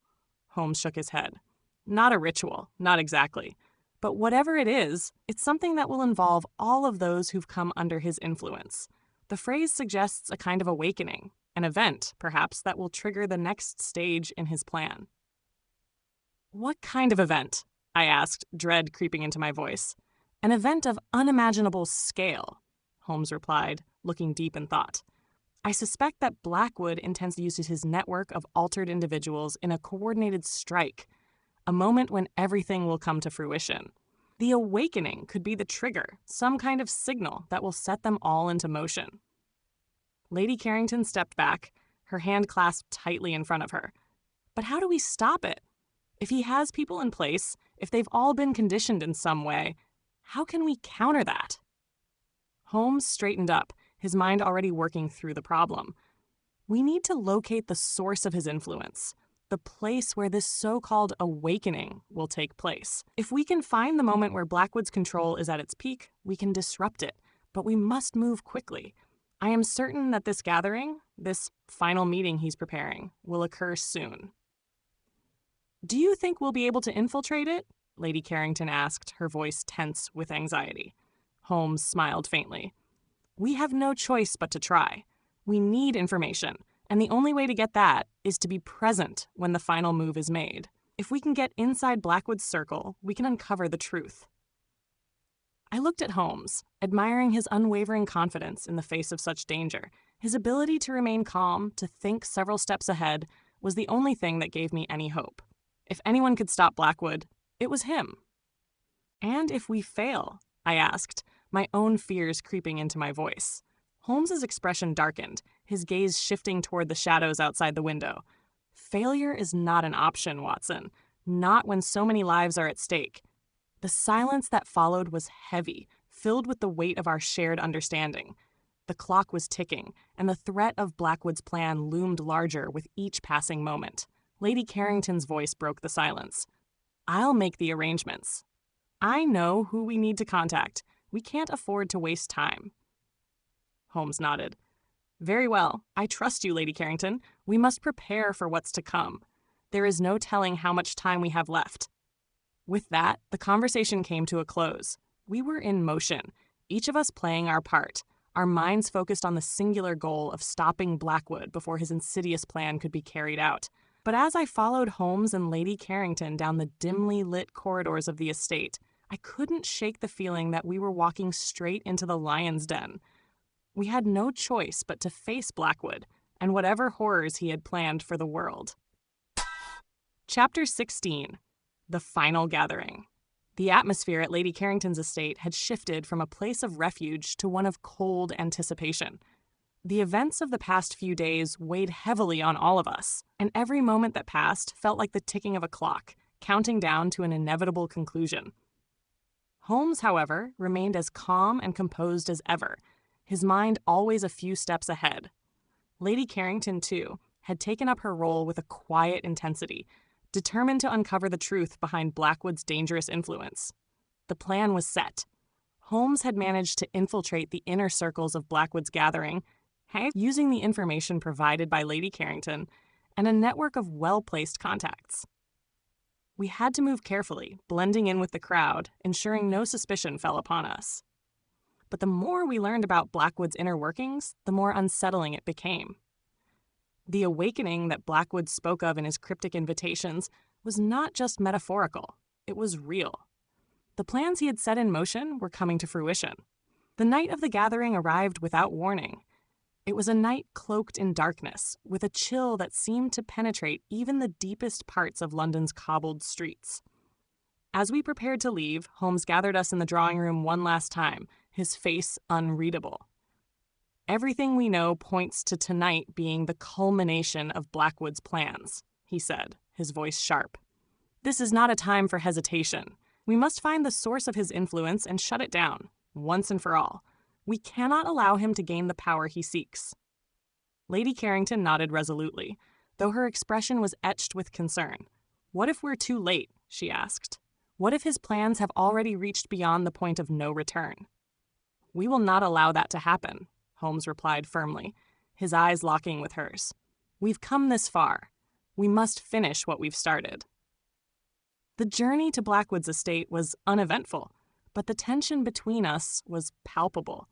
[SPEAKER 1] Holmes shook his head. Not a ritual, not exactly. But whatever it is, it's something that will involve all of those who've come under his influence. The phrase suggests a kind of awakening, an event, perhaps, that will trigger the next stage in his plan. "What kind of event?" I asked, dread creeping into my voice. "An event of unimaginable scale," Holmes replied, looking deep in thought. "I suspect that Blackwood intends to use his network of altered individuals in a coordinated strike, a moment when everything will come to fruition. The awakening could be the trigger, some kind of signal that will set them all into motion." Lady Carrington stepped back, her hand clasped tightly in front of her. "But how do we stop it? If he has people in place, if they've all been conditioned in some way, how can we counter that?" Holmes straightened up, his mind already working through the problem. "We need to locate the source of his influence, the place where this so-called awakening will take place. If we can find the moment where Blackwood's control is at its peak, we can disrupt it, but we must move quickly. I am certain that this gathering, this final meeting he's preparing, will occur soon." "Do you think we'll be able to infiltrate it?" Lady Carrington asked, her voice tense with anxiety. Holmes smiled faintly. "We have no choice but to try. We need information, and the only way to get that is to be present when the final move is made. If we can get inside Blackwood's circle, we can uncover the truth." I looked at Holmes, admiring his unwavering confidence in the face of such danger. His ability to remain calm, to think several steps ahead, was the only thing that gave me any hope. If anyone could stop Blackwood, it was him. "And if we fail?" I asked, my own fears creeping into my voice. Holmes's expression darkened, his gaze shifting toward the shadows outside the window. "Failure is not an option, Watson. Not when so many lives are at stake." The silence that followed was heavy, filled with the weight of our shared understanding. The clock was ticking, and the threat of Blackwood's plan loomed larger with each passing moment. Lady Carrington's voice broke the silence. "I'll make the arrangements. I know who we need to contact. We can't afford to waste time." Holmes nodded. "Very well. I trust you, Lady Carrington. We must prepare for what's to come. There is no telling how much time we have left." With that, the conversation came to a close. We were in motion, each of us playing our part, our minds focused on the singular goal of stopping Blackwood before his insidious plan could be carried out. But as I followed Holmes and Lady Carrington down the dimly lit corridors of the estate, I couldn't shake the feeling that we were walking straight into the lion's den. We had no choice but to face Blackwood and whatever horrors he had planned for the world. Chapter 16. The Final Gathering. The atmosphere at Lady Carrington's estate had shifted from a place of refuge to one of cold anticipation. The events of the past few days weighed heavily on all of us, and every moment that passed felt like the ticking of a clock, counting down to an inevitable conclusion. Holmes, however, remained as calm and composed as ever, his mind always a few steps ahead. Lady Carrington, too, had taken up her role with a quiet intensity, determined to uncover the truth behind Blackwood's dangerous influence. The plan was set. Holmes had managed to infiltrate the inner circles of Blackwood's gathering, using the information provided by Lady Carrington and a network of well-placed contacts. We had to move carefully, blending in with the crowd, ensuring no suspicion fell upon us. But the more we learned about Blackwood's inner workings, the more unsettling it became. The awakening that Blackwood spoke of in his cryptic invitations was not just metaphorical, it was real. The plans he had set in motion were coming to fruition. The night of the gathering arrived without warning. It was a night cloaked in darkness, with a chill that seemed to penetrate even the deepest parts of London's cobbled streets. As we prepared to leave, Holmes gathered us in the drawing room one last time, his face unreadable. "Everything we know points to tonight being the culmination of Blackwood's plans," he said, his voice sharp. "This is not a time for hesitation. We must find the source of his influence and shut it down, once and for all. We cannot allow him to gain the power he seeks." Lady Carrington nodded resolutely, though her expression was etched with concern. "What if we're too late?" she asked. "What if his plans have already reached beyond the point of no return?" "We will not allow that to happen," Holmes replied firmly, his eyes locking with hers. "We've come this far. We must finish what we've started." The journey to Blackwood's estate was uneventful, but the tension between us was palpable.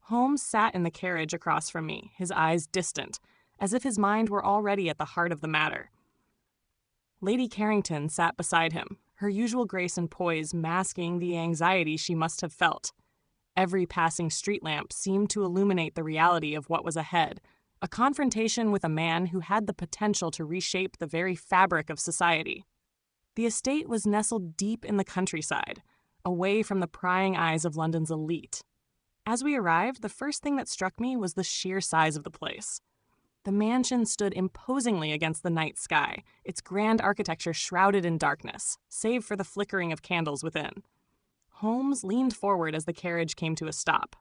[SPEAKER 1] Holmes sat in the carriage across from me, his eyes distant, as if his mind were already at the heart of the matter. Lady Carrington sat beside him, her usual grace and poise masking the anxiety she must have felt. Every passing street lamp seemed to illuminate the reality of what was ahead, a confrontation with a man who had the potential to reshape the very fabric of society. The estate was nestled deep in the countryside, away from the prying eyes of London's elite. As we arrived, the first thing that struck me was the sheer size of the place. The mansion stood imposingly against the night sky, its grand architecture shrouded in darkness, save for the flickering of candles within. Holmes leaned forward as the carriage came to a stop.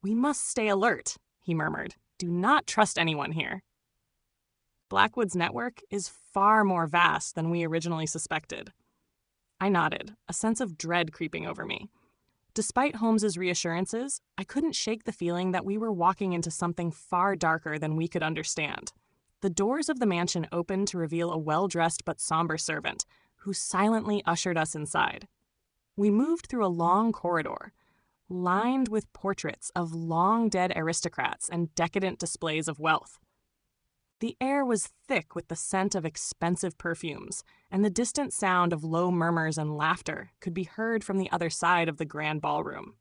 [SPEAKER 1] "We must stay alert," he murmured. "Do not trust anyone here." Blackwood's network is far more vast than we originally suspected. I nodded, a sense of dread creeping over me. Despite Holmes's reassurances, I couldn't shake the feeling that we were walking into something far darker than we could understand. The The doors of the mansion opened to reveal a well-dressed but somber servant who silently ushered us inside. We moved through a long corridor, lined with portraits of long-dead aristocrats and decadent displays of wealth. The air was thick with the scent of expensive perfumes, and the distant sound of low murmurs and laughter could be heard from the other side of the grand ballroom.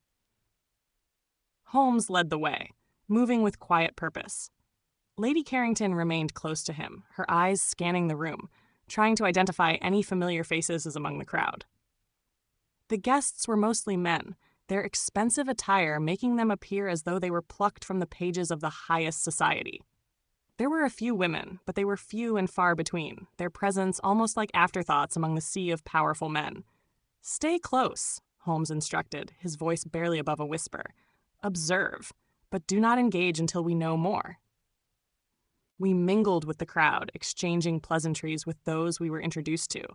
[SPEAKER 1] Holmes led the way, moving with quiet purpose. Lady Carrington remained close to him, her eyes scanning the room, trying to identify any familiar faces among the crowd. The guests were mostly men, their expensive attire making them appear as though they were plucked from the pages of the highest society. There were a few women, but they were few and far between, their presence almost like afterthoughts among the sea of powerful men. "Stay close," Holmes instructed, his voice barely above a whisper. "Observe, but do not engage until we know more." We mingled with the crowd, exchanging pleasantries with those we were introduced to,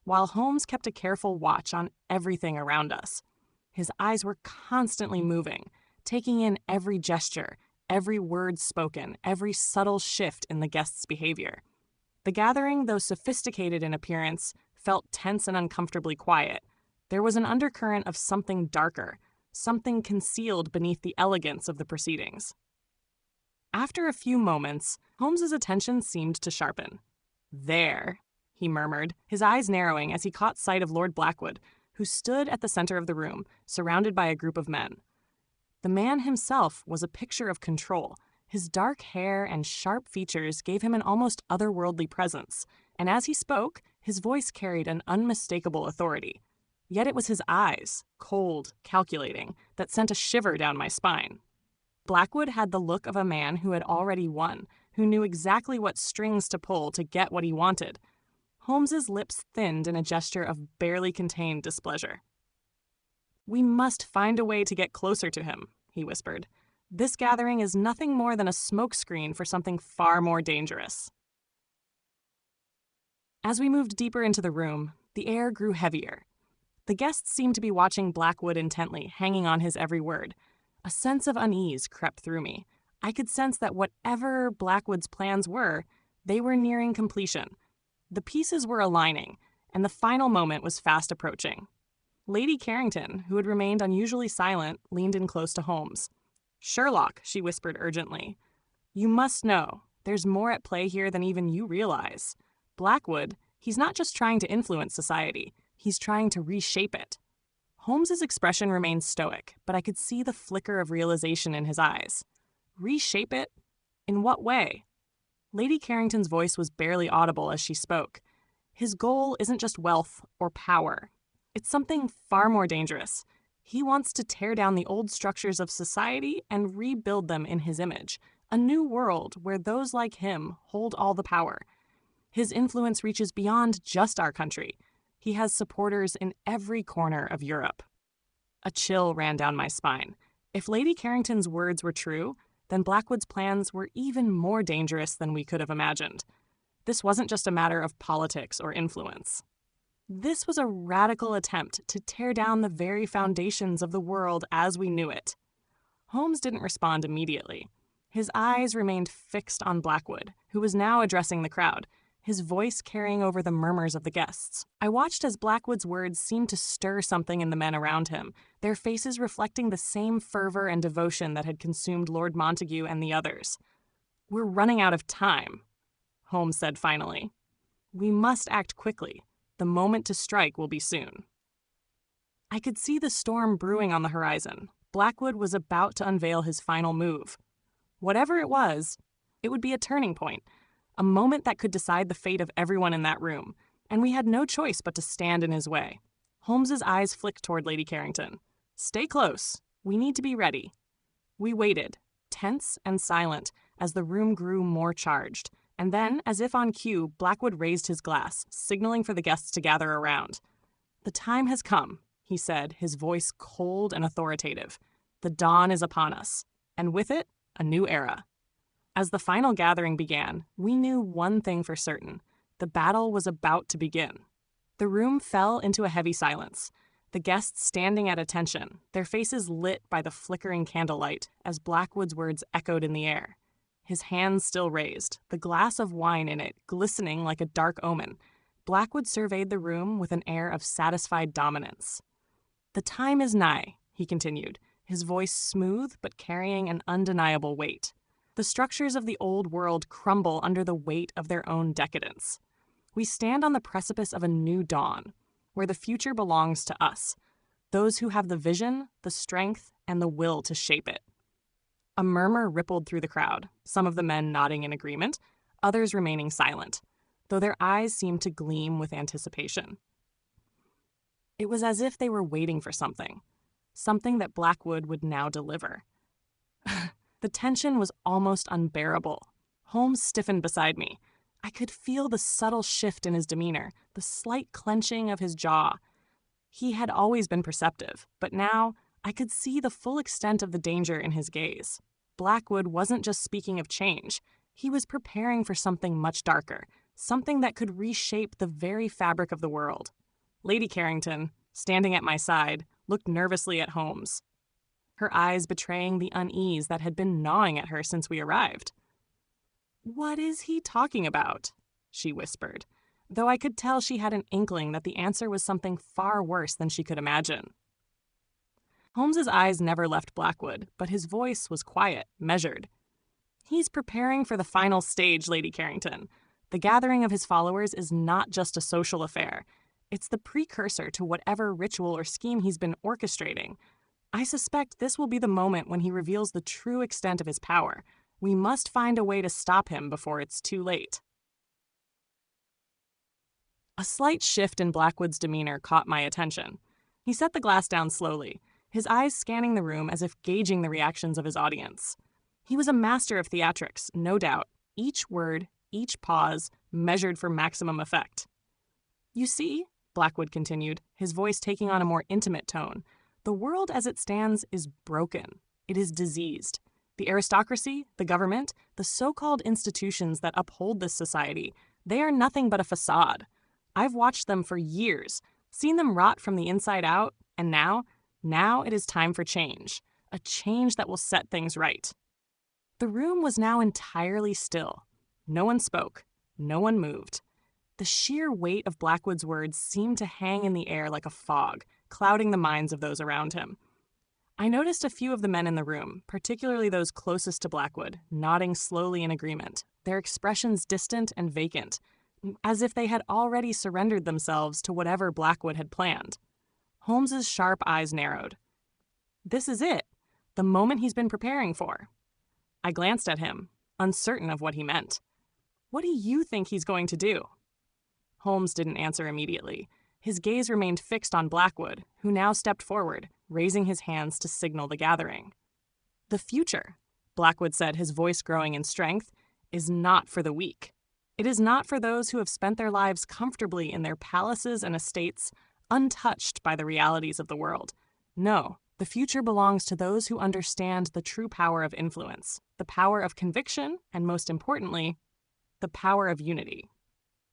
[SPEAKER 1] while Holmes kept a careful watch on everything around us. His eyes were constantly moving, taking in every gesture, every word spoken, every subtle shift in the guests' behavior. The gathering, though sophisticated in appearance, felt tense and uncomfortably quiet. There was an undercurrent of something darker, something concealed beneath the elegance of the proceedings. After a few moments, Holmes's attention seemed to sharpen. "There," he murmured, his eyes narrowing as he caught sight of Lord Blackwood, who stood at the center of the room, surrounded by a group of men. The man himself was a picture of control. His dark hair and sharp features gave him an almost otherworldly presence, and as he spoke, his voice carried an unmistakable authority. Yet it was his eyes, cold, calculating, that sent a shiver down my spine. Blackwood had the look of a man who had already won, who knew exactly what strings to pull to get what he wanted. Holmes's lips thinned in a gesture of barely contained displeasure. "We must find a way to get closer to him," he whispered. "This gathering is nothing more than a smokescreen for something far more dangerous." As we moved deeper into the room, the air grew heavier. The guests seemed to be watching Blackwood intently, hanging on his every word. A sense of unease crept through me. I could sense that whatever Blackwood's plans were, they were nearing completion. The pieces were aligning, and the final moment was fast approaching. Lady Carrington, who had remained unusually silent, leaned in close to Holmes. "Sherlock," she whispered urgently, "you must know, there's more at play here than even you realize. Blackwood, he's not just trying to influence society, he's trying to reshape it." Holmes's expression remained stoic, but I could see the flicker of realization in his eyes. Reshape it? In what way? Lady Carrington's voice was barely audible as she spoke. His goal isn't just wealth or power. It's something far more dangerous. He wants to tear down the old structures of society and rebuild them in his image, a new world where those like him hold all the power. His influence reaches beyond just our country. He has supporters in every corner of Europe. A chill ran down my spine. If Lady Carrington's words were true, then Blackwood's plans were even more dangerous than we could have imagined. This wasn't just a matter of politics or influence. This was a radical attempt to tear down the very foundations of the world as we knew it. Holmes didn't respond immediately. His eyes remained fixed on Blackwood, who was now addressing the crowd, his voice carrying over the murmurs of the guests. I watched as Blackwood's words seemed to stir something in the men around him, their faces reflecting the same fervor and devotion that had consumed Lord Montague and the others. "We're running out of time," Holmes said finally. "We must act quickly. The moment to strike will be soon." I could see the storm brewing on the horizon. Blackwood was about to unveil his final move. Whatever it was, it would be a turning point, a moment that could decide the fate of everyone in that room, and we had no choice but to stand in his way. Holmes's eyes flicked toward Lady Carrington. "Stay close. We need to be ready." We waited, tense and silent, as the room grew more charged, and then, as if on cue, Blackwood raised his glass, signaling for the guests to gather around. "The time has come," he said, his voice cold and authoritative. "The dawn is upon us, and with it, a new era." As the final gathering began, we knew one thing for certain. The battle was about to begin. The room fell into a heavy silence, the guests standing at attention, their faces lit by the flickering candlelight as Blackwood's words echoed in the air. his hands still raised, the glass of wine in it glistening like a dark omen. Blackwood surveyed the room with an air of satisfied dominance. "The time is nigh," he continued, his voice smooth but carrying an undeniable weight. "The structures of the old world crumble under the weight of their own decadence. We stand on the precipice of a new dawn, where the future belongs to us, those who have the vision, the strength, and the will to shape it." A murmur rippled through the crowd, some of the men nodding in agreement, others remaining silent, though their eyes seemed to gleam with anticipation. It was as if they were waiting for something that Blackwood would now deliver. The tension was almost unbearable. Holmes stiffened beside me. I could feel the subtle shift in his demeanor, the slight clenching of his jaw. He had always been perceptive, but now I could see the full extent of the danger in his gaze. Blackwood wasn't just speaking of change. He was preparing for something much darker, something that could reshape the very fabric of the world. Lady Carrington, standing at my side, looked nervously at Holmes, her eyes betraying the unease that had been gnawing at her since we arrived. "What is he talking about?" she whispered, though I could tell she had an inkling that the answer was something far worse than she could imagine. Holmes's eyes never left Blackwood, but his voice was quiet, measured. "He's preparing for the final stage, Lady Carrington. The gathering of his followers is not just a social affair. It's the precursor to whatever ritual or scheme he's been orchestrating. I suspect this will be the moment when he reveals the true extent of his power. We must find a way to stop him before it's too late." A slight shift in Blackwood's demeanor caught my attention. He set the glass down slowly, his eyes scanning the room as if gauging the reactions of his audience. He was a master of theatrics, no doubt, each word, each pause, measured for maximum effect. "You see," Blackwood continued, his voice taking on a more intimate tone, "the world as it stands is broken. It is diseased. The aristocracy, the government, the so-called institutions that uphold this society, they are nothing but a facade. I've watched them for years, seen them rot from the inside out, and now it is time for change, a change that will set things right." The room was now entirely still. No one spoke. No one moved. The sheer weight of Blackwood's words seemed to hang in the air like a fog, clouding the minds of those around him. I noticed a few of the men in the room, particularly those closest to Blackwood, nodding slowly in agreement, their expressions distant and vacant, as if they had already surrendered themselves to whatever Blackwood had planned. Holmes's sharp eyes narrowed. "This is it, the moment he's been preparing for." I glanced at him, uncertain of what he meant. "What do you think he's going to do?" Holmes didn't answer immediately. His gaze remained fixed on Blackwood, who now stepped forward, raising his hands to signal the gathering. "The future," Blackwood said, his voice growing in strength, "is not for the weak. It is not for those who have spent their lives comfortably in their palaces and estates, untouched by the realities of the world. No, the future belongs to those who understand the true power of influence, the power of conviction, and most importantly, the power of unity."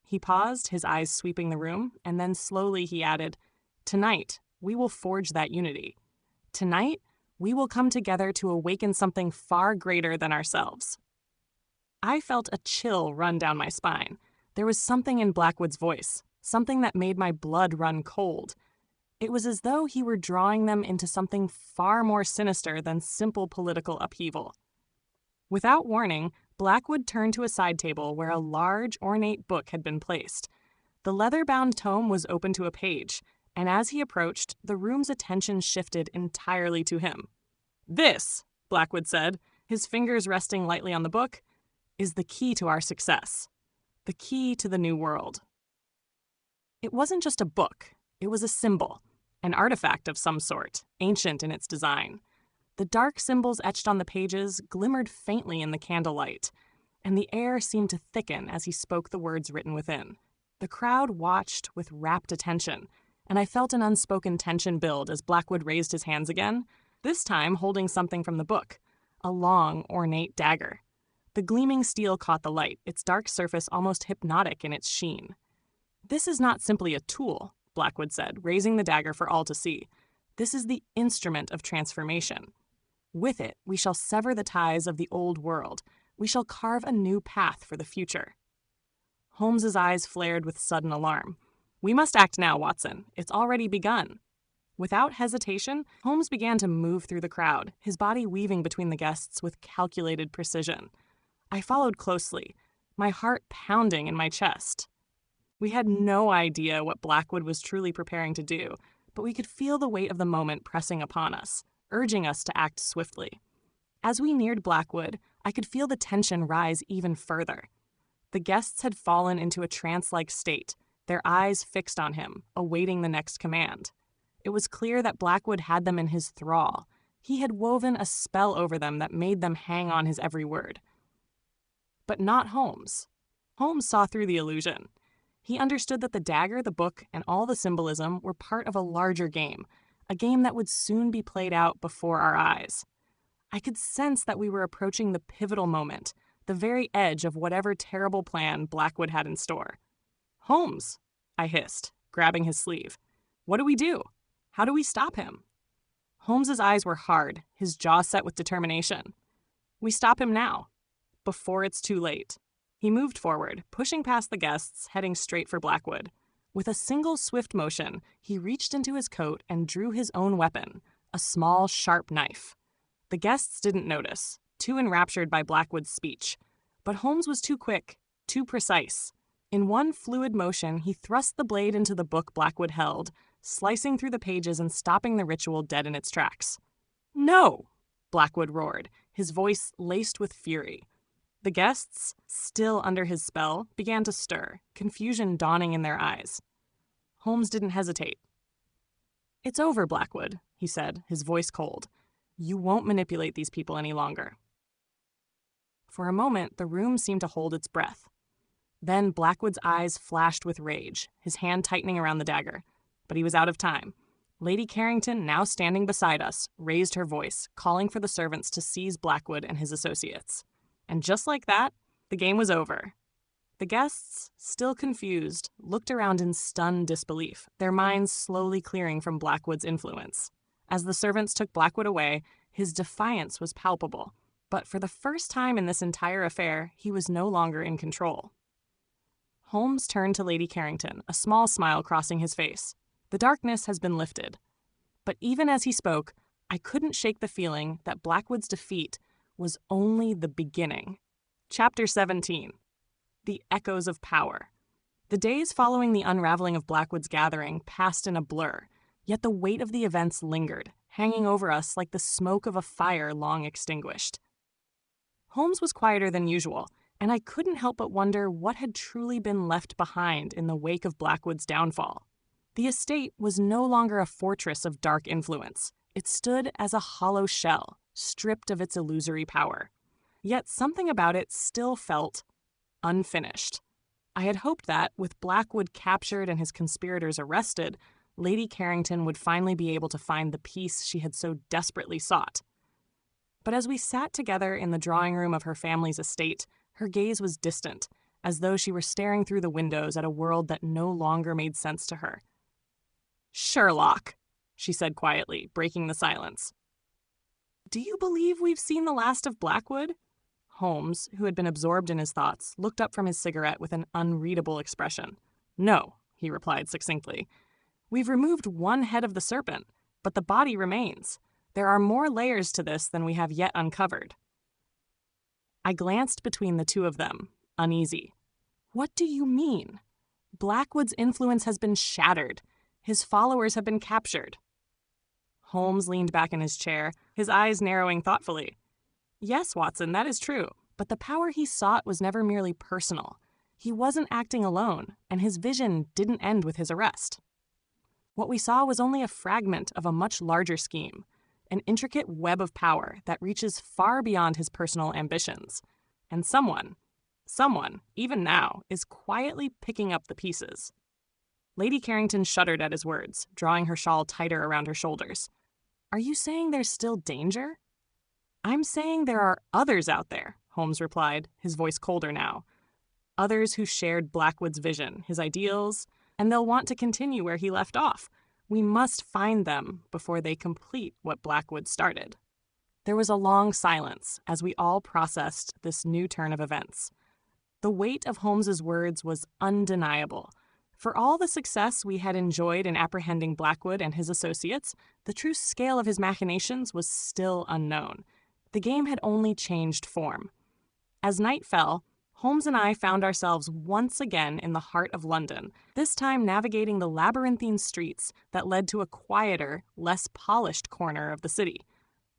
[SPEAKER 1] He paused, his eyes sweeping the room, and then slowly he added, "Tonight, we will forge that unity. Tonight, we will come together to awaken something far greater than ourselves." I felt a chill run down my spine. There was something in Blackwood's voice, something that made my blood run cold. It was as though he were drawing them into something far more sinister than simple political upheaval. Without warning, Blackwood turned to a side table where a large, ornate book had been placed. The leather-bound tome was open to a page, and as he approached, the room's attention shifted entirely to him. "This," Blackwood said, his fingers resting lightly on the book, "is the key to our success. The key to the new world." It wasn't just a book. It was a symbol, an artifact of some sort, ancient in its design. The dark symbols etched on the pages glimmered faintly in the candlelight, and the air seemed to thicken as he spoke the words written within. The crowd watched with rapt attention, and I felt an unspoken tension build as Blackwood raised his hands again, this time holding something from the book, a long, ornate dagger. The gleaming steel caught the light, its dark surface almost hypnotic in its sheen. "This is not simply a tool," Blackwood said, raising the dagger for all to see. "This is the instrument of transformation. With it, we shall sever the ties of the old world. We shall carve a new path for the future." Holmes's eyes flared with sudden alarm. "We must act now, Watson. It's already begun." Without hesitation, Holmes began to move through the crowd, his body weaving between the guests with calculated precision. I followed closely, my heart pounding in my chest. We had no idea what Blackwood was truly preparing to do, but we could feel the weight of the moment pressing upon us, urging us to act swiftly. As we neared Blackwood, I could feel the tension rise even further. The guests had fallen into a trance-like state, their eyes fixed on him, awaiting the next command. It was clear that Blackwood had them in his thrall. He had woven a spell over them that made them hang on his every word. But not Holmes. Holmes saw through the illusion. He understood that the dagger, the book, and all the symbolism were part of a larger game, a game that would soon be played out before our eyes. I could sense that we were approaching the pivotal moment, the very edge of whatever terrible plan Blackwood had in store. "Holmes," I hissed, grabbing his sleeve. "What do we do? How do we stop him?" Holmes's eyes were hard, his jaw set with determination. "We stop him now, before it's too late." He moved forward, pushing past the guests, heading straight for Blackwood. With a single swift motion, he reached into his coat and drew his own weapon, a small, sharp knife. The guests didn't notice, too enraptured by Blackwood's speech. But Holmes was too quick, too precise. In one fluid motion, he thrust the blade into the book Blackwood held, slicing through the pages and stopping the ritual dead in its tracks. "No!" Blackwood roared, his voice laced with fury. The guests, still under his spell, began to stir, confusion dawning in their eyes. Holmes didn't hesitate. "It's over, Blackwood," he said, his voice cold. "You won't manipulate these people any longer." For a moment, the room seemed to hold its breath. Then Blackwood's eyes flashed with rage, his hand tightening around the dagger. But he was out of time. Lady Carrington, now standing beside us, raised her voice, calling for the servants to seize Blackwood and his associates. And just like that, the game was over. The guests, still confused, looked around in stunned disbelief, their minds slowly clearing from Blackwood's influence. As the servants took Blackwood away, his defiance was palpable. But for the first time in this entire affair, he was no longer in control. Holmes turned to Lady Carrington, a small smile crossing his face. The darkness has been lifted. But even as he spoke, I couldn't shake the feeling that Blackwood's defeat was only the beginning. Chapter 17. The Echoes of Power. The days following the unraveling of Blackwood's gathering passed in a blur, yet the weight of the events lingered, hanging over us like the smoke of a fire long extinguished. Holmes was quieter than usual, and I couldn't help but wonder what had truly been left behind in the wake of Blackwood's downfall. The estate was no longer a fortress of dark influence. It stood as a hollow shell, stripped of its illusory power. Yet something about it still felt unfinished. I had hoped that, with Blackwood captured and his conspirators arrested, Lady Carrington would finally be able to find the peace she had so desperately sought. But as we sat together in the drawing room of her family's estate, her gaze was distant, as though she were staring through the windows at a world that no longer made sense to her. "Sherlock," she said quietly, breaking the silence. "Do you believe we've seen the last of Blackwood?" Holmes, who had been absorbed in his thoughts, looked up from his cigarette with an unreadable expression. "No," he replied succinctly. "We've removed one head of the serpent, but the body remains. There are more layers to this than we have yet uncovered." I glanced between the two of them, uneasy. "What do you mean? Blackwood's influence has been shattered. His followers have been captured." Holmes leaned back in his chair, his eyes narrowing thoughtfully. "Yes, Watson, that is true, but the power he sought was never merely personal. He wasn't acting alone, and his vision didn't end with his arrest. What we saw was only a fragment of a much larger scheme, an intricate web of power that reaches far beyond his personal ambitions. And someone, even now, is quietly picking up the pieces." Lady Carrington shuddered at his words, drawing her shawl tighter around her shoulders. "Are you saying there's still danger?" "I'm saying there are others out there," Holmes replied, his voice colder now. "Others who shared Blackwood's vision, his ideals, and they'll want to continue where he left off. We must find them before they complete what Blackwood started." There was a long silence as we all processed this new turn of events. The weight of Holmes's words was undeniable. For all the success we had enjoyed in apprehending Blackwood and his associates, the true scale of his machinations was still unknown. The game had only changed form. As night fell, Holmes and I found ourselves once again in the heart of London, this time navigating the labyrinthine streets that led to a quieter, less polished corner of the city.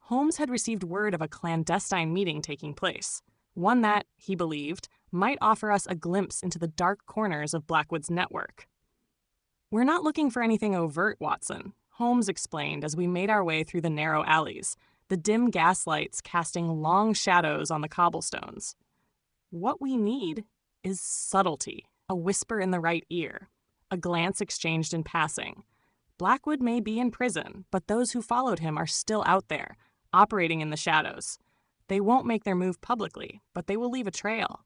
[SPEAKER 1] Holmes had received word of a clandestine meeting taking place, one that, he believed, might offer us a glimpse into the dark corners of Blackwood's network. "We're not looking for anything overt, Watson," Holmes explained as we made our way through the narrow alleys, the dim gaslights casting long shadows on the cobblestones. "What we need is subtlety, a whisper in the right ear, a glance exchanged in passing. Blackwood may be in prison, but those who followed him are still out there, operating in the shadows. They won't make their move publicly, but they will leave a trail."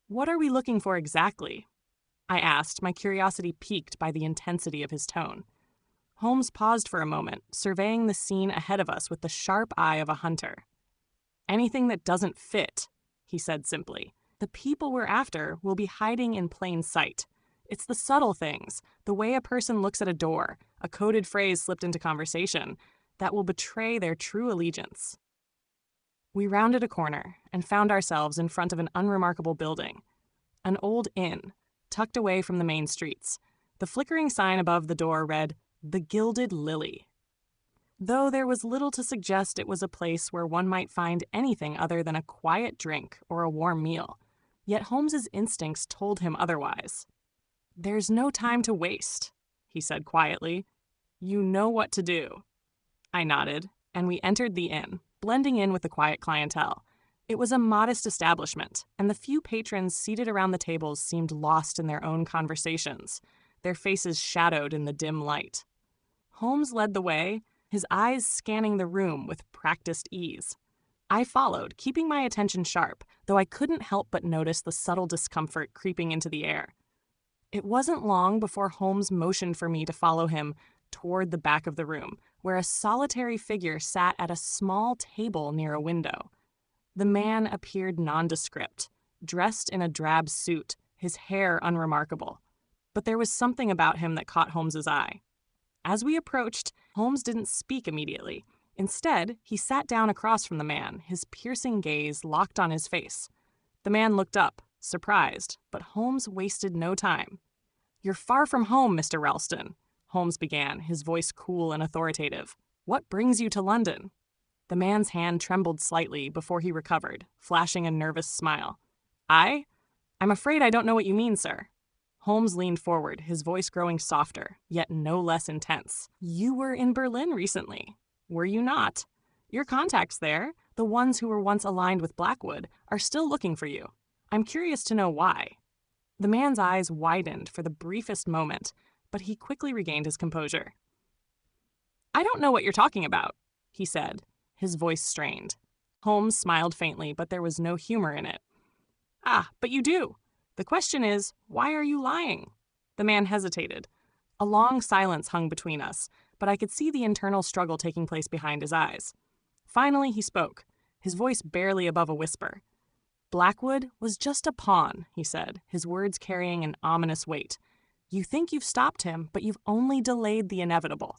[SPEAKER 1] "What are we looking for exactly?" I asked, my curiosity piqued by the intensity of his tone. Holmes paused for a moment, surveying the scene ahead of us with the sharp eye of a hunter. "Anything that doesn't fit," he said simply. "The people we're after will be hiding in plain sight. It's the subtle things, the way a person looks at a door, a coded phrase slipped into conversation, that will betray their true allegiance." We rounded a corner and found ourselves in front of an unremarkable building, an old inn, tucked away from the main streets. The flickering sign above the door read, "The Gilded Lily." Though there was little to suggest it was a place where one might find anything other than a quiet drink or a warm meal, yet Holmes's instincts told him otherwise. "There's no time to waste," he said quietly. "You know what to do." I nodded, and we entered the inn, blending in with the quiet clientele. It was a modest establishment, and the few patrons seated around the tables seemed lost in their own conversations, their faces shadowed in the dim light. Holmes led the way, his eyes scanning the room with practiced ease. I followed, keeping my attention sharp, though I couldn't help but notice the subtle discomfort creeping into the air. It wasn't long before Holmes motioned for me to follow him toward the back of the room, where a solitary figure sat at a small table near a window. The man appeared nondescript, dressed in a drab suit, his hair unremarkable. But there was something about him that caught Holmes's eye. As we approached, Holmes didn't speak immediately. Instead, he sat down across from the man, his piercing gaze locked on his face. The man looked up, surprised, but Holmes wasted no time. "You're far from home, Mr. Ralston," Holmes began, his voice cool and authoritative. "What brings you to London?" The man's hand trembled slightly before he recovered, flashing a nervous smile. I'm afraid I don't know what you mean, sir." Holmes leaned forward, his voice growing softer, yet no less intense. "You were in Berlin recently, were you not? Your contacts there, the ones who were once aligned with Blackwood, are still looking for you. I'm curious to know why." The man's eyes widened for the briefest moment, but he quickly regained his composure. "I don't know what you're talking about," he said, his voice strained. Holmes smiled faintly, but there was no humor in it. "Ah, but you do. The question is, why are you lying?" The man hesitated. A long silence hung between us, but I could see the internal struggle taking place behind his eyes. Finally, he spoke, his voice barely above a whisper. "Blackwood was just a pawn," he said, his words carrying an ominous weight. "You think you've stopped him, but you've only delayed the inevitable.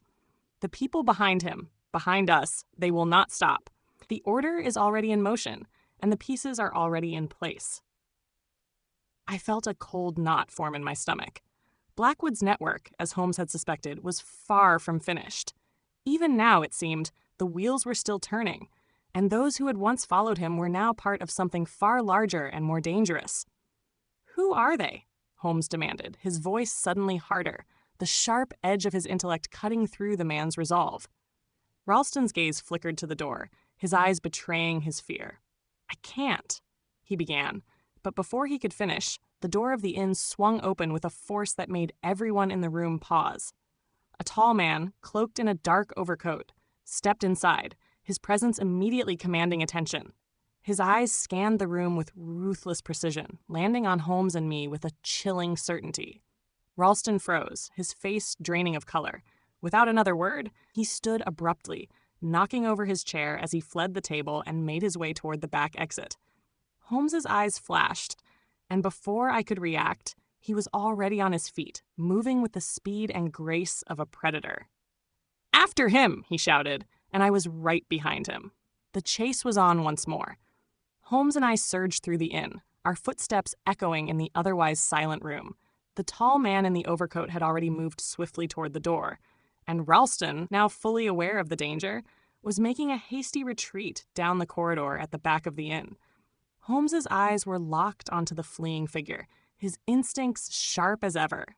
[SPEAKER 1] The people behind him, behind us, they will not stop. The order is already in motion, and the pieces are already in place." I felt a cold knot form in my stomach. Blackwood's network, as Holmes had suspected, was far from finished. Even now, it seemed, the wheels were still turning, and those who had once followed him were now part of something far larger and more dangerous. "Who are they?" Holmes demanded, his voice suddenly harder, the sharp edge of his intellect cutting through the man's resolve. Ralston's gaze flickered to the door, his eyes betraying his fear. "I can't," he began, but before he could finish, the door of the inn swung open with a force that made everyone in the room pause. A tall man, cloaked in a dark overcoat, stepped inside, his presence immediately commanding attention. His eyes scanned the room with ruthless precision, landing on Holmes and me with a chilling certainty. Ralston froze, his face draining of color. Without another word, he stood abruptly, knocking over his chair as he fled the table and made his way toward the back exit. Holmes's eyes flashed, and before I could react, he was already on his feet, moving with the speed and grace of a predator. "After him!" he shouted, and I was right behind him. The chase was on once more. Holmes and I surged through the inn, our footsteps echoing in the otherwise silent room. The tall man in the overcoat had already moved swiftly toward the door, and Ralston, now fully aware of the danger, was making a hasty retreat down the corridor at the back of the inn. Holmes's eyes were locked onto the fleeing figure, his instincts sharp as ever.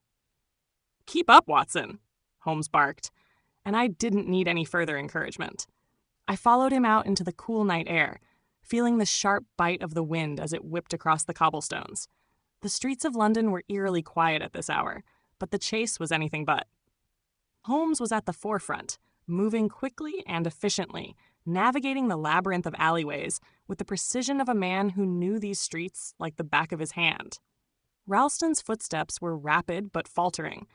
[SPEAKER 1] "Keep up, Watson," Holmes barked, and I didn't need any further encouragement. I followed him out into the cool night air, feeling the sharp bite of the wind as it whipped across the cobblestones. The streets of London were eerily quiet at this hour, but the chase was anything but. Holmes was at the forefront, moving quickly and efficiently, navigating the labyrinth of alleyways with the precision of a man who knew these streets like the back of his hand. Ralston's footsteps were rapid but faltering,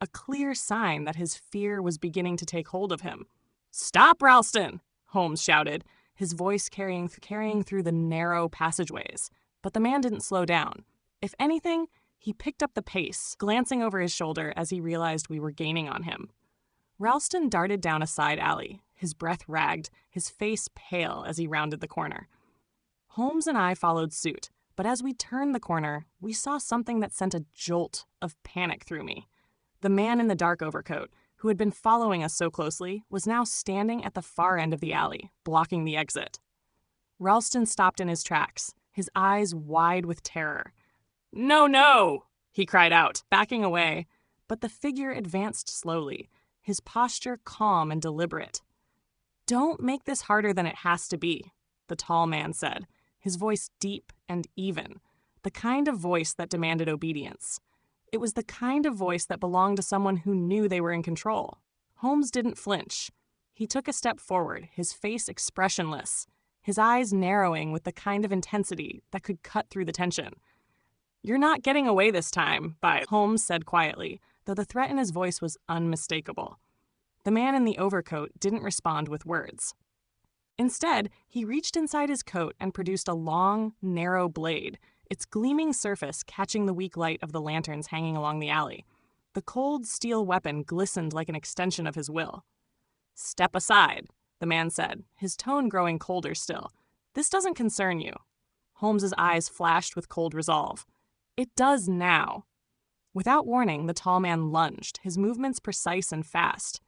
[SPEAKER 1] a clear sign that his fear was beginning to take hold of him. "Stop, Ralston!" Holmes shouted, his voice carrying through the narrow passageways. But the man didn't slow down. If anything, he picked up the pace, glancing over his shoulder as he realized we were gaining on him. Ralston darted down a side alley, his breath ragged, his face pale as he rounded the corner. Holmes and I followed suit, but as we turned the corner, we saw something that sent a jolt of panic through me. The man in the dark overcoat, who had been following us so closely, was now standing at the far end of the alley, blocking the exit. Ralston stopped in his tracks, his eyes wide with terror. "No, no!" he cried out, backing away, but the figure advanced slowly, his posture calm and deliberate. "Don't make this harder than it has to be," the tall man said, his voice deep and even, the kind of voice that demanded obedience. It was the kind of voice that belonged to someone who knew they were in control. Holmes didn't flinch. He took a step forward, his face expressionless, his eyes narrowing with the kind of intensity that could cut through the tension. "You're not getting away this time, but," Holmes said quietly, though the threat in his voice was unmistakable. The man in the overcoat didn't respond with words. Instead, he reached inside his coat and produced a long, narrow blade, its gleaming surface catching the weak light of the lanterns hanging along the alley. The cold steel weapon glistened like an extension of his will. "Step aside," the man said, his tone growing colder still. "This doesn't concern you." Holmes's eyes flashed with cold resolve. "It does now." Without warning, the tall man lunged, his movements precise and fast.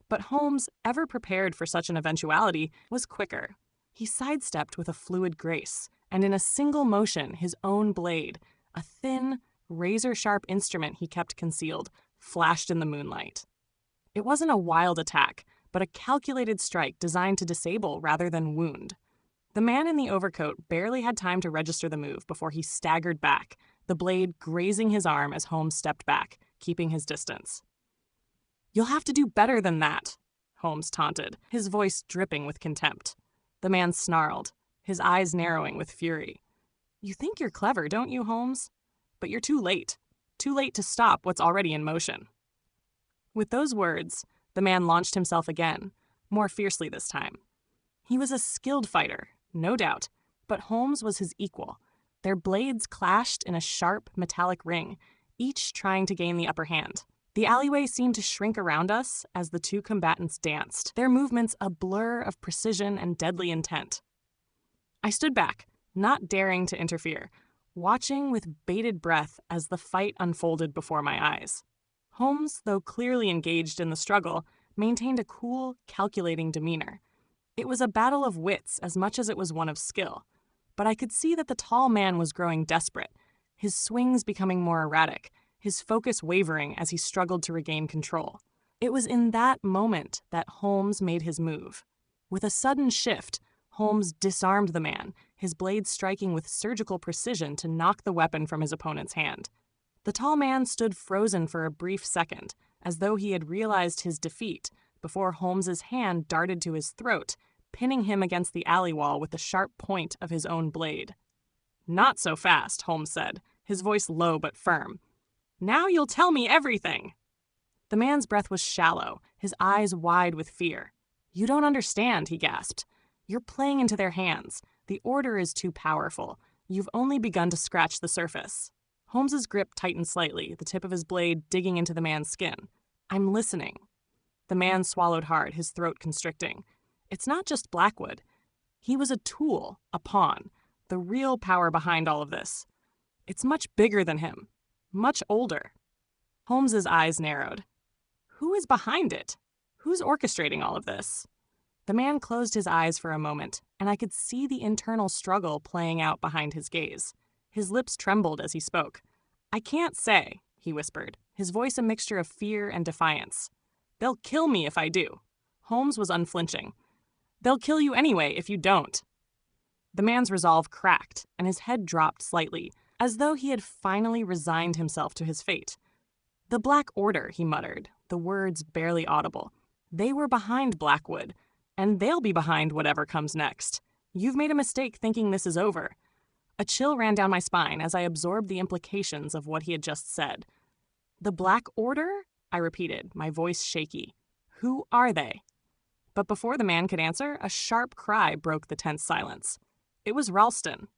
[SPEAKER 1] But Holmes, ever prepared for such an eventuality, was quicker. He sidestepped with a fluid grace, and in a single motion, his own blade, a thin, razor-sharp instrument he kept concealed, flashed in the moonlight. It wasn't a wild attack, but a calculated strike designed to disable rather than wound. The man in the overcoat barely had time to register the move before he staggered back, the blade grazing his arm as Holmes stepped back, keeping his distance. "You'll have to do better than that," Holmes taunted, his voice dripping with contempt. The man snarled, his eyes narrowing with fury. "You think you're clever, don't you, Holmes? But you're too late. Too late to stop what's already in motion." With those words, the man launched himself again, more fiercely this time. He was a skilled fighter, no doubt, but Holmes was his equal. Their blades clashed in a sharp, metallic ring, each trying to gain the upper hand. The alleyway seemed to shrink around us as the two combatants danced, their movements a blur of precision and deadly intent. I stood back, not daring to interfere, watching with bated breath as the fight unfolded before my eyes. Holmes, though clearly engaged in the struggle, maintained a cool, calculating demeanor. It was a battle of wits as much as it was one of skill, but I could see that the tall man was growing desperate, his swings becoming more erratic, his focus wavering as he struggled to regain control. It was in that moment that Holmes made his move. With a sudden shift, Holmes disarmed the man, his blade striking with surgical precision to knock the weapon from his opponent's hand. The tall man stood frozen for a brief second, as though he had realized his defeat, before Holmes's hand darted to his throat, pinning him against the alley wall with the sharp point of his own blade. "Not so fast," Holmes said, his voice low but firm. "Now you'll tell me everything." The man's breath was shallow, his eyes wide with fear. "You don't understand," he gasped. "You're playing into their hands. The order is too powerful. You've only begun to scratch the surface." Holmes's grip tightened slightly, the tip of his blade digging into the man's skin. "I'm listening." The man swallowed hard, his throat constricting. It's not just Blackwood. He was a tool, a pawn, the real power behind all of this. It's much bigger than him, much older. Holmes's eyes narrowed. Who is behind it? Who's orchestrating all of this? The man closed his eyes for a moment, and I could see the internal struggle playing out behind his gaze. His lips trembled as he spoke. "I can't say," he whispered, his voice a mixture of fear and defiance. "They'll kill me if I do." Holmes was unflinching. "They'll kill you anyway if you don't." The man's resolve cracked, and his head dropped slightly, as though he had finally resigned himself to his fate. "The Black Order," he muttered, the words barely audible. "They were behind Blackwood, and they'll be behind whatever comes next. You've made a mistake thinking this is over." A chill ran down my spine as I absorbed the implications of what he had just said. "The Black Order?" I repeated, my voice shaky. "Who are they?" But before the man could answer, a sharp cry broke the tense silence. It was Ralston.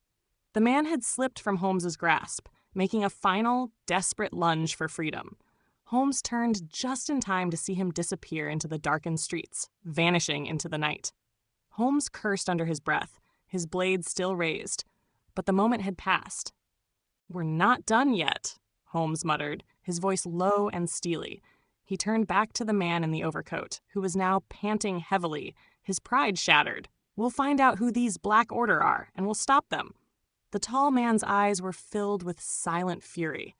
[SPEAKER 1] The man had slipped from Holmes's grasp, making a final, desperate lunge for freedom. Holmes turned just in time to see him disappear into the darkened streets, vanishing into the night. Holmes cursed under his breath, his blade still raised, but the moment had passed. "We're not done yet," Holmes muttered, his voice low and steely. He turned back to the man in the overcoat, who was now panting heavily, his pride shattered. "We'll find out who these Black Order are, and we'll stop them." The tall man's eyes were filled with silent fury.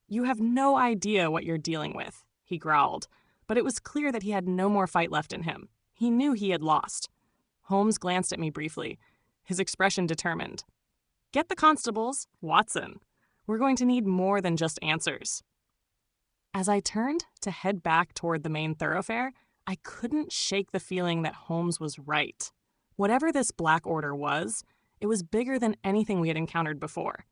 [SPEAKER 1] "You have no idea what you're dealing with," he growled, but it was clear that he had no more fight left in him. He knew he had lost. Holmes glanced at me briefly, his expression determined. "Get the constables, Watson. We're going to need more than just answers." As I turned to head back toward the main thoroughfare, I couldn't shake the feeling that Holmes was right. Whatever this Black Order was, it was bigger than anything we had encountered before,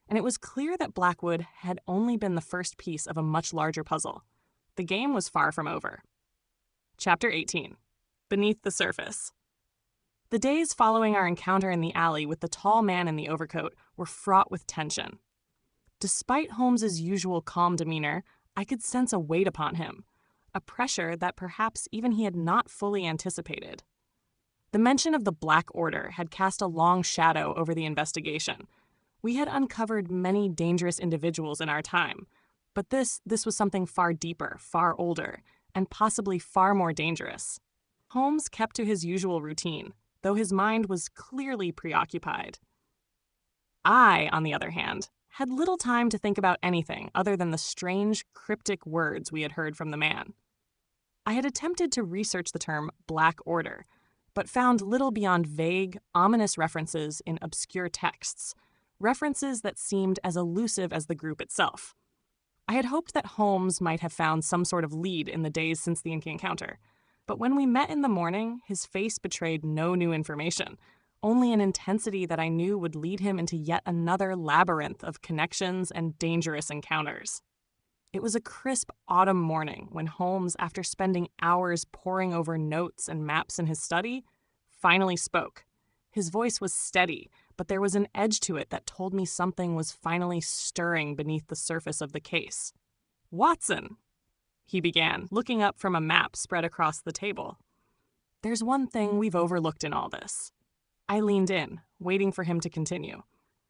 [SPEAKER 1] and it was clear that Blackwood had only been the first piece of a much larger puzzle. The game was far from over. Chapter 18. Beneath the Surface. The days following our encounter in the alley with the tall man in the overcoat were fraught with tension. Despite Holmes's usual calm demeanor, I could sense a weight upon him, a pressure that perhaps even he had not fully anticipated. The mention of the Black Order had cast a long shadow over the investigation. We had uncovered many dangerous individuals in our time, but this was something far deeper, far older, and possibly far more dangerous. Holmes kept to his usual routine, though his mind was clearly preoccupied. I, on the other hand, had little time to think about anything other than the strange, cryptic words we had heard from the man. I had attempted to research the term Black Order, but found little beyond vague, ominous references in obscure texts, references that seemed as elusive as the group itself. I had hoped that Holmes might have found some sort of lead in the days since the encounter, but when we met in the morning, his face betrayed no new information, only an intensity that I knew would lead him into yet another labyrinth of connections and dangerous encounters. It was a crisp autumn morning when Holmes, after spending hours poring over notes and maps in his study, finally spoke. His voice was steady, but there was an edge to it that told me something was finally stirring beneath the surface of the case. "Watson," he began, looking up from a map spread across the table. "There's one thing we've overlooked in all this." I leaned in, waiting for him to continue.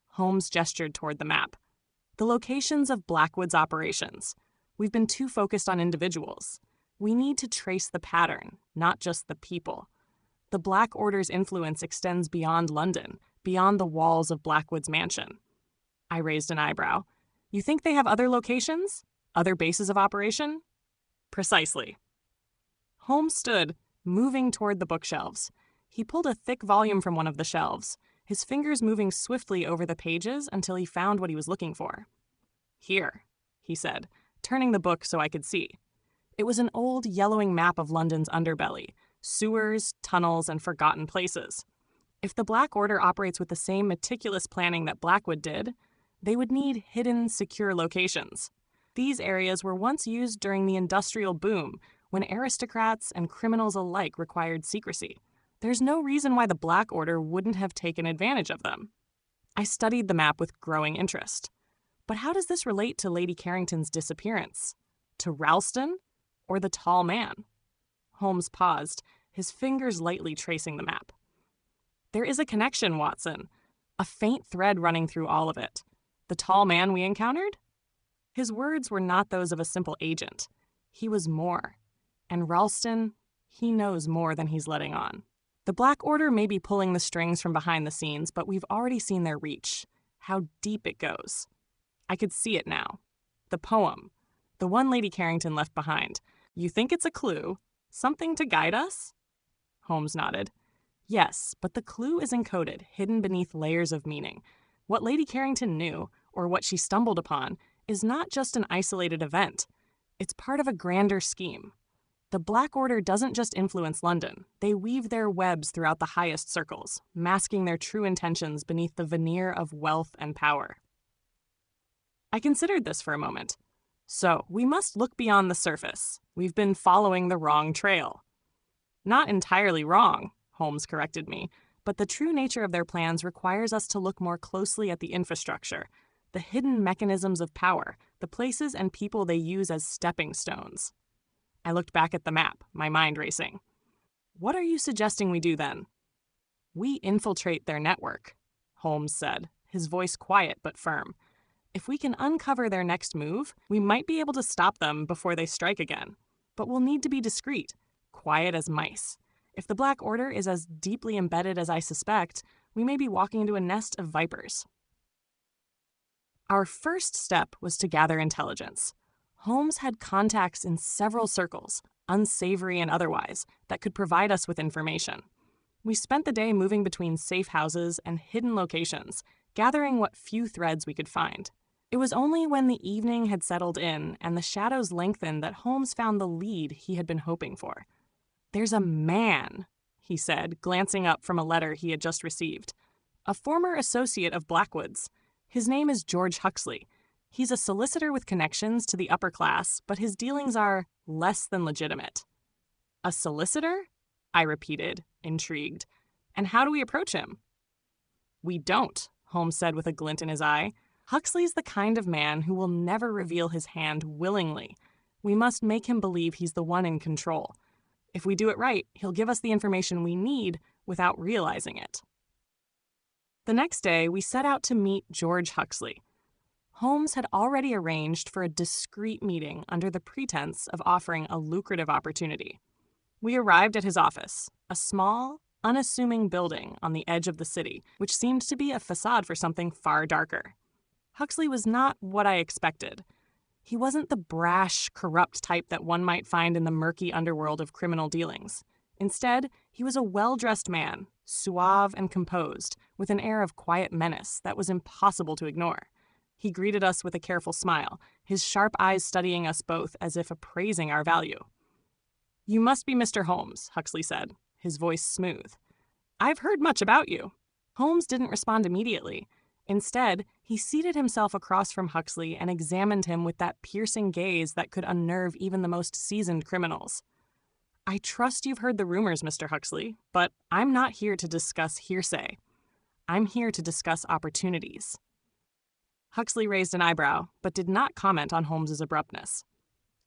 [SPEAKER 1] Holmes gestured toward the map. "The locations of Blackwood's operations. We've been too focused on individuals. We need to trace the pattern, not just the people. The Black Order's influence extends beyond London, beyond the walls of Blackwood's mansion." I raised an eyebrow. "You think they have other locations? Other bases of operation?" "Precisely." Holmes stood, moving toward the bookshelves. He pulled a thick volume from one of the shelves, his fingers moving swiftly over the pages until he found what he was looking for. "Here," he said, turning the book so I could see. It was an old yellowing map of London's underbelly, sewers, tunnels, and forgotten places. If the Black Order operates with the same meticulous planning that Blackwood did, they would need hidden, secure locations. These areas were once used during the industrial boom, when aristocrats and criminals alike required secrecy. There's no reason why the Black Order wouldn't have taken advantage of them. I studied the map with growing interest. But how does this relate to Lady Carrington's disappearance? To Ralston? Or the tall man? Holmes paused, his fingers lightly tracing the map. There is a connection, Watson. A faint thread running through all of it. The tall man we encountered? His words were not those of a simple agent. He was more. And Ralston, he knows more than he's letting on. The Black Order may be pulling the strings from behind the scenes, but we've already seen their reach. How deep it goes. I could see it now. The poem. The one Lady Carrington left behind. You think it's a clue? Something to guide us? Holmes nodded. Yes, but the clue is encoded, hidden beneath layers of meaning. What Lady Carrington knew, or what she stumbled upon, is not just an isolated event. It's part of a grander scheme. The Black Order doesn't just influence London. They weave their webs throughout the highest circles, masking their true intentions beneath the veneer of wealth and power. I considered this for a moment. So, we must look beyond the surface. We've been following the wrong trail. Not entirely wrong, Holmes corrected me, but the true nature of their plans requires us to look more closely at the infrastructure, the hidden mechanisms of power, the places and people they use as stepping stones. I looked back at the map, my mind racing. What are you suggesting we do then? We infiltrate their network, Holmes said, his voice quiet but firm. If we can uncover their next move, we might be able to stop them before they strike again. But we'll need to be discreet, quiet as mice. If the Black Order is as deeply embedded as I suspect, we may be walking into a nest of vipers. Our first step was to gather intelligence. Holmes had contacts in several circles, unsavory and otherwise, that could provide us with information. We spent the day moving between safe houses and hidden locations, gathering what few threads we could find. It was only when the evening had settled in and the shadows lengthened that Holmes found the lead he had been hoping for. There's a man, he said, glancing up from a letter he had just received. A former associate of Blackwood's. His name is George Huxley. He's a solicitor with connections to the upper class, but his dealings are less than legitimate. A solicitor? I repeated, intrigued. And how do we approach him? We don't, Holmes said with a glint in his eye. Huxley's the kind of man who will never reveal his hand willingly. We must make him believe he's the one in control. If we do it right, he'll give us the information we need without realizing it. The next day, we set out to meet George Huxley. Holmes had already arranged for a discreet meeting under the pretense of offering a lucrative opportunity. We arrived at his office, a small, unassuming building on the edge of the city, which seemed to be a facade for something far darker. Huxley was not what I expected. He wasn't the brash, corrupt type that one might find in the murky underworld of criminal dealings. Instead, he was a well-dressed man, suave and composed, with an air of quiet menace that was impossible to ignore. He greeted us with a careful smile, his sharp eyes studying us both as if appraising our value. You must be Mr. Holmes, Huxley said, his voice smooth. I've heard much about you. Holmes didn't respond immediately. Instead, he seated himself across from Huxley and examined him with that piercing gaze that could unnerve even the most seasoned criminals. I trust you've heard the rumors, Mr. Huxley, but I'm not here to discuss hearsay. I'm here to discuss opportunities. Huxley raised an eyebrow, but did not comment on Holmes's abruptness.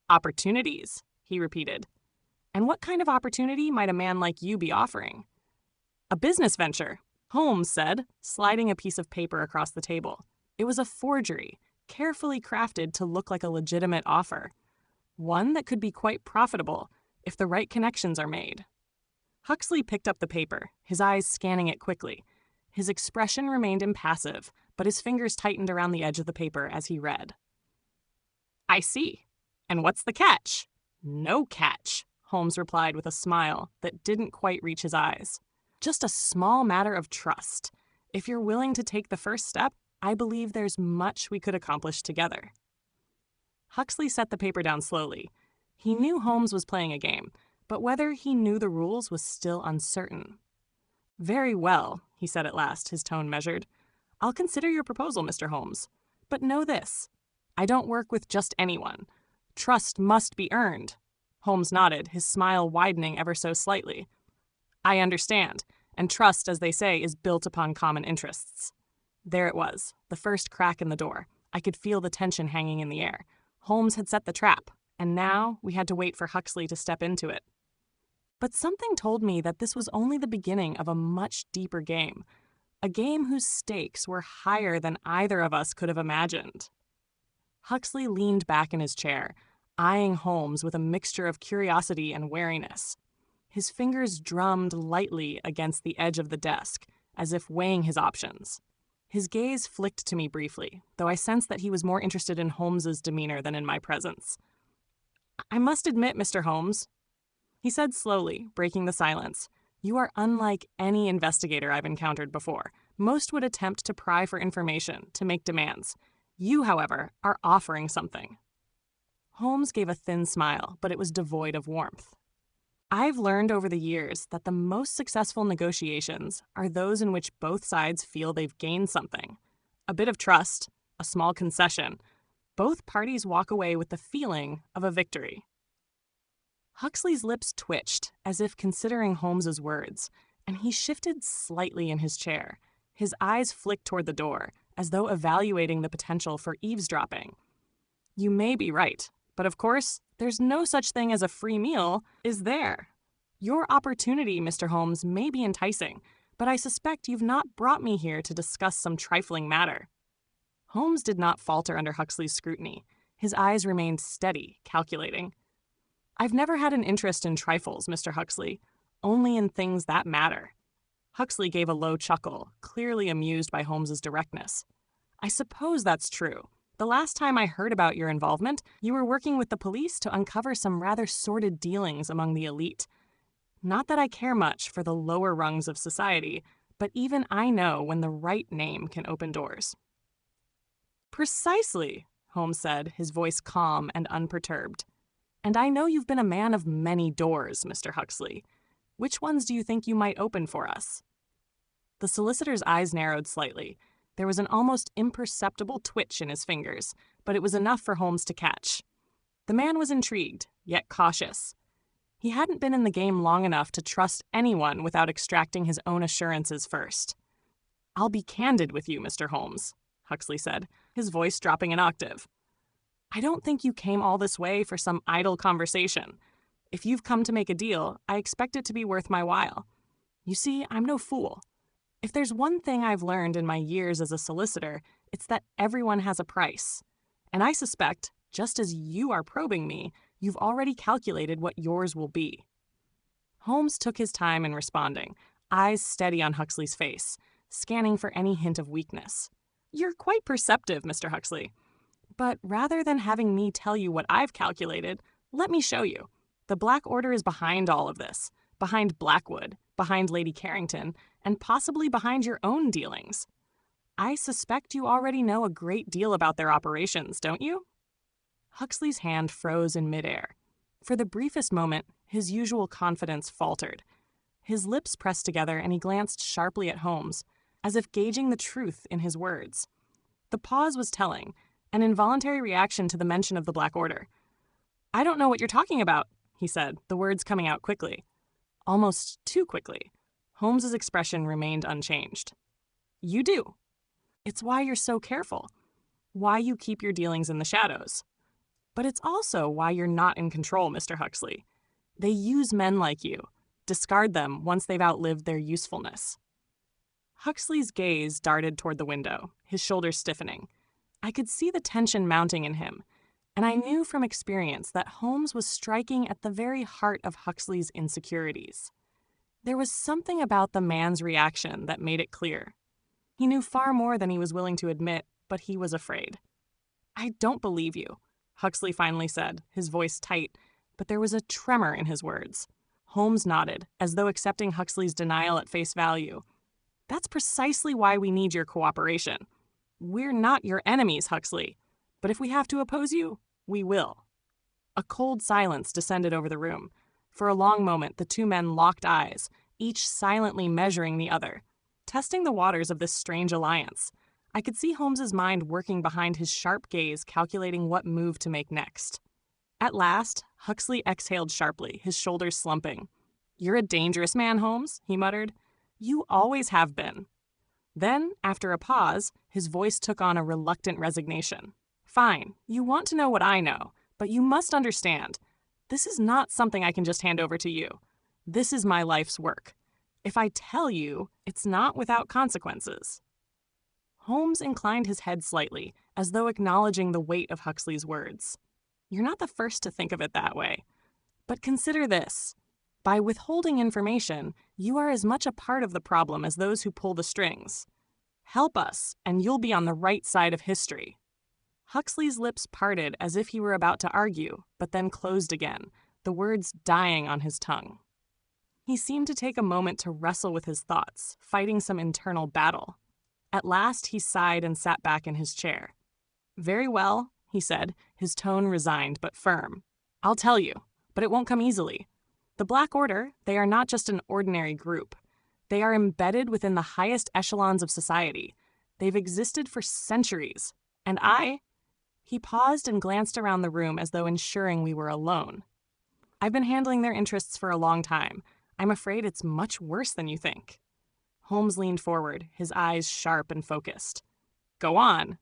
[SPEAKER 1] Opportunities, he repeated. And what kind of opportunity might a man like you be offering? A business venture, Holmes said, sliding a piece of paper across the table. It was a forgery, carefully crafted to look like a legitimate offer. One that could be quite profitable if the right connections are made. Huxley picked up the paper, his eyes scanning it quickly. His expression remained impassive, but his fingers tightened around the edge of the paper as he read. I see. And what's the catch? No catch, Holmes replied with a smile that didn't quite reach his eyes. Just a small matter of trust. If you're willing to take the first step, I believe there's much we could accomplish together. Huxley set the paper down slowly. He knew Holmes was playing a game, but whether he knew the rules was still uncertain. Very well, he said at last, his tone measured. I'll consider your proposal, Mr. Holmes. But know this. I don't work with just anyone. Trust must be earned. Holmes nodded, his smile widening ever so slightly. I understand, and trust, as they say, is built upon common interests. There it was, the first crack in the door. I could feel the tension hanging in the air. Holmes had set the trap, and now we had to wait for Huxley to step into it. But something told me that this was only the beginning of a much deeper game, a game whose stakes were higher than either of us could have imagined. Huxley leaned back in his chair, eyeing Holmes with a mixture of curiosity and wariness. His fingers drummed lightly against the edge of the desk, as if weighing his options. His gaze flicked to me briefly, though I sensed that he was more interested in Holmes's demeanor than in my presence. I must admit, Mr. Holmes, he said slowly, breaking the silence, you are unlike any investigator I've encountered before. Most would attempt to pry for information, to make demands. You, however, are offering something. Holmes gave a thin smile, but it was devoid of warmth. I've learned over the years that the most successful negotiations are those in which both sides feel they've gained something. A bit of trust, a small concession. Both parties walk away with the feeling of a victory. Huxley's lips twitched, as if considering Holmes's words, and he shifted slightly in his chair. His eyes flicked toward the door, as though evaluating the potential for eavesdropping. You may be right, but of course, there's no such thing as a free meal, is there? Your opportunity, Mr. Holmes, may be enticing, but I suspect you've not brought me here to discuss some trifling matter. Holmes did not falter under Huxley's scrutiny. His eyes remained steady, calculating. I've never had an interest in trifles, Mr. Huxley, only in things that matter. Huxley gave a low chuckle, clearly amused by Holmes's directness. I suppose that's true. The last time I heard about your involvement, you were working with the police to uncover some rather sordid dealings among the elite. Not that I care much for the lower rungs of society, but even I know when the right name can open doors. Precisely, Holmes said, his voice calm and unperturbed. And I know you've been a man of many doors, Mr. Huxley. Which ones do you think you might open for us? The solicitor's eyes narrowed slightly. There was an almost imperceptible twitch in his fingers, but it was enough for Holmes to catch. The man was intrigued, yet cautious. He hadn't been in the game long enough to trust anyone without extracting his own assurances first. I'll be candid with you, Mr. Holmes, Huxley said, his voice dropping an octave. I don't think you came all this way for some idle conversation. If you've come to make a deal, I expect it to be worth my while. You see, I'm no fool. If there's one thing I've learned in my years as a solicitor, it's that everyone has a price. And I suspect, just as you are probing me, you've already calculated what yours will be. Holmes took his time in responding, eyes steady on Huxley's face, scanning for any hint of weakness. You're quite perceptive, Mr. Huxley. But rather than having me tell you what I've calculated, let me show you. The Black Order is behind all of this, behind Blackwood, behind Lady Carrington, and possibly behind your own dealings. I suspect you already know a great deal about their operations, don't you? Huxley's hand froze in midair. For the briefest moment, his usual confidence faltered. His lips pressed together and he glanced sharply at Holmes, as if gauging the truth in his words. The pause was telling, an involuntary reaction to the mention of the Black Order. I don't know what you're talking about, he said, the words coming out quickly. Almost too quickly. Holmes's expression remained unchanged. You do. It's why you're so careful. Why you keep your dealings in the shadows. But it's also why you're not in control, Mr. Huxley. They use men like you. Discard them once they've outlived their usefulness. Huxley's gaze darted toward the window, his shoulders stiffening. I could see the tension mounting in him, and I knew from experience that Holmes was striking at the very heart of Huxley's insecurities. There was something about the man's reaction that made it clear. He knew far more than he was willing to admit, but he was afraid. I don't believe you, Huxley finally said, his voice tight, but there was a tremor in his words. Holmes nodded, as though accepting Huxley's denial at face value. That's precisely why we need your cooperation. We're not your enemies, Huxley, but if we have to oppose you, we will. A cold silence descended over the room. For a long moment, the two men locked eyes, each silently measuring the other, testing the waters of this strange alliance. I could see Holmes's mind working behind his sharp gaze, calculating what move to make next. At last, Huxley exhaled sharply, his shoulders slumping. "You're a dangerous man, Holmes," he muttered. "You always have been." Then, after a pause, his voice took on a reluctant resignation. "Fine, you want to know what I know, but you must understand. This is not something I can just hand over to you. This is my life's work. If I tell you, it's not without consequences." Holmes inclined his head slightly, as though acknowledging the weight of Huxley's words. "You're not the first to think of it that way. But consider this. By withholding information, you are as much a part of the problem as those who pull the strings. Help us, and you'll be on the right side of history." Huxley's lips parted as if he were about to argue, but then closed again, the words dying on his tongue. He seemed to take a moment to wrestle with his thoughts, fighting some internal battle. At last he sighed and sat back in his chair. "Very well," he said, his tone resigned but firm. "I'll tell you, but it won't come easily. The Black Order, they are not just an ordinary group. They are embedded within the highest echelons of society. They've existed for centuries. And He paused and glanced around the room as though ensuring we were alone. "I've been handling their interests for a long time. I'm afraid it's much worse than you think." Holmes leaned forward, his eyes sharp and focused. "Go on."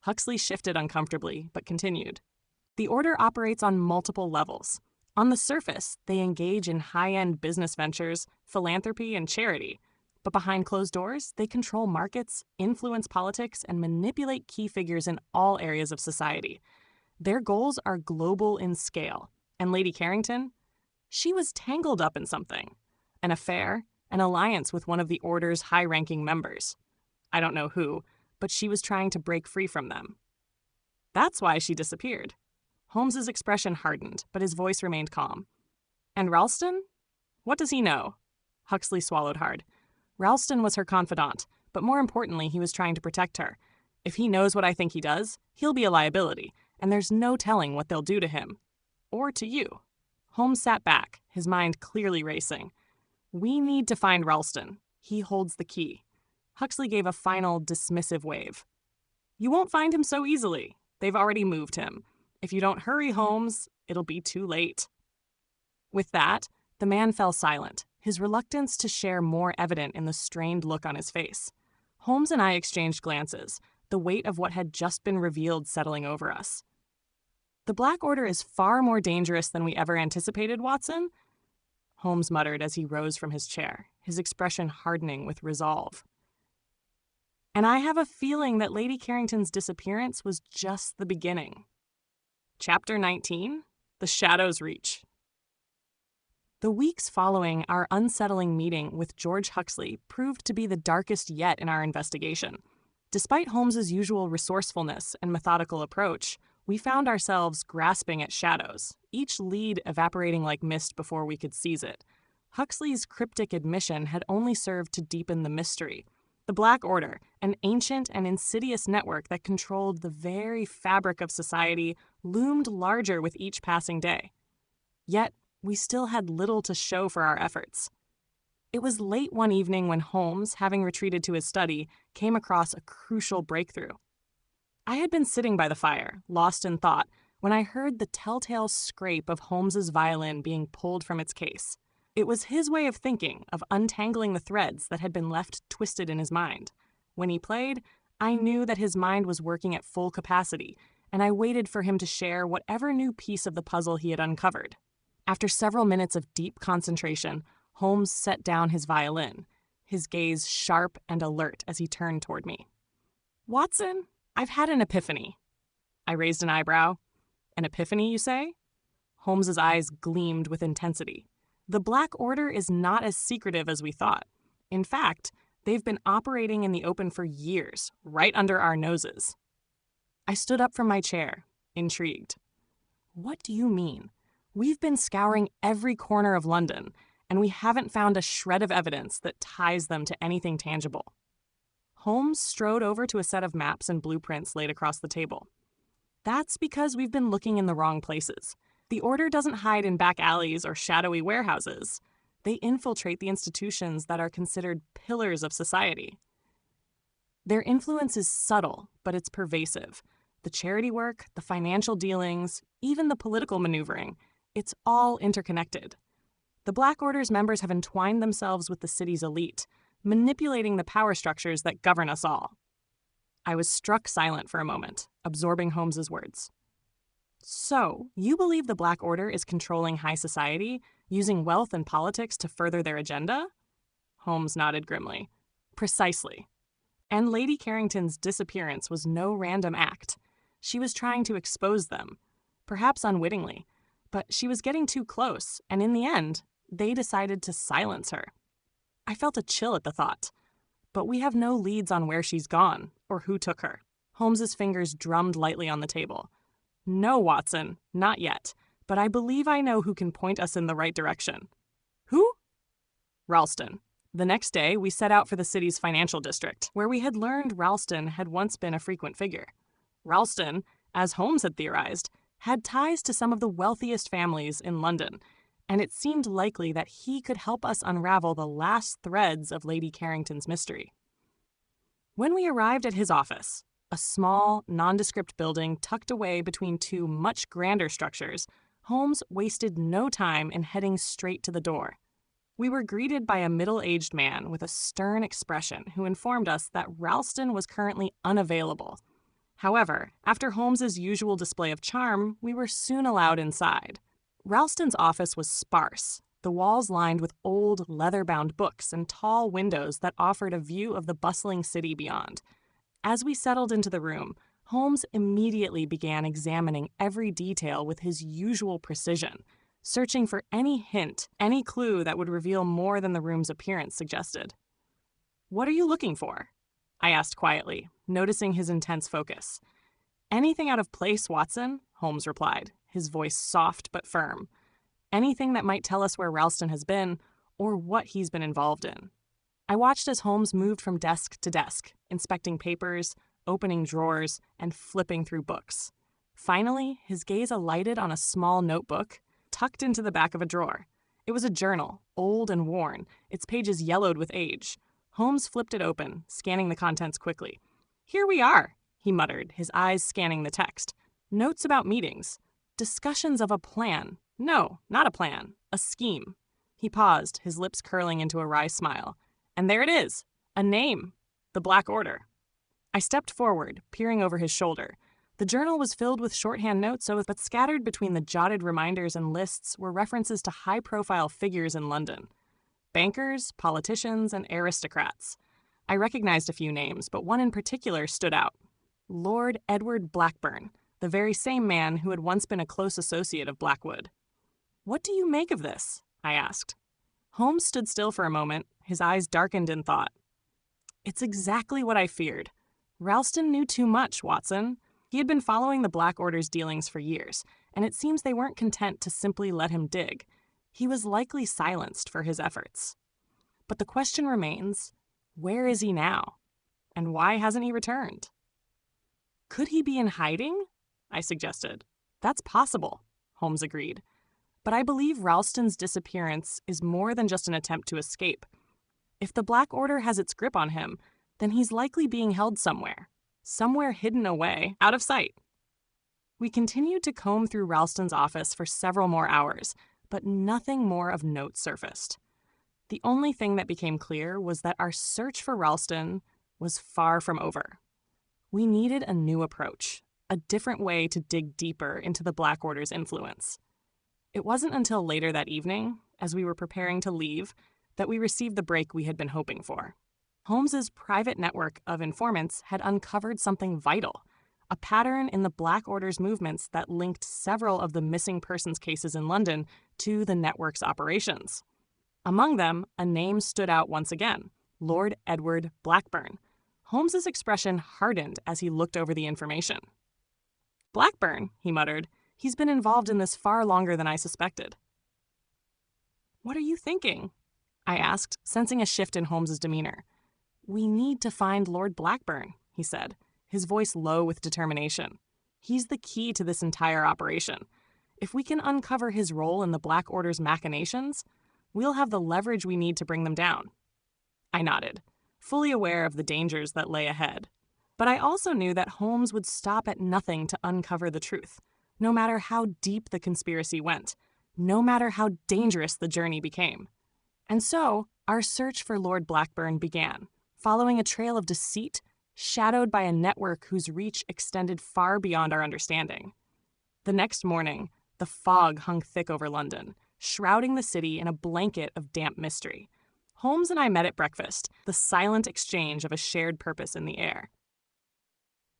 [SPEAKER 1] Huxley shifted uncomfortably, but continued. "The Order operates on multiple levels. On the surface, they engage in high-end business ventures, philanthropy, and charity. But behind closed doors, they control markets, influence politics, and manipulate key figures in all areas of society. Their goals are global in scale. And Lady Carrington? She was tangled up in something. An affair, an alliance with one of the Order's high-ranking members. I don't know who, but she was trying to break free from them. That's why she disappeared." Holmes's expression hardened, but his voice remained calm. "And Ralston? What does he know?" Huxley swallowed hard. "Ralston was her confidant, but more importantly, he was trying to protect her. If he knows what I think he does, he'll be a liability, and there's no telling what they'll do to him. Or to you." Holmes sat back, his mind clearly racing. "We need to find Ralston. He holds the key." Huxley gave a final, dismissive wave. "You won't find him so easily. They've already moved him. If you don't hurry, Holmes, it'll be too late." With that, the man fell silent, his reluctance to share more evident in the strained look on his face. Holmes and I exchanged glances, the weight of what had just been revealed settling over us. "The Black Order is far more dangerous than we ever anticipated, Watson," Holmes muttered as he rose from his chair, his expression hardening with resolve. "And I have a feeling that Lady Carrington's disappearance was just the beginning." Chapter 19: The Shadow's Reach. The weeks following our unsettling meeting with George Huxley proved to be the darkest yet in our investigation. Despite Holmes's usual resourcefulness and methodical approach, we found ourselves grasping at shadows, each lead evaporating like mist before we could seize it. Huxley's cryptic admission had only served to deepen the mystery. The Black Order, an ancient and insidious network that controlled the very fabric of society, loomed larger with each passing day. Yet, we still had little to show for our efforts. It was late one evening when Holmes, having retreated to his study, came across a crucial breakthrough. I had been sitting by the fire, lost in thought, when I heard the telltale scrape of Holmes's violin being pulled from its case. It was his way of thinking, of untangling the threads that had been left twisted in his mind. When he played, I knew that his mind was working at full capacity, and I waited for him to share whatever new piece of the puzzle he had uncovered. After several minutes of deep concentration, Holmes set down his violin, his gaze sharp and alert as he turned toward me. "Watson, I've had an epiphany." I raised an eyebrow. "An epiphany, you say?" Holmes's eyes gleamed with intensity. "The Black Order is not as secretive as we thought. In fact, they've been operating in the open for years, right under our noses." I stood up from my chair, intrigued. "What do you mean? We've been scouring every corner of London, and we haven't found a shred of evidence that ties them to anything tangible." Holmes strode over to a set of maps and blueprints laid across the table. "That's because we've been looking in the wrong places. The Order doesn't hide in back alleys or shadowy warehouses. They infiltrate the institutions that are considered pillars of society. Their influence is subtle, but it's pervasive. The charity work, the financial dealings, even the political maneuvering. It's all interconnected. The Black Order's members have entwined themselves with the city's elite, manipulating the power structures that govern us all. I was struck silent for a moment, absorbing Holmes's words. So, you believe the Black Order is controlling high society, using wealth and politics to further their agenda? Holmes nodded grimly. Precisely. And Lady Carrington's disappearance was no random act. She was trying to expose them, perhaps unwittingly, but she was getting too close, and in the end, they decided to silence her. I felt a chill at the thought. But we have no leads on where she's gone, or who took her. Holmes's fingers drummed lightly on the table. No, Watson, not yet, but I believe I know who can point us in the right direction. Who? Ralston. The next day, we set out for the city's financial district, where we had learned Ralston had once been a frequent figure. Ralston, as Holmes had theorized, had ties to some of the wealthiest families in London, and it seemed likely that he could help us unravel the last threads of Lady Carrington's mystery. When we arrived at his office, a small, nondescript building tucked away between two much grander structures, Holmes wasted no time in heading straight to the door. We were greeted by a middle-aged man with a stern expression who informed us that Ralston was currently unavailable. However, after Holmes's usual display of charm, we were soon allowed inside. Ralston's office was sparse, the walls lined with old, leather-bound books and tall windows that offered a view of the bustling city beyond. As we settled into the room, Holmes immediately began examining every detail with his usual precision, searching for any hint, any clue that would reveal more than the room's appearance suggested. "What are you looking for?" I asked quietly, noticing his intense focus. "Anything out of place, Watson," Holmes replied, his voice soft but firm. "Anything that might tell us where Ralston has been, or what he's been involved in." I watched as Holmes moved from desk to desk, inspecting papers, opening drawers, and flipping through books. Finally, his gaze alighted on a small notebook tucked into the back of a drawer. It was a journal, old and worn, its pages yellowed with age. Holmes flipped it open, scanning the contents quickly. "Here we are," he muttered, his eyes scanning the text. "Notes about meetings. Discussions of a plan. No, not a plan. A scheme." He paused, his lips curling into a wry smile. "And there it is. A name. The Black Order." I stepped forward, peering over his shoulder. The journal was filled with shorthand notes, but scattered between the jotted reminders and lists were references to high-profile figures in London. Bankers, politicians, and aristocrats. I recognized a few names, but one in particular stood out. Lord Edward Blackburn, the very same man who had once been a close associate of Blackwood. "What do you make of this?" I asked. Holmes stood still for a moment, his eyes darkened in thought. "It's exactly what I feared. Ralston knew too much, Watson. He had been following the Black Order's dealings for years, and it seems they weren't content to simply let him dig. He was likely silenced for his efforts. But the question remains, where is he now? And why hasn't he returned?" "Could he be in hiding?" I suggested. "That's possible," Holmes agreed. "But I believe Ralston's disappearance is more than just an attempt to escape. If the Black Order has its grip on him, then he's likely being held somewhere hidden away, out of sight." We continued to comb through Ralston's office for several more hours, but nothing more of note surfaced. The only thing that became clear was that our search for Ralston was far from over. We needed a new approach, a different way to dig deeper into the Black Order's influence. It wasn't until later that evening, as we were preparing to leave, that we received the break we had been hoping for. Holmes's private network of informants had uncovered something vital, a pattern in the Black Order's movements that linked several of the missing persons cases in London to the network's operations. Among them, a name stood out once again, Lord Edward Blackburn. Holmes's expression hardened as he looked over the information. "Blackburn," he muttered. "He's been involved in this far longer than I suspected." "What are you thinking?" I asked, sensing a shift in Holmes's demeanor. "We need to find Lord Blackburn," he said, his voice low with determination. "He's the key to this entire operation. If we can uncover his role in the Black Order's machinations, we'll have the leverage we need to bring them down." I nodded, fully aware of the dangers that lay ahead. But I also knew that Holmes would stop at nothing to uncover the truth. no matter how deep the conspiracy went, no matter how dangerous the journey became. And so, our search for Lord Blackburn began, following a trail of deceit shadowed by a network whose reach extended far beyond our understanding. The next morning, the fog hung thick over London, shrouding the city in a blanket of damp mystery. Holmes and I met at breakfast, the silent exchange of a shared purpose in the air.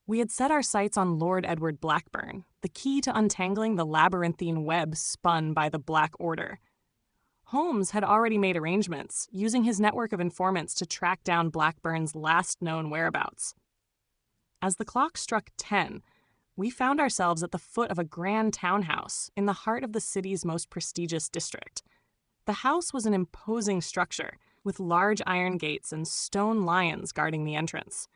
[SPEAKER 1] We had set our sights on Lord Edward Blackburn, the key to untangling the labyrinthine web spun by the Black Order. Holmes had already made arrangements, using his network of informants to track down Blackburn's last known whereabouts. As the clock struck 10, we found ourselves at the foot of a grand townhouse in the heart of the city's most prestigious district. The house was an imposing structure, with large iron gates and stone lions guarding the entrance.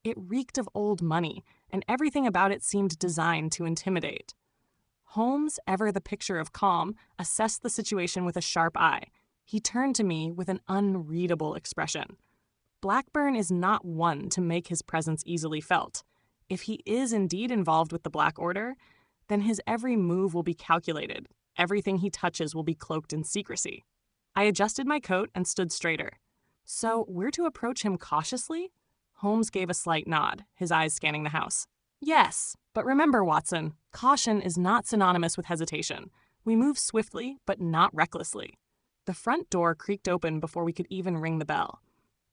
[SPEAKER 1] It reeked of old money, and everything about it seemed designed to intimidate. Holmes, ever the picture of calm, assessed the situation with a sharp eye. He turned to me with an unreadable expression. Blackburn is not one to make his presence easily felt. If he is indeed involved with the Black Order, then his every move will be calculated. Everything he touches will be cloaked in secrecy. I adjusted my coat and stood straighter. So we're to approach him cautiously? Holmes gave a slight nod, his eyes scanning the house. Yes, but remember, Watson, caution is not synonymous with hesitation. We move swiftly, but not recklessly. The front door creaked open before we could even ring the bell.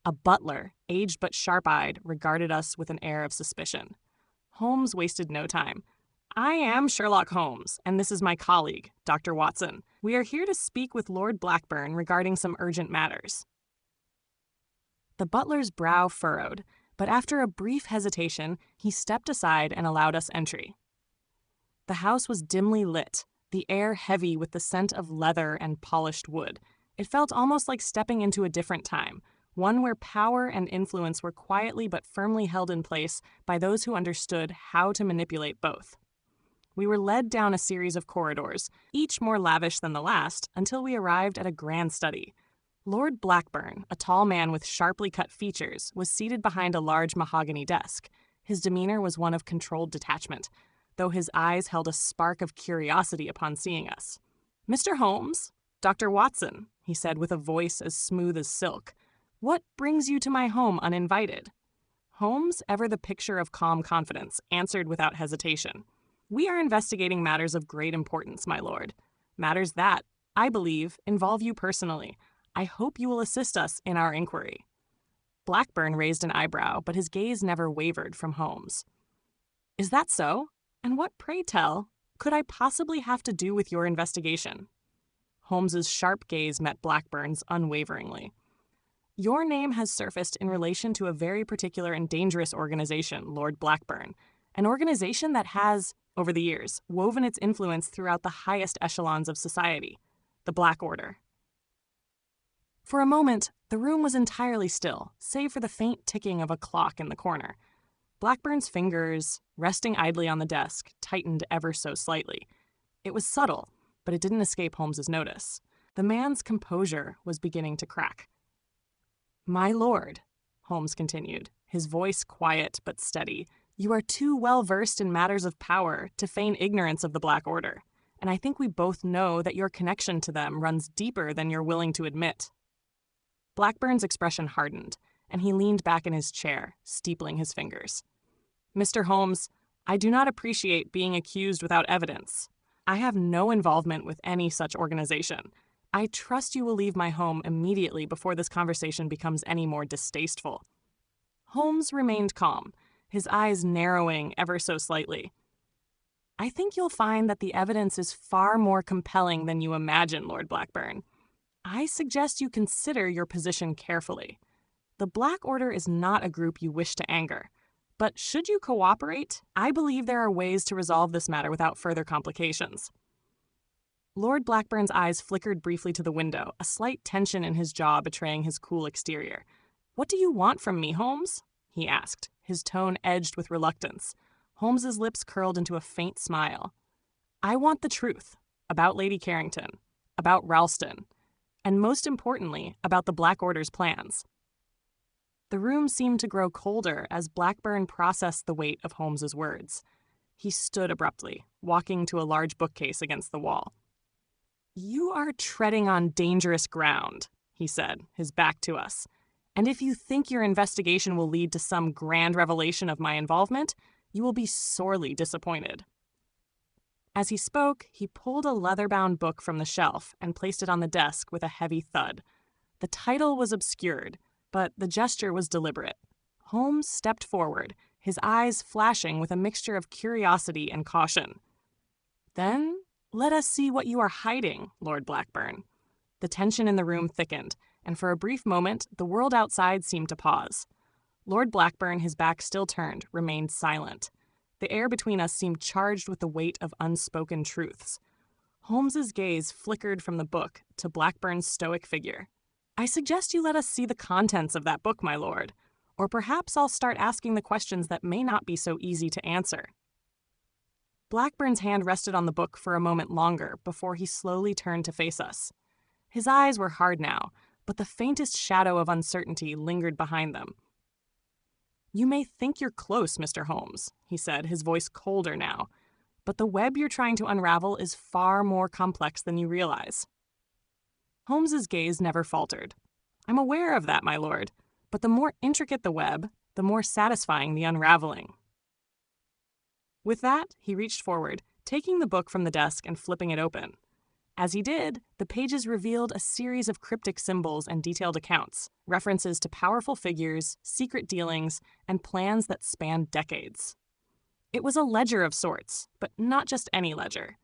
[SPEAKER 1] A butler, aged but sharp-eyed, regarded us with an air of suspicion. Holmes wasted no time. I am Sherlock Holmes, and this is my colleague, Dr. Watson. We are here to speak with Lord Blackburn regarding some urgent matters. The butler's brow furrowed, but after a brief hesitation, he stepped aside and allowed us entry. The house was dimly lit, the air heavy with the scent of leather and polished wood. It felt almost like stepping into a different time, one where power and influence were quietly but firmly held in place by those who understood how to manipulate both. We were led down a series of corridors, each more lavish than the last, until we arrived at a grand study. Lord Blackburn, a tall man with sharply cut features, was seated behind a large mahogany desk. His demeanor was one of controlled detachment, though his eyes held a spark of curiosity upon seeing us. "Mr. Holmes, Dr. Watson," he said with a voice as smooth as silk. "What brings you to my home uninvited?" Holmes, ever the picture of calm confidence, answered without hesitation. "We are investigating matters of great importance, my lord. Matters that, I believe, involve you personally. I hope you will assist us in our inquiry." Blackburn raised an eyebrow, but his gaze never wavered from Holmes. "Is that so? And what, pray tell, could I possibly have to do with your investigation?" Holmes's sharp gaze met Blackburn's unwaveringly. "Your name has surfaced in relation to a very particular and dangerous organization, Lord Blackburn, an organization that has, over the years, woven its influence throughout the highest echelons of society, the Black Order." For a moment, the room was entirely still, save for the faint ticking of a clock in the corner. Blackburn's fingers, resting idly on the desk, tightened ever so slightly. It was subtle, but it didn't escape Holmes's notice. The man's composure was beginning to crack. "My lord," Holmes continued, his voice quiet but steady, "you are too well versed in matters of power to feign ignorance of the Black Order, and I think we both know that your connection to them runs deeper than you're willing to admit." Blackburn's expression hardened, and he leaned back in his chair, steepling his fingers. "Mr. Holmes, I do not appreciate being accused without evidence. I have no involvement with any such organization. I trust you will leave my home immediately before this conversation becomes any more distasteful." Holmes remained calm, his eyes narrowing ever so slightly. "I think you'll find that the evidence is far more compelling than you imagine, Lord Blackburn. I suggest you consider your position carefully. The Black Order is not a group you wish to anger, but should you cooperate, I believe there are ways to resolve this matter without further complications." Lord Blackburn's eyes flickered briefly to the window, a slight tension in his jaw betraying his cool exterior. "What do you want from me, Holmes?" he asked, his tone edged with reluctance. Holmes's lips curled into a faint smile. "I want the truth about Lady Carrington, about Ralston, and most importantly, about the Black Order's plans." The room seemed to grow colder as Blackburn processed the weight of Holmes's words. He stood abruptly, walking to a large bookcase against the wall. "You are treading on dangerous ground," he said, his back to us. "And if you think your investigation will lead to some grand revelation of my involvement, you will be sorely disappointed." As he spoke, he pulled a leather-bound book from the shelf and placed it on the desk with a heavy thud. The title was obscured, but the gesture was deliberate. Holmes stepped forward, his eyes flashing with a mixture of curiosity and caution. "Then let us see what you are hiding, Lord Blackburn." The tension in the room thickened, and for a brief moment, the world outside seemed to pause. Lord Blackburn, his back still turned, remained silent. The air between us seemed charged with the weight of unspoken truths. Holmes's gaze flickered from the book to Blackburn's stoic figure. "I suggest you let us see the contents of that book, my lord, or perhaps I'll start asking the questions that may not be so easy to answer." Blackburn's hand rested on the book for a moment longer before he slowly turned to face us. His eyes were hard now, but the faintest shadow of uncertainty lingered behind them. "You may think you're close, Mr. Holmes," he said, his voice colder now, "but the web you're trying to unravel is far more complex than you realize." Holmes's gaze never faltered. "I'm aware of that, my lord, but the more intricate the web, the more satisfying the unraveling." With that, he reached forward, taking the book from the desk and flipping it open. As he did, the pages revealed a series of cryptic symbols and detailed accounts, references to powerful figures, secret dealings, and plans that spanned decades. It was a ledger of sorts, but not just any ledger.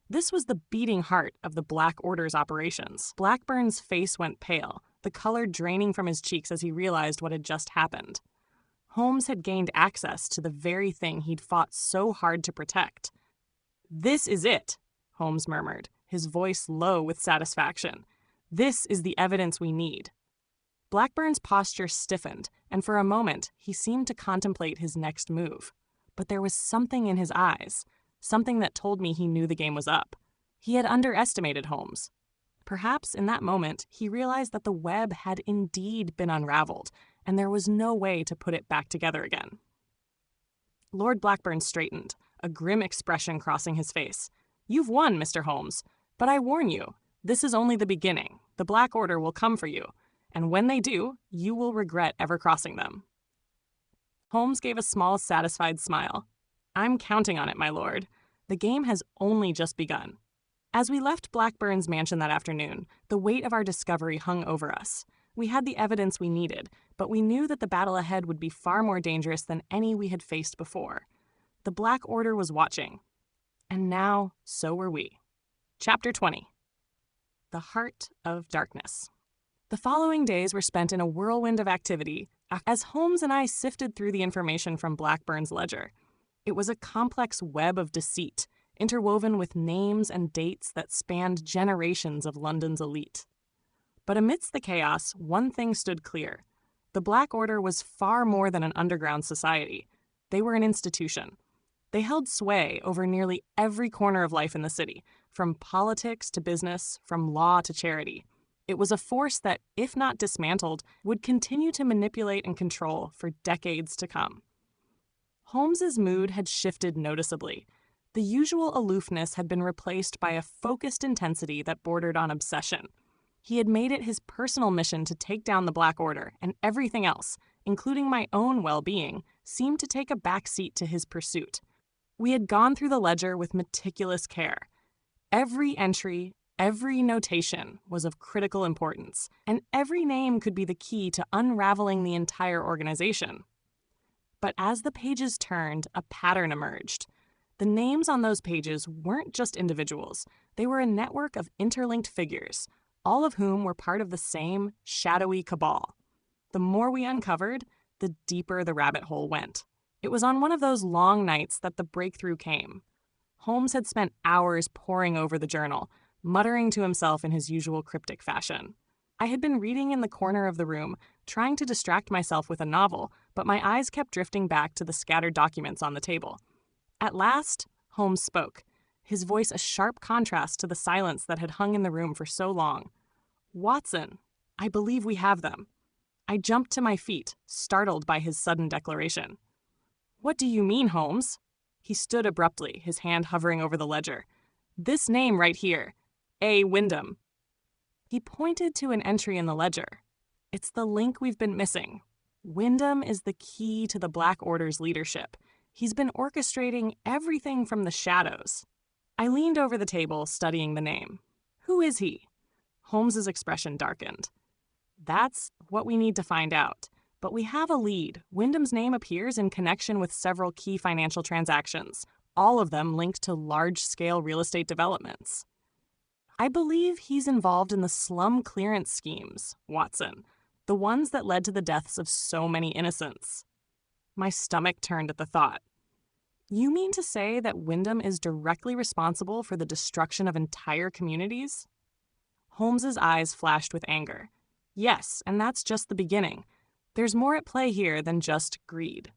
[SPEAKER 1] This was the beating heart of the Black Order's operations. Blackburn's face went pale, the color draining from his cheeks as he realized what had just happened. Holmes had gained access to the very thing he'd fought so hard to protect. "This is it," Holmes murmured, his voice low with satisfaction. "This is the evidence we need." Blackburn's posture stiffened, and for a moment he seemed to contemplate his next move. But there was something in his eyes, something that told me he knew the game was up. He had underestimated Holmes. Perhaps in that moment he realized that the web had indeed been unraveled, and there was no way to put it back together again. Lord Blackburn straightened, a grim expression crossing his face. "You've won, Mr. Holmes, but I warn you, this is only the beginning. The Black Order will come for you, and when they do, you will regret ever crossing them." Holmes gave a small, satisfied smile. "I'm counting on it, my lord. The game has only just begun." As we left Blackburn's mansion that afternoon, the weight of our discovery hung over us. We had the evidence we needed, but we knew that the battle ahead would be far more dangerous than any we had faced before. The Black Order was watching. And now, so were we. Chapter 20. The Heart of Darkness. The following days were spent in a whirlwind of activity as Holmes and I sifted through the information from Blackburn's ledger. It was a complex web of deceit, interwoven with names and dates that spanned generations of London's elite. But amidst the chaos, one thing stood clear. The Black Order was far more than an underground society. They were an institution. They held sway over nearly every corner of life in the city, from politics to business, from law to charity. It was a force that, if not dismantled, would continue to manipulate and control for decades to come. Holmes's mood had shifted noticeably. The usual aloofness had been replaced by a focused intensity that bordered on obsession. He had made it his personal mission to take down the Black Order, and everything else, including my own well-being, seemed to take a back seat to his pursuit. We had gone through the ledger with meticulous care. Every entry, every notation was of critical importance, and every name could be the key to unraveling the entire organization. But as the pages turned, a pattern emerged. The names on those pages weren't just individuals. They were a network of interlinked figures, all of whom were part of the same shadowy cabal. The more we uncovered, the deeper the rabbit hole went. It was on one of those long nights that the breakthrough came. Holmes had spent hours poring over the journal, muttering to himself in his usual cryptic fashion. I had been reading in the corner of the room, trying to distract myself with a novel, but my eyes kept drifting back to the scattered documents on the table. At last, Holmes spoke, his voice a sharp contrast to the silence that had hung in the room for so long. "Watson, I believe we have them." I jumped to my feet, startled by his sudden declaration. "What do you mean, Holmes?" He stood abruptly, his hand hovering over the ledger. "This name right here. A. Wyndham." He pointed to an entry in the ledger. "It's the link we've been missing. Wyndham is the key to the Black Order's leadership. He's been orchestrating everything from the shadows." I leaned over the table, studying the name. "Who is he?" Holmes's expression darkened. "That's what we need to find out. But we have a lead. Wyndham's name appears in connection with several key financial transactions, all of them linked to large-scale real estate developments. I believe he's involved in the slum clearance schemes, Watson, the ones that led to the deaths of so many innocents." My stomach turned at the thought. "You mean to say that Wyndham is directly responsible for the destruction of entire communities?" Holmes's eyes flashed with anger. "Yes, and that's just the beginning. There's more at play here than just greed.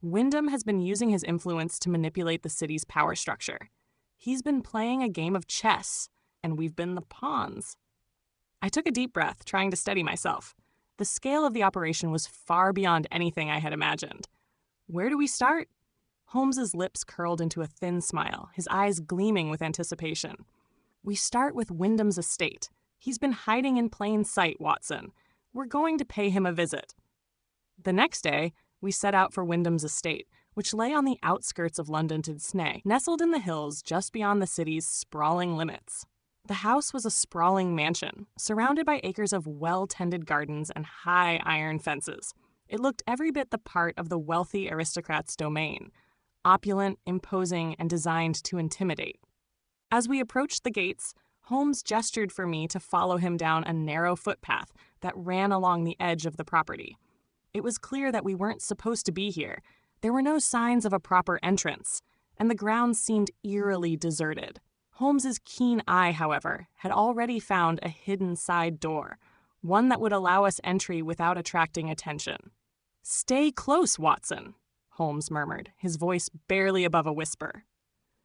[SPEAKER 1] Wyndham has been using his influence to manipulate the city's power structure. He's been playing a game of chess, and we've been the pawns." I took a deep breath, trying to steady myself. The scale of the operation was far beyond anything I had imagined. "Where do we start?" Holmes's lips curled into a thin smile, his eyes gleaming with anticipation. "We start with Wyndham's estate. He's been hiding in plain sight, Watson. We're going to pay him a visit." The next day, we set out for Wyndham's estate, which lay on the outskirts of London to Snay, nestled in the hills just beyond the city's sprawling limits. The house was a sprawling mansion, surrounded by acres of well-tended gardens and high iron fences. It looked every bit the part of the wealthy aristocrat's domain, opulent, imposing, and designed to intimidate. As we approached the gates, Holmes gestured for me to follow him down a narrow footpath that ran along the edge of the property. It was clear that we weren't supposed to be here. There were no signs of a proper entrance, and the grounds seemed eerily deserted. Holmes's keen eye, however, had already found a hidden side door, one that would allow us entry without attracting attention. "Stay close, Watson," Holmes murmured, his voice barely above a whisper.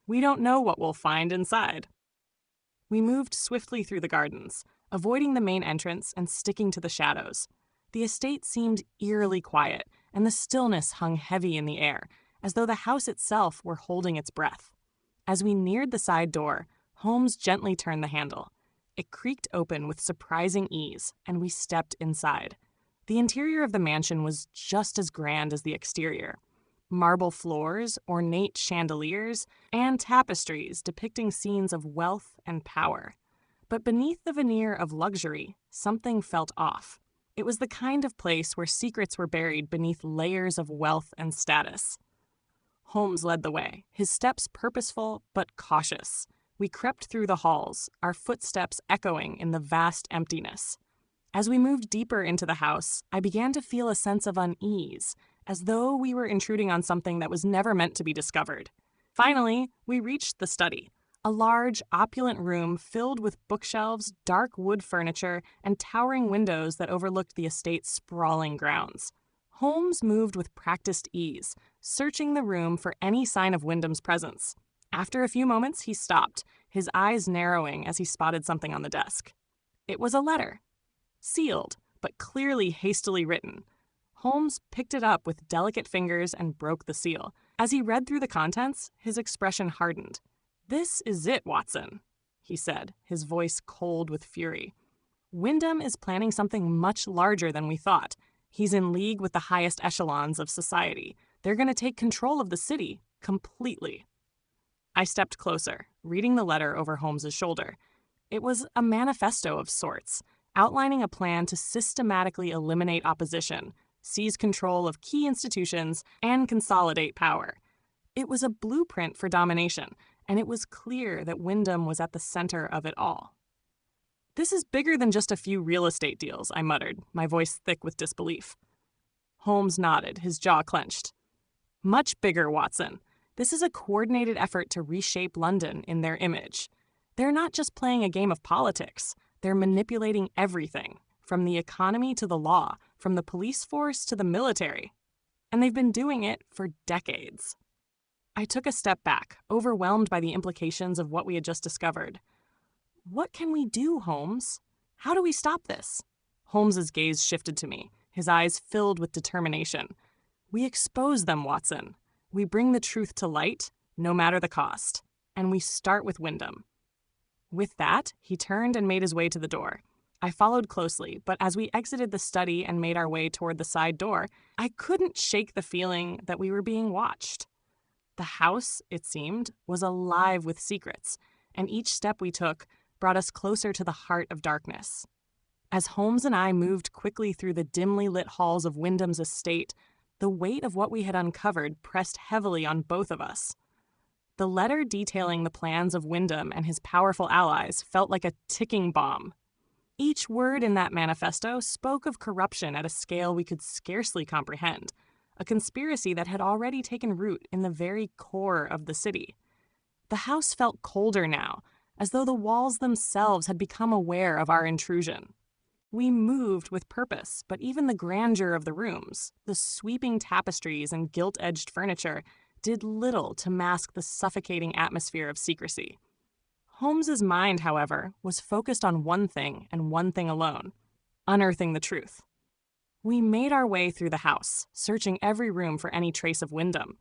[SPEAKER 1] "We don't know what we'll find inside." We moved swiftly through the gardens, avoiding the main entrance and sticking to the shadows. The estate seemed eerily quiet, and the stillness hung heavy in the air, as though the house itself were holding its breath. As we neared the side door, Holmes gently turned the handle. It creaked open with surprising ease, and we stepped inside. The interior of the mansion was just as grand as the exterior. Marble floors, ornate chandeliers, and tapestries depicting scenes of wealth and power. But beneath the veneer of luxury, something felt off. It was the kind of place where secrets were buried beneath layers of wealth and status. Holmes led the way, his steps purposeful but cautious. We crept through the halls, our footsteps echoing in the vast emptiness. As we moved deeper into the house, I began to feel a sense of unease, as though we were intruding on something that was never meant to be discovered. Finally, we reached the study, a large, opulent room filled with bookshelves, dark wood furniture, and towering windows that overlooked the estate's sprawling grounds. Holmes moved with practiced ease, searching the room for any sign of Wyndham's presence. After a few moments, he stopped, his eyes narrowing as he spotted something on the desk. It was a letter. Sealed, but clearly hastily written. Holmes picked it up with delicate fingers and broke the seal. As he read through the contents, his expression hardened. "This is it, Watson," he said, his voice cold with fury. "Wyndham is planning something much larger than we thought. He's in league with the highest echelons of society. They're going to take control of the city, completely." I stepped closer, reading the letter over Holmes's shoulder. It was a manifesto of sorts, outlining a plan to systematically eliminate opposition, seize control of key institutions, and consolidate power. It was a blueprint for domination, and it was clear that Wyndham was at the center of it all. "This is bigger than just a few real estate deals," I muttered, my voice thick with disbelief. Holmes nodded, his jaw clenched. "Much bigger, Watson. This is a coordinated effort to reshape London in their image. They're not just playing a game of politics. They're manipulating everything, from the economy to the law, from the police force to the military. And they've been doing it for decades." I took a step back, overwhelmed by the implications of what we had just discovered. "What can we do, Holmes? How do we stop this?" Holmes's gaze shifted to me, his eyes filled with determination. "We expose them, Watson. We bring the truth to light. no matter the cost. And we start with Wyndham. With that, he turned and made his way to the door. I followed closely, but as we exited the study and made our way toward the side door, I couldn't shake the feeling that we were being watched. The house, it seemed, was alive with secrets, and each step we took brought us closer to the heart of darkness. As Holmes and I moved quickly through the dimly lit halls of Wyndham's estate, the weight of what we had uncovered pressed heavily on both of us. The letter detailing the plans of Wyndham and his powerful allies felt like a ticking bomb. Each word in that manifesto spoke of corruption at a scale we could scarcely comprehend, a conspiracy that had already taken root in the very core of the city. The house felt colder now, as though the walls themselves had become aware of our intrusion. We moved with purpose, but even the grandeur of the rooms, the sweeping tapestries and gilt-edged furniture, did little to mask the suffocating atmosphere of secrecy. Holmes's mind, however, was focused on one thing and one thing alone: unearthing the truth. We made our way through the house, searching every room for any trace of Wyndham.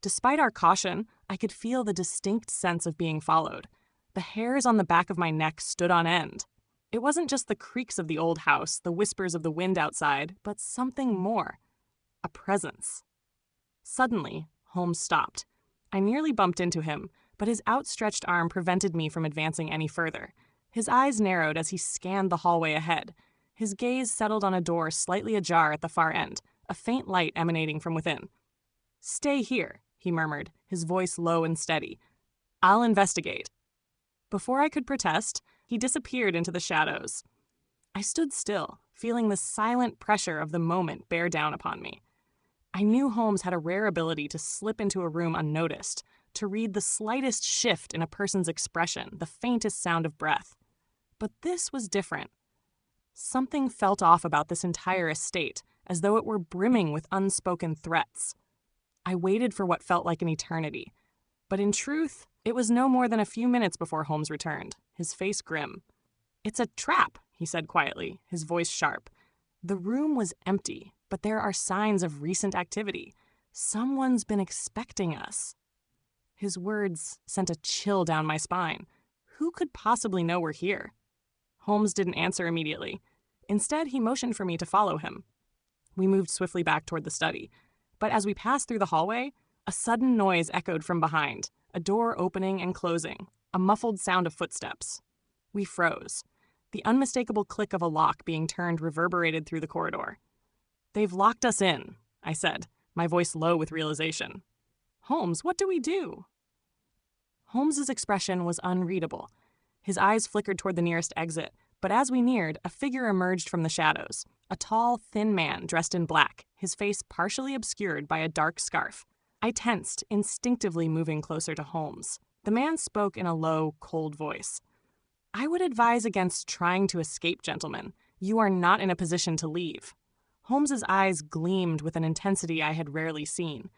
[SPEAKER 1] Despite our caution, I could feel the distinct sense of being followed. The hairs on the back of my neck stood on end. It wasn't just the creaks of the old house, the whispers of the wind outside, but something more. A presence. Suddenly, Holmes stopped. I nearly bumped into him, but his outstretched arm prevented me from advancing any further. His eyes narrowed as he scanned the hallway ahead. His gaze settled on a door slightly ajar at the far end, a faint light emanating from within. "Stay here," he murmured, his voice low and steady. "I'll investigate." Before I could protest, he disappeared into the shadows. I stood still, feeling the silent pressure of the moment bear down upon me. I knew Holmes had a rare ability to slip into a room unnoticed, to read the slightest shift in a person's expression, the faintest sound of breath. But this was different. Something felt off about this entire estate, as though it were brimming with unspoken threats. I waited for what felt like an eternity. But in truth, it was no more than a few minutes before Holmes returned, his face grim. "It's a trap," he said quietly, his voice sharp. "The room was empty, but there are signs of recent activity. Someone's been expecting us." His words sent a chill down my spine. Who could possibly know we're here? Holmes didn't answer immediately. Instead, he motioned for me to follow him. We moved swiftly back toward the study. But as we passed through the hallway, a sudden noise echoed from behind, a door opening and closing, a muffled sound of footsteps. We froze. The unmistakable click of a lock being turned reverberated through the corridor. "They've locked us in," I said, my voice low with realization. "Holmes, what do we do?" Holmes's expression was unreadable. His eyes flickered toward the nearest exit, but as we neared, a figure emerged from the shadows, a tall, thin man dressed in black, his face partially obscured by a dark scarf. I tensed, instinctively moving closer to Holmes. The man spoke in a low, cold voice. "I would advise against trying to escape, gentlemen. You are not in a position to leave." Holmes's eyes gleamed with an intensity I had rarely seen.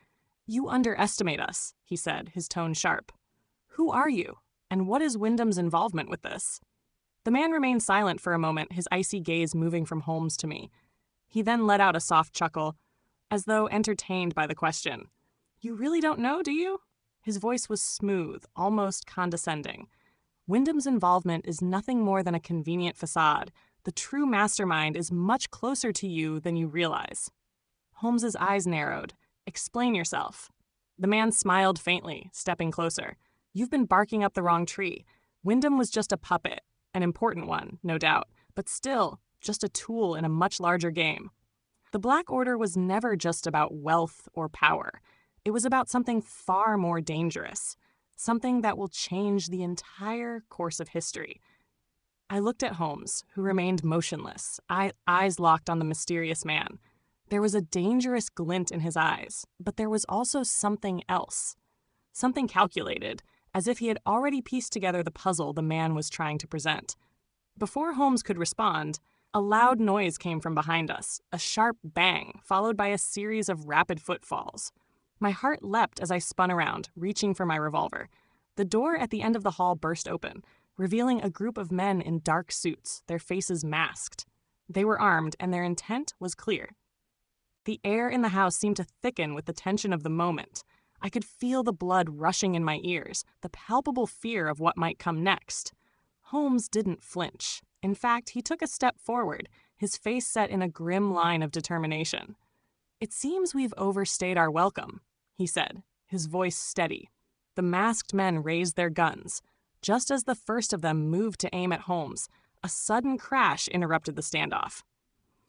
[SPEAKER 1] "You underestimate us," he said, his tone sharp. "Who are you? And what is Wyndham's involvement with this?" The man remained silent for a moment, his icy gaze moving from Holmes to me. He then let out a soft chuckle, as though entertained by the question. "You really don't know, do you?" His voice was smooth, almost condescending. "Wyndham's involvement is nothing more than a convenient facade. The true mastermind is much closer to you than you realize." Holmes's eyes narrowed. "Explain yourself." The man smiled faintly, stepping closer. "You've been barking up the wrong tree. Wyndham was just a puppet, an important one, no doubt, but still, just a tool in a much larger game. The Black Order was never just about wealth or power. It was about something far more dangerous, something that will change the entire course of history." I looked at Holmes, who remained motionless, eyes locked on the mysterious man. There was a dangerous glint in his eyes, but there was also something else. Something calculated, as if he had already pieced together the puzzle the man was trying to present. Before Holmes could respond, a loud noise came from behind us, a sharp bang, followed by a series of rapid footfalls. My heart leapt as I spun around, reaching for my revolver. The door at the end of the hall burst open, revealing a group of men in dark suits, their faces masked. They were armed, and their intent was clear. The air in the house seemed to thicken with the tension of the moment. I could feel the blood rushing in my ears, the palpable fear of what might come next. Holmes didn't flinch. In fact, he took a step forward, his face set in a grim line of determination. "It seems we've overstayed our welcome," he said, his voice steady. The masked men raised their guns. Just as the first of them moved to aim at Holmes, a sudden crash interrupted the standoff.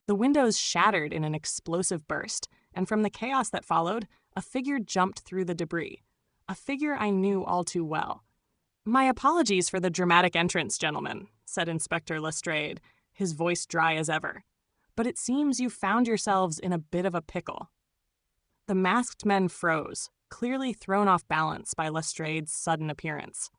[SPEAKER 1] The windows shattered in an explosive burst, and from the chaos that followed, a figure jumped through the debris. A figure I knew all too well. "My apologies for the dramatic entrance, gentlemen," said Inspector Lestrade, his voice dry as ever. "But it seems you found yourselves in a bit of a pickle." The masked men froze, clearly thrown off balance by Lestrade's sudden appearance.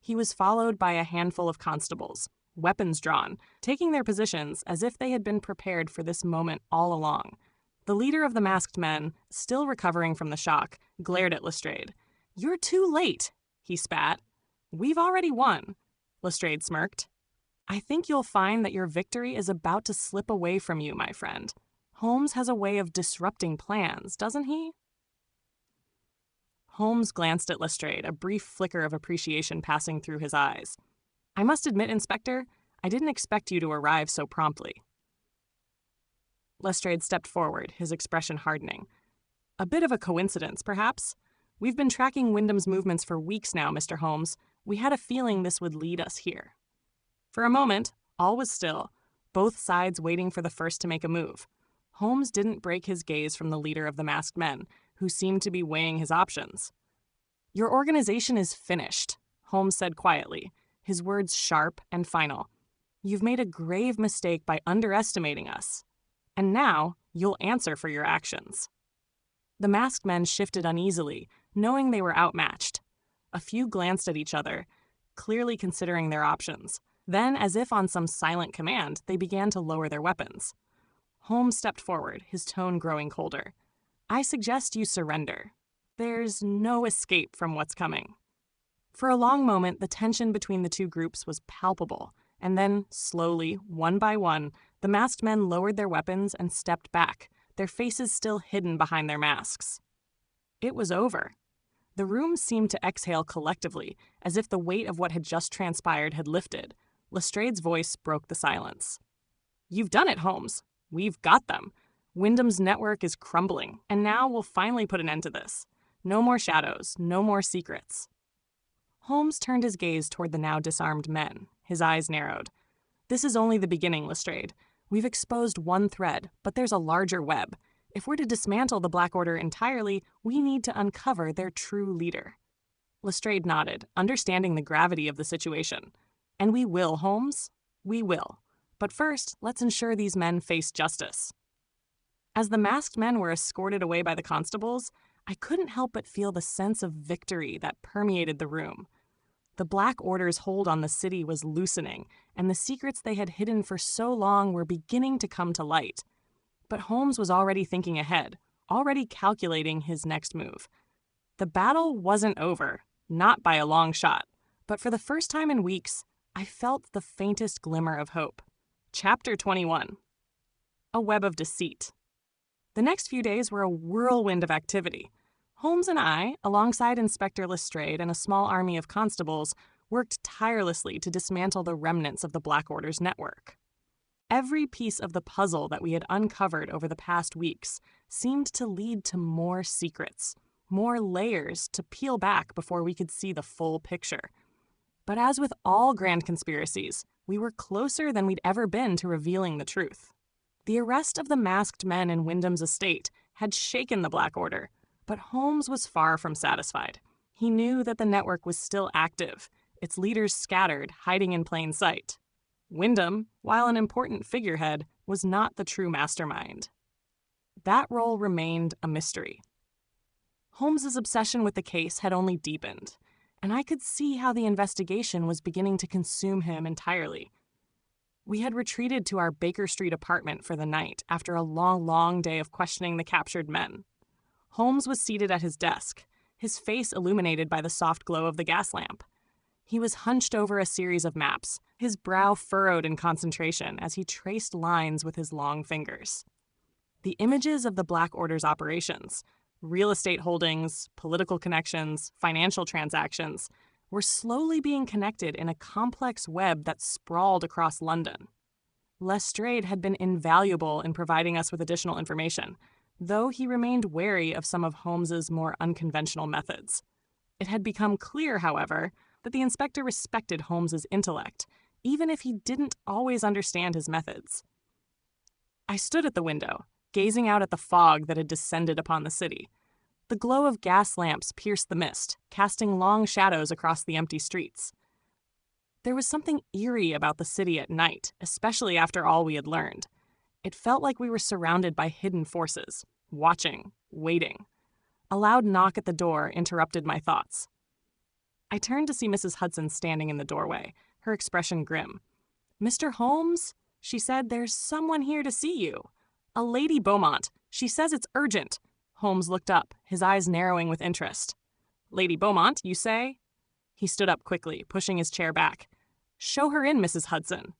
[SPEAKER 1] He was followed by a handful of constables, weapons drawn, taking their positions as if they had been prepared for this moment all along. The leader of the masked men, still recovering from the shock, glared at Lestrade. "You're too late," he spat. "We've already won," Lestrade smirked. "I think you'll find that your victory is about to slip away from you, my friend. Holmes has a way of disrupting plans, doesn't he?" Holmes glanced at Lestrade, a brief flicker of appreciation passing through his eyes. "I must admit, Inspector, I didn't expect you to arrive so promptly." Lestrade stepped forward, his expression hardening. "A bit of a coincidence, perhaps? We've been tracking Wyndham's movements for weeks now, Mr. Holmes. We had a feeling this would lead us here." For a moment, all was still, both sides waiting for the first to make a move. Holmes didn't break his gaze from the leader of the masked men, who seemed to be weighing his options. "Your organization is finished," Holmes said quietly, his words sharp and final. "You've made a grave mistake by underestimating us. And now, you'll answer for your actions." The masked men shifted uneasily, knowing they were outmatched. A few glanced at each other, clearly considering their options. Then, as if on some silent command, they began to lower their weapons. Holmes stepped forward, his tone growing colder. "I suggest you surrender. There's no escape from what's coming." For a long moment, the tension between the two groups was palpable, and then, slowly, one by one, the masked men lowered their weapons and stepped back, their faces still hidden behind their masks. It was over. The room seemed to exhale collectively, as if the weight of what had just transpired had lifted. Lestrade's voice broke the silence. "You've done it, Holmes. We've got them. Wyndham's network is crumbling, and now we'll finally put an end to this. No more shadows, no more secrets." Holmes turned his gaze toward the now disarmed men, his eyes narrowed. "This is only the beginning, Lestrade. We've exposed one thread, but there's a larger web. If we're to dismantle the Black Order entirely, we need to uncover their true leader." Lestrade nodded, understanding the gravity of the situation. "And we will, Holmes. We will. But first, let's ensure these men face justice." As the masked men were escorted away by the constables, I couldn't help but feel the sense of victory that permeated the room. The Black Order's hold on the city was loosening, and the secrets they had hidden for so long were beginning to come to light. But Holmes was already thinking ahead, already calculating his next move. The battle wasn't over, not by a long shot, but for the first time in weeks, I felt the faintest glimmer of hope. Chapter 21. A Web of Deceit. The next few days were a whirlwind of activity. Holmes and I, alongside Inspector Lestrade and a small army of constables, worked tirelessly to dismantle the remnants of the Black Order's network. Every piece of the puzzle that we had uncovered over the past weeks seemed to lead to more secrets, more layers to peel back before we could see the full picture. But as with all grand conspiracies, we were closer than we'd ever been to revealing the truth. The arrest of the masked men in Wyndham's estate had shaken the Black Order, but Holmes was far from satisfied. He knew that the network was still active, its leaders scattered, hiding in plain sight. Wyndham, while an important figurehead, was not the true mastermind. That role remained a mystery. Holmes's obsession with the case had only deepened, and I could see how the investigation was beginning to consume him entirely. We had retreated to our Baker Street apartment for the night after a long day of questioning the captured men. Holmes was seated at his desk, his face illuminated by the soft glow of the gas lamp. He was hunched over a series of maps, his brow furrowed in concentration as he traced lines with his long fingers. The images of the Black Order's operations, real estate holdings, political connections, financial transactions, were slowly being connected in a complex web that sprawled across London. Lestrade had been invaluable in providing us with additional information, though he remained wary of some of Holmes's more unconventional methods. It had become clear, however, that the inspector respected Holmes's intellect, even if he didn't always understand his methods. I stood at the window, gazing out at the fog that had descended upon the city. The glow of gas lamps pierced the mist, casting long shadows across the empty streets. There was something eerie about the city at night, especially after all we had learned. It felt like we were surrounded by hidden forces, watching, waiting. A loud knock at the door interrupted my thoughts. I turned to see Mrs. Hudson standing in the doorway, her expression grim. "Mr. Holmes," she said, "there's someone here to see you. A Lady Beaumont. She says it's urgent." Holmes looked up, his eyes narrowing with interest. "Lady Beaumont, you say?" He stood up quickly, pushing his chair back. "Show her in, Mrs. Hudson."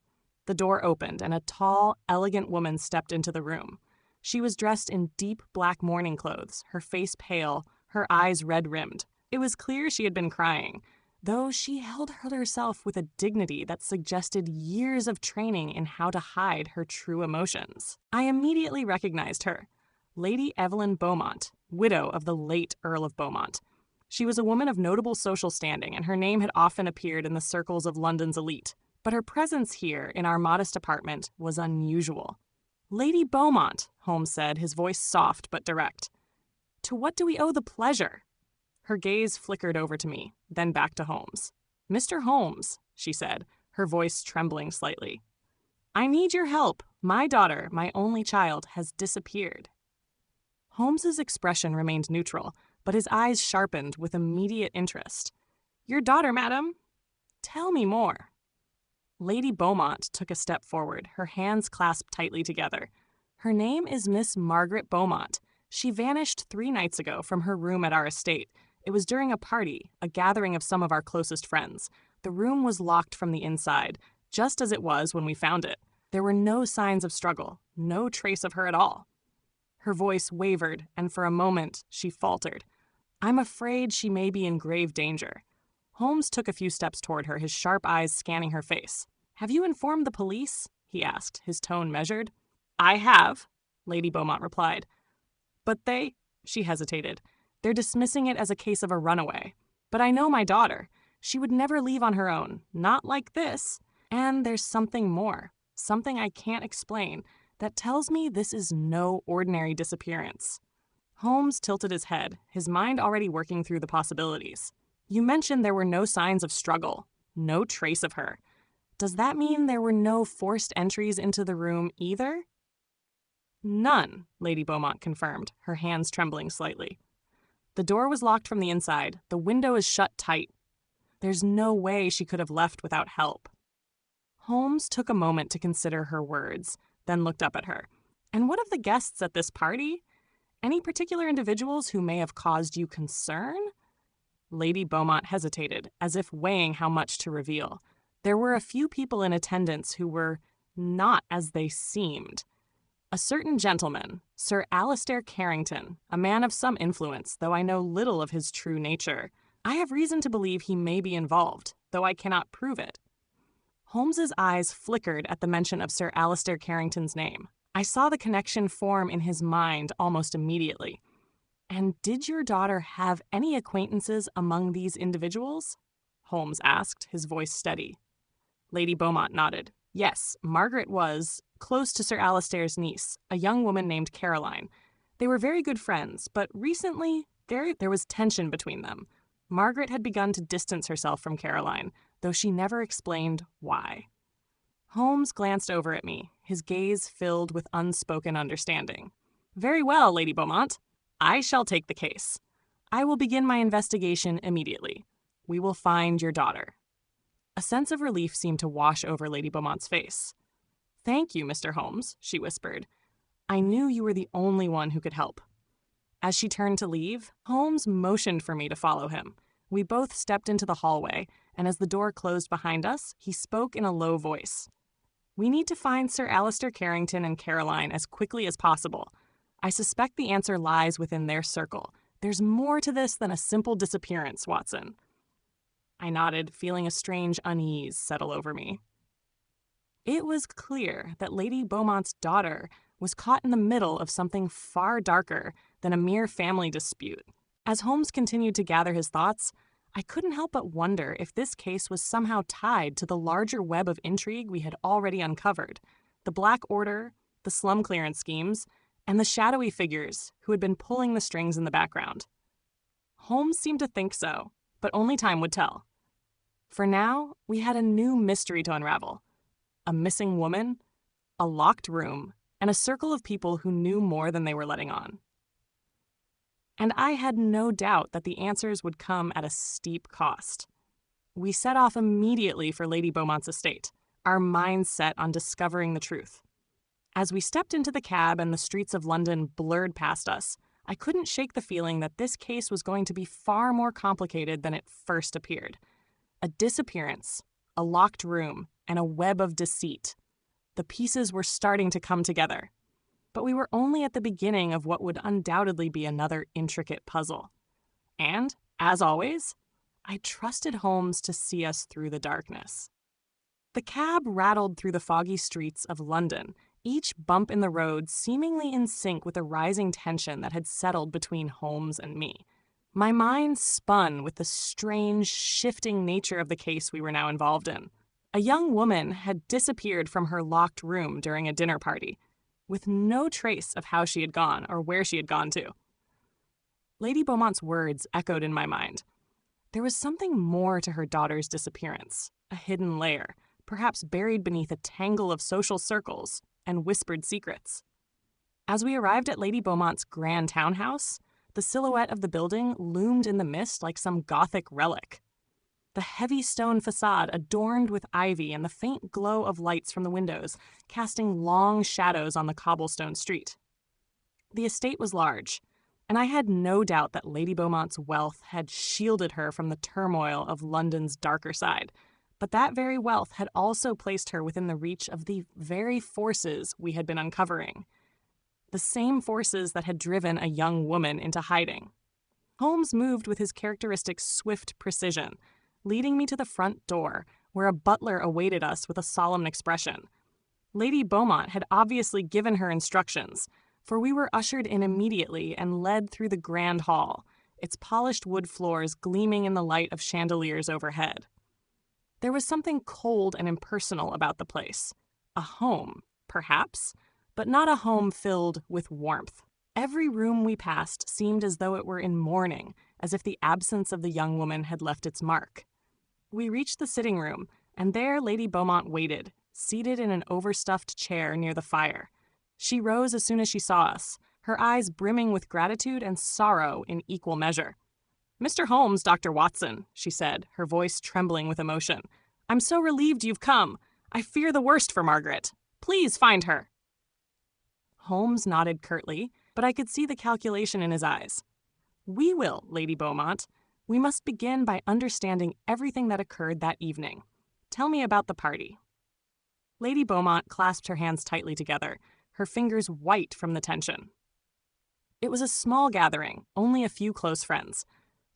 [SPEAKER 1] The door opened, and a tall, elegant woman stepped into the room. She was dressed in deep black mourning clothes, her face pale, her eyes red-rimmed. It was clear she had been crying, though she held herself with a dignity that suggested years of training in how to hide her true emotions. I immediately recognized her. Lady Evelyn Beaumont, widow of the late Earl of Beaumont. She was a woman of notable social standing, and her name had often appeared in the circles of London's elite. But her presence here, in our modest apartment, was unusual. "Lady Beaumont," Holmes said, his voice soft but direct. "To what do we owe the pleasure?" Her gaze flickered over to me, then back to Holmes. "Mr. Holmes," she said, her voice trembling slightly. "I need your help. My daughter, my only child, has disappeared." Holmes's expression remained neutral, but his eyes sharpened with immediate interest. "Your daughter, madam? Tell me more." Lady Beaumont took a step forward, her hands clasped tightly together. "Her name is Miss Margaret Beaumont. She vanished 3 nights ago from her room at our estate. It was during a party, a gathering of some of our closest friends. The room was locked from the inside, just as it was when we found it. There were no signs of struggle, no trace of her at all." Her voice wavered, and for a moment she faltered. "I'm afraid she may be in grave danger." Holmes took a few steps toward her, his sharp eyes scanning her face. "Have you informed the police?" he asked, his tone measured. "I have," Lady Beaumont replied. "But she hesitated. "They're dismissing it as a case of a runaway. But I know my daughter. She would never leave on her own, not like this. And there's something more, something I can't explain, that tells me this is no ordinary disappearance." Holmes tilted his head, his mind already working through the possibilities. "You mentioned there were no signs of struggle, no trace of her. Does that mean there were no forced entries into the room either?" "None," Lady Beaumont confirmed, her hands trembling slightly. "The door was locked from the inside. The window is shut tight. There's no way she could have left without help." Holmes took a moment to consider her words, then looked up at her. "And what of the guests at this party? Any particular individuals who may have caused you concern?" Lady Beaumont hesitated, as if weighing how much to reveal. There were a few people in attendance who were not as they seemed. A certain gentleman, Sir Alistair Carrington, a man of some influence, though I know little of his true nature. I have reason to believe he may be involved, though I cannot prove it. Holmes's eyes flickered at the mention of Sir Alistair Carrington's name. I saw the connection form in his mind almost immediately. "And did your daughter have any acquaintances among these individuals?" Holmes asked, his voice steady. Lady Beaumont nodded. "Yes, Margaret was close to Sir Alistair's niece, a young woman named Caroline. They were very good friends, but recently there was tension between them. Margaret had begun to distance herself from Caroline, though she never explained why." Holmes glanced over at me, his gaze filled with unspoken understanding. "Very well, Lady Beaumont. I shall take the case. I will begin my investigation immediately. We will find your daughter." A sense of relief seemed to wash over Lady Beaumont's face. "Thank you, Mr. Holmes," she whispered. "I knew you were the only one who could help." As she turned to leave, Holmes motioned for me to follow him. We both stepped into the hallway, and as the door closed behind us, he spoke in a low voice. "We need to find Sir Alistair Carrington and Caroline as quickly as possible. I suspect the answer lies within their circle. There's more to this than a simple disappearance, Watson. I nodded, feeling a strange unease settle over me. It was clear that Lady Beaumont's daughter was caught in the middle of something far darker than a mere family dispute. As Holmes continued to gather his thoughts, I couldn't help but wonder if this case was somehow tied to the larger web of intrigue we had already uncovered: the Black Order, the slum clearance schemes, and the shadowy figures who had been pulling the strings in the background. Holmes seemed to think so, but only time would tell. For now, we had a new mystery to unravel: a missing woman, a locked room, and a circle of people who knew more than they were letting on. And I had no doubt that the answers would come at a steep cost. We set off immediately for Lady Beaumont's estate, our minds set on discovering the truth. As we stepped into the cab and the streets of London blurred past us, I couldn't shake the feeling that this case was going to be far more complicated than it first appeared. A disappearance, a locked room, and a web of deceit. The pieces were starting to come together. But we were only at the beginning of what would undoubtedly be another intricate puzzle. And, as always, I trusted Holmes to see us through the darkness. The cab rattled through the foggy streets of London, each bump in the road seemingly in sync with the rising tension that had settled between Holmes and me. My mind spun with the strange, shifting nature of the case we were now involved in. A young woman had disappeared from her locked room during a dinner party, with no trace of how she had gone or where she had gone to. Lady Beaumont's words echoed in my mind. There was something more to her daughter's disappearance, a hidden layer, perhaps buried beneath a tangle of social circles and whispered secrets. As we arrived at Lady Beaumont's grand townhouse, the silhouette of the building loomed in the mist like some Gothic relic. The heavy stone facade adorned with ivy and the faint glow of lights from the windows, casting long shadows on the cobblestone street. The estate was large, and I had no doubt that Lady Beaumont's wealth had shielded her from the turmoil of London's darker side, but that very wealth had also placed her within the reach of the very forces we had been uncovering. The same forces that had driven a young woman into hiding. Holmes moved with his characteristic swift precision, leading me to the front door, where a butler awaited us with a solemn expression. Lady Beaumont had obviously given her instructions, for we were ushered in immediately and led through the grand hall, its polished wood floors gleaming in the light of chandeliers overhead. There was something cold and impersonal about the place. A home, perhaps, but not a home filled with warmth. Every room we passed seemed as though it were in mourning, as if the absence of the young woman had left its mark. We reached the sitting room, and there Lady Beaumont waited, seated in an overstuffed chair near the fire. She rose as soon as she saw us, her eyes brimming with gratitude and sorrow in equal measure. "Mr. Holmes, Dr. Watson," she said, her voice trembling with emotion. "I'm so relieved you've come. I fear the worst for Margaret. Please find her." Holmes nodded curtly, but I could see the calculation in his eyes. "We will, Lady Beaumont. We must begin by understanding everything that occurred that evening. Tell me about the party." Lady Beaumont clasped her hands tightly together, her fingers white from the tension. It was a small gathering, only a few close friends.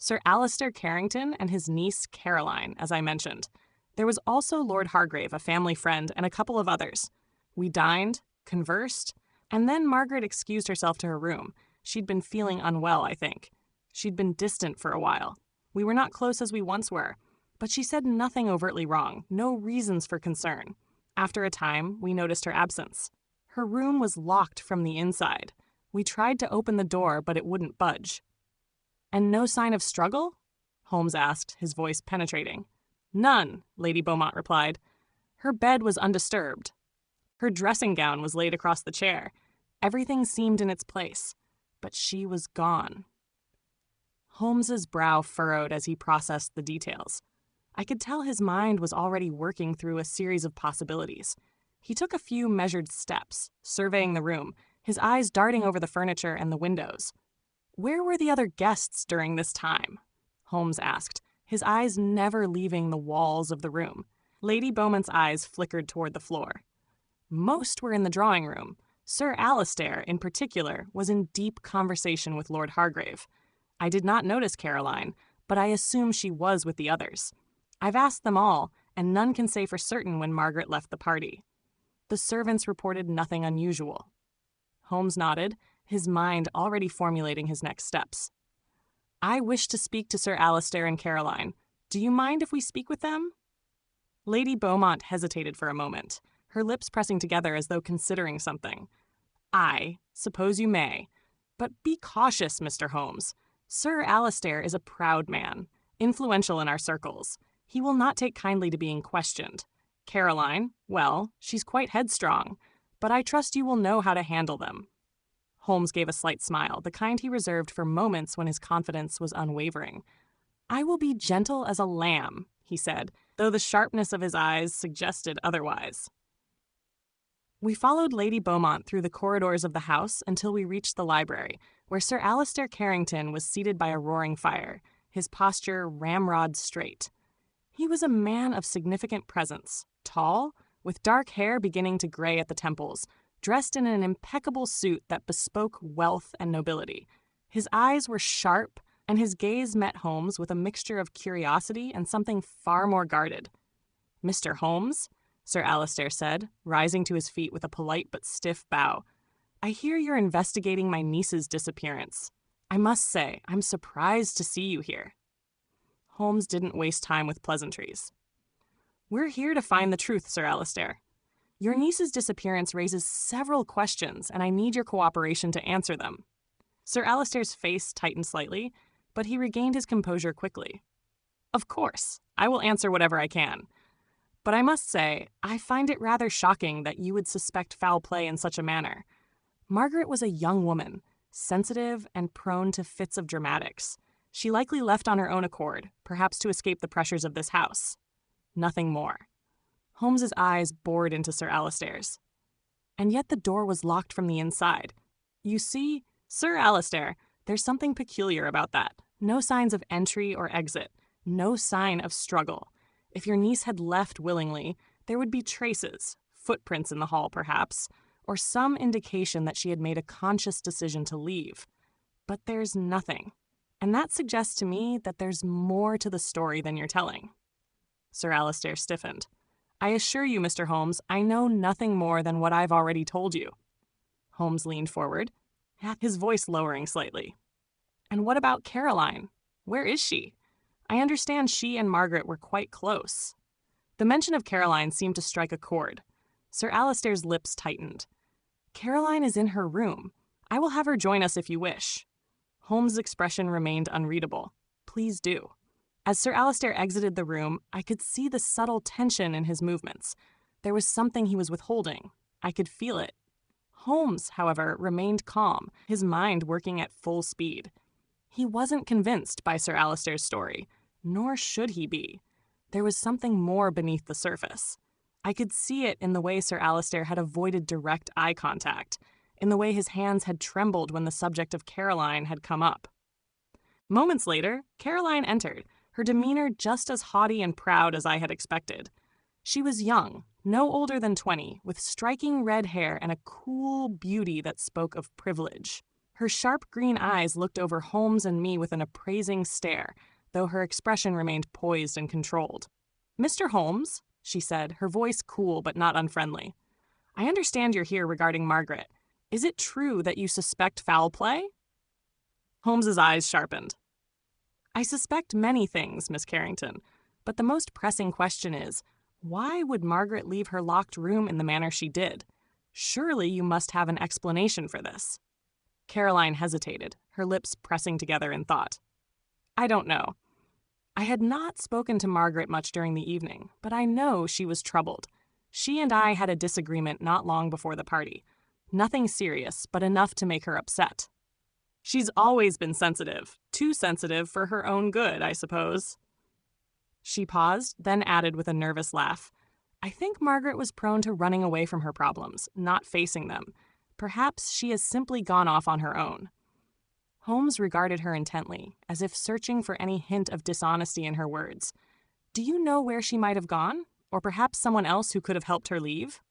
[SPEAKER 1] Sir Alistair Carrington and his niece Caroline, as I mentioned. There was also Lord Hargrave, a family friend, and a couple of others. We dined, conversed, and then Margaret excused herself to her room. She'd been feeling unwell, I think. She'd been distant for a while. We were not close as we once were, but she said nothing overtly wrong, no reasons for concern. After a time, we noticed her absence. Her room was locked from the inside. We tried to open the door, but it wouldn't budge. "And no sign of struggle?" Holmes asked, his voice penetrating. "None," Lady Beaumont replied. "Her bed was undisturbed. Her dressing gown was laid across the chair. Everything seemed in its place, but she was gone." Holmes's brow furrowed as he processed the details. I could tell his mind was already working through a series of possibilities. He took a few measured steps, surveying the room, his eyes darting over the furniture and the windows. "Where were the other guests during this time?" Holmes asked, his eyes never leaving the walls of the room. Lady Beaumont's eyes flickered toward the floor. "Most were in the drawing room. Sir Alistair, in particular, was in deep conversation with Lord Hargrave. I did not notice Caroline, but I assume she was with the others. I've asked them all, and none can say for certain when Margaret left the party. The servants reported nothing unusual. Holmes nodded, his mind already formulating his next steps. I wish to speak to Sir Alistair and Caroline. Do you mind if we speak with them? Lady Beaumont hesitated for a moment, her lips pressing together as though considering something. I suppose you may. But be cautious, Mr. Holmes. Sir Alistair is a proud man, influential in our circles. He will not take kindly to being questioned. Caroline, well, she's quite headstrong, but I trust you will know how to handle them. Holmes gave a slight smile, the kind he reserved for moments when his confidence was unwavering. I will be gentle as a lamb, he said, though the sharpness of his eyes suggested otherwise. We followed Lady Beaumont through the corridors of the house until we reached the library, where Sir Alistair Carrington was seated by a roaring fire, his posture ramrod straight. He was a man of significant presence, tall, with dark hair beginning to gray at the temples, dressed in an impeccable suit that bespoke wealth and nobility. His eyes were sharp, and his gaze met Holmes with a mixture of curiosity and something far more guarded. Mr. Holmes, Sir Alistair said, rising to his feet with a polite but stiff bow, I hear you're investigating my niece's disappearance. I must say, I'm surprised to see you here. Holmes didn't waste time with pleasantries. We're here to find the truth, Sir Alistair. Your niece's disappearance raises several questions, and I need your cooperation to answer them. Sir Alistair's face tightened slightly, but he regained his composure quickly. Of course, I will answer whatever I can. But I must say, I find it rather shocking that you would suspect foul play in such a manner. Margaret was a young woman, sensitive and prone to fits of dramatics. She likely left on her own accord, perhaps to escape the pressures of this house. Nothing more. Holmes's eyes bored into Sir Alistair's. And yet the door was locked from the inside. You see, Sir Alistair, there's something peculiar about that. No signs of entry or exit. No sign of struggle. If your niece had left willingly, there would be traces, footprints in the hall perhaps, or some indication that she had made a conscious decision to leave. But there's nothing. And that suggests to me that there's more to the story than you're telling. Sir Alistair stiffened. I assure you, Mr. Holmes, I know nothing more than what I've already told you. Holmes leaned forward, his voice lowering slightly. And what about Caroline? Where is she? I understand she and Margaret were quite close. The mention of Caroline seemed to strike a chord. Sir Alistair's lips tightened. Caroline is in her room. I will have her join us if you wish. Holmes' expression remained unreadable. Please do. As Sir Alistair exited the room, I could see the subtle tension in his movements. There was something he was withholding. I could feel it. Holmes, however, remained calm, his mind working at full speed. He wasn't convinced by Sir Alistair's story, nor should he be. There was something more beneath the surface. I could see it in the way Sir Alistair had avoided direct eye contact, in the way his hands had trembled when the subject of Caroline had come up. Moments later, Caroline entered, her demeanor just as haughty and proud as I had expected. She was young, no older than 20, with striking red hair and a cool beauty that spoke of privilege. Her sharp green eyes looked over Holmes and me with an appraising stare, though her expression remained poised and controlled. Mr. Holmes, she said, her voice cool but not unfriendly. I understand you're here regarding Margaret. Is it true that you suspect foul play? Holmes's eyes sharpened. I suspect many things, Miss Carrington, but the most pressing question is, why would Margaret leave her locked room in the manner she did? Surely you must have an explanation for this. Caroline hesitated, her lips pressing together in thought. I don't know. I had not spoken to Margaret much during the evening, but I know she was troubled. She and I had a disagreement not long before the party. Nothing serious, but enough to make her upset. She's always been sensitive, too sensitive for her own good, I suppose. She paused, then added with a nervous laugh, I think Margaret was prone to running away from her problems, not facing them. Perhaps she has simply gone off on her own. Holmes regarded her intently, as if searching for any hint of dishonesty in her words. Do you know where she might have gone? Or perhaps someone else who could have helped her leave?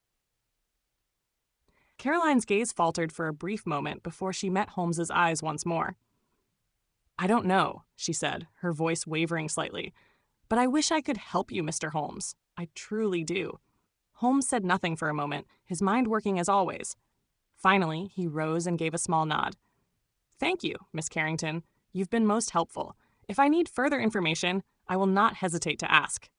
[SPEAKER 1] Caroline's gaze faltered for a brief moment before she met Holmes's eyes once more. "I don't know," she said, her voice wavering slightly. "But I wish I could help you, Mr. Holmes. I truly do." Holmes said nothing for a moment, his mind working as always. Finally, he rose and gave a small nod. "Thank you, Miss Carrington. You've been most helpful. If I need further information, I will not hesitate to ask."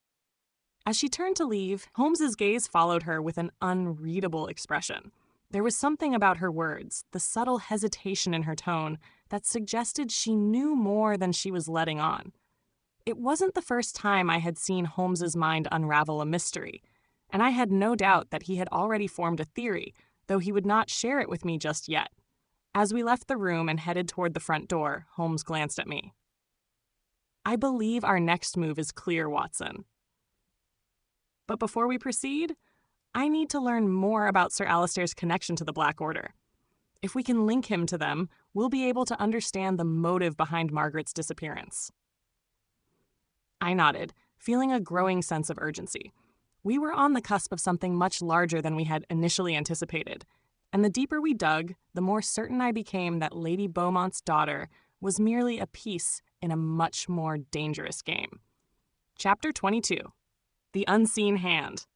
[SPEAKER 1] As she turned to leave, Holmes's gaze followed her with an unreadable expression. There was something about her words, the subtle hesitation in her tone, that suggested she knew more than she was letting on. It wasn't the first time I had seen Holmes's mind unravel a mystery, and I had no doubt that he had already formed a theory, though he would not share it with me just yet. As we left the room and headed toward the front door, Holmes glanced at me. "I believe our next move is clear, Watson. But before we proceed, I need to learn more about Sir Alistair's connection to the Black Order. If we can link him to them, we'll be able to understand the motive behind Margaret's disappearance." I nodded, feeling a growing sense of urgency. We were on the cusp of something much larger than we had initially anticipated, and the deeper we dug, the more certain I became that Lady Beaumont's daughter was merely a piece in a much more dangerous game. Chapter 22. The Unseen Hand.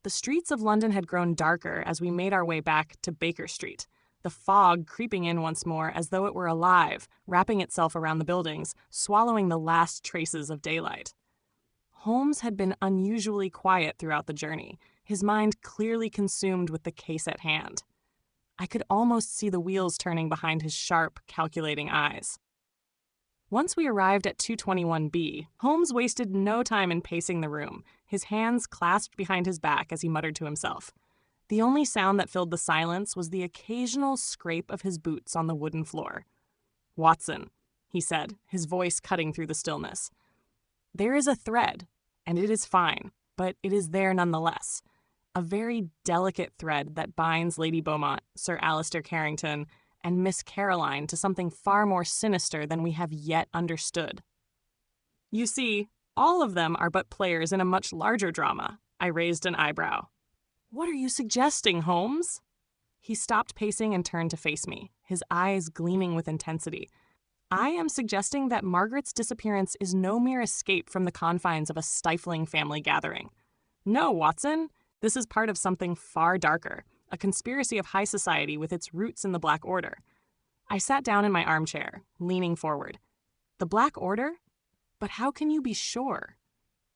[SPEAKER 1] The streets of London had grown darker as we made our way back to Baker Street, the fog creeping in once more as though it were alive, wrapping itself around the buildings, swallowing the last traces of daylight. Holmes had been unusually quiet throughout the journey, his mind clearly consumed with the case at hand. I could almost see the wheels turning behind his sharp, calculating eyes. Once we arrived at 221B, Holmes wasted no time in pacing the room, his hands clasped behind his back as he muttered to himself. The only sound that filled the silence was the occasional scrape of his boots on the wooden floor. "Watson," he said, his voice cutting through the stillness. "There is a thread, and it is fine, but it is there nonetheless. A very delicate thread that binds Lady Beaumont, Sir Alistair Carrington, and Miss Caroline to something far more sinister than we have yet understood. You see, all of them are but players in a much larger drama." I raised an eyebrow. "What are you suggesting, Holmes?" He stopped pacing and turned to face me, his eyes gleaming with intensity. "I am suggesting that Margaret's disappearance is no mere escape from the confines of a stifling family gathering. No, Watson, this is part of something far darker, a conspiracy of high society with its roots in the Black Order." I sat down in my armchair, leaning forward. "The Black Order? But how can you be sure?"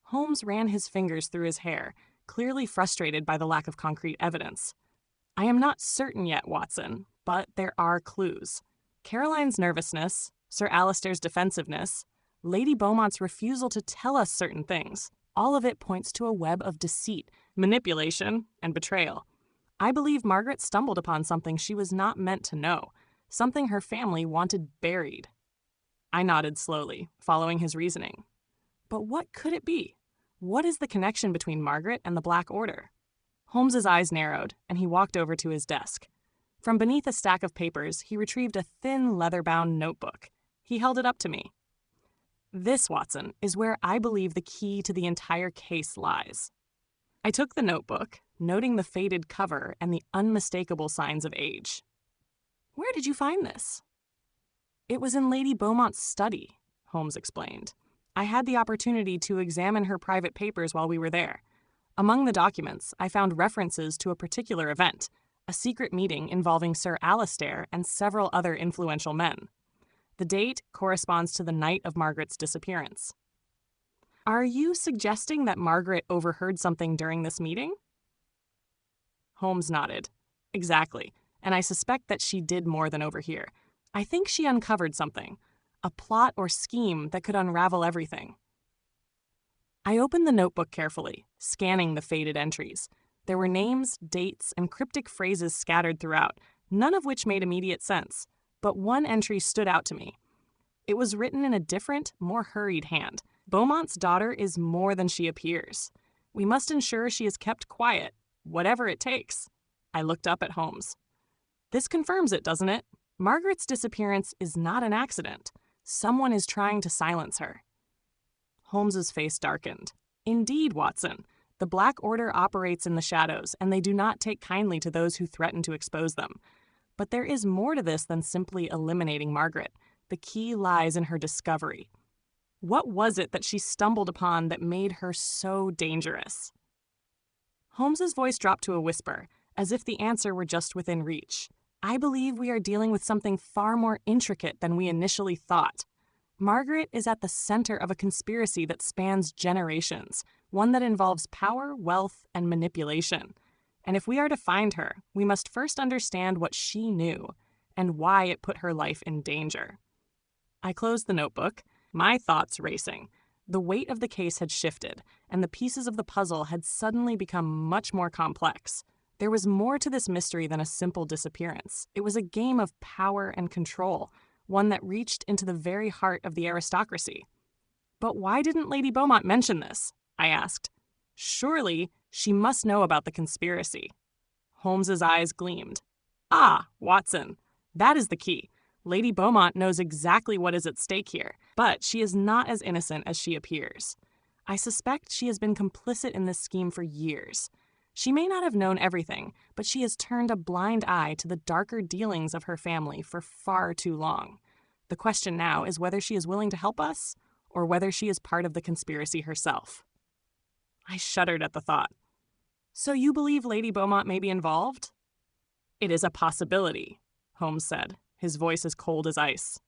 [SPEAKER 1] Holmes ran his fingers through his hair, clearly frustrated by the lack of concrete evidence. "I am not certain yet, Watson, but there are clues. Caroline's nervousness, Sir Alistair's defensiveness, Lady Beaumont's refusal to tell us certain things, all of it points to a web of deceit, manipulation, and betrayal. I believe Margaret stumbled upon something she was not meant to know, something her family wanted buried." I nodded slowly, following his reasoning. "But what could it be? What is the connection between Margaret and the Black Order?" Holmes's eyes narrowed, and he walked over to his desk. From beneath a stack of papers, he retrieved a thin, leather-bound notebook. He held it up to me. "This, Watson, is where I believe the key to the entire case lies." I took the notebook, noting the faded cover and the unmistakable signs of age. "Where did you find this?" "It was in Lady Beaumont's study," Holmes explained. "I had the opportunity to examine her private papers while we were there. Among the documents, I found references to a particular event, a secret meeting involving Sir Alistair and several other influential men. The date corresponds to the night of Margaret's disappearance." "Are you suggesting that Margaret overheard something during this meeting?" Holmes nodded. "Exactly, and I suspect that she did more than overhear. I think she uncovered something, a plot or scheme that could unravel everything." I opened the notebook carefully, scanning the faded entries. There were names, dates, and cryptic phrases scattered throughout, none of which made immediate sense, but one entry stood out to me. It was written in a different, more hurried hand. "Beaumont's daughter is more than she appears. We must ensure she is kept quiet, whatever it takes." I looked up at Holmes. "This confirms it, doesn't it? Margaret's disappearance is not an accident. Someone is trying to silence her." Holmes's face darkened. "Indeed, Watson. The Black Order operates in the shadows, and they do not take kindly to those who threaten to expose them. But there is more to this than simply eliminating Margaret. The key lies in her discovery. What was it that she stumbled upon that made her so dangerous? Holmes's voice dropped to a whisper, as if the answer were just within reach. I believe we are dealing with something far more intricate than we initially thought. Margaret is at the center of a conspiracy that spans generations, one that involves power, wealth, and manipulation. And if we are to find her, we must first understand what she knew and why it put her life in danger. I closed the notebook, my thoughts racing. The weight of the case had shifted, and the pieces of the puzzle had suddenly become much more complex. There was more to this mystery than a simple disappearance. It was a game of power and control, one that reached into the very heart of the aristocracy. But why didn't Lady Beaumont mention this? I asked. Surely she must know about the conspiracy. Holmes's eyes gleamed. Ah, Watson, that is the key. Lady Beaumont knows exactly what is at stake here, but she is not as innocent as she appears. I suspect she has been complicit in this scheme for years. She may not have known everything, but she has turned a blind eye to the darker dealings of her family for far too long. The question now is whether she is willing to help us, or whether she is part of the conspiracy herself. I shuddered at the thought. So you believe Lady Beaumont may be involved? It is a possibility, Holmes said, his voice as cold as ice.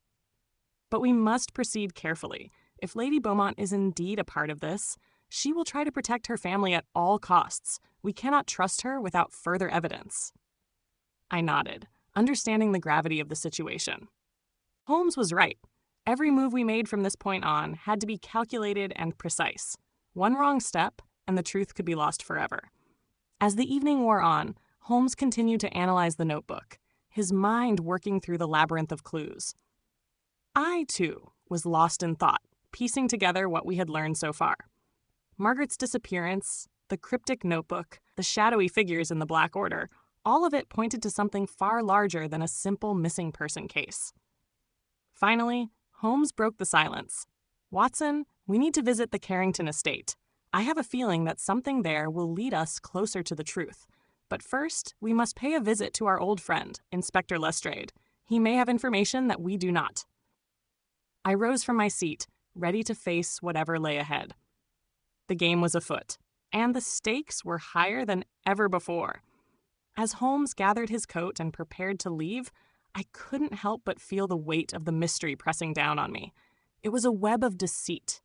[SPEAKER 1] But we must proceed carefully. If Lady Beaumont is indeed a part of this, she will try to protect her family at all costs. We cannot trust her without further evidence. I nodded, understanding the gravity of the situation. Holmes was right. Every move we made from this point on had to be calculated and precise. One wrong step, and the truth could be lost forever. As the evening wore on, Holmes continued to analyze the notebook, his mind working through the labyrinth of clues. I, too, was lost in thought, piecing together what we had learned so far. Margaret's disappearance, the cryptic notebook, the shadowy figures in the Black Order, all of it pointed to something far larger than a simple missing person case. Finally, Holmes broke the silence. Watson, we need to visit the Carrington estate. I have a feeling that something there will lead us closer to the truth. But first, we must pay a visit to our old friend, Inspector Lestrade. He may have information that we do not. I rose from my seat, ready to face whatever lay ahead. The game was afoot, and the stakes were higher than ever before. As Holmes gathered his coat and prepared to leave, I couldn't help but feel the weight of the mystery pressing down on me. It was a web of deceit,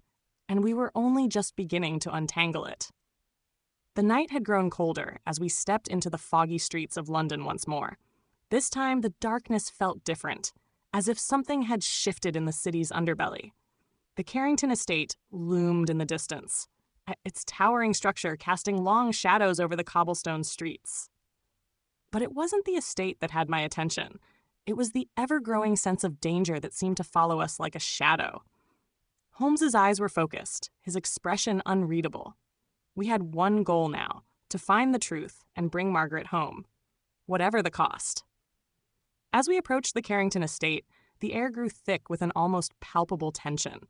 [SPEAKER 1] and we were only just beginning to untangle it. The night had grown colder as we stepped into the foggy streets of London once more. This time, the darkness felt different, as if something had shifted in the city's underbelly. The Carrington estate loomed in the distance, its towering structure casting long shadows over the cobblestone streets. But it wasn't the estate that had my attention. It was the ever-growing sense of danger that seemed to follow us like a shadow. Holmes's eyes were focused, his expression unreadable. We had one goal now, to find the truth and bring Margaret home, whatever the cost. As we approached the Carrington estate, the air grew thick with an almost palpable tension.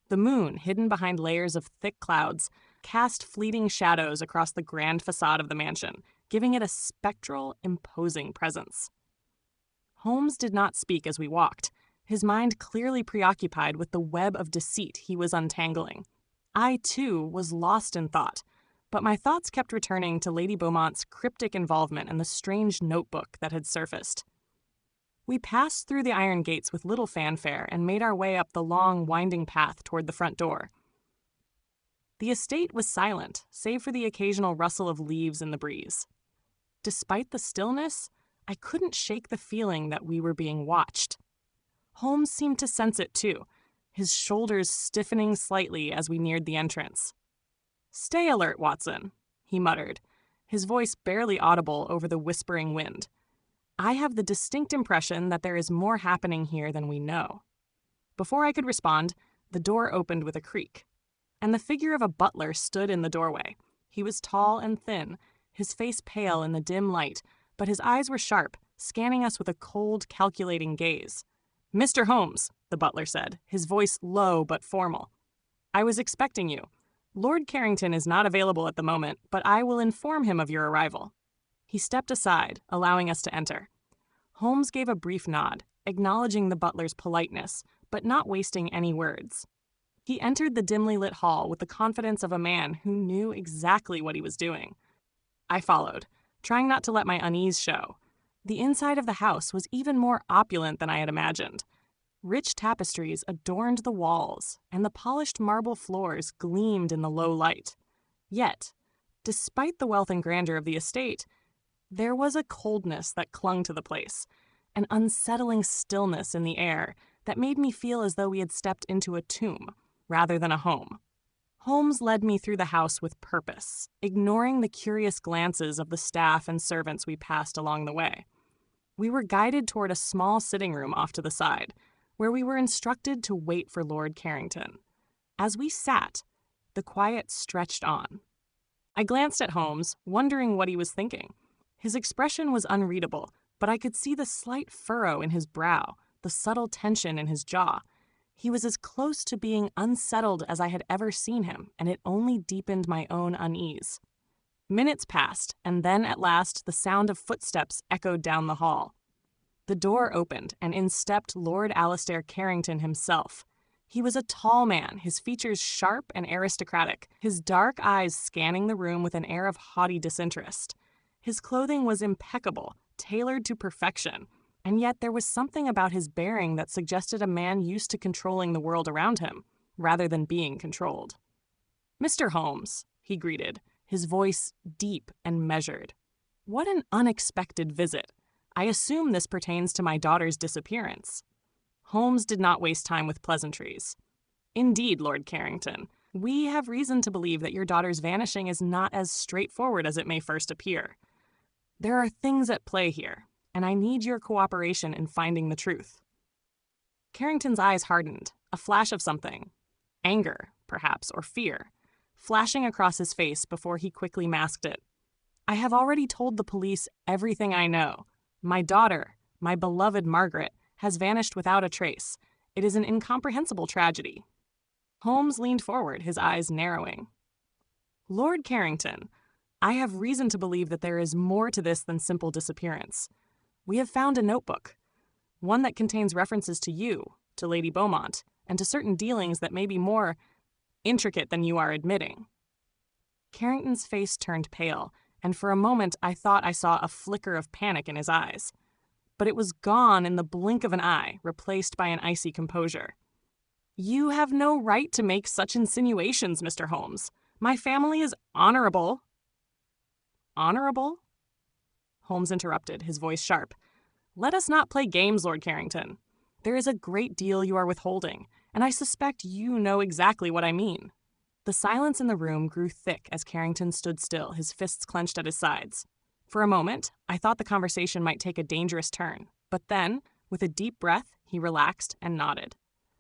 [SPEAKER 1] The moon, hidden behind layers of thick clouds, cast fleeting shadows across the grand facade of the mansion, giving it a spectral, imposing presence. Holmes did not speak as we walked, his mind clearly preoccupied with the web of deceit he was untangling. I, too, was lost in thought, but my thoughts kept returning to Lady Beaumont's cryptic involvement and the strange notebook that had surfaced. We passed through the iron gates with little fanfare and made our way up the long, winding path toward the front door. The estate was silent, save for the occasional rustle of leaves in the breeze. Despite the stillness, I couldn't shake the feeling that we were being watched. Holmes seemed to sense it too, his shoulders stiffening slightly as we neared the entrance. "Stay alert, Watson," he muttered, his voice barely audible over the whispering wind. "I have the distinct impression that there is more happening here than we know." Before I could respond, the door opened with a creak, and the figure of a butler stood in the doorway. He was tall and thin, his face pale in the dim light, but his eyes were sharp, scanning us with a cold, calculating gaze. "Mr. Holmes," the butler said, his voice low but formal. "I was expecting you. Lord Carrington is not available at the moment, but I will inform him of your arrival." He stepped aside, allowing us to enter. Holmes gave a brief nod, acknowledging the butler's politeness, but not wasting any words. He entered the dimly lit hall with the confidence of a man who knew exactly what he was doing. I followed, trying not to let my unease show. The inside of the house was even more opulent than I had imagined. Rich tapestries adorned the walls, and the polished marble floors gleamed in the low light. Yet, despite the wealth and grandeur of the estate, there was a coldness that clung to the place, an unsettling stillness in the air that made me feel as though we had stepped into a tomb, rather than a home. Holmes led me through the house with purpose, ignoring the curious glances of the staff and servants we passed along the way. We were guided toward a small sitting room off to the side, where we were instructed to wait for Lord Carrington. As we sat, the quiet stretched on. I glanced at Holmes, wondering what he was thinking. His expression was unreadable, but I could see the slight furrow in his brow, the subtle tension in his jaw. He was as close to being unsettled as I had ever seen him, and it only deepened my own unease. Minutes passed, and then at last the sound of footsteps echoed down the hall. The door opened, and in stepped Lord Alastair Carrington himself. He was a tall man, his features sharp and aristocratic, his dark eyes scanning the room with an air of haughty disinterest. His clothing was impeccable, tailored to perfection, and yet there was something about his bearing that suggested a man used to controlling the world around him, rather than being controlled. "Mr. Holmes," he greeted, his voice deep and measured. "What an unexpected visit. I assume this pertains to my daughter's disappearance." Holmes did not waste time with pleasantries. "Indeed, Lord Carrington, we have reason to believe that your daughter's vanishing is not as straightforward as it may first appear. There are things at play here, and I need your cooperation in finding the truth." Carrington's eyes hardened, a flash of something, anger, perhaps, or fear, flashing across his face before he quickly masked it. "I have already told the police everything I know. My daughter, my beloved Margaret, has vanished without a trace. It is an incomprehensible tragedy." Holmes leaned forward, his eyes narrowing. "Lord Carrington, I have reason to believe that there is more to this than simple disappearance. We have found a notebook, one that contains references to you, to Lady Beaumont, and to certain dealings that may be more intricate than you are admitting." Carrington's face turned pale, and for a moment I thought I saw a flicker of panic in his eyes. But it was gone in the blink of an eye, replaced by an icy composure. "You have no right to make such insinuations, Mr. Holmes. My family is honorable." "Honorable?" Holmes interrupted, his voice sharp. "Let us not play games, Lord Carrington. There is a great deal you are withholding, and I suspect you know exactly what I mean." The silence in the room grew thick as Carrington stood still, his fists clenched at his sides. For a moment, I thought the conversation might take a dangerous turn, but then, with a deep breath, he relaxed and nodded.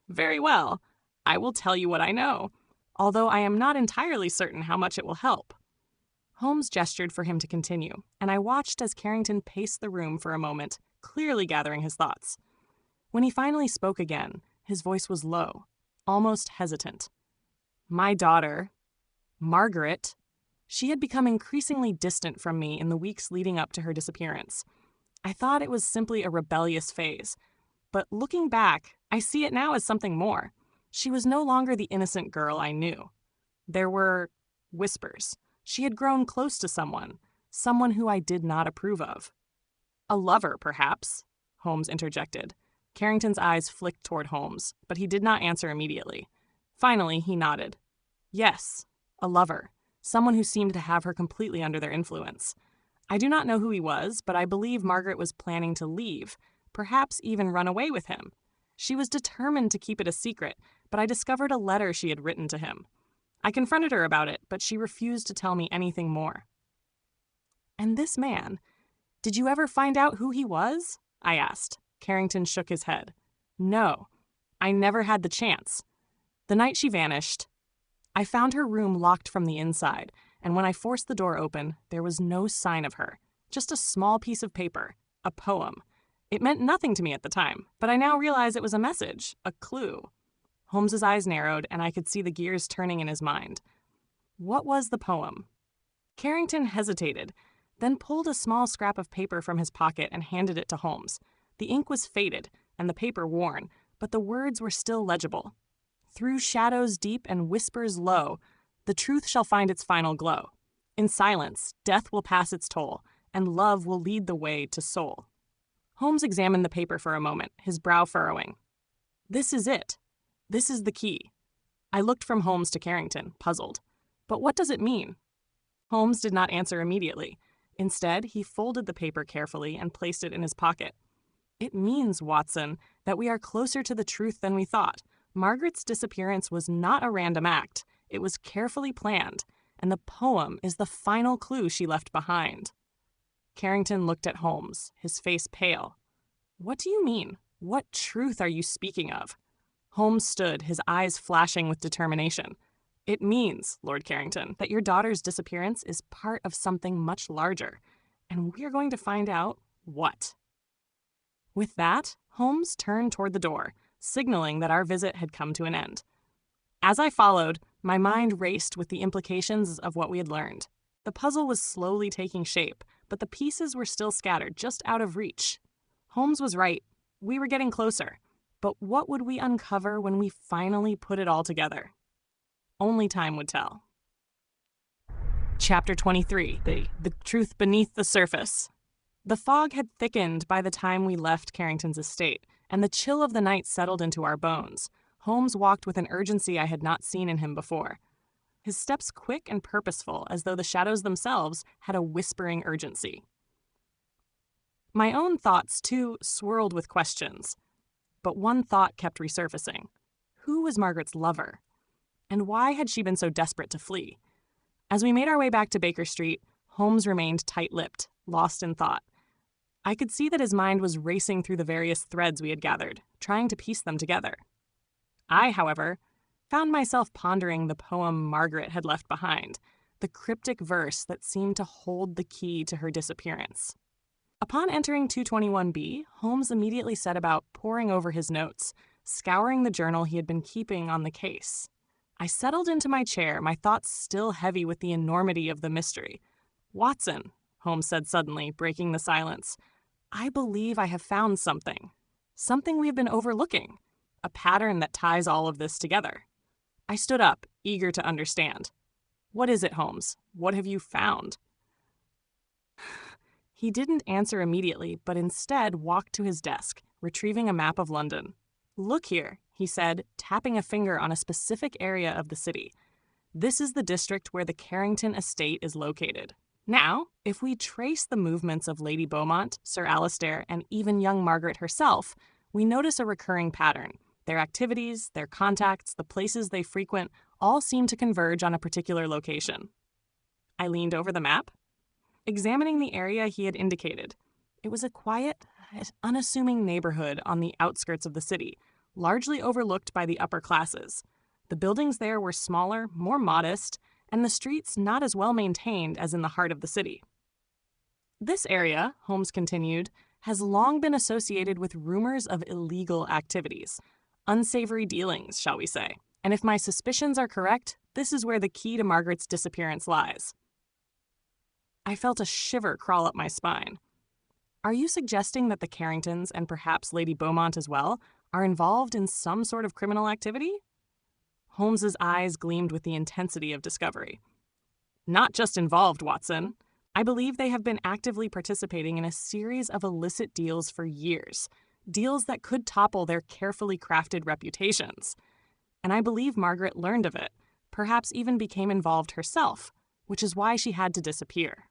[SPEAKER 1] "Very well. I will tell you what I know, although I am not entirely certain how much it will help." Holmes gestured for him to continue, and I watched as Carrington paced the room for a moment, clearly gathering his thoughts. When he finally spoke again, his voice was low, almost hesitant. "My daughter, Margaret," she had become increasingly distant from me in the weeks leading up to her disappearance. I thought it was simply a rebellious phase, but looking back, I see it now as something more. She was no longer the innocent girl I knew. There were whispers. She had grown close to someone who I did not approve of. "A lover, perhaps," Holmes interjected. Carrington's eyes flicked toward Holmes, but he did not answer immediately. Finally, he nodded. "Yes, a lover. Someone who seemed to have her completely under their influence. I do not know who he was, but I believe Margaret was planning to leave, perhaps even run away with him. She was determined to keep it a secret, but I discovered a letter she had written to him. I confronted her about it, but she refused to tell me anything more." "And this man, did you ever find out who he was?" I asked. Carrington shook his head. "No, I never had the chance. The night she vanished, I found her room locked from the inside, and when I forced the door open, there was no sign of her, just a small piece of paper, a poem. It meant nothing to me at the time, but I now realize it was a message, a clue." Holmes's eyes narrowed, and I could see the gears turning in his mind. What was the poem? Carrington hesitated, then pulled a small scrap of paper from his pocket and handed it to Holmes. The ink was faded and the paper worn, but the words were still legible. Through shadows deep and whispers low, the truth shall find its final glow. In silence, death will pass its toll, and love will lead the way to soul. Holmes examined the paper for a moment, his brow furrowing. This is it. This is the key. I looked from Holmes to Carrington, puzzled. But what does it mean? Holmes did not answer immediately. Instead, he folded the paper carefully and placed it in his pocket. It means, Watson, that we are closer to the truth than we thought. Margaret's disappearance was not a random act. It was carefully planned, and the poem is the final clue she left behind. Carrington looked at Holmes, his face pale. What do you mean? What truth are you speaking of? Holmes stood, his eyes flashing with determination. It means, Lord Carrington, that your daughter's disappearance is part of something much larger, and we are going to find out what. With that, Holmes turned toward the door, signaling that our visit had come to an end. As I followed, my mind raced with the implications of what we had learned. The puzzle was slowly taking shape, but the pieces were still scattered, just out of reach. Holmes was right. We were getting closer. But what would we uncover when we finally put it all together? Only time would tell. Chapter 23, The Truth Beneath the Surface. The fog had thickened by the time we left Carrington's estate, and the chill of the night settled into our bones. Holmes walked with an urgency I had not seen in him before. His steps quick and purposeful, as though the shadows themselves had a whispering urgency. My own thoughts, too, swirled with questions. But one thought kept resurfacing. Who was Margaret's lover? And why had she been so desperate to flee? As we made our way back to Baker Street, Holmes remained tight-lipped, lost in thought. I could see that his mind was racing through the various threads we had gathered, trying to piece them together. I, however, found myself pondering the poem Margaret had left behind, the cryptic verse that seemed to hold the key to her disappearance. Upon entering 221B, Holmes immediately set about poring over his notes, scouring the journal he had been keeping on the case. I settled into my chair, my thoughts still heavy with the enormity of the mystery. "Watson," Holmes said suddenly, breaking the silence, "I believe I have found something. Something we have been overlooking. A pattern that ties all of this together." I stood up, eager to understand. "What is it, Holmes? What have you found?" He didn't answer immediately, but instead walked to his desk, retrieving a map of London. "Look here," he said, tapping a finger on a specific area of the city. "This is the district where the Carrington estate is located. Now, if we trace the movements of Lady Beaumont, Sir Alistair, and even young Margaret herself, we notice a recurring pattern. Their activities, their contacts, the places they frequent, all seem to converge on a particular location." I leaned over the map, examining the area he had indicated. It was a quiet, unassuming neighborhood on the outskirts of the city, largely overlooked by the upper classes. The buildings there were smaller, more modest, and the streets not as well maintained as in the heart of the city. "This area," Holmes continued, "has long been associated with rumors of illegal activities. Unsavory dealings, shall we say. And if my suspicions are correct, this is where the key to Margaret's disappearance lies." I felt a shiver crawl up my spine. "Are you suggesting that the Carringtons, and perhaps Lady Beaumont as well, are involved in some sort of criminal activity?" Holmes's eyes gleamed with the intensity of discovery. "Not just involved, Watson. I believe they have been actively participating in a series of illicit deals for years, deals that could topple their carefully crafted reputations. And I believe Margaret learned of it, perhaps even became involved herself, which is why she had to disappear."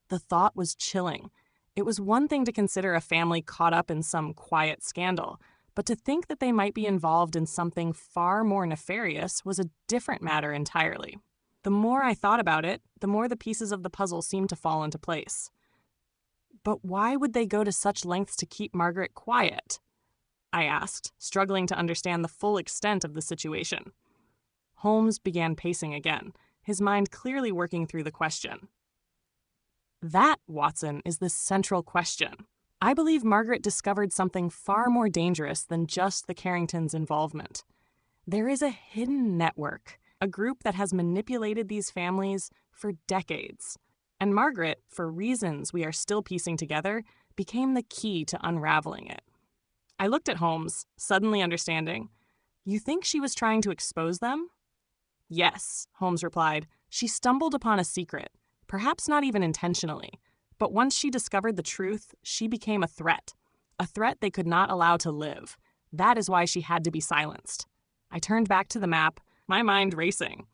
[SPEAKER 1] The thought was chilling. It was one thing to consider a family caught up in some quiet scandal, but to think that they might be involved in something far more nefarious was a different matter entirely. The more I thought about it, the more the pieces of the puzzle seemed to fall into place. But why would they go to such lengths to keep Margaret quiet? I asked, struggling to understand the full extent of the situation. Holmes began pacing again, his mind clearly working through the question. "That, Watson, is the central question. I believe Margaret discovered something far more dangerous than just the Carringtons' involvement. There is a hidden network, a group that has manipulated these families for decades. And Margaret, for reasons we are still piecing together, became the key to unraveling it. I looked at Holmes, suddenly understanding. You think she was trying to expose them? Yes, Holmes replied. She stumbled upon a secret, perhaps not even intentionally. But once she discovered the truth, she became a threat they could not allow to live. That is why she had to be silenced. I turned back to the map, my mind racing.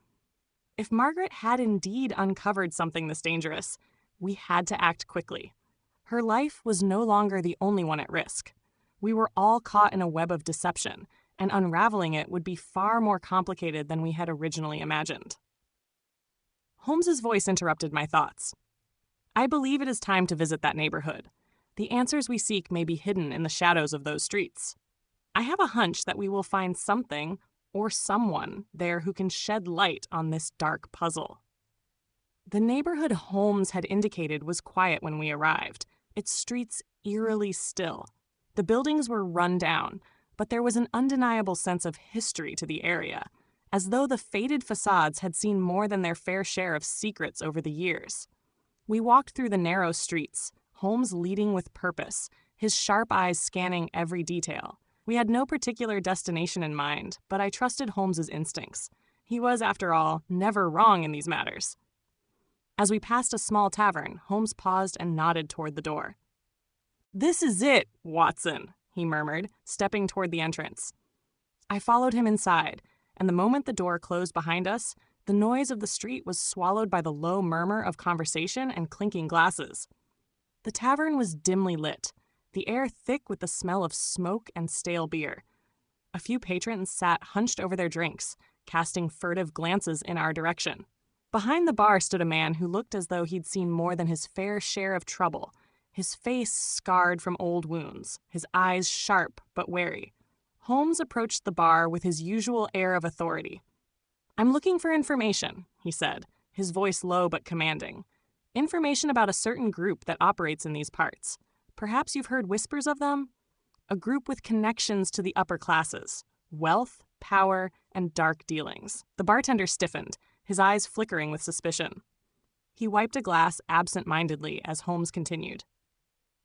[SPEAKER 1] If Margaret had indeed uncovered something this dangerous, we had to act quickly. Her life was no longer the only one at risk. We were all caught in a web of deception, and unraveling it would be far more complicated than we had originally imagined. Holmes's voice interrupted my thoughts. I believe it is time to visit that neighborhood. The answers we seek may be hidden in the shadows of those streets. I have a hunch that we will find something or someone there who can shed light on this dark puzzle. The neighborhood Holmes had indicated was quiet when we arrived, its streets eerily still. The buildings were run down, but there was an undeniable sense of history to the area, as though the faded facades had seen more than their fair share of secrets over the years. We walked through the narrow streets, Holmes leading with purpose, his sharp eyes scanning every detail. We had no particular destination in mind, but I trusted Holmes's instincts. He was, after all, never wrong in these matters. As we passed a small tavern, Holmes paused and nodded toward the door. "This is it, Watson," he murmured, stepping toward the entrance. I followed him inside, and the moment the door closed behind us, the noise of the street was swallowed by the low murmur of conversation and clinking glasses. The tavern was dimly lit, the air thick with the smell of smoke and stale beer. A few patrons sat hunched over their drinks, casting furtive glances in our direction. Behind the bar stood a man who looked as though he'd seen more than his fair share of trouble, his face scarred from old wounds, his eyes sharp but wary. Holmes approached the bar with his usual air of authority. "I'm looking for information," he said, his voice low but commanding. "Information about a certain group that operates in these parts. Perhaps you've heard whispers of them? A group with connections to the upper classes, wealth, power, and dark dealings." The bartender stiffened, his eyes flickering with suspicion. He wiped a glass absent-mindedly as Holmes continued.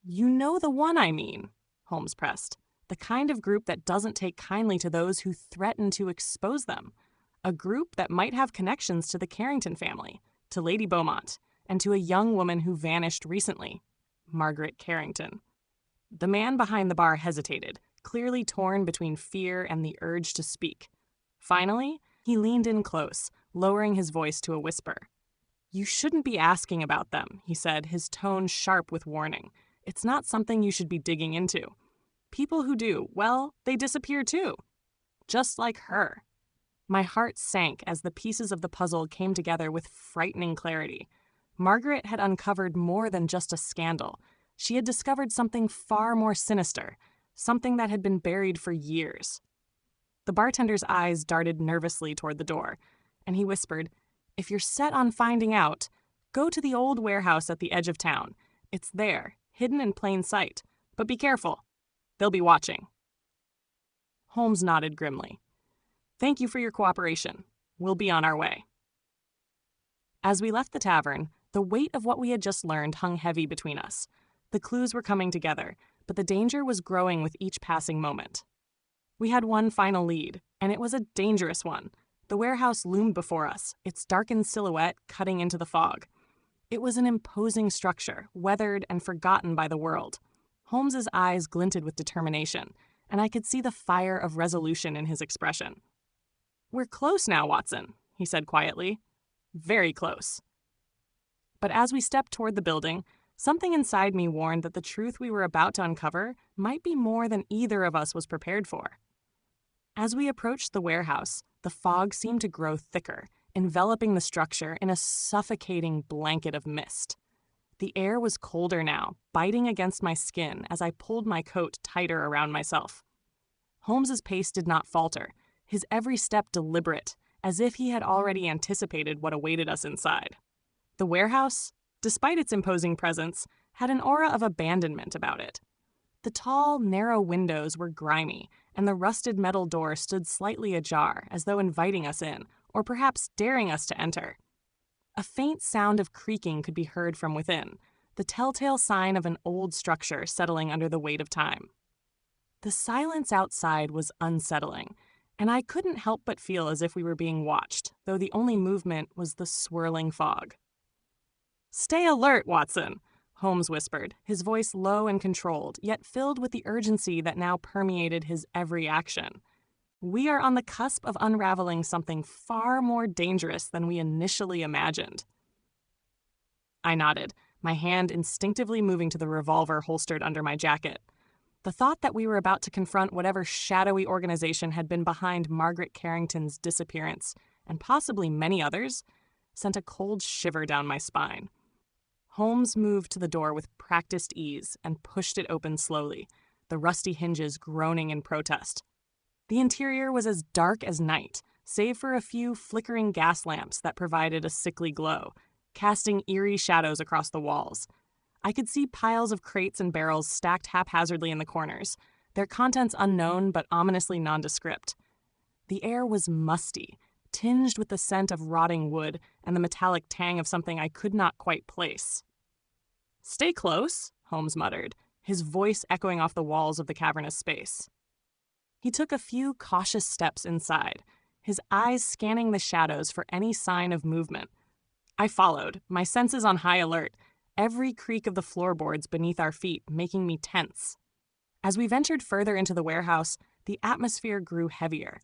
[SPEAKER 1] "You know the one I mean," Holmes pressed. "The kind of group that doesn't take kindly to those who threaten to expose them. A group that might have connections to the Carrington family, to Lady Beaumont, and to a young woman who vanished recently, Margaret Carrington." The man behind the bar hesitated, clearly torn between fear and the urge to speak. Finally, he leaned in close, lowering his voice to a whisper. "You shouldn't be asking about them," he said, his tone sharp with warning. "It's not something you should be digging into. People who do, well, they disappear too. Just like her." My heart sank as the pieces of the puzzle came together with frightening clarity. Margaret had uncovered more than just a scandal. She had discovered something far more sinister, something that had been buried for years. The bartender's eyes darted nervously toward the door, and he whispered, "If you're set on finding out, go to the old warehouse at the edge of town. It's there, hidden in plain sight. But be careful. They'll be watching." Holmes nodded grimly. "Thank you for your cooperation. We'll be on our way." As we left the tavern, the weight of what we had just learned hung heavy between us. The clues were coming together, but the danger was growing with each passing moment. We had one final lead, and it was a dangerous one. The warehouse loomed before us, its darkened silhouette cutting into the fog. It was an imposing structure, weathered and forgotten by the world. Holmes's eyes glinted with determination, and I could see the fire of resolution in his expression. "We're close now, Watson," he said quietly. "Very close." But as we stepped toward the building, something inside me warned that the truth we were about to uncover might be more than either of us was prepared for. As we approached the warehouse, the fog seemed to grow thicker, enveloping the structure in a suffocating blanket of mist. The air was colder now, biting against my skin as I pulled my coat tighter around myself. Holmes's pace did not falter, his every step deliberate, as if he had already anticipated what awaited us inside. The warehouse, despite its imposing presence, had an aura of abandonment about it. The tall, narrow windows were grimy, and the rusted metal door stood slightly ajar, as though inviting us in, or perhaps daring us to enter. A faint sound of creaking could be heard from within, the telltale sign of an old structure settling under the weight of time. The silence outside was unsettling, and I couldn't help but feel as if we were being watched, though the only movement was the swirling fog. "Stay alert, Watson," Holmes whispered, his voice low and controlled, yet filled with the urgency that now permeated his every action. "We are on the cusp of unraveling something far more dangerous than we initially imagined." I nodded, my hand instinctively moving to the revolver holstered under my jacket. The thought that we were about to confront whatever shadowy organization had been behind Margaret Carrington's disappearance, and possibly many others, sent a cold shiver down my spine. Holmes moved to the door with practiced ease and pushed it open slowly, the rusty hinges groaning in protest. The interior was as dark as night, save for a few flickering gas lamps that provided a sickly glow, casting eerie shadows across the walls. I could see piles of crates and barrels stacked haphazardly in the corners, their contents unknown but ominously nondescript. The air was musty, tinged with the scent of rotting wood and the metallic tang of something I could not quite place. "Stay close," Holmes muttered, his voice echoing off the walls of the cavernous space. He took a few cautious steps inside, his eyes scanning the shadows for any sign of movement. I followed, my senses on high alert, every creak of the floorboards beneath our feet making me tense. As we ventured further into the warehouse, the atmosphere grew heavier.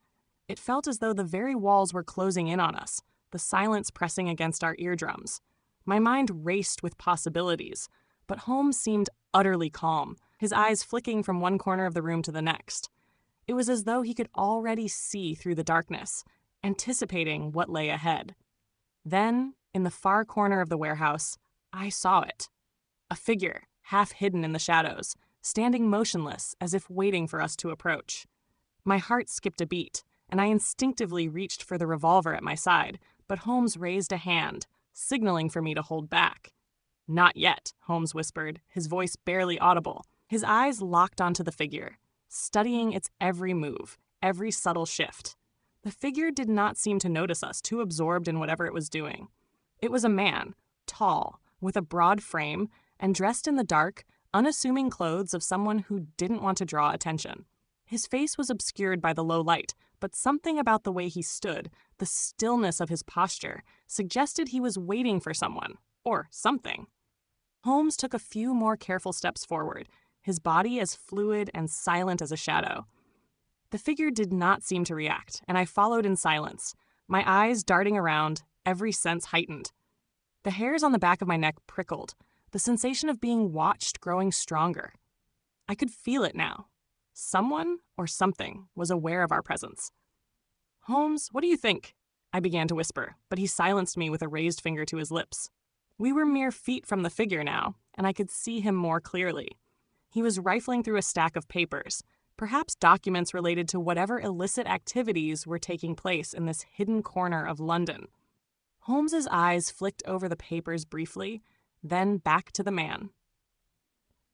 [SPEAKER 1] It felt as though the very walls were closing in on us, the silence pressing against our eardrums. My mind raced with possibilities, but Holmes seemed utterly calm, his eyes flicking from one corner of the room to the next. It was as though he could already see through the darkness, anticipating what lay ahead. Then, in the far corner of the warehouse, I saw it. A figure, half hidden in the shadows, standing motionless as if waiting for us to approach. My heart skipped a beat, and I instinctively reached for the revolver at my side, but Holmes raised a hand, signaling for me to hold back. "Not yet," Holmes whispered, his voice barely audible. His eyes locked onto the figure, studying its every move, every subtle shift. The figure did not seem to notice us, too absorbed in whatever it was doing. It was a man, tall, with a broad frame, and dressed in the dark, unassuming clothes of someone who didn't want to draw attention. His face was obscured by the low light, but something about the way he stood, the stillness of his posture, suggested he was waiting for someone, or something. Holmes took a few more careful steps forward, his body as fluid and silent as a shadow. The figure did not seem to react, and I followed in silence, my eyes darting around, every sense heightened. The hairs on the back of my neck prickled, the sensation of being watched growing stronger. I could feel it now. Someone, or something, was aware of our presence. "Holmes, what do you think?" I began to whisper, but he silenced me with a raised finger to his lips. We were mere feet from the figure now, and I could see him more clearly. He was rifling through a stack of papers, perhaps documents related to whatever illicit activities were taking place in this hidden corner of London. Holmes's eyes flicked over the papers briefly, then back to the man.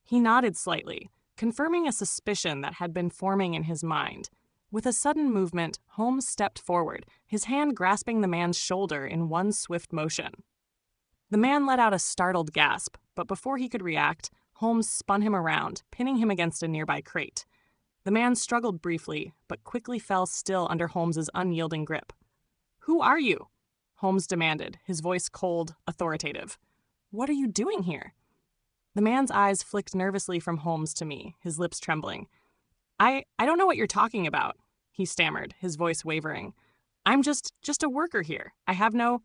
[SPEAKER 1] He nodded slightly, confirming a suspicion that had been forming in his mind. With a sudden movement, Holmes stepped forward, his hand grasping the man's shoulder in one swift motion. The man let out a startled gasp, but before he could react, Holmes spun him around, pinning him against a nearby crate. The man struggled briefly, but quickly fell still under Holmes's unyielding grip. "Who are you?" Holmes demanded, his voice cold, authoritative. "What are you doing here?" The man's eyes flicked nervously from Holmes to me, his lips trembling. I don't know what you're talking about," he stammered, his voice wavering. "I'm just a worker here. I have no—"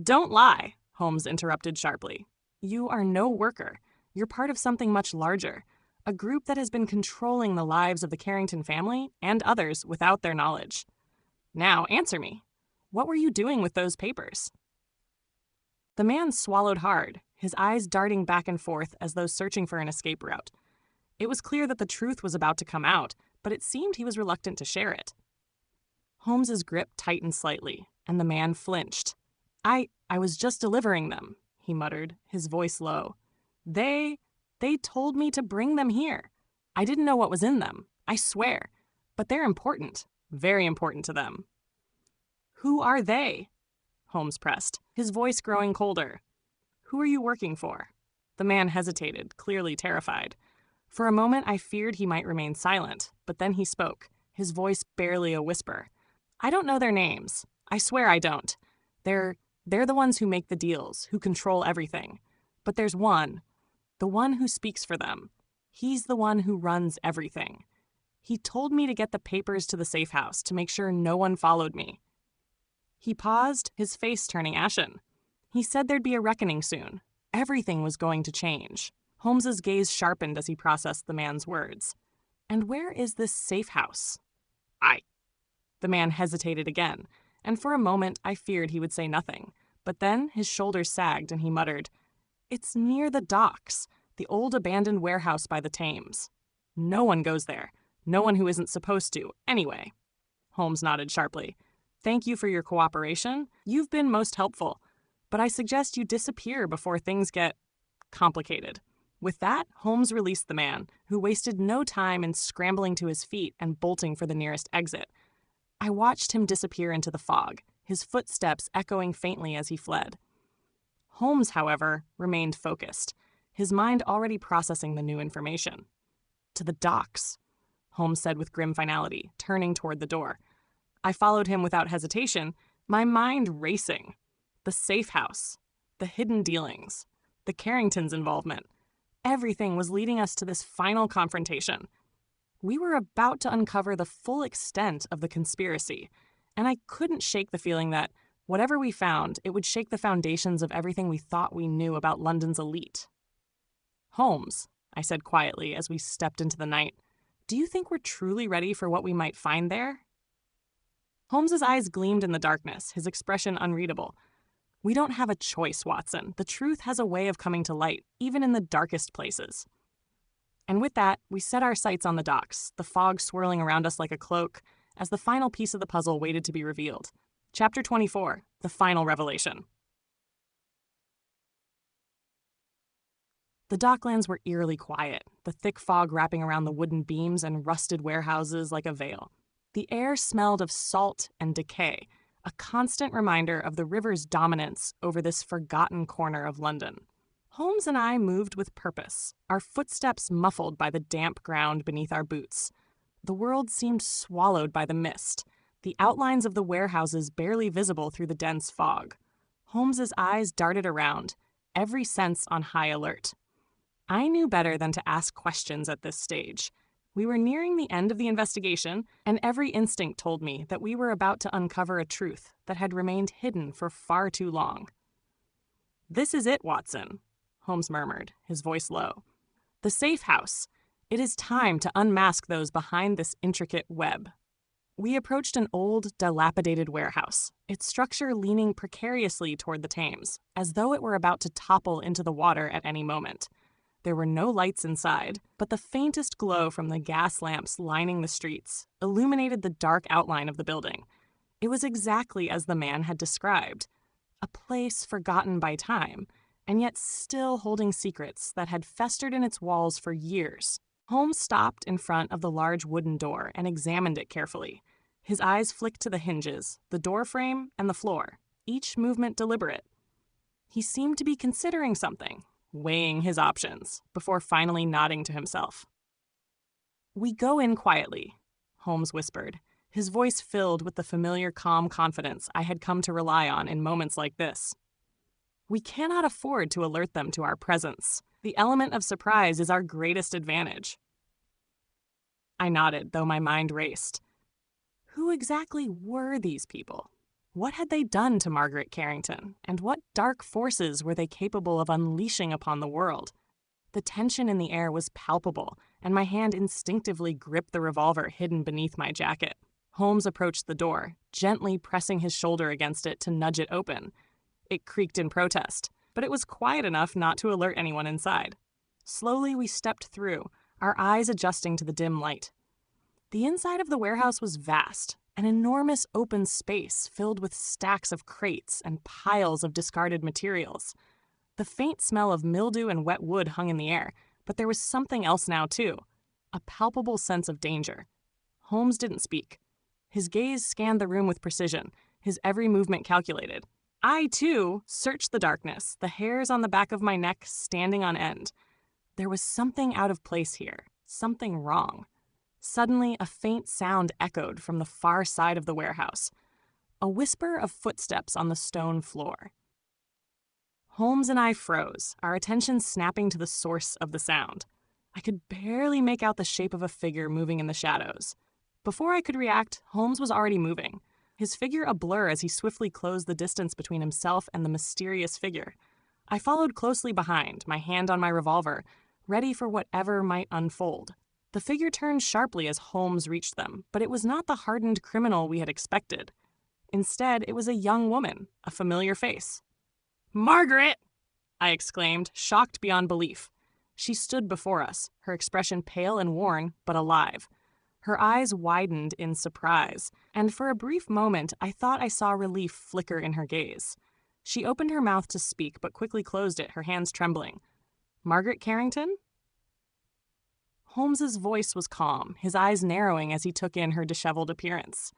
[SPEAKER 1] "Don't lie," Holmes interrupted sharply. "You are no worker. You're part of something much larger, a group that has been controlling the lives of the Carrington family and others without their knowledge. Now, answer me. What were you doing with those papers?" The man swallowed hard, his eyes darting back and forth as though searching for an escape route. It was clear that the truth was about to come out, but it seemed he was reluctant to share it. Holmes's grip tightened slightly, and the man flinched. I was just delivering them," he muttered, his voice low. They told me to bring them here. I didn't know what was in them. I swear. But they're important. Very important to them. Who are they? Holmes pressed, his voice growing colder. Who are you working for? The man hesitated, clearly terrified. For a moment, I feared he might remain silent, but then he spoke, his voice barely a whisper. I don't know their names. I swear I don't. They're the ones who make the deals, who control everything. But there's one, the one who speaks for them. He's the one who runs everything. He told me to get the papers to the safe house to make sure no one followed me. He paused, his face turning ashen. He said there'd be a reckoning soon. Everything was going to change. Holmes's gaze sharpened as he processed the man's words. And where is this safe house? The man hesitated again, and for a moment I feared he would say nothing. But then his shoulders sagged and he muttered, It's near the docks, the old abandoned warehouse by the Thames. No one goes there. No one who isn't supposed to, anyway. Holmes nodded sharply. Thank you for your cooperation. You've been most helpful. But I suggest you disappear before things get complicated. With that, Holmes released the man, who wasted no time in scrambling to his feet and bolting for the nearest exit. I watched him disappear into the fog, his footsteps echoing faintly as he fled. Holmes, however, remained focused, his mind already processing the new information. To the docks, Holmes said with grim finality, turning toward the door. I followed him without hesitation, my mind racing. The safe house, the hidden dealings, the Carringtons' involvement. Everything was leading us to this final confrontation. We were about to uncover the full extent of the conspiracy, and I couldn't shake the feeling that, whatever we found, it would shake the foundations of everything we thought we knew about London's elite. Holmes, I said quietly as we stepped into the night, do you think we're truly ready for what we might find there? Holmes's eyes gleamed in the darkness, his expression unreadable. We don't have a choice, Watson. The truth has a way of coming to light, even in the darkest places. And with that, we set our sights on the docks, the fog swirling around us like a cloak, as the final piece of the puzzle waited to be revealed. Chapter 24, the final revelation. The docklands were eerily quiet, the thick fog wrapping around the wooden beams and rusted warehouses like a veil. The air smelled of salt and decay, a constant reminder of the river's dominance over this forgotten corner of London. Holmes and I moved with purpose, our footsteps muffled by the damp ground beneath our boots. The world seemed swallowed by the mist, the outlines of the warehouses barely visible through the dense fog. Holmes's eyes darted around, every sense on high alert. I knew better than to ask questions at this stage. We were nearing the end of the investigation, and every instinct told me that we were about to uncover a truth that had remained hidden for far too long. This is it, Watson, Holmes murmured, his voice low. The safe house. It is time to unmask those behind this intricate web. We approached an old, dilapidated warehouse, its structure leaning precariously toward the Thames, as though it were about to topple into the water at any moment. There were no lights inside, but the faintest glow from the gas lamps lining the streets illuminated the dark outline of the building. It was exactly as the man had described, a place forgotten by time, and yet still holding secrets that had festered in its walls for years. Holmes stopped in front of the large wooden door and examined it carefully. His eyes flicked to the hinges, the door frame, and the floor, each movement deliberate. He seemed to be considering something, weighing his options, before finally nodding to himself. We go in quietly, Holmes whispered, his voice filled with the familiar calm confidence I had come to rely on in moments like this. We cannot afford to alert them to our presence. The element of surprise is our greatest advantage. I nodded, though my mind raced. Who exactly were these people? What had they done to Margaret Carrington, and what dark forces were they capable of unleashing upon the world? The tension in the air was palpable, and my hand instinctively gripped the revolver hidden beneath my jacket. Holmes approached the door, gently pressing his shoulder against it to nudge it open. It creaked in protest, but it was quiet enough not to alert anyone inside. Slowly we stepped through, our eyes adjusting to the dim light. The inside of the warehouse was vast, an enormous open space filled with stacks of crates and piles of discarded materials. The faint smell of mildew and wet wood hung in the air, but there was something else now too. a palpable sense of danger. Holmes didn't speak. His gaze scanned the room with precision, his every movement calculated. I, too, searched the darkness, the hairs on the back of my neck standing on end. There was something out of place here, something wrong. Suddenly, a faint sound echoed from the far side of the warehouse. A whisper of footsteps on the stone floor. Holmes and I froze, our attention snapping to the source of the sound. I could barely make out the shape of a figure moving in the shadows. Before I could react, Holmes was already moving, his figure a blur as he swiftly closed the distance between himself and the mysterious figure. I followed closely behind, my hand on my revolver, ready for whatever might unfold. The figure turned sharply as Holmes reached them, but it was not the hardened criminal we had expected. Instead, it was a young woman, a familiar face. "Margaret!" I exclaimed, shocked beyond belief. She stood before us, her expression pale and worn, but alive. Her eyes widened in surprise, and for a brief moment I thought I saw relief flicker in her gaze. She opened her mouth to speak, but quickly closed it, her hands trembling. "Margaret Carrington?" Holmes's voice was calm, his eyes narrowing as he took in her disheveled appearance.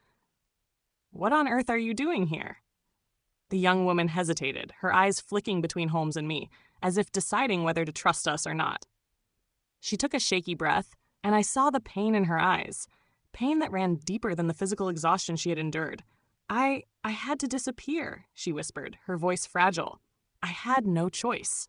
[SPEAKER 1] "What on earth are you doing here?" The young woman hesitated, her eyes flicking between Holmes and me, as if deciding whether to trust us or not. She took a shaky breath, and I saw the pain in her eyes, pain that ran deeper than the physical exhaustion she had endured. I had to disappear," she whispered, her voice fragile. "I had no choice."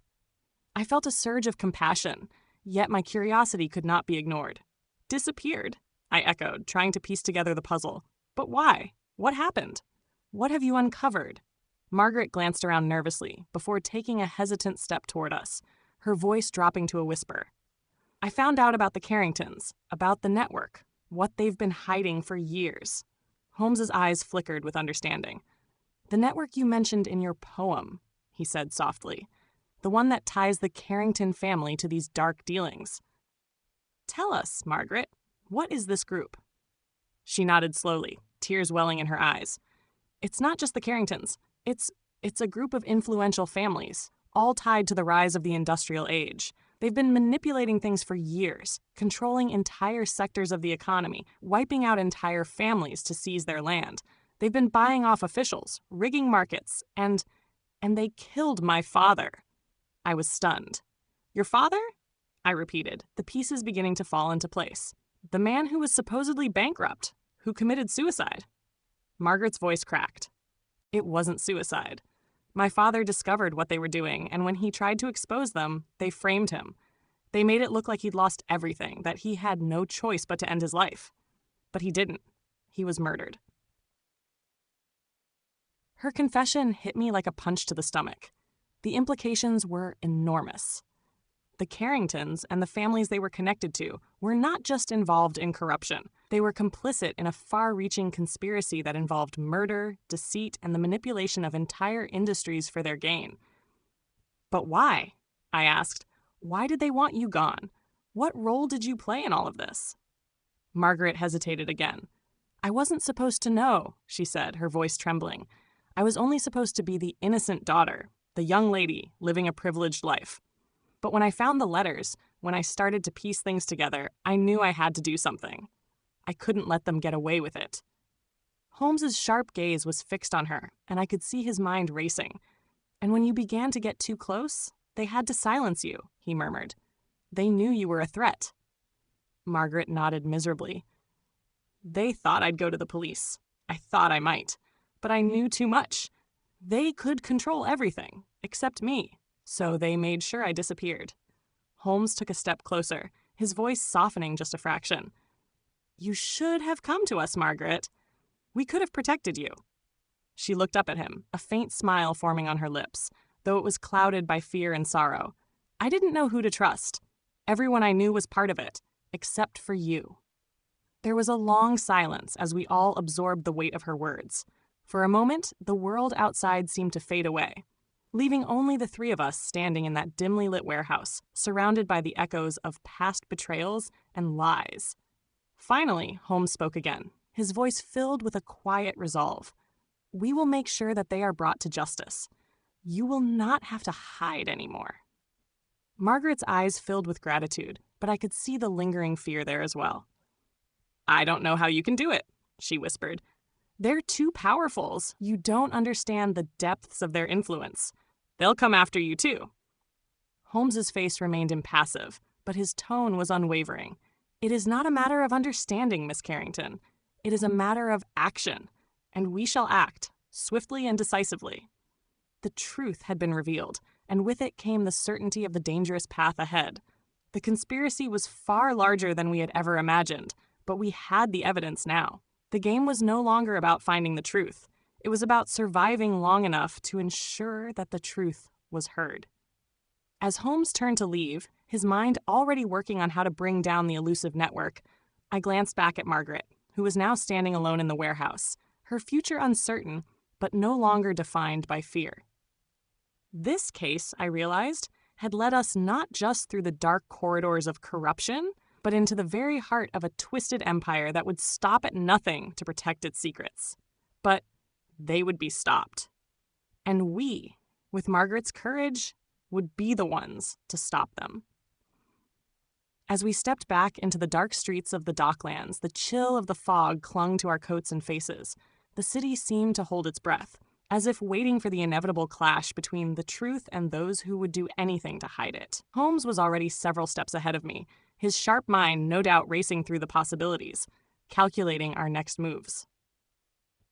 [SPEAKER 1] I felt a surge of compassion, yet my curiosity could not be ignored. "Disappeared?" I echoed, trying to piece together the puzzle. "But why? What happened? What have you uncovered?" Margaret glanced around nervously before taking a hesitant step toward us, her voice dropping to a whisper. "I found out about the Carringtons, about the network, what they've been hiding for years." Holmes's eyes flickered with understanding. "The network you mentioned in your poem," he said softly. "The one that ties the Carrington family to these dark dealings. Tell us, Margaret, what is this group?" She nodded slowly, tears welling in her eyes. "It's not just the Carringtons. It's a group of influential families, all tied to the rise of the industrial age. They've been manipulating things for years, controlling entire sectors of the economy, wiping out entire families to seize their land. They've been buying off officials, rigging markets, and they killed my father." I was stunned. "Your father?" I repeated, the pieces beginning to fall into place. "The man who was supposedly bankrupt, who committed suicide." Margaret's voice cracked. "It wasn't suicide. My father discovered what they were doing, and when he tried to expose them, they framed him. They made it look like he'd lost everything, that he had no choice but to end his life. But he didn't. He was murdered." Her confession hit me like a punch to the stomach. The implications were enormous. The Carringtons and the families they were connected to were not just involved in corruption. They were complicit in a far-reaching conspiracy that involved murder, deceit, and the manipulation of entire industries for their gain. "But why?" I asked. "Why did they want you gone? What role did you play in all of this?" Margaret hesitated again. "I wasn't supposed to know," she said, her voice trembling. "I was only supposed to be the innocent daughter, the young lady living a privileged life. But when I found the letters, when I started to piece things together, I knew I had to do something. I couldn't let them get away with it." Holmes's sharp gaze was fixed on her, and I could see his mind racing. "And when you began to get too close, they had to silence you," he murmured. "They knew you were a threat." Margaret nodded miserably. "They thought I'd go to the police. I thought I might. But I knew too much. They could control everything, except me. So they made sure I disappeared." Holmes took a step closer, his voice softening just a fraction. "You should have come to us, Margaret. We could have protected you." She looked up at him, a faint smile forming on her lips, though it was clouded by fear and sorrow. "I didn't know who to trust. Everyone I knew was part of it, except for you." There was a long silence as we all absorbed the weight of her words. For a moment, the world outside seemed to fade away, leaving only the three of us standing in that dimly lit warehouse, surrounded by the echoes of past betrayals and lies. Finally, Holmes spoke again, his voice filled with a quiet resolve. "We will make sure that they are brought to justice. You will not have to hide anymore." Margaret's eyes filled with gratitude, but I could see the lingering fear there as well. "I don't know how you can do it," she whispered. "They're two powerfuls. You don't understand the depths of their influence. They'll come after you too." Holmes's face remained impassive, but his tone was unwavering. "It is not a matter of understanding, Miss Carrington. It is a matter of action, and we shall act, swiftly and decisively." The truth had been revealed, and with it came the certainty of the dangerous path ahead. The conspiracy was far larger than we had ever imagined, but we had the evidence now. The game was no longer about finding the truth. It was about surviving long enough to ensure that the truth was heard. As Holmes turned to leave, his mind already working on how to bring down the elusive network, I glanced back at Margaret, who was now standing alone in the warehouse, her future uncertain, but no longer defined by fear. This case, I realized, had led us not just through the dark corridors of corruption, but into the very heart of a twisted empire that would stop at nothing to protect its secrets. But they would be stopped. And we, with Margaret's courage, would be the ones to stop them. As we stepped back into the dark streets of the docklands, the chill of the fog clung to our coats and faces. The city seemed to hold its breath, as if waiting for the inevitable clash between the truth and those who would do anything to hide it. Holmes was already several steps ahead of me, his sharp mind no doubt racing through the possibilities, calculating our next moves.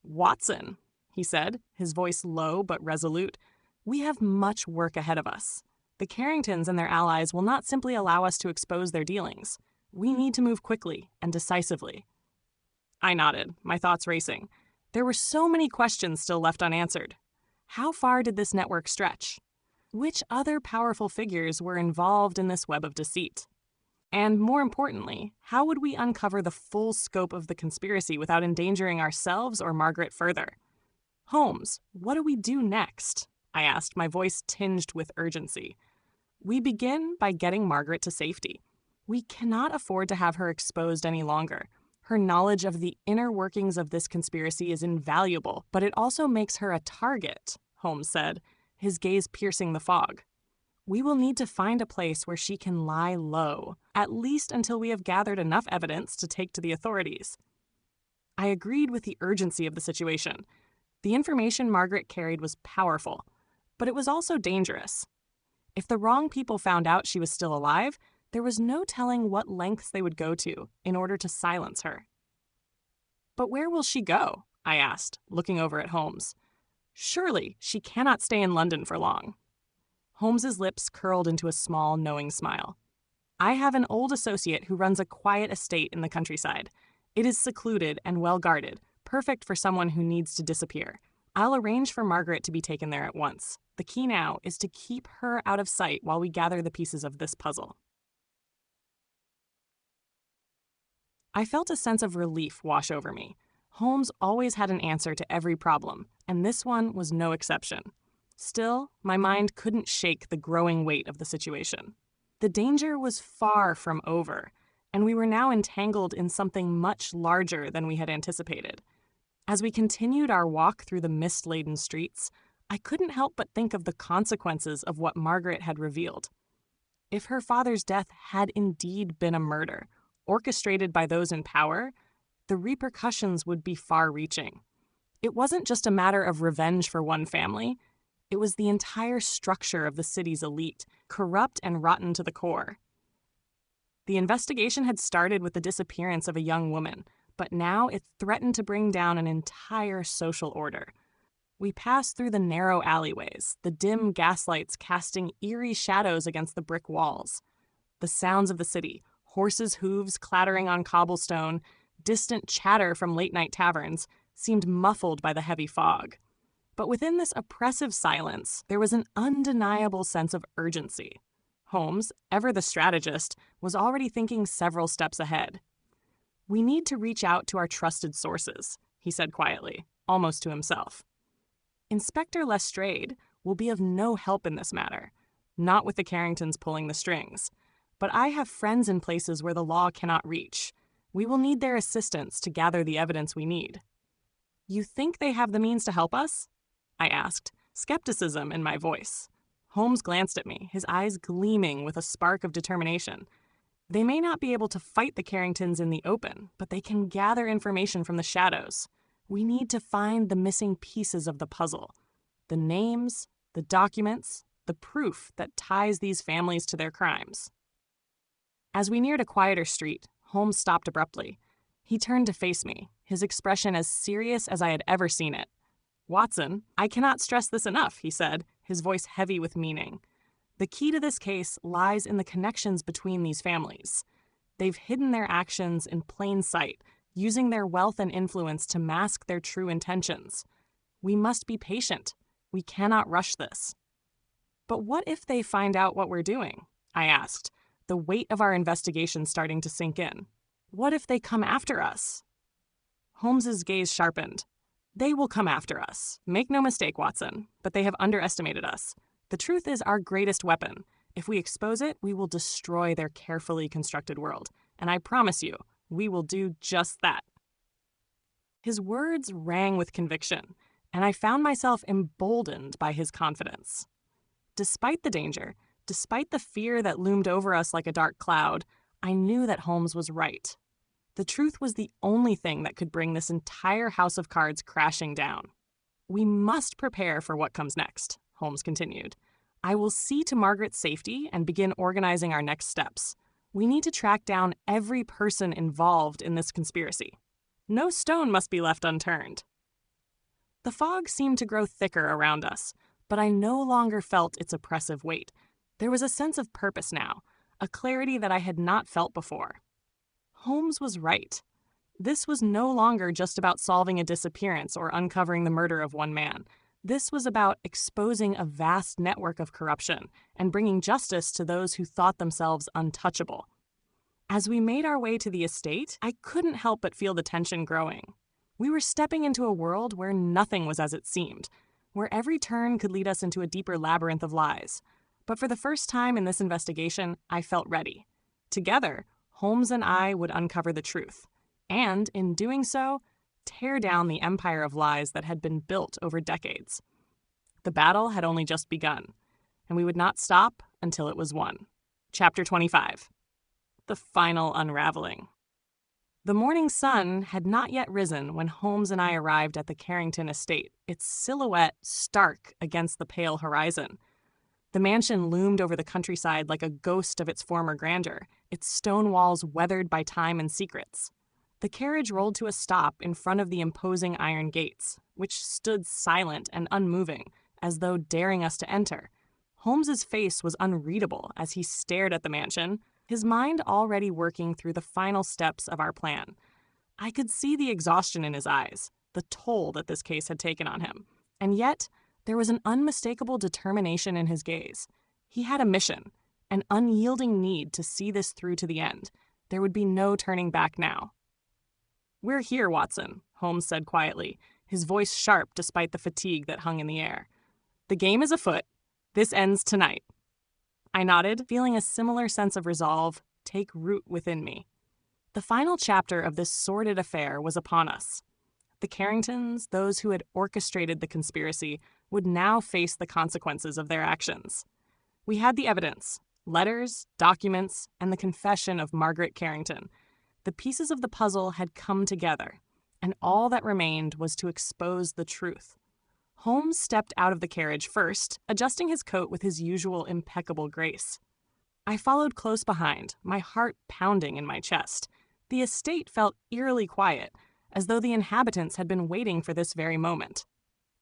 [SPEAKER 1] "Watson," he said, his voice low but resolute, "we have much work ahead of us. The Carringtons and their allies will not simply allow us to expose their dealings. We need to move quickly and decisively." I nodded, my thoughts racing. There were so many questions still left unanswered. How far did this network stretch? Which other powerful figures were involved in this web of deceit? And more importantly, how would we uncover the full scope of the conspiracy without endangering ourselves or Margaret further? "Holmes, what do we do next?" I asked, my voice tinged with urgency. "We begin by getting Margaret to safety. We cannot afford to have her exposed any longer. Her knowledge of the inner workings of this conspiracy is invaluable, but it also makes her a target," Holmes said, his gaze piercing the fog. "We will need to find a place where she can lie low, at least until we have gathered enough evidence to take to the authorities." I agreed with the urgency of the situation. The information Margaret carried was powerful, but it was also dangerous. If the wrong people found out she was still alive, there was no telling what lengths they would go to in order to silence her. "But where will she go?" I asked, looking over at Holmes. "Surely she cannot stay in London for long." Holmes's lips curled into a small, knowing smile. "I have an old associate who runs a quiet estate in the countryside. It is secluded and well guarded, perfect for someone who needs to disappear. I'll arrange for Margaret to be taken there at once. The key now is to keep her out of sight while we gather the pieces of this puzzle." I felt a sense of relief wash over me. Holmes always had an answer to every problem, and this one was no exception. Still, my mind couldn't shake the growing weight of the situation. The danger was far from over, and we were now entangled in something much larger than we had anticipated. As we continued our walk through the mist-laden streets, I couldn't help but think of the consequences of what Margaret had revealed. If her father's death had indeed been a murder, orchestrated by those in power, the repercussions would be far-reaching. It wasn't just a matter of revenge for one family. It was the entire structure of the city's elite, corrupt and rotten to the core. The investigation had started with the disappearance of a young woman, but now it threatened to bring down an entire social order. We passed through the narrow alleyways, the dim gaslights casting eerie shadows against the brick walls. The sounds of the city, horses' hooves clattering on cobblestone, distant chatter from late-night taverns, seemed muffled by the heavy fog. But within this oppressive silence, there was an undeniable sense of urgency. Holmes, ever the strategist, was already thinking several steps ahead. "We need to reach out to our trusted sources," he said quietly, almost to himself. "Inspector Lestrade will be of no help in this matter, not with the Carringtons pulling the strings. But I have friends in places where the law cannot reach. We will need their assistance to gather the evidence we need." "You think they have the means to help us?" I asked, skepticism in my voice. Holmes glanced at me, his eyes gleaming with a spark of determination. They may not be able to fight the Carringtons in the open, but they can gather information from the shadows. We need to find the missing pieces of the puzzle. The names, the documents, the proof that ties these families to their crimes. As we neared a quieter street, Holmes stopped abruptly. He turned to face me, his expression as serious as I had ever seen it. "Watson, I cannot stress this enough," he said, his voice heavy with meaning. "The key to this case lies in the connections between these families. They've hidden their actions in plain sight, using their wealth and influence to mask their true intentions. We must be patient. We cannot rush this." "But what if they find out what we're doing?" I asked, the weight of our investigation starting to sink in. "What if they come after us?" Holmes's gaze sharpened. "They will come after us. Make no mistake, Watson, but they have underestimated us. The truth is our greatest weapon. If we expose it, we will destroy their carefully constructed world. And I promise you, we will do just that." His words rang with conviction, and I found myself emboldened by his confidence. Despite the danger, despite the fear that loomed over us like a dark cloud, I knew that Holmes was right. The truth was the only thing that could bring this entire house of cards crashing down. "We must prepare for what comes next," Holmes continued. "I will see to Margaret's safety and begin organizing our next steps. We need to track down every person involved in this conspiracy. No stone must be left unturned." The fog seemed to grow thicker around us, but I no longer felt its oppressive weight. There was a sense of purpose now, a clarity that I had not felt before. Holmes was right. This was no longer just about solving a disappearance or uncovering the murder of one man. This was about exposing a vast network of corruption and bringing justice to those who thought themselves untouchable. As we made our way to the estate, I couldn't help but feel the tension growing. We were stepping into a world where nothing was as it seemed, where every turn could lead us into a deeper labyrinth of lies. But for the first time in this investigation, I felt ready. Together, Holmes and I would uncover the truth, and in doing so, tear down the empire of lies that had been built over decades. The battle had only just begun, and we would not stop until it was won. Chapter 25. The Final Unraveling. The morning sun had not yet risen when Holmes and I arrived at the Carrington estate, its silhouette stark against the pale horizon. The mansion loomed over the countryside like a ghost of its former grandeur, its stone walls weathered by time and secrets. The carriage rolled to a stop in front of the imposing iron gates, which stood silent and unmoving, as though daring us to enter. Holmes's face was unreadable as he stared at the mansion, his mind already working through the final steps of our plan. I could see the exhaustion in his eyes, the toll that this case had taken on him, and yet there was an unmistakable determination in his gaze. He had a mission, an unyielding need to see this through to the end. There would be no turning back now. "We're here, Watson," Holmes said quietly, his voice sharp despite the fatigue that hung in the air. "The game is afoot. This ends tonight." I nodded, feeling a similar sense of resolve take root within me. The final chapter of this sordid affair was upon us. The Carringtons, those who had orchestrated the conspiracy, would now face the consequences of their actions. We had the evidence, letters, documents, and the confession of Margaret Carrington. The pieces of the puzzle had come together, and all that remained was to expose the truth. Holmes stepped out of the carriage first, adjusting his coat with his usual impeccable grace. I followed close behind, my heart pounding in my chest. The estate felt eerily quiet, as though the inhabitants had been waiting for this very moment.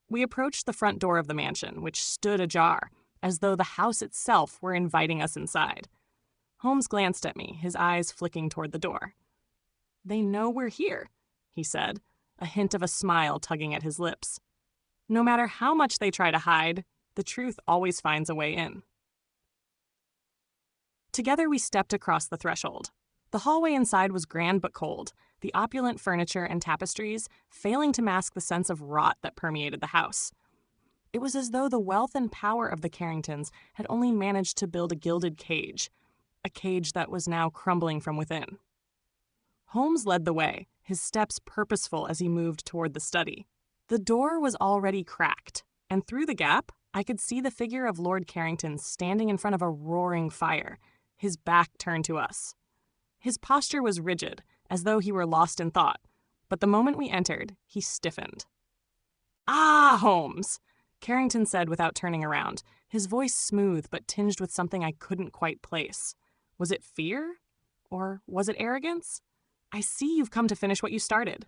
[SPEAKER 1] We approached the front door of the mansion, which stood ajar, as though the house itself were inviting us inside. Holmes glanced at me, his eyes flicking toward the door. "They know we're here," he said, a hint of a smile tugging at his lips. "No matter how much they try to hide, the truth always finds a way in." Together we stepped across the threshold. The hallway inside was grand but cold, the opulent furniture and tapestries failing to mask the sense of rot that permeated the house. It was as though the wealth and power of the Carringtons had only managed to build a gilded cage, a cage that was now crumbling from within. Holmes led the way, his steps purposeful as he moved toward the study. The door was already cracked, and through the gap, I could see the figure of Lord Carrington standing in front of a roaring fire, his back turned to us. His posture was rigid, as though he were lost in thought, but the moment we entered, he stiffened. "Ah, Holmes," Carrington said without turning around, his voice smooth but tinged with something I couldn't quite place. Was it fear? Or was it arrogance? "I see you've come to finish what you started."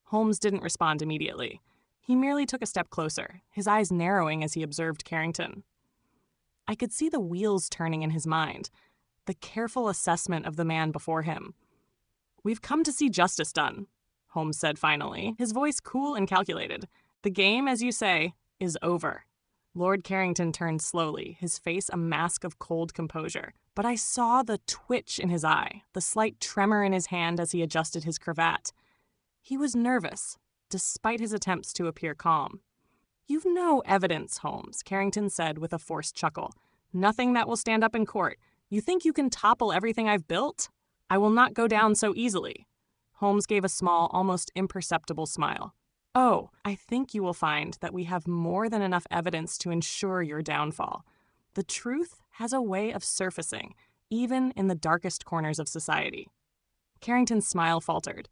[SPEAKER 1] Holmes didn't respond immediately. He merely took a step closer, his eyes narrowing as he observed Carrington. I could see the wheels turning in his mind, the careful assessment of the man before him. "We've come to see justice done," Holmes said finally, his voice cool and calculated. "The game, as you say, is over." Lord Carrington turned slowly, his face a mask of cold composure. But I saw the twitch in his eye, the slight tremor in his hand as he adjusted his cravat. He was nervous, despite his attempts to appear calm. "You've no evidence, Holmes," Carrington said with a forced chuckle. "Nothing that will stand up in court. You think you can topple everything I've built? I will not go down so easily." Holmes gave a small, almost imperceptible smile. "Oh, I think you will find that we have more than enough evidence to ensure your downfall. The truth has a way of surfacing, even in the darkest corners of society." Carrington's smile faltered.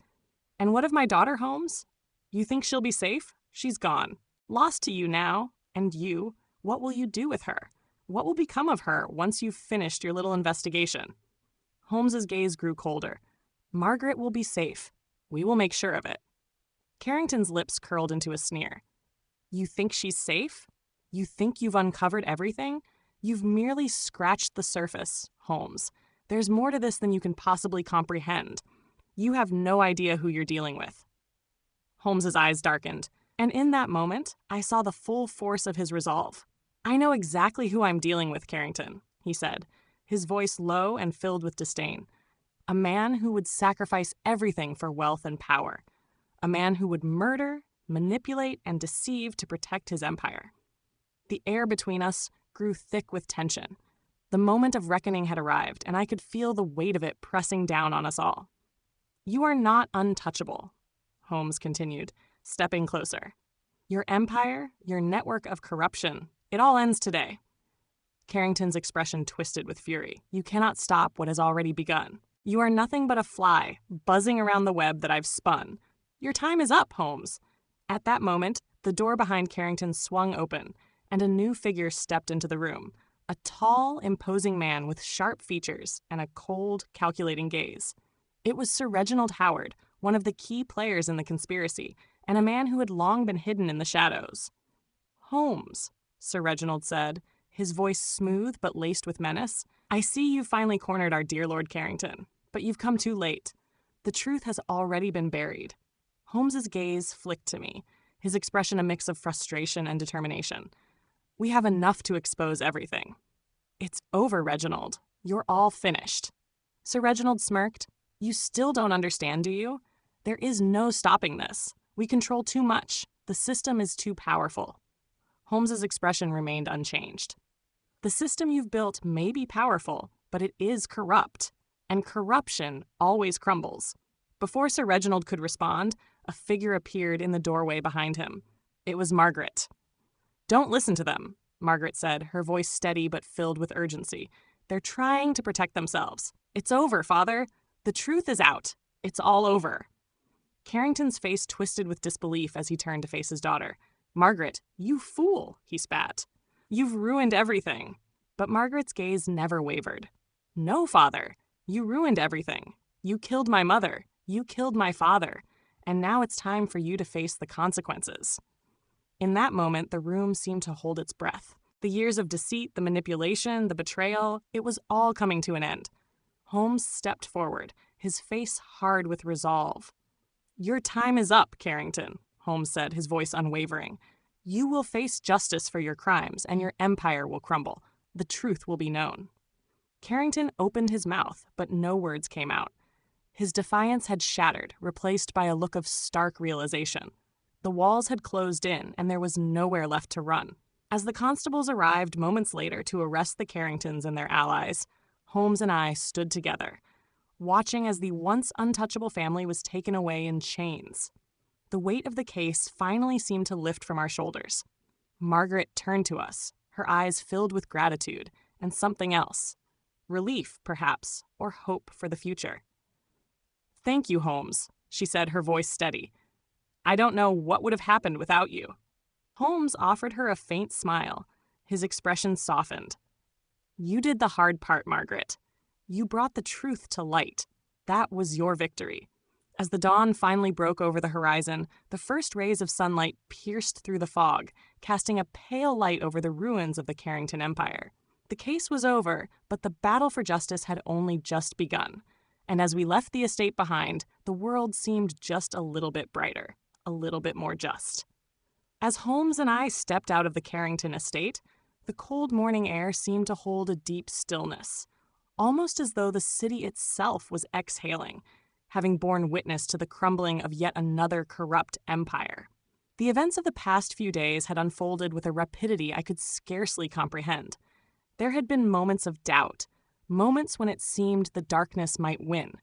[SPEAKER 1] "And what of my daughter, Holmes? You think she'll be safe? She's gone. Lost to you now. And you, what will you do with her? What will become of her once you've finished your little investigation?" Holmes's gaze grew colder. "Margaret will be safe. We will make sure of it." Carrington's lips curled into a sneer. "You think she's safe? You think you've uncovered everything? You've merely scratched the surface, Holmes. There's more to this than you can possibly comprehend. You have no idea who you're dealing with." Holmes's eyes darkened, and in that moment, I saw the full force of his resolve. "I know exactly who I'm dealing with, Carrington," he said, his voice low and filled with disdain. "A man who would sacrifice everything for wealth and power. A man who would murder, manipulate, and deceive to protect his empire." The air between us grew thick with tension. The moment of reckoning had arrived, and I could feel the weight of it pressing down on us all. "You are not untouchable," Holmes continued, stepping closer. "Your empire, your network of corruption, it all ends today." Carrington's expression twisted with fury. "You cannot stop what has already begun. You are nothing but a fly, buzzing around the web that I've spun. Your time is up, Holmes." At that moment, the door behind Carrington swung open, and a new figure stepped into the room. A tall, imposing man with sharp features and a cold, calculating gaze. It was Sir Reginald Howard, one of the key players in the conspiracy, and a man who had long been hidden in the shadows. "Holmes," Sir Reginald said, his voice smooth but laced with menace, "I see you've finally cornered our dear Lord Carrington, but you've come too late. The truth has already been buried." Holmes's gaze flicked to me, his expression a mix of frustration and determination. "We have enough to expose everything." "It's over, Reginald. You're all finished." Sir Reginald smirked. "You still don't understand, do you? There is no stopping this. We control too much. The system is too powerful." Holmes's expression remained unchanged. "The system you've built may be powerful, but it is corrupt. And corruption always crumbles." Before Sir Reginald could respond, a figure appeared in the doorway behind him. It was Margaret. "Don't listen to them," Margaret said, her voice steady but filled with urgency. "They're trying to protect themselves. It's over, Father. The truth is out. It's all over." Carrington's face twisted with disbelief as he turned to face his daughter. "Margaret, you fool," he spat. "You've ruined everything." But Margaret's gaze never wavered. "No, Father. You ruined everything. You killed my mother. You killed my father. And now it's time for you to face the consequences." In that moment, the room seemed to hold its breath. The years of deceit, the manipulation, the betrayal, it was all coming to an end. Holmes stepped forward, his face hard with resolve. "Your time is up, Carrington," Holmes said, his voice unwavering. "You will face justice for your crimes, and your empire will crumble. The truth will be known." Carrington opened his mouth, but no words came out. His defiance had shattered, replaced by a look of stark realization. The walls had closed in, and there was nowhere left to run. As the constables arrived moments later to arrest the Carringtons and their allies, Holmes and I stood together, watching as the once untouchable family was taken away in chains. The weight of the case finally seemed to lift from our shoulders. Margaret turned to us, her eyes filled with gratitude and something else. relief, perhaps, or hope for the future. "Thank you, Holmes," she said, her voice steady. "I don't know what would have happened without you." Holmes offered her a faint smile. His expression softened. "You did the hard part, Margaret. You brought the truth to light. That was your victory." As the dawn finally broke over the horizon, the first rays of sunlight pierced through the fog, casting a pale light over the ruins of the Carrington Empire. The case was over, but the battle for justice had only just begun. And as we left the estate behind, the world seemed just a little bit brighter, a little bit more just. As Holmes and I stepped out of the Carrington estate, the cold morning air seemed to hold a deep stillness, almost as though the city itself was exhaling, having borne witness to the crumbling of yet another corrupt empire. The events of the past few days had unfolded with a rapidity I could scarcely comprehend. There had been moments of doubt, moments when it seemed the darkness might win.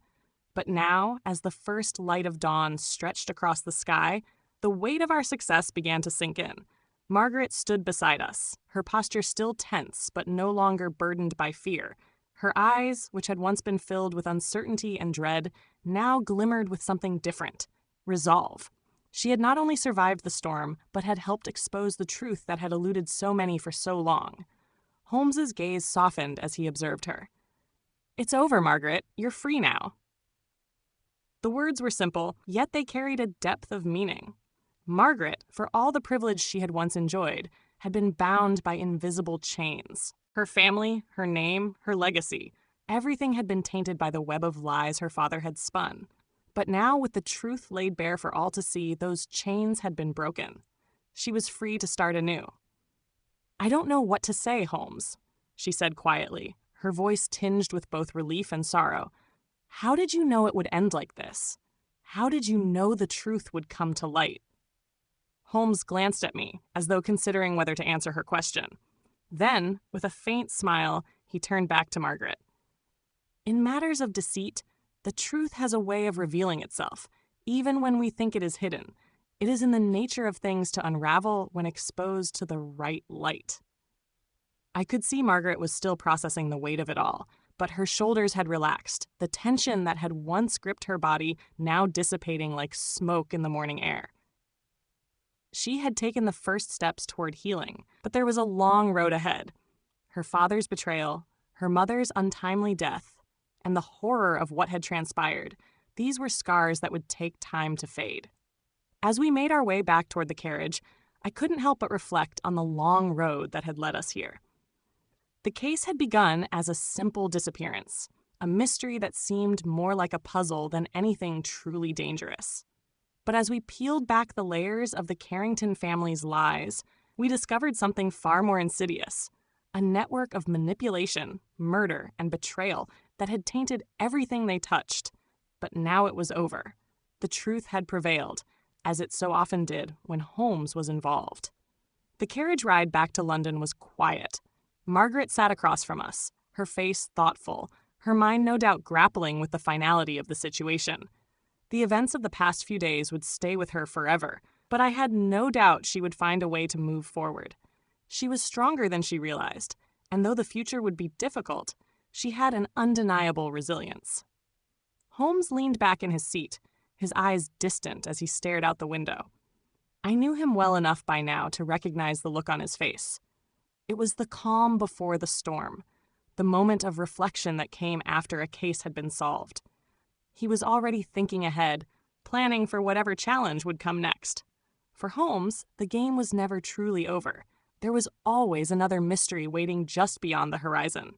[SPEAKER 1] But now, as the first light of dawn stretched across the sky, the weight of our success began to sink in. Margaret stood beside us, her posture still tense but no longer burdened by fear. Her eyes, which had once been filled with uncertainty and dread, now glimmered with something different: resolve. She had not only survived the storm, but had helped expose the truth that had eluded so many for so long. Holmes's gaze softened as he observed her. "It's over, Margaret. You're free now." The words were simple, yet they carried a depth of meaning. Margaret, for all the privilege she had once enjoyed, had been bound by invisible chains. Her family, her name, her legacy, everything had been tainted by the web of lies her father had spun. But now, with the truth laid bare for all to see, those chains had been broken. She was free to start anew. "I don't know what to say, Holmes," she said quietly, her voice tinged with both relief and sorrow. "How did you know it would end like this? How did you know the truth would come to light?" Holmes glanced at me, as though considering whether to answer her question. Then, with a faint smile, he turned back to Margaret. "In matters of deceit, the truth has a way of revealing itself, even when we think it is hidden. It is in the nature of things to unravel when exposed to the right light." I could see Margaret was still processing the weight of it all, but her shoulders had relaxed, the tension that had once gripped her body now dissipating like smoke in the morning air. She had taken the first steps toward healing, but there was a long road ahead. Her father's betrayal, her mother's untimely death, and the horror of what had transpired, these were scars that would take time to fade. As we made our way back toward the carriage, I couldn't help but reflect on the long road that had led us here. The case had begun as a simple disappearance, a mystery that seemed more like a puzzle than anything truly dangerous. But as we peeled back the layers of the Carrington family's lies, we discovered something far more insidious: a network of manipulation, murder, and betrayal that had tainted everything they touched. But now it was over. The truth had prevailed, as it so often did when Holmes was involved. The carriage ride back to London was quiet. Margaret sat across from us, her face thoughtful, her mind no doubt grappling with the finality of the situation. The events of the past few days would stay with her forever, but I had no doubt she would find a way to move forward. She was stronger than she realized, and though the future would be difficult, she had an undeniable resilience. Holmes leaned back in his seat, his eyes distant as he stared out the window. I knew him well enough by now to recognize the look on his face. It was the calm before the storm, the moment of reflection that came after a case had been solved. He was already thinking ahead, planning for whatever challenge would come next. For Holmes, the game was never truly over. There was always another mystery waiting just beyond the horizon.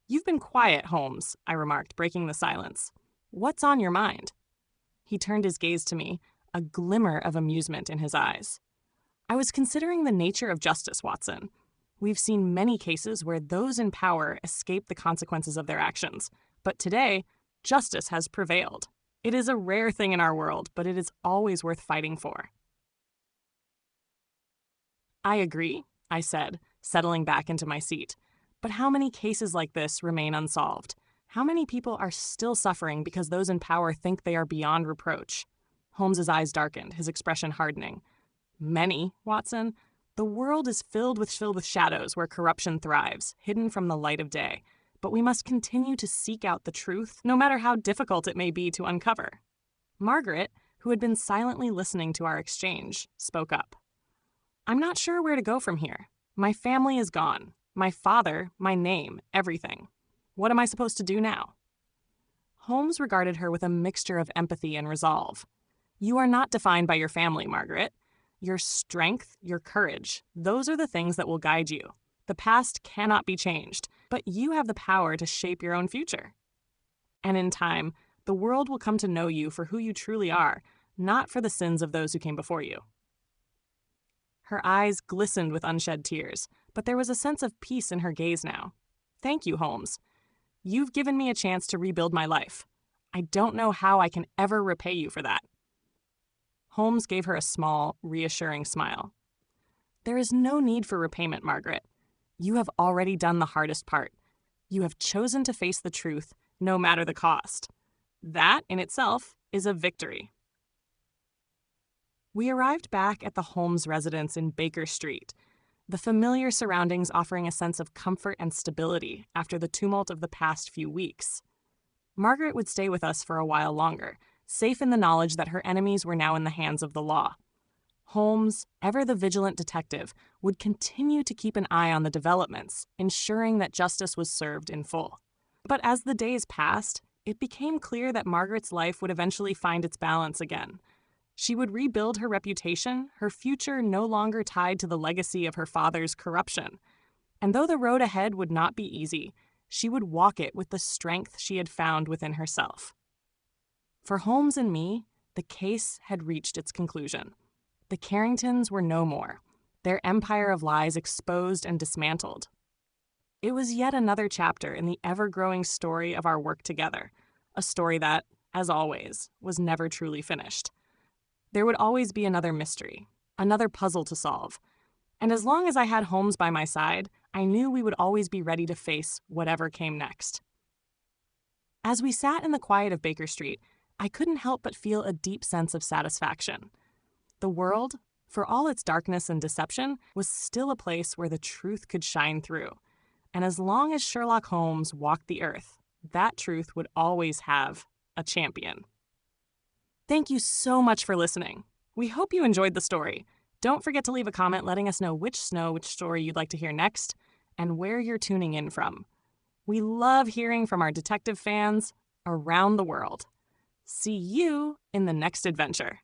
[SPEAKER 1] "You've been quiet, Holmes," I remarked, breaking the silence. "What's on your mind?" He turned his gaze to me, a glimmer of amusement in his eyes. "I was considering the nature of justice, Watson. We've seen many cases where those in power escape the consequences of their actions, but today, justice has prevailed. It is a rare thing in our world, but it is always worth fighting for." "I agree," I said, settling back into my seat. "But how many cases like this remain unsolved? How many people are still suffering because those in power think they are beyond reproach?" Holmes's eyes darkened, his expression hardening. "Many, Watson. The world is filled with shadows where corruption thrives, hidden from the light of day. but we must continue to seek out the truth, no matter how difficult it may be to uncover. Margaret, who had been silently listening to our exchange, spoke up. I'm not sure where to go from here. My family is gone. My father, my name, everything. What am I supposed to do now? Holmes regarded her with a mixture of empathy and resolve. You are not defined by your family, Margaret. Your strength, your courage, those are the things that will guide you. The past cannot be changed, but you have the power to shape your own future. And in time, the world will come to know you for who you truly are, not for the sins of those who came before you. Her eyes glistened with unshed tears, but there was a sense of peace in her gaze now. Thank you, Holmes. You've given me a chance to rebuild my life. I don't know how I can ever repay you for that. Holmes gave her a small, reassuring smile. There is no need for repayment, Margaret. You have already done the hardest part. You have chosen to face the truth, no matter the cost. That, in itself, is a victory. We arrived back at the Holmes residence in Baker Street, the familiar surroundings offering a sense of comfort and stability after the tumult of the past few weeks. Margaret would stay with us for a while longer, safe in the knowledge that her enemies were now in the hands of the law. Holmes, ever the vigilant detective, would continue to keep an eye on the developments, ensuring that justice was served in full. But as the days passed, it became clear that Margaret's life would eventually find its balance again. She would rebuild her reputation, her future no longer tied to the legacy of her father's corruption. And though the road ahead would not be easy, she would walk it with the strength she had found within herself. For Holmes and me, the case had reached its conclusion. The Carringtons were no more, their empire of lies exposed and dismantled. It was yet another chapter in the ever-growing story of our work together, a story that, as always, was never truly finished. There would always be another mystery, another puzzle to solve. And as long as I had Holmes by my side, I knew we would always be ready to face whatever came next. As we sat in the quiet of Baker Street, I couldn't help but feel a deep sense of satisfaction. The world, for all its darkness and deception, was still a place where the truth could shine through. And as long as Sherlock Holmes walked the earth, that truth would always have a champion. Thank you so much for listening. We hope you enjoyed the story. Don't forget to leave a comment letting us know which story you'd like to hear next and where you're tuning in from. We love hearing from our detective fans around the world. See you in the next adventure.